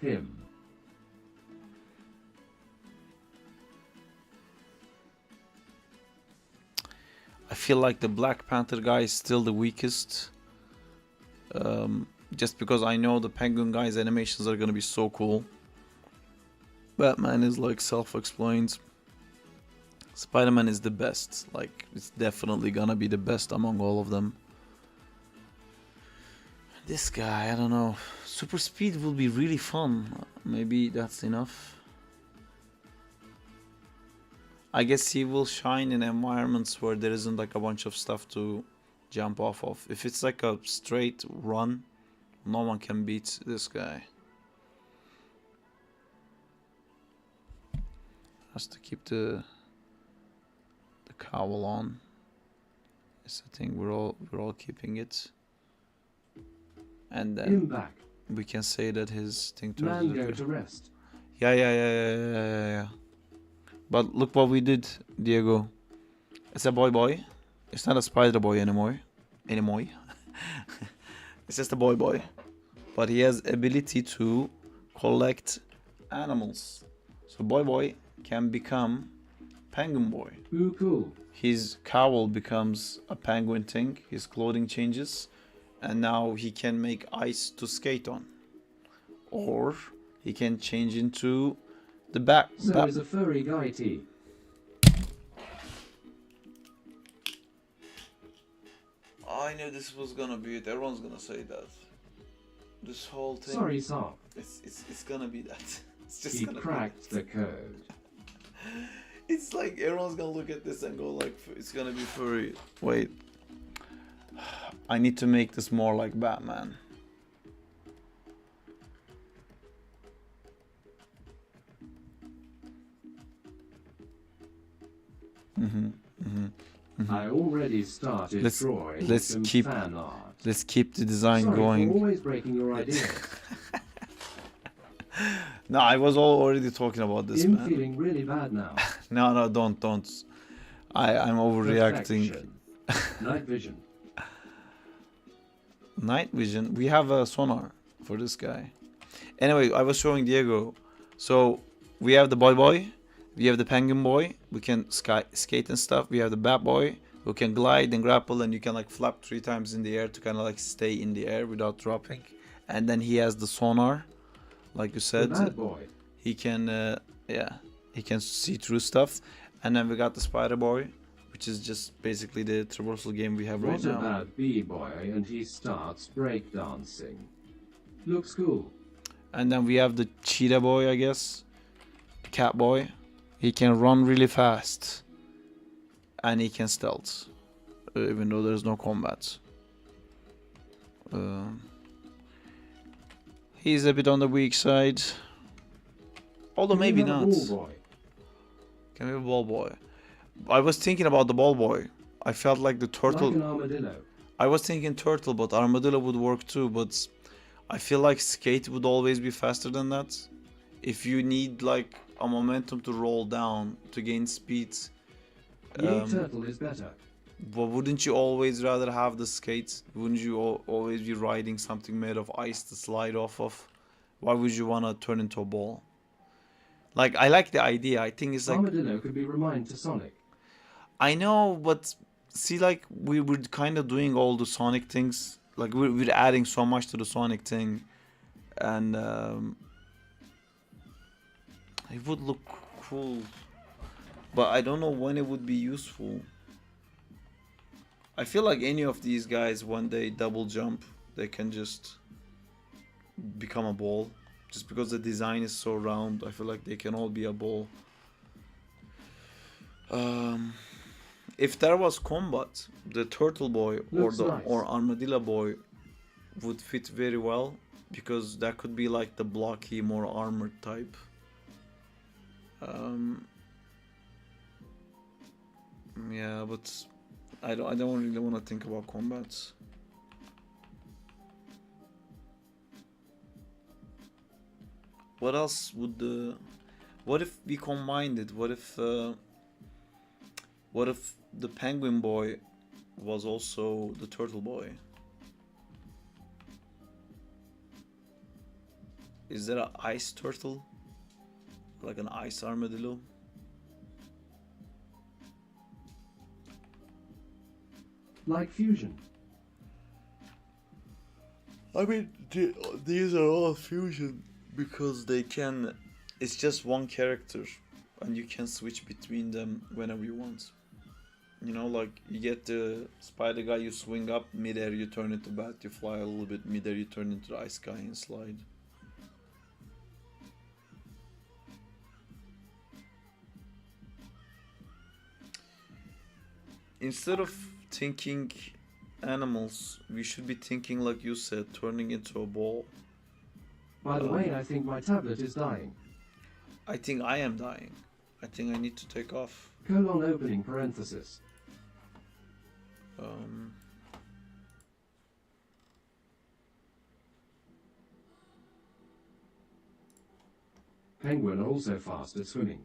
Him. I feel like the Black Panther guy is still the weakest. Just because I know the Penguin guy's animations are gonna be so cool. Batman is like self-explained. Spider-Man is the best. Like it's definitely gonna be the best among all of them. This guy, I don't know. Super speed will be really fun. Maybe that's enough. I guess he will shine in environments where there isn't like a bunch of stuff to jump off of. If it's like a straight run, no one can beat this guy. Has to keep the cowl on. It's the thing, we're all keeping it. And Him then back. we can say that his thing turns Man into- go to rest. Yeah. But look what we did, Diego. It's a boy. It's not a spider boy anymore. It's just a boy. But he has ability to collect animals. So boy can become penguin boy. Ooh, cool. His cowl becomes a penguin thing. His clothing changes. And now he can make ice to skate on. Or he can change into the back. So is a furry guy T. I knew this was gonna be it. Everyone's gonna say that. This whole thing. Sorry, Sark. It's gonna be that. It's just He gonna cracked be the code. It's like everyone's gonna look at this and go like, it's gonna be furry. Wait. I need to make this more like Batman. I already started Let's- drawing let's some keep- fan art. Let's keep the design Sorry going. for always breaking your idea. No, I was already talking about this, I'm man. feeling really bad now. No, don't. I'm overreacting. Perfection. Night vision. Night vision. We have a sonar for this guy. Anyway, I was showing Diego. So we have the boy. We have the penguin boy. We can skate and stuff. We have the bat boy who can glide and grapple, and you can like flap 3 times in the air to kind of like stay in the air without dropping. And then he has the sonar, like you The said. bad boy. He can, he can see through stuff. And then we got the spider boy, which is just basically the traversal game we have right What now. about B-boy and he starts breakdancing? Looks cool. And then we have the cheetah boy, I guess. Cat boy. He can run really fast. And he can stealth. Even though there's no combat. He's a bit on the weak side. Although maybe You have a not. ball boy. Can we have a ball boy? I was thinking about the ball boy. I felt like the turtle. Like an armadillo. I was thinking turtle, but armadillo would work too. But I feel like skate would always be faster than that. If you need like a momentum to roll down to gain speed, Yay turtle is better. but wouldn't you always rather have the skate? Wouldn't you always be riding something made of ice to slide off of? Why would you want to turn into a ball? Like, I like the idea. I think it's like, Armadillo could be remind to Sonic. I know, but see, like, we were kind of doing all the Sonic things. Like, we're adding so much to the Sonic thing. And it would look cool. But I don't know when it would be useful. I feel like any of these guys, when they double jump, they can just become a ball. Just because the design is so round, I feel like they can all be a ball. If there was combat, the turtle boy Looks nice. or armadillo boy would fit very well, because that could be like the blocky, more armored type. Yeah, but I don't really want to think about combats. What else would the? What if we combined it? What if the penguin boy was also the turtle boy? Is there an ice turtle? Like an ice armadillo? Like fusion. I mean, these are all fusion because they can. It's just one character, and you can switch between them whenever you want. You know, like you get the spider guy, you swing up midair, you turn into bat, you fly a little bit midair, you turn into the ice guy and slide. Instead of thinking animals, we should be thinking, like you said, turning into a ball. By the way, I think my tablet is dying. I think I am dying. I think I need to take off. Colon opening parenthesis. Um, Penguin are also fast at swimming.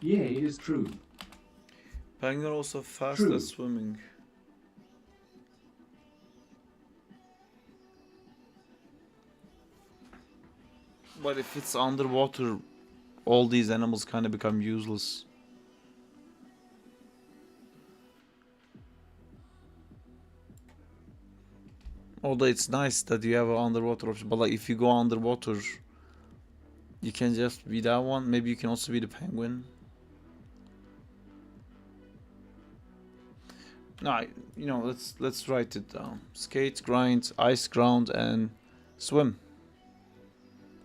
Yay is true. Penguin also fast True. at swimming. But if it's underwater, all these animals kind of become useless. Although it's nice that you have an underwater option, but like if you go underwater, you can just be that one. Maybe you can also be the penguin. No, you know, let's write it down. Skate, grind, ice ground, and swim.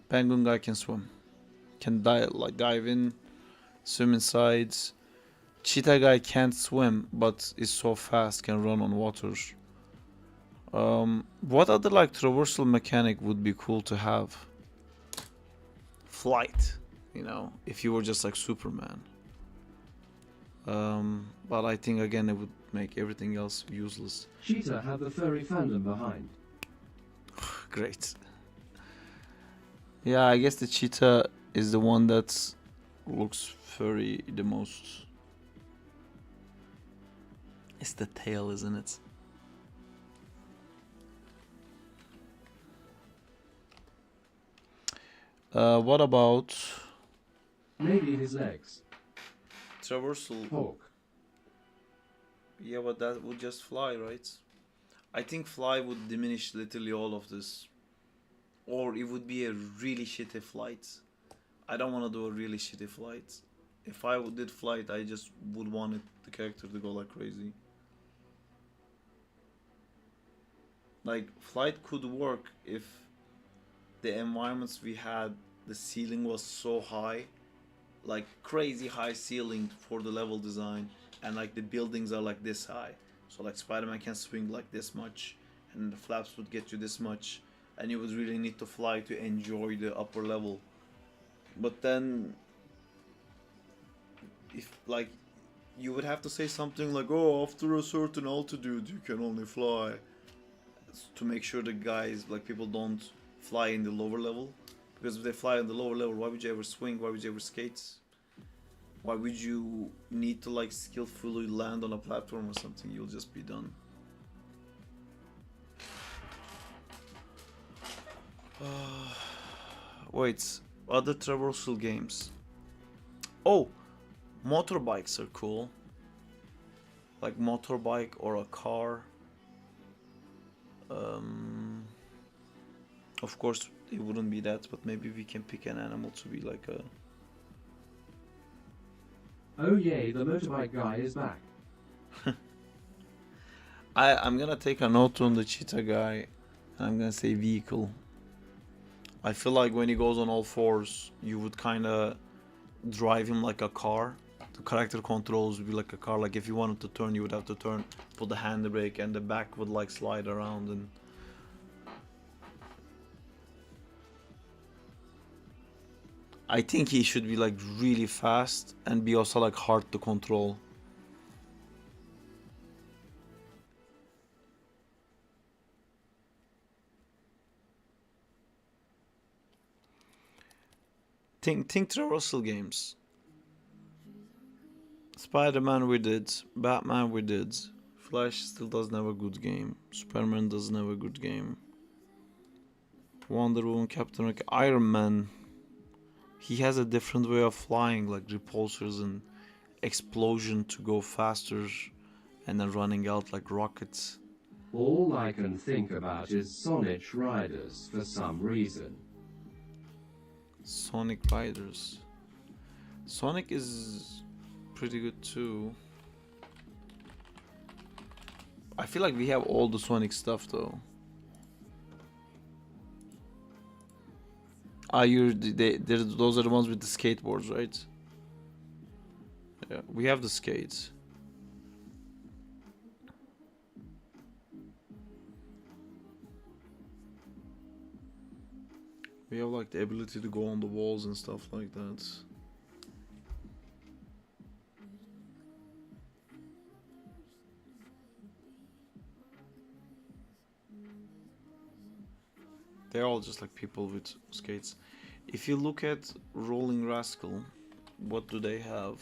Penguin guy can swim. Can dive in, swim inside. Cheetah guy can't swim, but is so fast, can run on water. What other like traversal mechanic would be cool to have? Flight, you know, if you were just like Superman. But I think again it would make everything else useless. Cheetah have the furry fandom behind. Great. Yeah, I guess the cheetah is the one that looks furry the most. It's the tail, isn't it? What about Maybe his legs. traversal? Hawk. Yeah, but that would just fly, right? I think fly would diminish literally all of this. Or it would be a really shitty flight. I don't want to do a really shitty flight. If I did flight, I just would want the character to go like crazy. Like, flight could work if the environments we had, the ceiling was so high. Like, crazy high ceiling for the level design. And like the buildings are like this high. So like Spider-Man can swing like this much. And the flaps would get you this much. And you would really need to fly to enjoy the upper level. But then, if like, you would have to say something like, oh, after a certain altitude you can only fly. To make sure the guys, like people don't fly in the lower level. Because if they fly in the lower level, why would you ever swing? Why would you ever skate? Why would you need to like skillfully land on a platform or something? You'll just be done. Wait, other traversal games. Oh, motorbikes are cool. Like motorbike or a car. Of course, it wouldn't be that, but maybe we can pick an animal to be like a. Oh yay, the motorbike guy is back. I'm gonna take a note on the cheetah guy, and I'm gonna say vehicle. I feel like when he goes on all fours, you would kind of drive him like a car. The character controls would be like a car. Like if you wanted to turn, you would have to turn, put the handbrake, and the back would like slide around. And I think he should be like really fast and be also like hard to control. Think traversal games. Spider-Man we did, Batman we did, Flash still doesn't have a good game, Superman doesn't have a good game, Wonder Woman, Captain America, Iron Man, he has a different way of flying, like repulsors and explosion to go faster, and then running out like rockets. All I can think about is Sonic Riders for some reason. Sonic Riders. Sonic is pretty good too. I feel like we have all the Sonic stuff though. Ah, those are the ones with the skateboards, right? Yeah, we have the skates. We have like the ability to go on the walls and stuff like that. They're all just like people with skates. If you look at Rolling Rascal, what do they have?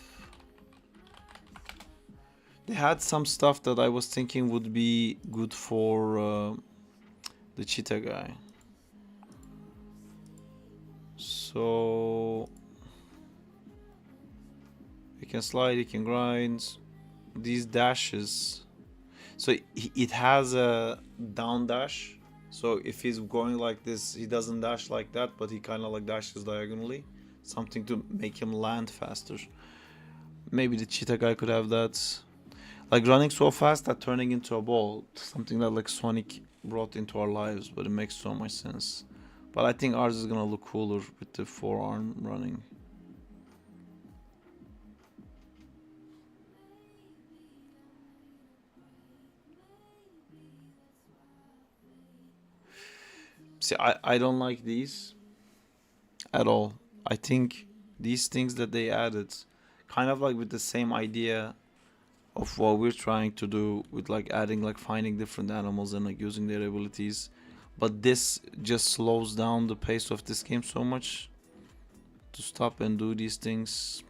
They had some stuff that I was thinking would be good for the cheetah guy. So he can slide, he can grind. These dashes. So it has a down dash. So if he's going like this, he doesn't dash like that, but he kind of like dashes diagonally. Something to make him land faster. Maybe the cheetah guy could have that. Like running so fast that turning into a ball. Something that like Sonic brought into our lives, but it makes so much sense. But I think ours is gonna look cooler with the forearm running. See, I don't like these at all. I think these things that they added, kind of like with the same idea of what we're trying to do with like adding like finding different animals and like using their abilities, but this just slows down the pace of this game so much to stop and do these things.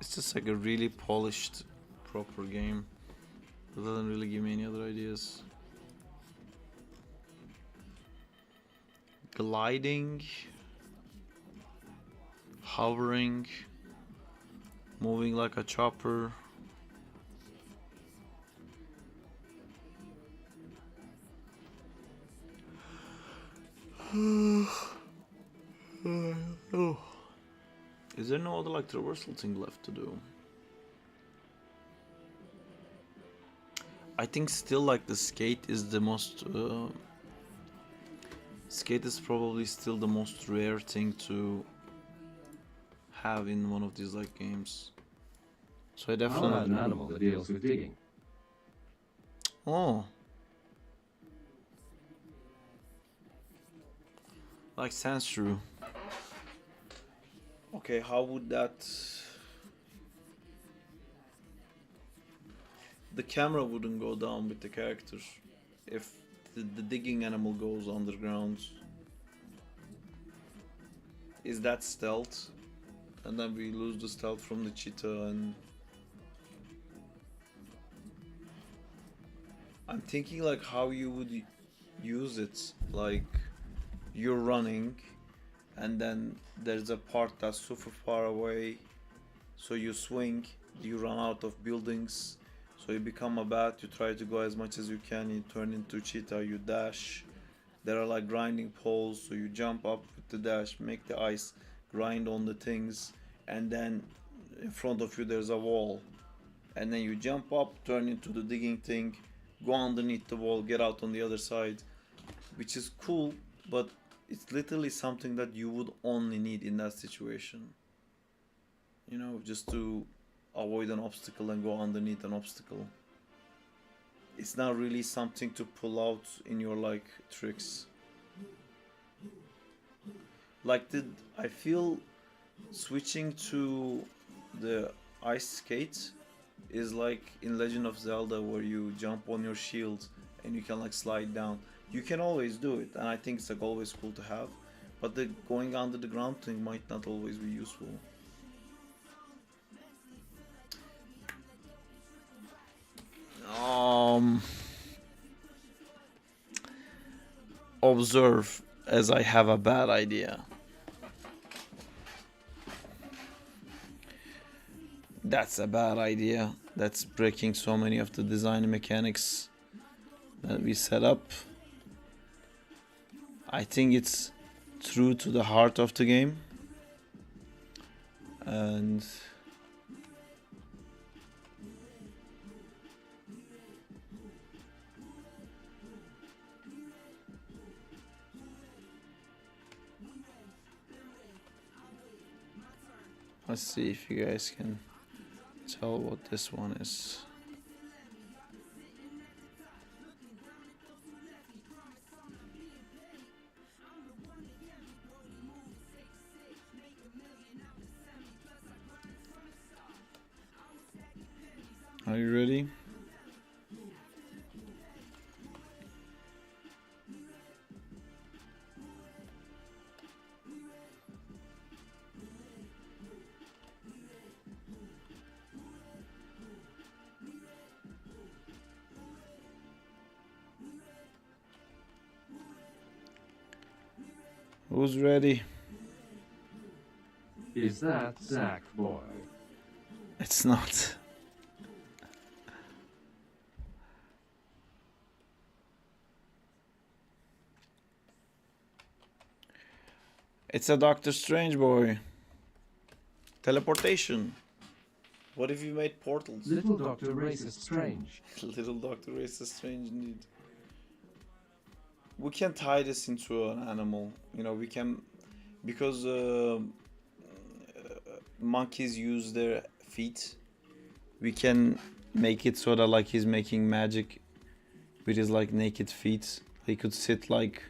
It's just like a really polished, proper game. It doesn't really give me any other ideas. Gliding, hovering, moving like a chopper. Oh. Is there no other like traversal thing left to do? I think still like the skate is the most skate is probably still the most rare thing to have in one of these like games. So I I'll add definitely an animal that deals with digging. Oh. Like Sandshrew. Okay, how would that... The camera wouldn't go down with the character if the digging animal goes underground. Is that stealth? And then we lose the stealth from the cheetah and... I'm thinking like how you would use it. Like you're running and then there's a part that's super far away, so you swing, you run out of buildings, so you become a bat, you try to go as much as you can, you turn into cheetah, you dash. There are like grinding poles, so you jump up with the dash, make the ice, grind on the things, and then in front of you there's a wall, and then you jump up, turn into the digging thing, go underneath the wall, get out on the other side, which is cool, but it's literally something that you would only need in that situation. You know, just to avoid an obstacle and go underneath an obstacle. It's not really something to pull out in your like tricks. Like I feel switching to the ice skate is like in Legend of Zelda where you jump on your shield and you can like slide down. You can always do it, and I think it's like always cool to have, but the going under the ground thing might not always be useful. Um, observe as I have a bad idea. That's a bad idea. That's breaking so many of the design mechanics that we set up. I think it's true to the heart of the game. And let's see if you guys can tell what this one is. Are you ready? Who's ready? Is that Zack, boy? It's not. It's a Doctor Strange boy. Teleportation. What if you made portals? Little Doctor Racist Strange. Little Doctor Racist Strange indeed. We can tie this into an animal. You know, we can, because monkeys use their feet. We can make it so that like he's making magic with his like naked feet. He could sit like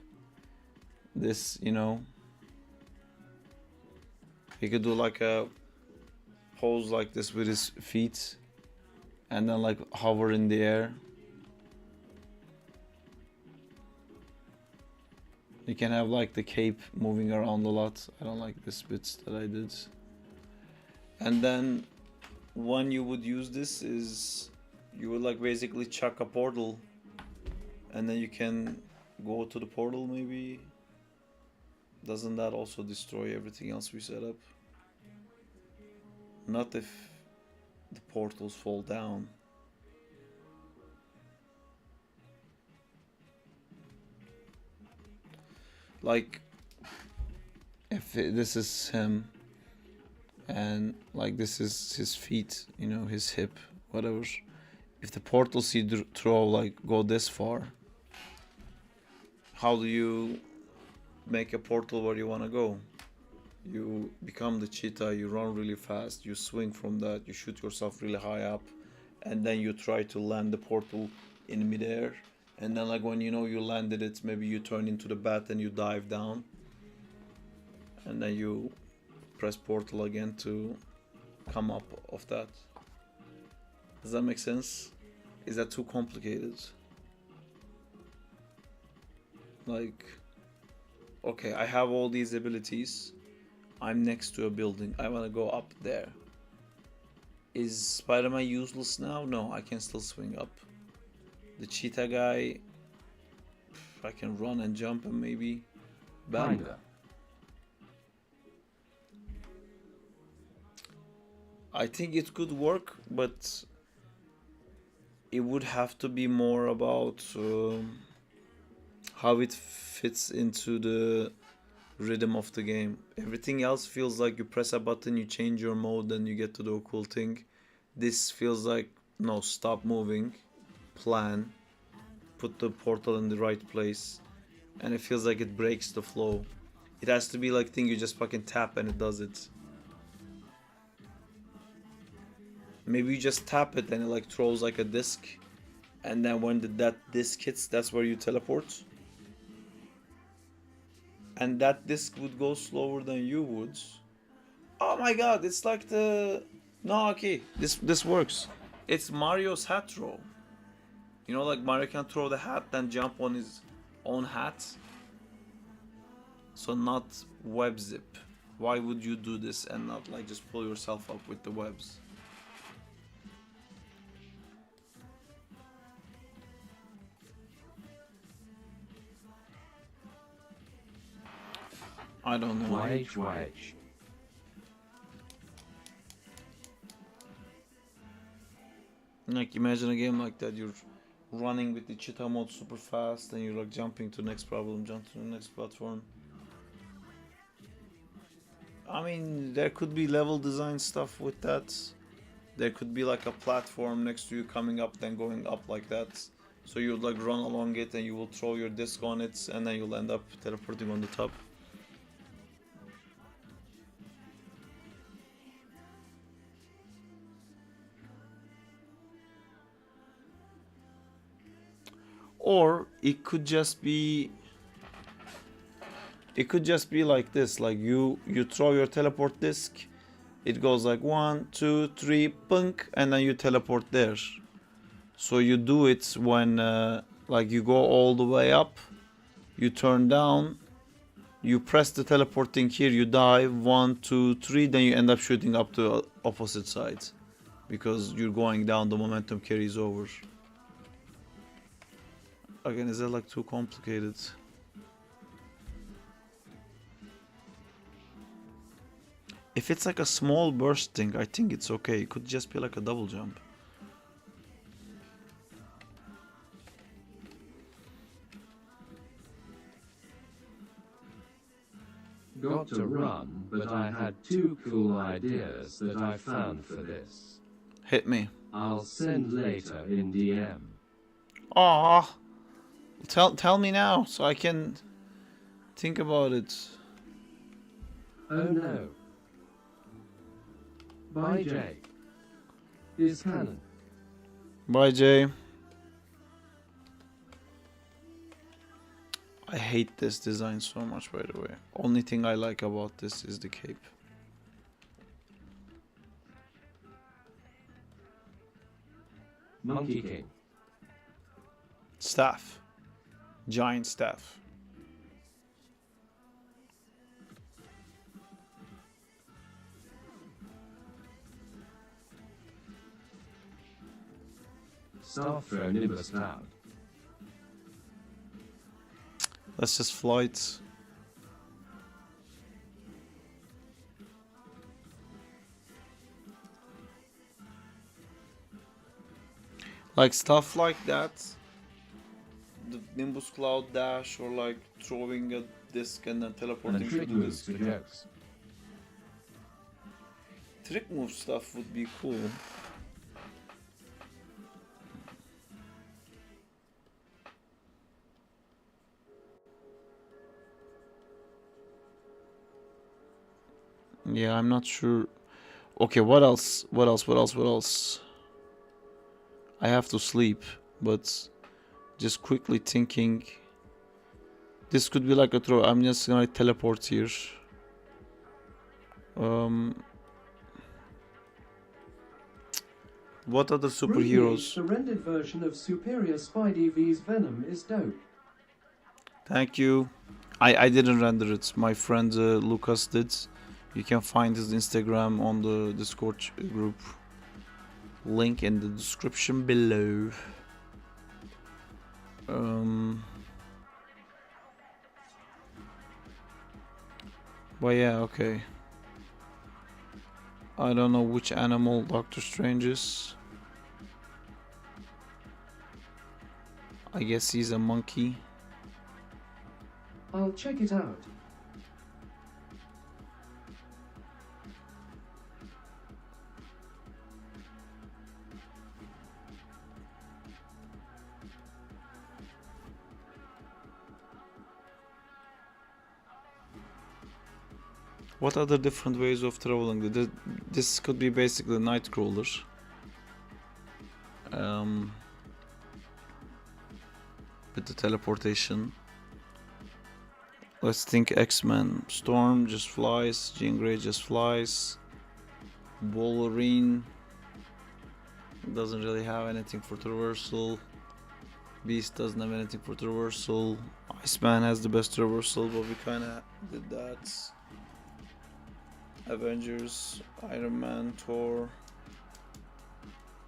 this, you know. He could do like a pose like this with his feet and then like hover in the air. You can have like the cape moving around a lot. I don't like this bits that I did. And then when you would use this is you would like basically chuck a portal and then you can go to the portal maybe. Doesn't that also destroy everything else we set up? Not if the portals fall down. Like if this is him and like this is his feet, you know, his hip, whatever. If the portals you throw like go this far, how do you make a portal where you want to go? You become the cheetah, you run really fast, you swing from that, you shoot yourself really high up, and then you try to land the portal in midair. And then like when you know you landed it, maybe you turn into the bat and you dive down. And then you press portal again to come up of that. Does that make sense? Is that too complicated? Like, okay, I have all these abilities. I'm next to a building. I want to go up there. Is Spider-Man useless now? No, I can still swing up. The cheetah guy, I can run and jump and maybe bam. Kinda. I think it could work, but it would have to be more about how it fits into the rhythm of the game. Everything else feels like you press a button, you change your mode, then you get to do a cool thing. This feels like, no, stop moving, plan, put the portal in the right place, and it feels like it breaks the flow. It has to be like thing you just fucking tap and it does it. Maybe you just tap it and it like throws like a disc, and then when that disc hits, that's where you teleport. And that disc would go slower than you would. Oh my god, it's like the... No, okay, this works. It's Mario's hat throw. You know, like Mario can throw the hat, then jump on his own hat. So not web zip. Why would you do this and not like just pull yourself up with the webs? I don't know. YH. Like imagine a game like that. You're running with the cheetah mode super fast, and you're like jumping to the next problem, jump to the next platform. I mean, there could be level design stuff with that. There could be like a platform next to you coming up, then going up like that. So you would like run along it, and you will throw your disc on it, and then you'll end up teleporting on the top. Or it could just be like this, like you throw your teleport disc, it goes like 1 2 3 punk, and then you teleport there. So you do it when like you go all the way up, you turn down, you press the teleporting here, you dive 1 2 3, then you end up shooting up the opposite side because you're going down, the momentum carries over. Again, is that like too complicated? If it's like a small burst thing, I think it's okay. It could just be like a double jump. Got to run, but I had 2 cool ideas that I found for this. Hit me. I'll send later in DM. Ah, tell me now so I can think about it. Oh no. Bye, Jay. Is canon. Bye, Jay. I hate this design so much, by the way. Only thing I like about this is the cape. Monkey King. Staff. Giant staff. Staff throw Nimbus Cloud. Let's just fly it. Like stuff like that. The Nimbus Cloud dash, or like throwing a disc and then teleporting And to trick the moves disc. for jokes. Trick move stuff would be cool. Yeah, I'm not sure. Okay, what else? What else? What else? What else? I have to sleep, but just quickly thinking. This could be like a throw. I'm just gonna teleport here. What other superheroes? The rendered version of Superior Spidey vs Venom is dope. Thank you. I didn't render it. My friend Lucas did. You can find his Instagram on the Discord group. Link in the description below. But yeah, okay. I don't know which animal Doctor Strange is. I guess he's a monkey. I'll check it out. What other different ways of traveling? This could be basically Nightcrawler. With the teleportation. Let's think X-Men. Storm just flies. Jean Grey just flies. Wolverine doesn't really have anything for traversal. Beast doesn't have anything for traversal. Iceman has the best traversal, but we kinda did that. Avengers, Iron Man, Thor.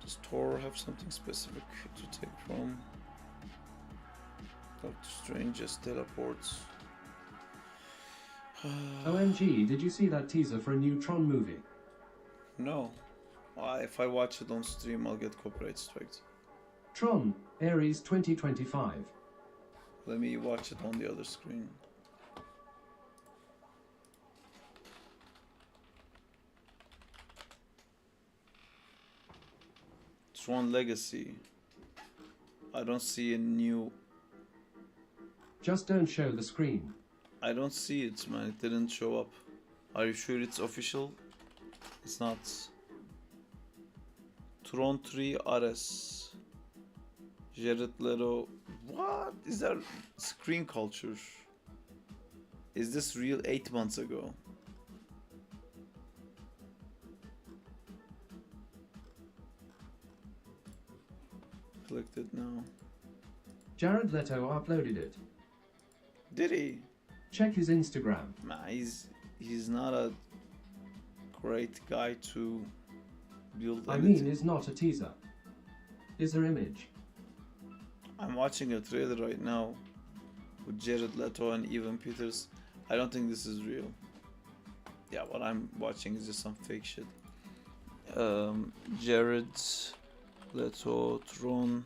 Does Thor have something specific to take from? Doctor Strange just teleports. OMG, did you see that teaser for a new Tron movie? No. If I watch it on stream, I'll get copyright striked. Tron, Ares 2025. Let me watch it on the other screen. Tron Legacy. I don't see a new... Just don't show the screen. I don't see it, man. It didn't show up. Are you sure it's official? It's not. Tron 3 Ares. Jared Leto. What? Is that screen culture? Is this real 8 months ago? Clicked it now. Jared Leto uploaded it. Did he? Check his Instagram. Nah, he's not a great guy to build. I mean, it's not a teaser. Is there image? I'm watching a trailer right now with Jared Leto and Evan Peters. I don't think this is real. Yeah, what I'm watching is just some fake shit. Jared Leto, Tron.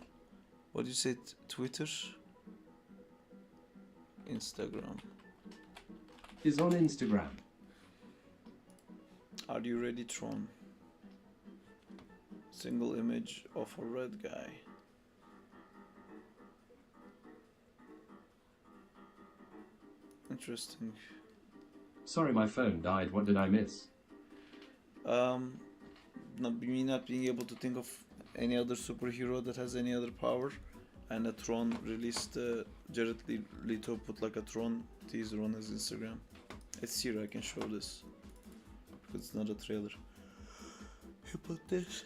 What do you say? Twitter? Instagram. Is on Instagram. Are you ready, Tron? Single image of a red guy. Interesting. Sorry, my phone died. What did I miss? Me not being able to think of any other superhero that has any other power, and a Tron released. Jared Leto put like a Tron teaser on his Instagram. It's here. I can show this because it's not a trailer. He put this.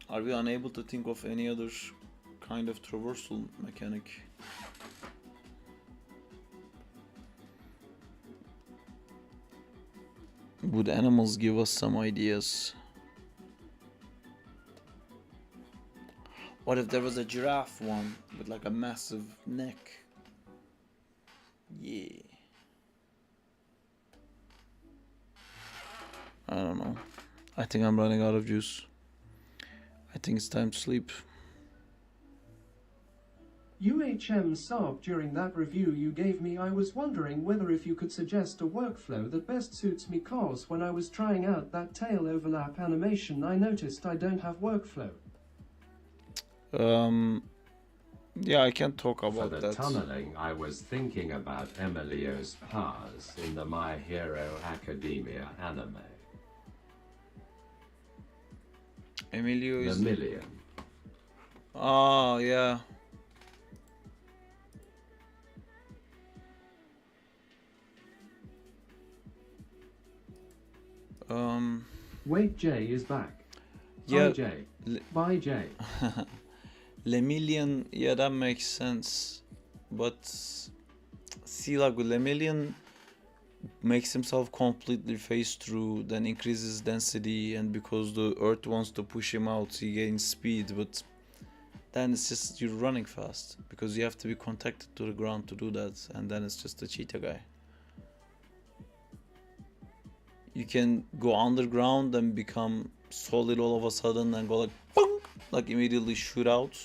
Are we unable to think of any other kind of traversal mechanic? Would animals give us some ideas? What if there was a giraffe one with like a massive neck? Yeah. I don't know. I think I'm running out of juice. I think it's time to sleep. UHM Saab, during that review you gave me, I was wondering whether if you could suggest a workflow that best suits me, cause when I was trying out that tail overlap animation I noticed I don't have workflow. Yeah, I can talk about For the that. tunneling, I was thinking about Emilio's powers in the My Hero Academia anime. Emilio The is... Million. Oh, yeah. Wait, Jay is back. Yeah. Hi, Jay. Bye, Jay. Lemillion, yeah, that makes sense. But see, like with Lemillion, makes himself completely phase through, then increases density, and because the Earth wants to push him out, he gains speed. But then it's just you're running fast because you have to be connected to the ground to do that, and then it's just a cheetah guy. You can go underground and become solid all of a sudden and go like boom, like immediately shoot out.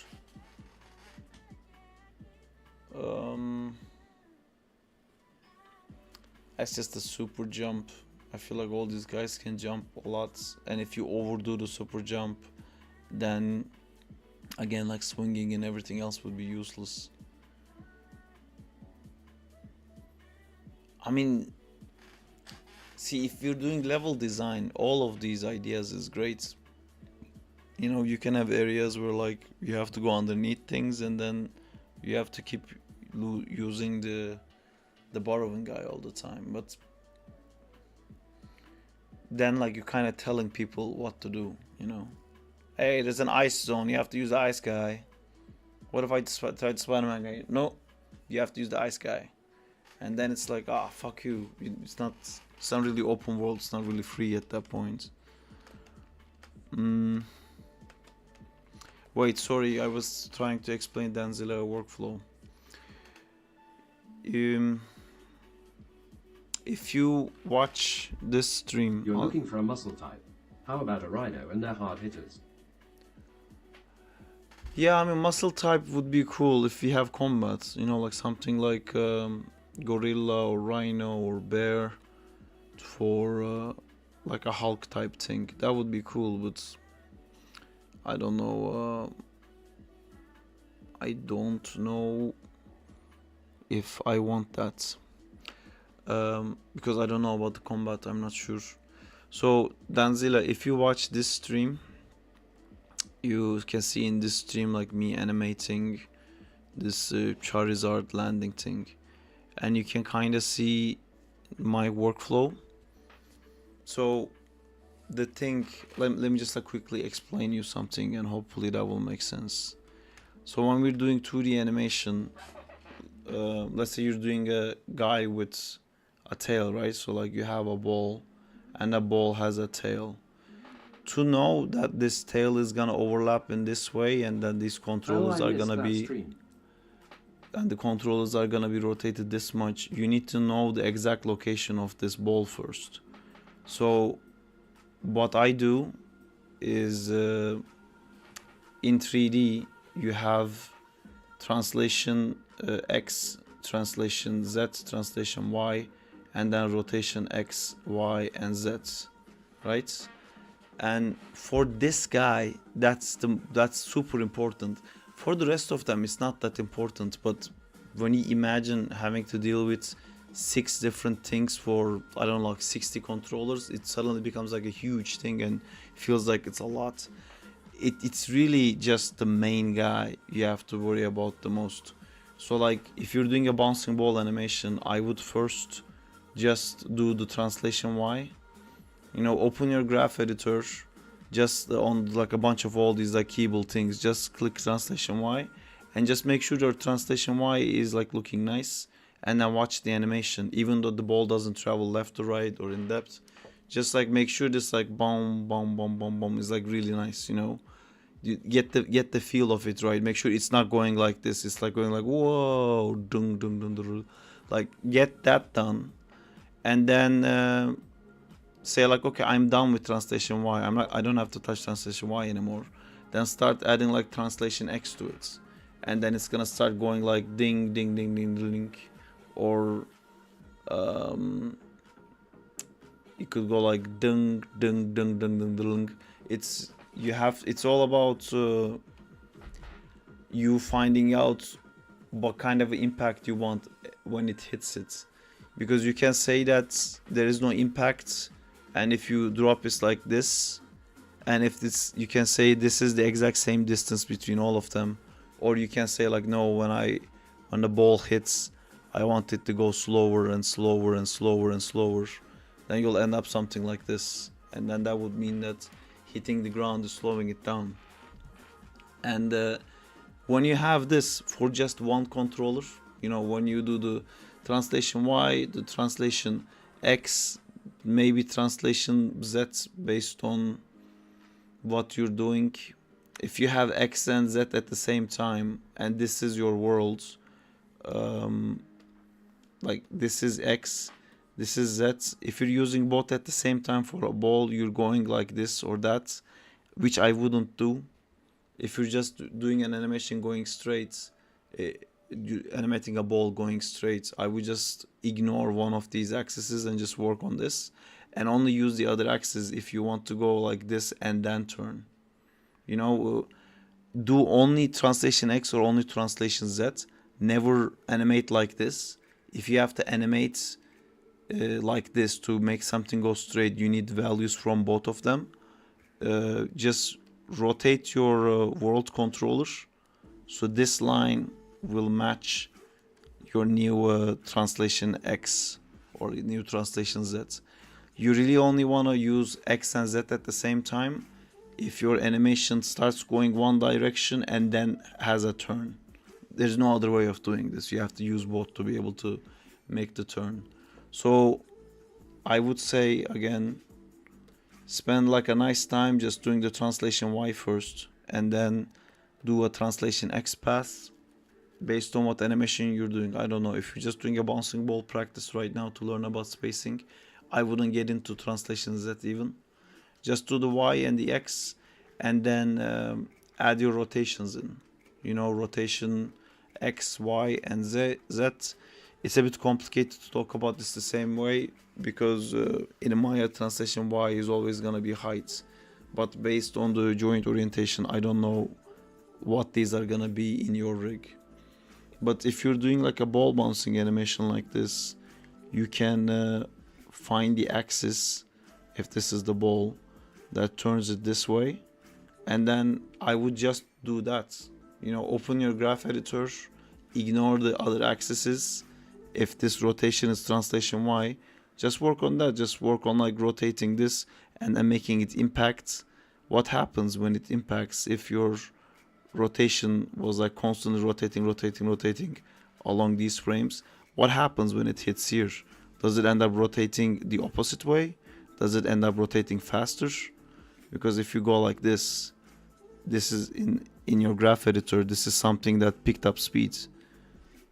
That's just a super jump. I feel like all these guys can jump a lot, and if you overdo the super jump, then again, like swinging and everything else would be useless. I mean, see, if you're doing level design, all of these ideas is great. You know, you can have areas where like you have to go underneath things, and then you have to keep using the borrowing guy all the time. But then like you're kind of telling people what to do, you know. Hey, there's an ice zone, you have to use the ice guy. What if I tried Spider-Man guy? No, you have to use the ice guy. And then it's like, ah, fuck you. It's not really open world, it's not really free at that point. Wait, sorry, I was trying to explain Danzilla workflow. If you watch this stream, You're looking for a muscle type. How about a rhino and their hard hitters? yeah, I mean, muscle type would be cool if we have combat, you know, like something like gorilla or rhino or bear for like a Hulk type thing. That would be cool, but I don't know. I don't know if I want that. Because I don't know about the combat, I'm not sure. So Danzilla, if you watch this stream, you can see in this stream like me animating this Charizard landing thing, and you can kind of see my workflow. So the thing, let me just like quickly explain you something, and hopefully that will make sense. So when we're doing 2D animation, let's say you're doing a guy with a tail, right? So like you have a ball and a ball has a tail. To know that this tail is gonna overlap in this way and then these controllers are gonna be and the controllers are gonna be rotated this much, you need to know the exact location of this ball first. So what I do is in 3D you have translation X, translation Z, translation Y, and then rotation X, Y, and Z, right? And for this guy, that's super important. For the rest of them, it's not that important. But when you imagine having to deal with 6 different things for, I don't know, like 60 controllers, it suddenly becomes like a huge thing and feels like it's a lot. It's really just the main guy you have to worry about the most. So like if you're doing a bouncing ball animation, I would first just do the translation Y. You know, open your graph editor, just on like a bunch of all these like keyboard things, just click translation Y and just make sure your translation Y is like looking nice, and then watch the animation. Even though the ball doesn't travel left to right or in depth, just like make sure this like boom boom boom boom boom is like really nice, you know. You get the feel of it, right? Make sure it's not going like this, it's like going like whoa dung dung dung dung. Like get that done, and then say like, okay, I'm done with translation Y. I don't have to touch translation Y anymore. Then start adding like translation X to it, and then it's gonna start going like ding ding ding ding ding, or you could go like dung dung dung dung dung dung. It's all about you finding out what kind of impact you want when it hits it, because you can say that there is no impact, and if you drop it like this, and if this, you can say this is the exact same distance between all of them, or you can say like, no, when the ball hits, I want it to go slower and slower and slower and slower. Then you'll end up something like this, and then that would mean that hitting the ground is slowing it down. And when you have this for just one controller, you know, when you do the translation Y, the translation X, maybe translation Z based on what you're doing. If you have X and Z at the same time, and this is your world, like this is X, this is Z. If you're using both at the same time for a ball, you're going like this or that, which I wouldn't do. If you're just doing an animation going straight, animating a ball going straight, I would just ignore one of these axes and just work on this, and only use the other axis if you want to go like this and then turn. You know, do only translation X or only translation Z. Never animate like this. If you have to animate like this to make something go straight, you need values from both of them. Just rotate your world controller so this line will match your new translation X or new translation Z. You really only want to use X and Z at the same time if your animation starts going one direction and then has a turn. There's no other way of doing this. You have to use both to be able to make the turn. So I would say again, spend like a nice time just doing the translation Y first, and then do a translation X path based on what animation you're doing. I don't know, if you're just doing a bouncing ball practice right now to learn about spacing, I wouldn't get into translation Z even. Just do the Y and the X, and then add your rotations in. You know, rotation X, Y, and Z. It's a bit complicated to talk about this the same way, because in Maya translation Y is always gonna be height, but based on the joint orientation, I don't know what these are gonna be in your rig. But if you're doing like a ball bouncing animation like this, you can find the axis, if this is the ball, that turns it this way, and then I would just do that. You know, open your graph editor, ignore the other axes. If this rotation is translation Y, just work on that. Just work on like rotating this and then making it impact. What happens when it impacts? If your rotation was like constantly rotating along these frames, what happens when it hits here? Does it end up rotating the opposite way? Does it end up rotating faster? Because if you go like this is in your graph editor, this is something that picked up speed.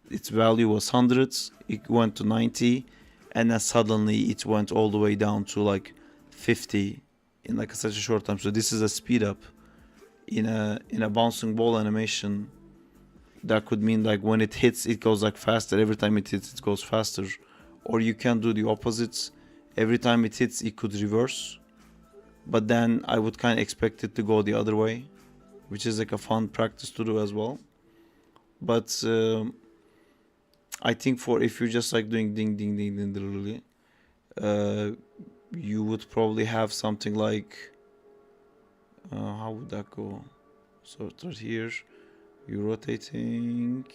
Its value was 100, it went to 90, and then suddenly it went all the way down to like 50 in like such a short time. So this is a speed up in a bouncing ball animation. That could mean like when it hits, it goes like faster. Every time it hits, it goes faster. Or you can do the opposites. Every time it hits, it could reverse. But then I would kind of expect it to go the other way, which is like a fun practice to do as well. But I think for if you're just like doing ding ding ding ding literally, you would probably have something like how would that go? So start here, you're rotating,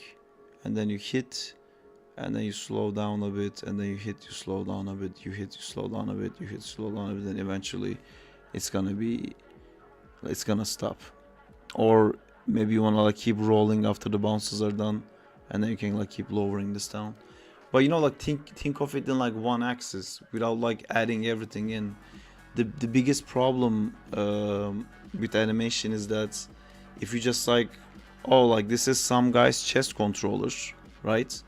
and then you hit, and then you slow down a bit, and then you hit, you slow down a bit, you hit, you slow down a bit, you hit, slow down a bit, and eventually it's gonna stop. Or maybe you wanna like keep rolling after the bounces are done, and then you can like keep lowering this down. But you know, like think of it in like one axis without like adding everything in. The biggest problem with animation is that if you just like, oh, like this is some guy's chest controller, right?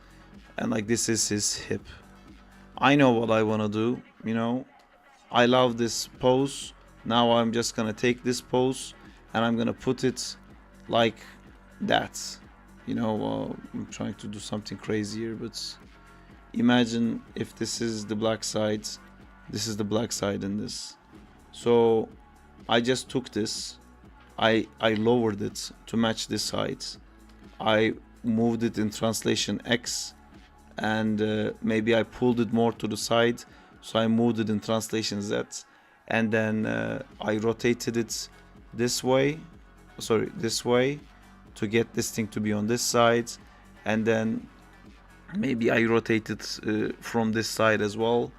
And like this is his hip. I know what I wanna do, you know. I love this pose. Now I'm just gonna take this pose and I'm gonna put it like that. You know, I'm trying to do something crazier, but imagine if this is the black side, this is the black side in this. So I just took this, I lowered it to match this side. I moved it in translation X, and maybe I pulled it more to the side, so I moved it in translation Z, and then I rotated it this way to get this thing to be on this side, and then maybe I rotate it from this side as well.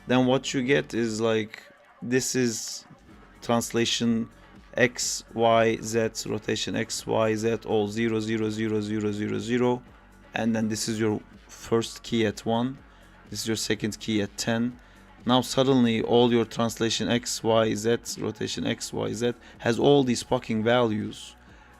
Then what you get is like, this is translation X, Y, Z, rotation X, Y, Z, all 0, 0, 0, 0, 0, 0, and then this is your first key at 1, this is your second key at 10. Now suddenly all your translation X, Y, Z, rotation X, Y, Z has all these fucking values,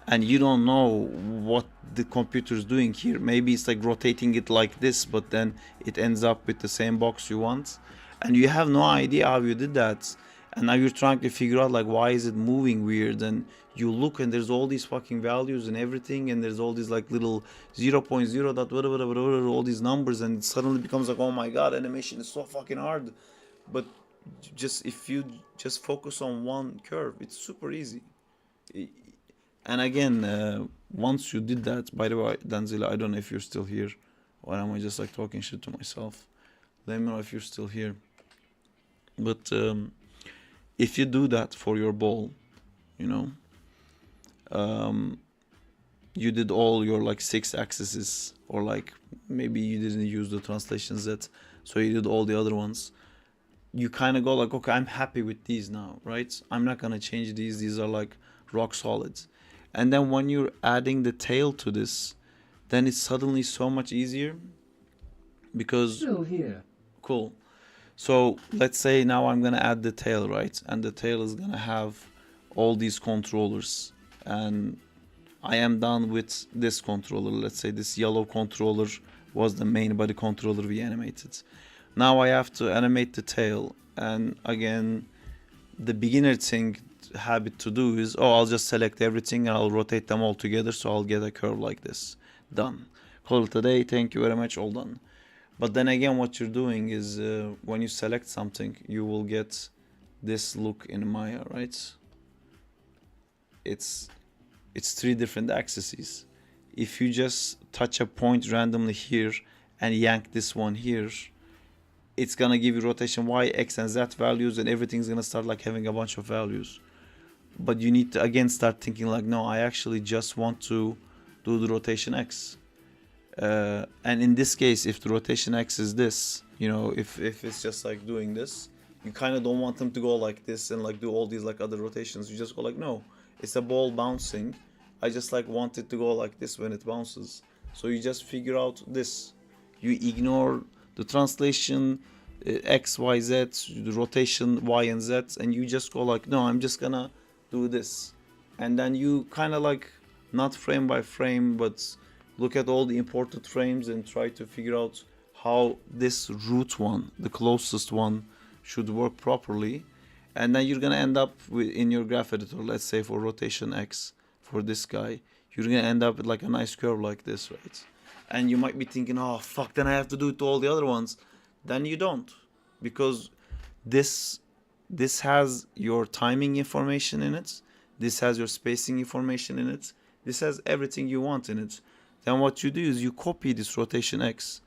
and you don't know what the computer is doing here. Maybe it's like rotating it like this, but then it ends up with the same box you want, and you have no idea how you did that. And now you're trying to figure out like, why is it moving weird? And you look and there's all these fucking values and everything, and there's all these like little 0.0 dot whatever, all these numbers, and it suddenly becomes like, oh my god, animation is so fucking hard. But just if you just focus on one curve, it's super easy. And again, once you did that, by the way, Danzila, I don't know if you're still here, or am I just like talking shit to myself? Let me know if you're still here. But if you do that for your ball, you know, you did all your like 6 axes, or like maybe you didn't use the translation Z, so you did all the other ones. You kind of go like, okay, I'm happy with these now, right? I'm not gonna change these are like rock solid. And then when you're adding the tail to this, then it's suddenly so much easier, because Still here. cool. So let's say now I'm gonna add the tail, right? And the tail is gonna have all these controllers, and I am done with this controller. Let's say this yellow controller was the main body controller we animated. Now I have to animate the tail, and again, the beginner thing habit to do is, oh, I'll just select everything and I'll rotate them all together so I'll get a curve like this. Done. Call it a day. Thank you very much. All done. But then again, what you're doing is when you select something, you will get this look in Maya, right? It's three different axes. If you just touch a point randomly here and yank this one here, it's gonna give you rotation Y, X, and Z values, and everything's gonna start like having a bunch of values. But you need to again start thinking like, no, I actually just want to do the rotation X. And in this case, if the rotation X is this, you know, if it's just like doing this, you kind of don't want them to go like this and like do all these like other rotations. You just go like, no, it's a ball bouncing. I just like want it to go like this when it bounces. So you just figure out this. You ignore the translation, X, Y, Z, the rotation Y and Z, and you just go like, no, I'm just gonna do this. And then you kind of like, not frame by frame, but look at all the imported frames and try to figure out how this root one, the closest one, should work properly. And then you're gonna end up with, in your graph editor, let's say for rotation X, for this guy, you're gonna end up with like a nice curve like this, right? And you might be thinking, oh fuck, then I have to do it to all the other ones. Then you don't, because this has your timing information in it, this has your spacing information in it, this has everything you want in it. Then what you do is you copy this rotation X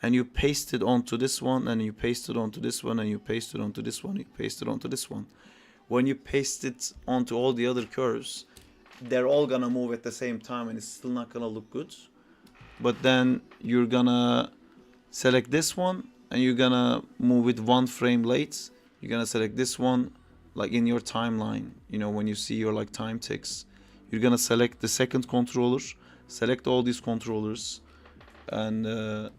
and you paste it onto this one, and you paste it onto this one, and you paste it onto this one, you paste it onto this one. When you paste it onto all the other curves, they're all gonna move at the same time and it's still not gonna look good. But then you're gonna select this one and you're gonna move it one frame late. You're gonna select this one like in your timeline, you know, when you see your like time ticks. You're gonna select the second controller, select all these controllers, and you're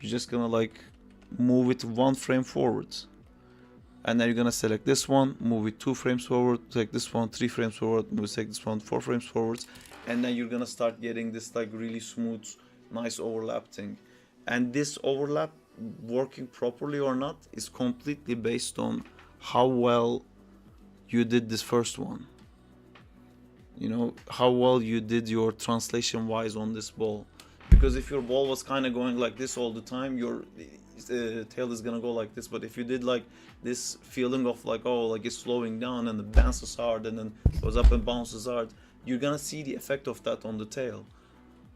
just gonna like move it one frame forward. And then you're gonna select this one, move it 2 frames forward, take this one 3 frames forward, take this one 4 frames forward, and then you're gonna start getting this like really smooth, nice overlap thing. And this overlap working properly or not is completely based on how well you did this first one. You know, how well you did your translation wise on this ball. Because if your ball was kind of going like this all the time, your tail is gonna go like this. But if you did like this feeling of like, oh, like it's slowing down and it bounces hard and then goes up and bounces hard, you're gonna see the effect of that on the tail.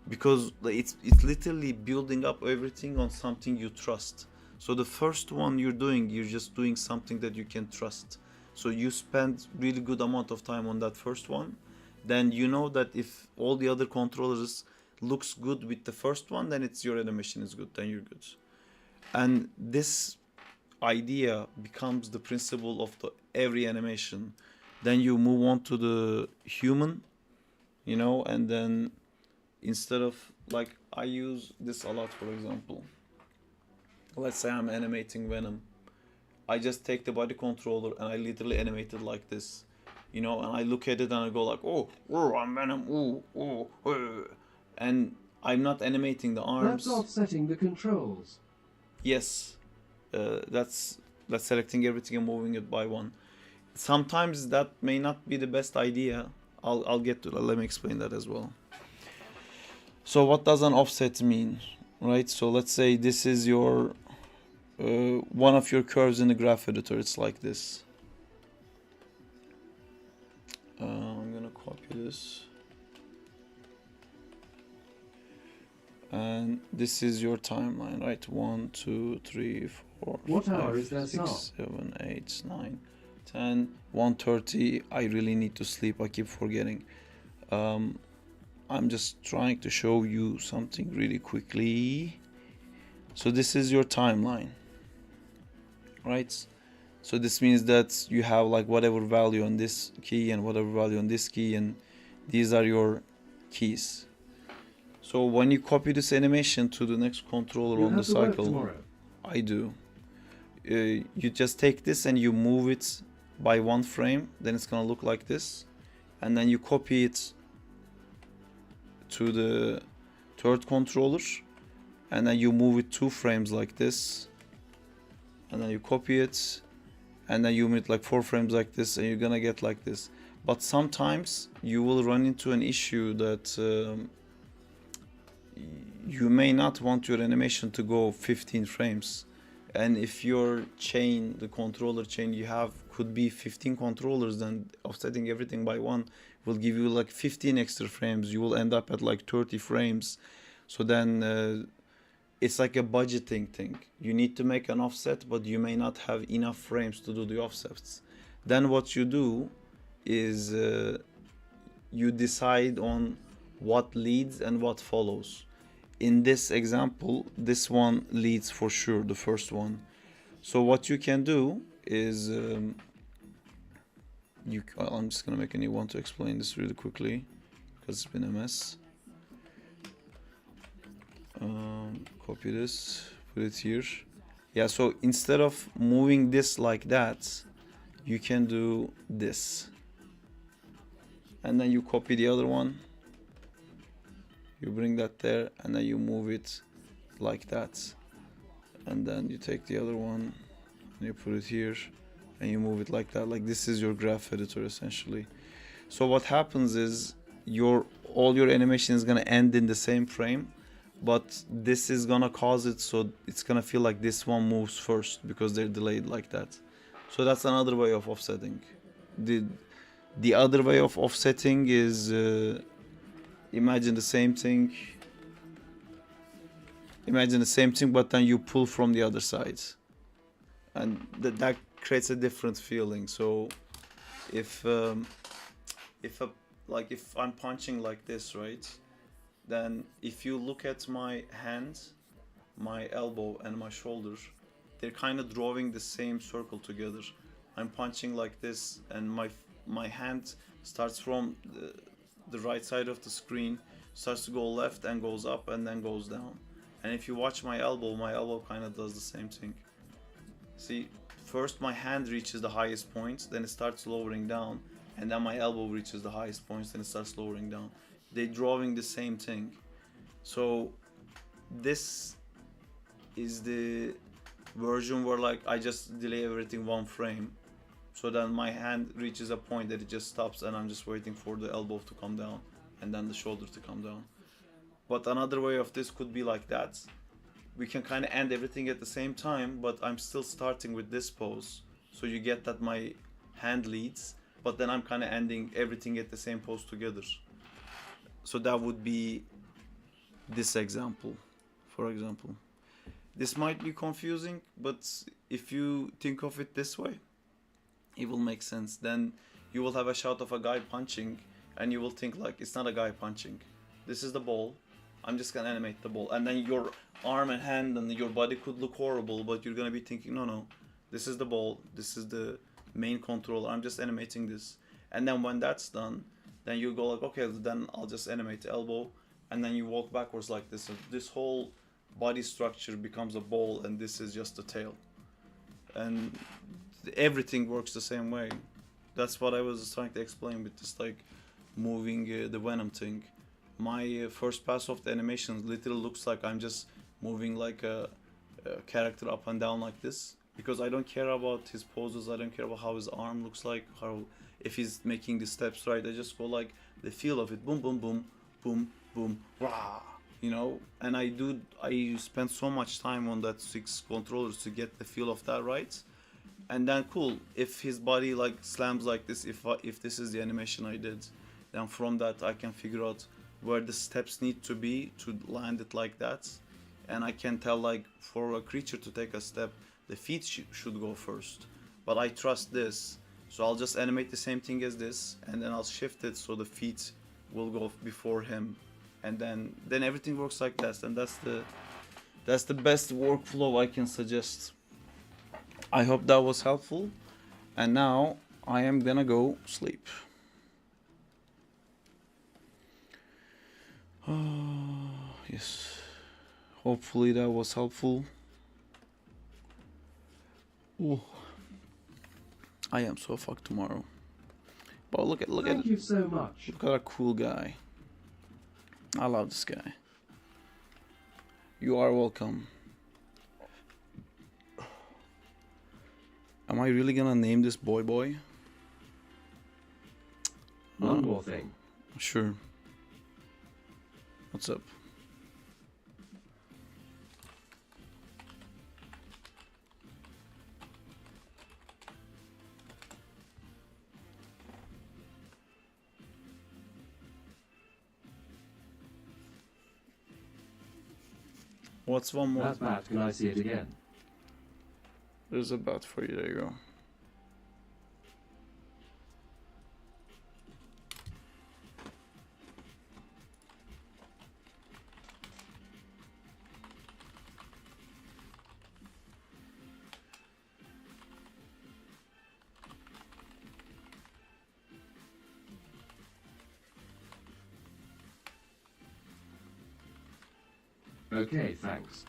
Because it's literally building up everything on something you trust. So the first one you're just doing something that you can trust. So you spend really good amount of time on that first one. Then you know that if all the other controllers looks good with the first one, then it's your animation is good, then you're good. And this idea becomes the principle of every animation. Then you move on to the human, you know, and then instead of like, I use this a lot, for example. Let's say I'm animating Venom. I just take the body controller and I literally animate it like this, you know, and I look at it and I go like, oh, I'm Venom, and I'm not animating the arms. That's offsetting the controls. Yes, that's selecting everything and moving it by one. Sometimes that may not be the best idea. I'll get to that. Let me explain that as well. So what does an offset mean, right? So let's say this is your one of your curves in the graph editor. It's like this. I'm gonna copy this. And this is your timeline, right? 1, 2, 3, 4, What 5, hour is that 6, song? 7, 8, 9, 10, 1:30. I really need to sleep. I keep forgetting. I'm just trying to show you something really quickly. So this is your timeline, right? So this means that you have like whatever value on this key and whatever value on this key, and these are your keys. So when you copy this animation to the next controller You on the have to work cycle, tomorrow. I do. you just take this and you move it by one frame, then it's gonna look like this, and then you copy it to the third controller, and then you move it 2 frames like this, and then you copy it, and then you move it like 4 frames like this, and you're gonna get like this. But sometimes you will run into an issue that you may not want your animation to go 15 frames, and if your chain, the controller chain you have could be 15 controllers, then offsetting everything by 1 will give you like 15 extra frames. You will end up at like 30 frames. So then it's like a budgeting thing. You need to make an offset, but you may not have enough frames to do the offsets. Then what you do is you decide on what leads and what follows. In this example, this one leads for sure, the first one. So what you can do is I'm just gonna make a new one to explain this really quickly because it's been a mess. Copy this, put it here. Yeah, so instead of moving this like that, you can do this, and then you copy the other one, you bring that there, and then you move it like that, and then you take the other one and you put it here and you move it like that. Like this is your graph editor essentially. So what happens is all your animation is gonna end in the same frame, but this is gonna cause it so it's gonna feel like this one moves first because they're delayed like that. So that's another way of offsetting. The other way of offsetting is imagine the same thing, but then you pull from the other side, and that creates a different feeling. So if I'm punching like this, right, then if you look at my hand, my elbow and my shoulder, they're kind of drawing the same circle together. I'm punching like this, and my hand starts from the right side of the screen, starts to go left and goes up and then goes down. And if you watch my elbow kind of does the same thing. See, first my hand reaches the highest point, then it starts lowering down, and then my elbow reaches the highest points, then it starts lowering down. They're drawing the same thing. So this is the version where like I just delay everything 1 frame, so then my hand reaches a point that it just stops, and I'm just waiting for the elbow to come down and then the shoulder to come down. But another way of this could be like that. We can kind of end everything at the same time, but I'm still starting with this pose, so you get that my hand leads, but then I'm kind of ending everything at the same pose together. So that would be this example, for example. This might be confusing, but if you think of it this way, it will make sense. Then you will have a shot of a guy punching, and you will think like it's not a guy punching. This is the ball. I'm just gonna animate the ball, and then your arm and hand and your body could look horrible, but you're gonna be thinking, no, this is the ball, this is the main controller, I'm just animating this. And then when that's done, then you go like, okay, then I'll just animate the elbow, and then you walk backwards like this. So this whole body structure becomes a ball, and this is just the tail. And everything works the same way. That's what I was trying to explain with this like moving the Venom thing. My first pass of the animation literally looks like I'm just moving like a character up and down like this, because I don't care about his poses, I don't care about how his arm looks like, if he's making the steps right. I just go like the feel of it, boom boom boom boom boom rah, you know. And I spend so much time on that 6 controllers to get the feel of that right. And then cool, if his body like slams like this, if this is the animation I did, then from that I can figure out where the steps need to be to land it like that. And I can tell like for a creature to take a step, the feet should go first. But I trust this, so I'll just animate the same thing as this, and then I'll shift it so the feet will go before him, and then everything works like that. And that's the best workflow I can suggest. I hope that was helpful, and now I am gonna go sleep. Yes, hopefully that was helpful. Ooh. I am so fucked tomorrow. But look at Thank you so much. look at a cool guy. I love this guy. You are welcome. Am I really gonna name this boy? One more thing. Sure. What's up? What's one more? That bat, can I see it again? There's a bat for you. There you go. Okay, thanks.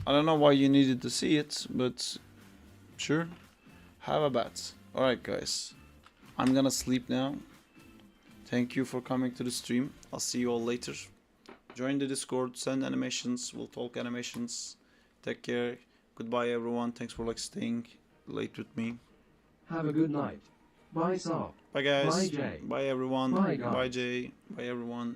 I don't know why you needed to see it, but sure. Have a bat. Alright, guys. I'm gonna sleep now. Thank you for coming to the stream. I'll see you all later. Join the Discord, send animations, we'll talk animations. Take care. Goodbye, everyone. Thanks for staying late with me. Have a good night. Bye, Saab. Bye, guys. Bye, Jay. Bye, everyone. Bye, guys. Bye, Jay. Bye, everyone.